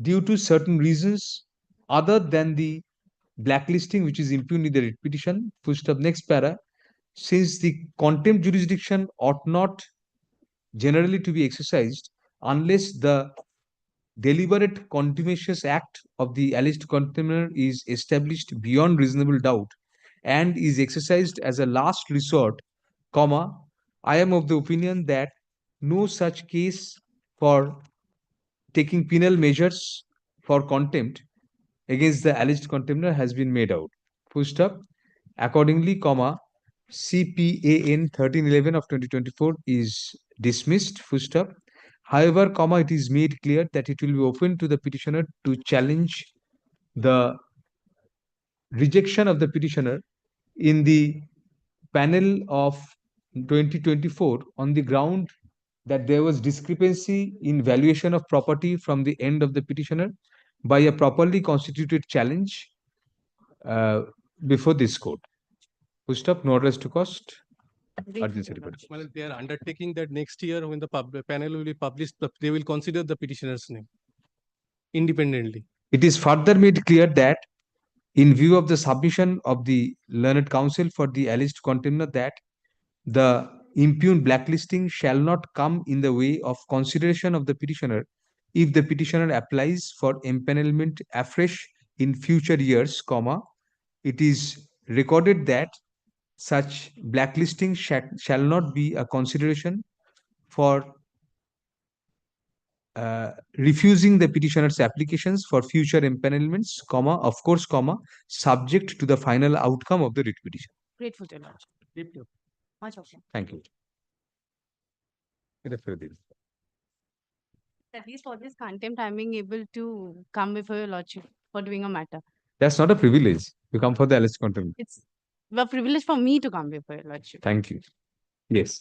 due to certain reasons other than the blacklisting which is impugned in the writ petition. Full stop, next para. Since the contempt jurisdiction ought not generally to be exercised unless the deliberate contumacious act of the alleged contemner is established beyond reasonable doubt and is exercised as a last resort, comma, I am of the opinion that no such case for taking penal measures for contempt against the alleged contemner has been made out. Full stop. Accordingly, comma, CPAN 1311 of 2024 is dismissed. Full stop. However, comma, it is made clear that it will be open to the petitioner to challenge the rejection of the petitioner in the panel of 2024 on the ground that there was discrepancy in valuation of property from the end of the petitioner by a properly constituted challenge before this court. Full stop, no address to cost. Urgency report. Well, they are undertaking that next year when the panel will be published, they will consider the petitioner's name independently. It is further made clear that in view of the submission of the learned counsel for the alleged contemner that the impugned blacklisting shall not come in the way of consideration of the petitioner if the petitioner applies for empanelment afresh in future years, comma, it is recorded that such blacklisting shall not be a consideration for refusing the petitioner's applications for future empanelments, comma, of course, comma, subject to the final outcome of the writ petition. Grateful to your lordship. Much okay. Thank you. At least for this contempt, I'm being able to come before your lordship for doing a matter. That's not a privilege. You come for the alleged contempt. It's a privilege for me to come before your lordship. Thank you. Yes.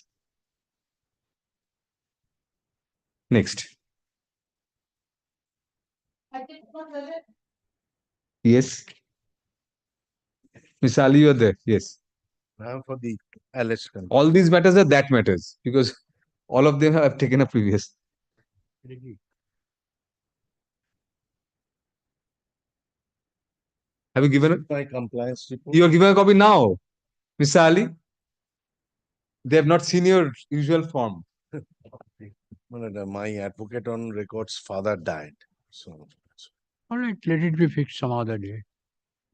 Next. Yes. Miss Ali, you are there. Yes. For the alleged All these matters are that matters because all of them have taken a previous. Have you given it? My compliance report. You are given a copy now, Miss Ali. They have not seen your usual form. My advocate on record's father died. So, All right, let it be fixed some other day.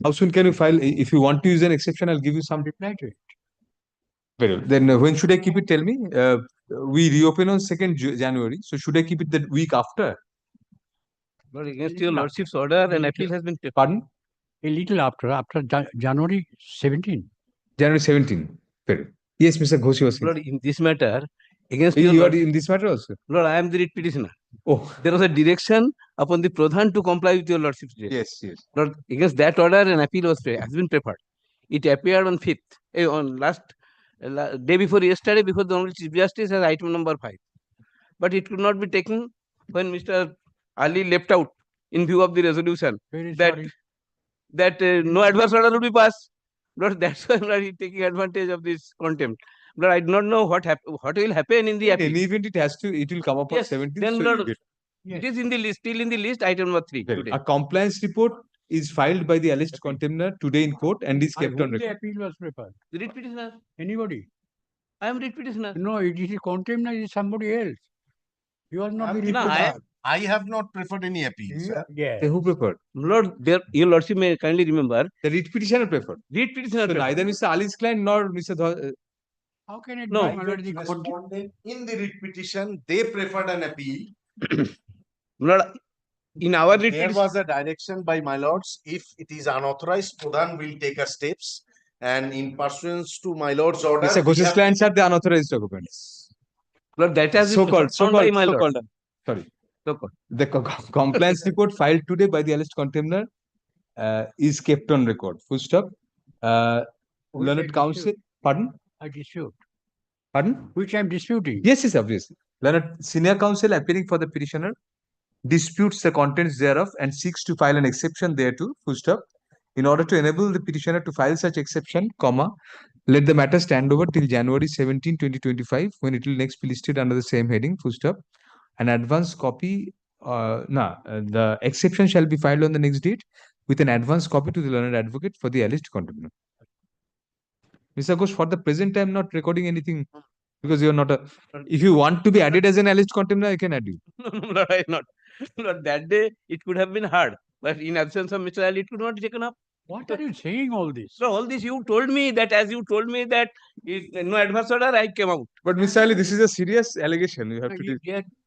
how soon can you file? If you want to use an exception, I'll give you some. Reply to it. Very well. Then when should I keep it? Tell me. We reopen on 2nd January. So should I keep it the week after? But against your lordship's order, an appeal has been. Pardon? A little after January 17. January 17. Very well. Yes, Mr. Ghosh was saying. Lord, in this matter, against You are in this matter also? Lord, I am the writ petitioner. Oh. There was a direction upon the Pradhan to comply with your lordship's direction. Yes, yes. Lord, against that order, an appeal has been prepared. It appeared on 5th, on last day before yesterday, before the Honorable Chief Justice as item number 5. But it could not be taken when Mr. Ali left out in view of the resolution that no adverse order will be passed. Lord, that's why I'm taking advantage of this contempt. But I do not know what will happen in the appeal. In any event, it will come up on 17th. Then, so Lord, it is in the list, still in the list, item number 3 today. A compliance report is filed by the alleged contemner today in court and is kept on The record. appeal was prepared. The writ petitioner. Anybody? I am writ petitioner. No, it is a contemner, it is somebody else. You are not the No, reporter. I have not preferred any appeals. Yes. Who preferred? Lord, your lordship may kindly remember. The writ petitioner preferred. Writ petitioner. So neither Mr. Ali's client nor Mr. How can it No. be under the Respondent in the writ petition, they preferred an appeal. Lord, in our There repetition, was a direction by my lords, if it is unauthorized, Pradhan will take a steps. And in pursuance to my lord's order. Mr. we Ghosh's have clients are the unauthorized documents. Lord, that has been So-called, found by my lord. so-called. Sorry. The compliance report filed today by the alleged contemner is kept on record. Full stop. Learned counsel. Pardon? I dispute. Pardon? Which I am disputing. Yes, yes, obviously. Learned senior counsel appearing for the petitioner disputes the contents thereof and seeks to file an exception thereto. Full stop. In order to enable the petitioner to file such exception, comma, let the matter stand over till January 17, 2025, when it will next be listed under the same heading. Full stop. An advance copy, the exception shall be filed on the next date with an advance copy to the learned advocate for the alleged contemner. Mr. Ghosh, for the present, I am not recording anything because you are not a. If you want to be added as an alleged contemner, I can add you. No, Lord, I not. Lord, that day it could have been hard, but in absence of Mr. Ali, it could not be taken up. What are you saying all this? So all this you told me that as you told me that no advance order, I came out. But Mr. Ali, this is a serious allegation. You have to do.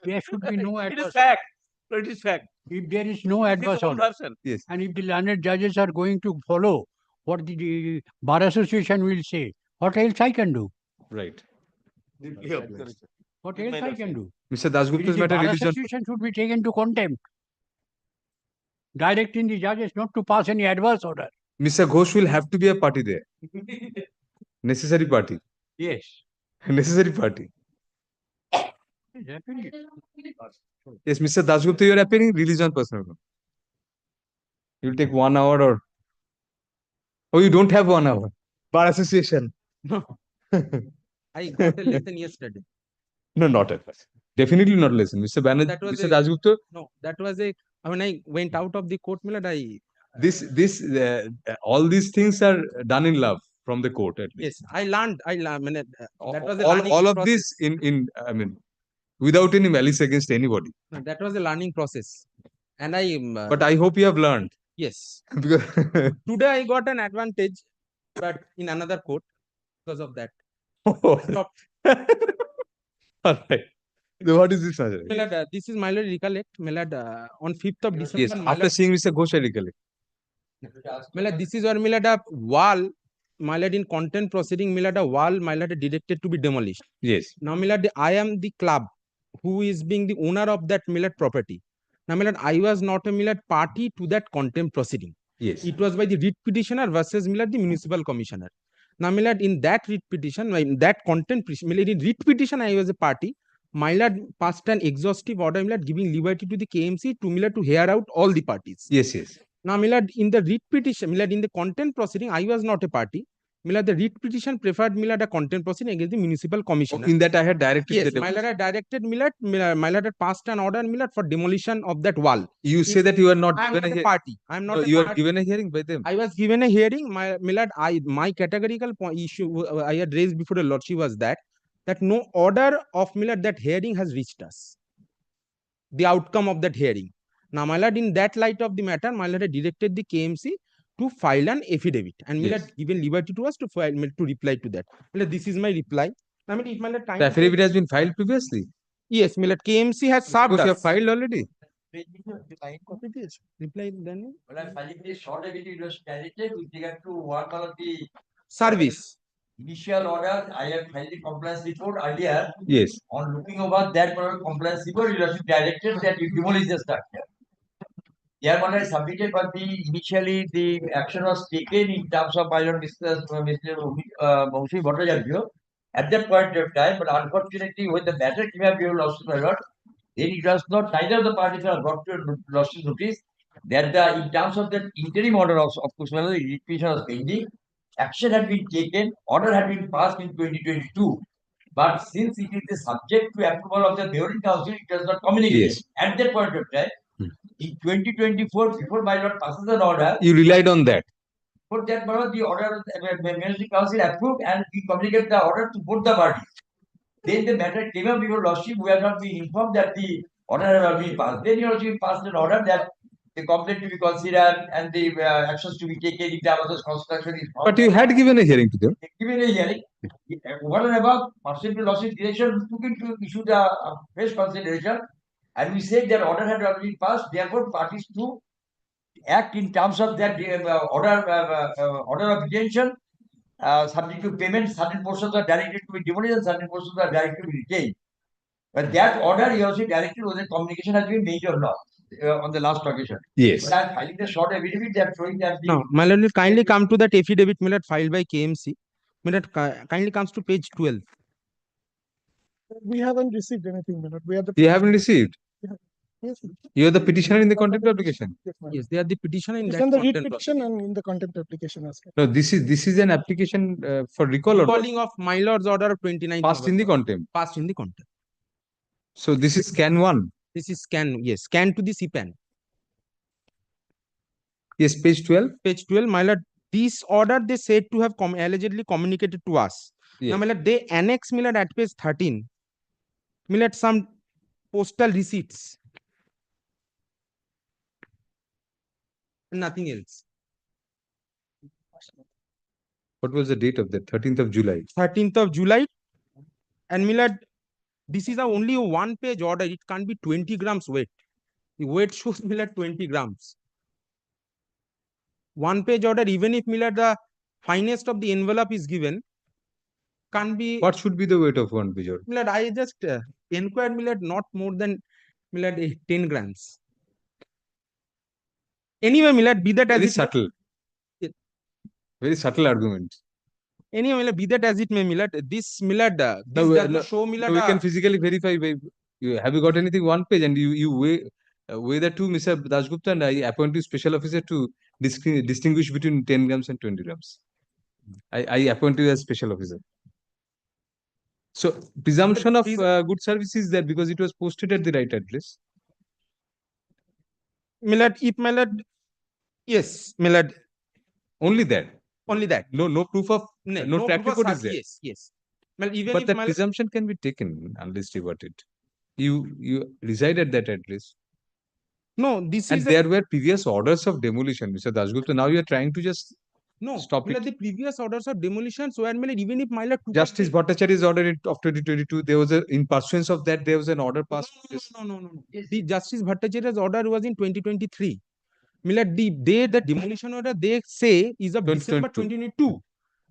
There should be no It adverse. is fact. So it is fact. If there is no adverse order, Version. Yes. and if the learned judges are going to follow what the bar association will say, what else I can do? Right. What else I can do? Mr. Dasgupta's The matter bar released on. association should be taken to contempt, directing the judges not to pass any adverse order. Mr. Ghosh will have to be a party there. Necessary party. Yes. Necessary party. Definitely. Yes, Mr. Dasgupta, you are appearing. Release on personal ground. You will take 1 hour or. Oh, you don't have 1 hour. Bar association. No. I got a lesson yesterday. No, not at first. Definitely not lesson. Mr. Banerjee, That was Mr. a- Dasgupta, No, that was a. When I went out of the court, Milad, all these things are done in love from the court at least. yes, I learned. That was a all learning of process. this I mean, without any malice against anybody. No, that was a learning process, and I. But I hope you have learned. Yes. Because Today I got an advantage, but in another court because of that. Stop. All right. So what is this, Ajay? Milad, this is my lord recollect. Milad, on 5th of December. Yes, my after lord- seeing Mr. Ghosh, I recollect. Milad, this is where Milad a wall, my lord in content proceeding, Milad a wall, my lord directed to be demolished. Yes. Now, Milad, I am the club who is being the owner of that Milad property. Now, Milad, I was not a Milad party to that contempt proceeding. Yes. It was by the writ petitioner versus Milad the municipal commissioner. Now, Milad, in that writ petition, in that contempt, Milad, in writ petition, I was a party. My lord passed an exhaustive order, Milad, giving liberty to the KMC to Milad to hear out all the parties. Yes, yes. Now, Milad, in the writ petition, Milad, in the content proceeding, I was not a party. Milad, the writ petition preferred Milad a content proceeding against the municipal commissioner. In that I had directed Yes, the my lord had directed Milad, my lord had passed an order, Milad, for demolition of that wall. You say that you are not I am given not a hearing. party. I am not No, a you are party. given a hearing by them. I was given a hearing. My Milad, my categorical issue I had raised before the lordship was that no order of Milad that hearing has reached us. The outcome of that hearing. Now, my lord, in that light of the matter, my lord had directed the KMC to file an affidavit, and Milad Yes. given liberty to us to file to reply to that. Milad, this is my reply. I mean, if my lord time. The affidavit has been filed previously. Yes, Milad, KMC has served Because you have us. filed already. Reply then. Well, I'm filing the short affidavit was directed with regard to what are the Service. initial order. I have filed the compliance report earlier. Yes. On looking over that compliance report, you have directed that you demolish the structure. Here what I submitted, but initially the action was taken in terms of my own Mr. Mongshi Bhattacharya at that point of time, but unfortunately when the matter came up, you lost my lord. Then it was not, neither of the parties are brought to lost to notice that in terms of that interim order also, of course, when the petition was pending, action had been taken, order had been passed in 2022. But since it is subject to approval of the Mayoral Council, it was not communicated. Yes. At that point of time, in 2024, before my lord passes an order, You relied on that. for that matter, the order, Mayoral Council approved and we communicate the order to both the parties. Then the matter came up, your lordship, we have not been informed that the order has been passed. Then your lordship passed an order that the complaint to be considered and the actions to be taken in terms of construction is. But you had given a hearing to them. Given a hearing, over and above, pursuant to lordship direction, took into issue the fresh consideration. And we said that order had already passed, therefore parties to act in terms of that order of detention, subject to payment. Certain portions are directed to be demolished and certain portions are directed to be retained. But that order he also directed whether communication has been made or not on the last occasion. Yes. But I'm filing the short affidavit that showing that the No, my lord will kindly come to that affidavit, my lord, filed by KMC. My lord, kindly comes to page 12. We haven't received anything, Milord. We are the. You haven't received. Yes. You are the petitioner in the contempt application. Yes, they are the petitioner in It's that on the writ content petition and in the contempt application as well. No, this is an application for recall order. Recalling of my lord's order of 29th Passed in the contempt. Passed in the contempt. So this is scan 1. This is scan, yes, scan to the CPAN. Yes, page 12. Page 12, my lord, this order they said to have allegedly communicated to us. Yes. Now, my lord, they annex, my lord, at page 13. My lord, some postal receipts. Nothing else. What was the date of that? 13th of July. 13th of July. And my lord, this is only a one-page order. It can't be 20 grams weight. The weight shows me like 20 grams. One-page order, even if the finest of the envelope is given, can't be. What should be the weight of one page order? Milad, I just inquired Milad not more than Milad 10 grams. Anyway, Milad, be that as very it subtle. Very subtle argument. Anyway, Milad, be that as it may, Milad, this Milad, this No, does not show Milad. we can physically verify. Have you got anything one page and you weigh the two, Mr. Dasgupta, and I appoint you special officer to distinguish between 10 grams and 20 grams. I appoint you as special officer. So presumption of good service is there because it was posted at the right address. Milad, if Milad, yes, Milad. Only that. Only that. No proof of no track proof of record is there. Yes, yes. Well, even but if that presumption can be taken unless reverted. You reside at that address. No, this and is. And there were previous orders of demolition, Mr. Dasgupta. Now you are trying to just stop it. The previous orders of demolition. So, even if Milad. Justice Bhattacharya's order of 2022, there was in pursuance of that, there was an order passed. No. The Justice Bhattacharya's order was in 2023. Milad, the demolition order they say is of December 2022.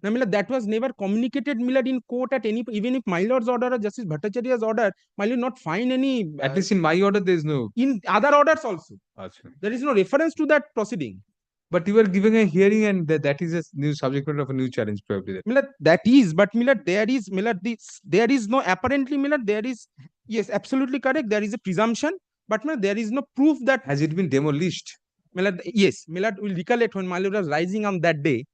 Now, Milad, that was never communicated, Milad, in court at any, even if my lord's order or Justice Bhattacharya's order, Milad not find any. At least in my order, there is no. In other orders also. Achha. There is no reference to that proceeding. But you are giving a hearing, and that is a new subject matter of a new challenge, probably. Milad, that is, but Milad, there is, Milad, there is no, apparently, Milad, there is, yes, absolutely correct. There is a presumption, but Milad, there is no proof that. Has it been demolished? Milad, yes, Milad will recollect when my lord was rising on that day.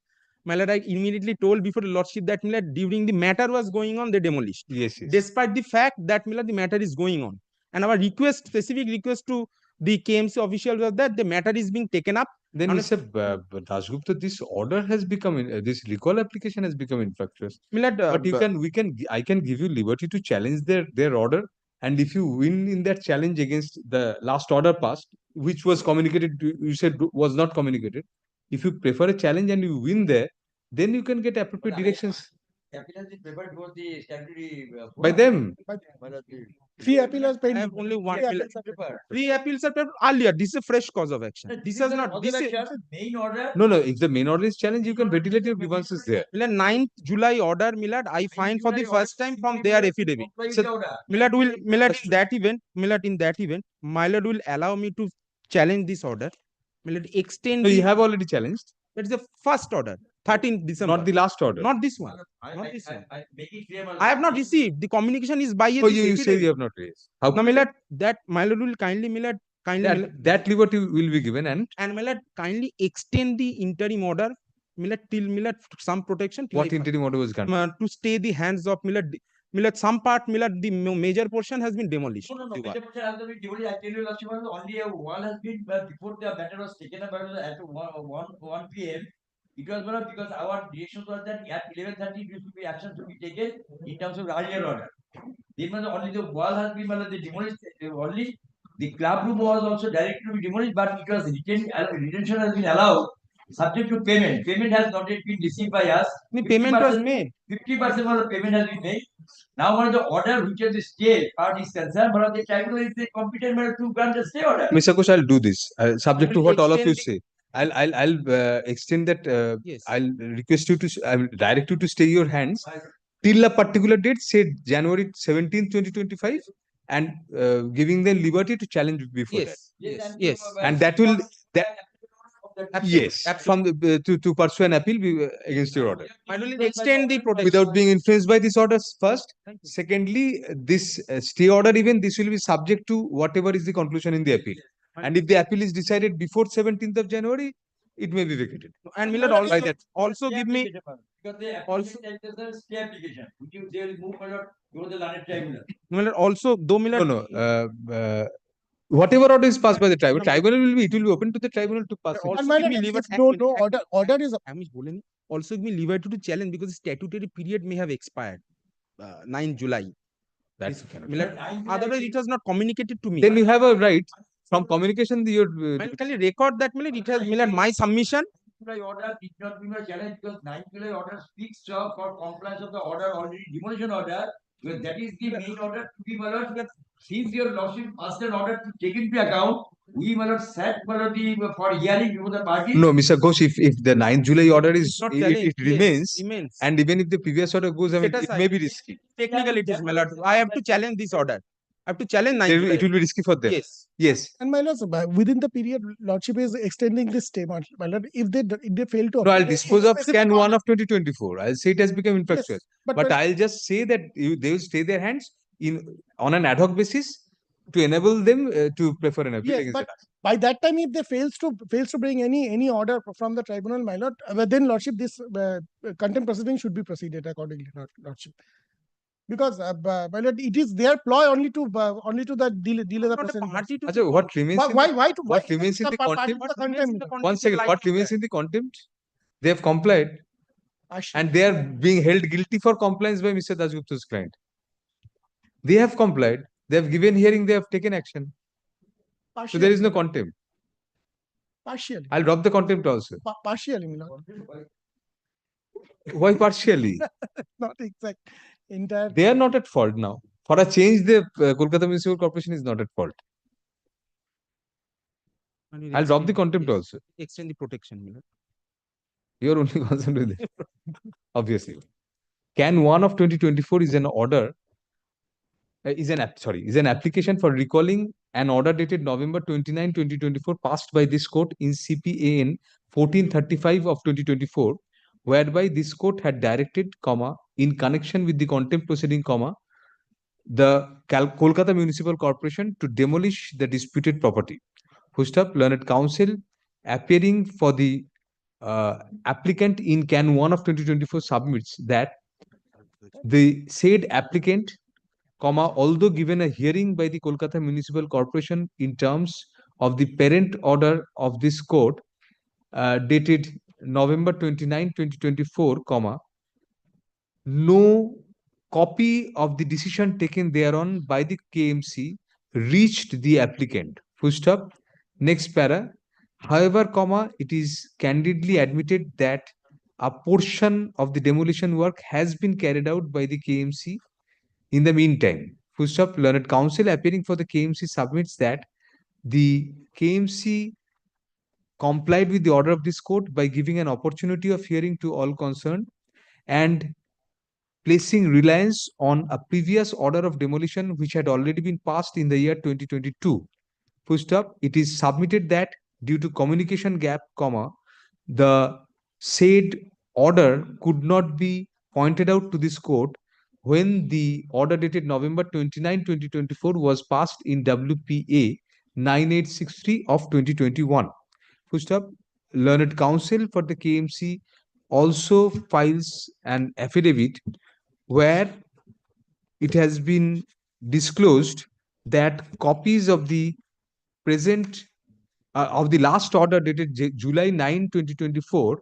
My lord, I immediately told before the lordship that Milad, during the matter was going on, they demolished. Yes. Despite the fact that Milad, the matter is going on. And our request, specific request to the KMC official was that the matter is being taken up. Then Mr. Dasgupta, this order has become, this recall application has become infructuous. Milad, but I can give you liberty to challenge their order. And if you win in that challenge against the last order passed, which was communicated, you said was not communicated. If you prefer a challenge and you win there, then you can get appropriate directions. By them. Three appeals pending. I have only one. Three appeals are prepared earlier. This is a fresh cause of action. This is not. This is main order. No. If the main order is challenged, you can ventilate your grievances there. Milad, 9th July order, Milad, I find for the first time from their affidavit. So, Milad, in that event, Milad will allow me to challenge this order. Milad, extend. No, you have already challenged. That is the first order, 13th December. Not the last order. Not this one. Not this one. I have not received. The communication is by. Oh, you say you have not raised. How? Now, Milad, that Milad will kindly, Milad, that liberty will be given and Milad, kindly extend the interim order, Milad, till Milad some protection. What interim order was granted? To stay the hands of Milad. Milad, some part, Milad, the major portion has been demolished. No. Major portion has been demolished. I tell you, last month, only a wall has been, before the matter was taken up at 1 p.m. It was because our direction was that at 11:30 it used to be actions to be taken in terms of earlier order. Then only the wall has been demolished. Only the club room was also directed to be demolished, but it was retention has been allowed subject to payment. Payment has not yet been received by us. The payment was made. 50% of the payment has been made. Now, one of the order which is the stay part is concerned, one of the tribunal is the competent matter to grant the stay order. Mr. Ghosh, I'll do this, subject to will what all of you extend say. I'll extend that. Yes. I'll request you to. I will direct you to stay your hands till a particular date, say January 17th, 2025, and giving them liberty to challenge before that. Yes. And that will that. Yes, Absolutely. from the, to pursue an appeal against your order My lord, extend the protection. without being influenced by this order first. Secondly, this stay order, even this will be subject to whatever is the conclusion in the appeal. And if the appeal is decided before 17th of January, it may be vacated. And Millard also give me Because they also stay application, which you they will move forward, go to the landed tribunal. Millard also though Millard. Whatever order is passed by the tribunal will be, it will be open to the tribunal to pass it. Also give me lever. No order is. Also give me liberty to challenge because the statutory period may have expired 9 July. That's Millard, otherwise it was not communicated to me. Then you have a right from communication. Your can you record that Millard? It has Millard my submission. July order did not be my challenge because 9 July order speaks for compliance of the order already demolition order. Because that is the main order to be Millard. Since your lordship asked an order to take into account, we Millard sat Millard for hearing before the party. No, Mr. Ghosh, if the 9 July order is Not if challenge, it yes, remains, and even if the previous order goes, I mean, Set it may be risky. Technically it is Millard. I have to challenge this order. I have to challenge 9 July. It will be risky for them. Yes. Yes. And my lords, within the period, lordship is extending this stay. My lord, if they fail to. No, I'll appeal, dispose of specific scan 1 order- of 2024. I'll say it has become infractuous. but But when- I'll just say that they will stay their hands on an ad hoc basis to enable them to prefer an appeal Yes, against but the by that time, if they fails to bring any order from the tribunal, my lord, then lordship, this contempt proceeding should be proceeded accordingly, lordship. Because my lord, it is their ploy only to delay the proceeding. Achha, what remains? What remains in the contempt? One second. What remains in the contempt? They have complied, and they are being held guilty for compliance by Mr. Dasgupta's client. They have complied. They have given hearing. They have taken action. So there is no contempt. Partially. I'll drop the contempt also. Partially, my lord. Why partially? Not exact. Entire. They are not at fault now. For a change, the Kolkata Municipal Corporation is not at fault. I'll drop the contempt also. Extend the protection, Millard. You're only concerned with it. Obviously. Can 1 of 2024 is an order, is an application for recalling an order dated November 29, 2024 passed by this court in CPAN 1435 of 2024, whereby this court had directed, in connection with the contempt proceeding, the Kolkata Municipal Corporation to demolish the disputed property. First up, learned counsel appearing for the applicant in Can 1 of 2024 submits that the said applicant, although given a hearing by the Kolkata Municipal Corporation in terms of the parent order of this court dated November 29, 2024, no copy of the decision taken thereon by the KMC reached the applicant. Full stop. Next para. However, it is candidly admitted that a portion of the demolition work has been carried out by the KMC in the meantime. Full stop. Learned counsel appearing for the KMC submits that the KMC complied with the order of this court by giving an opportunity of hearing to all concerned and placing reliance on a previous order of demolition which had already been passed in the year 2022. Full stop. It is submitted that due to communication gap, the said order could not be pointed out to this court when the order dated November 29, 2024 was passed in WPA 9863 of 2021. Full stop. Learned counsel for the KMC also files an affidavit where it has been disclosed that copies of the present of the last order dated July 9, 2024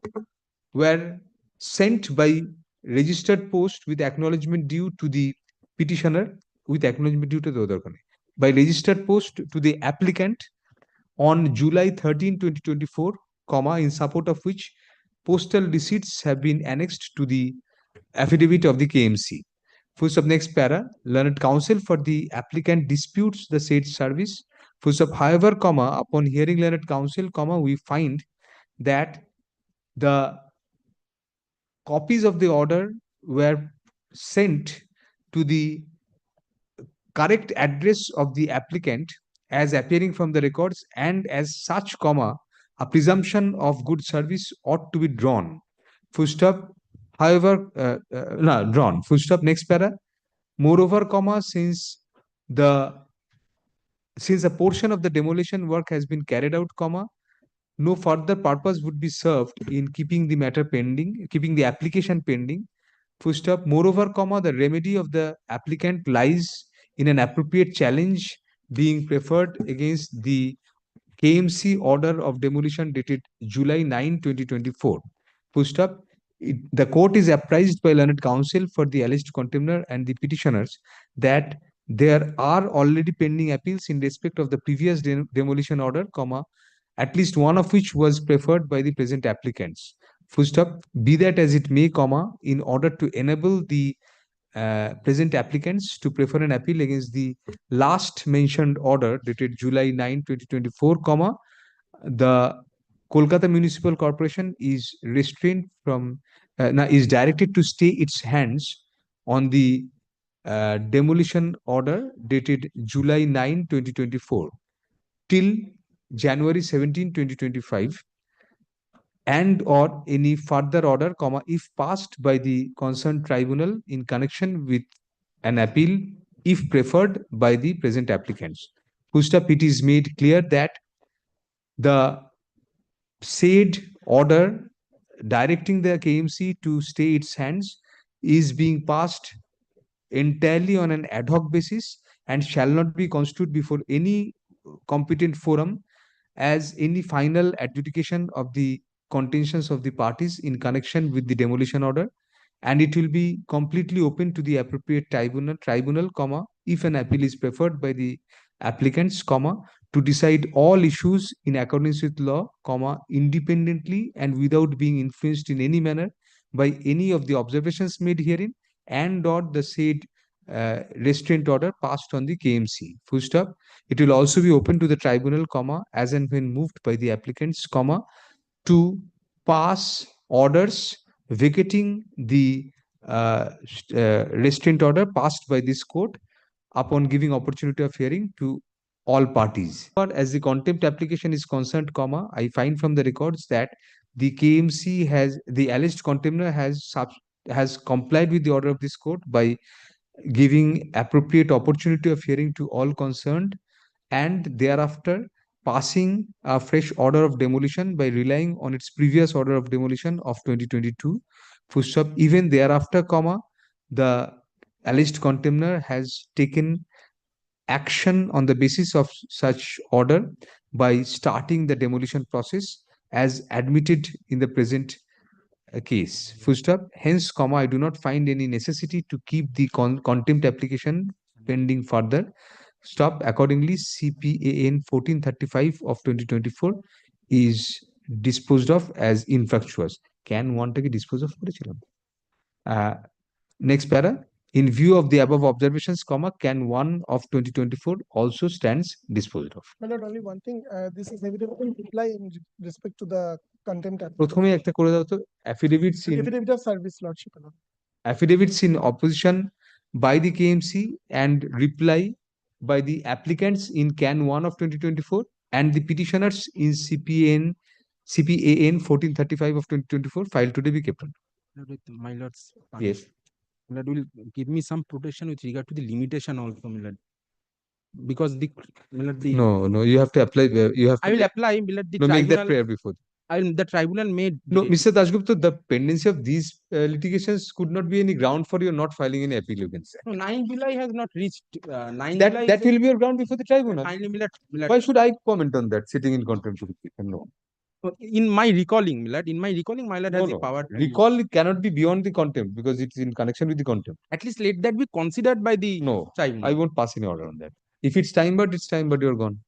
were sent by registered post with acknowledgement due to the petitioner by registered post to the applicant on July 13, 2024, in support of which postal receipts have been annexed to the affidavit of the KMC. Full stop, next para. Learned counsel for the applicant disputes the said service. Full stop, however, comma, upon hearing learned counsel, comma, we find that the copies of the order were sent to the correct address of the applicant as appearing from the records, and as such, comma, a presumption of good service ought to be drawn. Full stop, however, no, drawn. Full stop, next para. Moreover, comma, since a portion of the demolition work has been carried out, comma, no further purpose would be served in keeping the matter pending, keeping the application pending. Full stop. Moreover, comma, the remedy of the applicant lies in an appropriate challenge being preferred against the KMC order of demolition dated July 9, 2024. Full stop. The court is apprised by learned counsel for the alleged contemner and the petitioners that there are already pending appeals in respect of the previous demolition order, comma, at least one of which was preferred by the present applicants. Full stop. Be that as it may, comma, in order to enable the present applicants to prefer an appeal against the last mentioned order dated July 9, 2024, comma, the Kolkata Municipal Corporation is restrained from, is directed to stay its hands on the demolition order dated July 9, 2024 till January 17, 2025, and or any further order, comma, if passed by the concerned tribunal in connection with an appeal, if preferred by the present applicants. Full stop. It is made clear that the said order directing the KMC to stay its hands is being passed entirely on an ad hoc basis and shall not be constituted before any competent forum as any final adjudication of the contentions of the parties in connection with the demolition order, and it will be completely open to the appropriate tribunal, comma, if an appeal is preferred by the applicants, comma, to decide all issues in accordance with law, comma, independently and without being influenced in any manner by any of the observations made herein, and or the said restraint order passed on the KMC. Full stop. It will also be open to the tribunal, comma, as and when moved by the applicants, comma, to pass orders vacating the restraint order passed by this court upon giving opportunity of hearing to all parties. As the contempt application is concerned, comma, I find from the records that the KMC has, the alleged contemptor has complied with the order of this court by giving appropriate opportunity of hearing to all concerned, and thereafter passing a fresh order of demolition by relying on its previous order of demolition of 2022. Full stop. Even thereafter, comma, the alleged contemptor has taken action on the basis of such order by starting the demolition process as admitted in the present case. Full stop. Hence, comma, I do not find any necessity to keep the contempt application pending further. Stop. Accordingly, CPAN 1435 of 2024 is disposed of as infructuous. Can one take dispose of? Next para. In view of the above observations, comma, can one of 2024 also stands disposed of? My lord, only one thing. This is evident reply in respect to the contempt. প্রথমে একটা করে দাও তো affidavits in Affidavit of service, lordship. My lord. affidavits in opposition by the KMC and reply by the applicants in CAN 1 of 2024 and the petitioners in CPAN 1435 of 2024 filed today be kept on. My lords. Yes. My lord will give me some protection with regard to the limitation also, my lord. Because the, my lord, the No, you have to apply. You have. I will apply, my lord, the No, make that tribunal. prayer before. The tribunal made. No, Mr. Dashgupta, the pendency of these litigations could not be any ground for your not filing any appeal, you can say. No, 9 July has not reached. 9 That July will be your ground before the tribunal. Finally, my lord, Why should I comment on that sitting in contempt of the petition? No. in my recalling, my lord, my lord has the power to recall cannot be beyond the contempt because it's in connection with the contempt. at least let that be considered by the No, tribunal. I won't pass any order on that. If it's time, but it's time, but you're gone.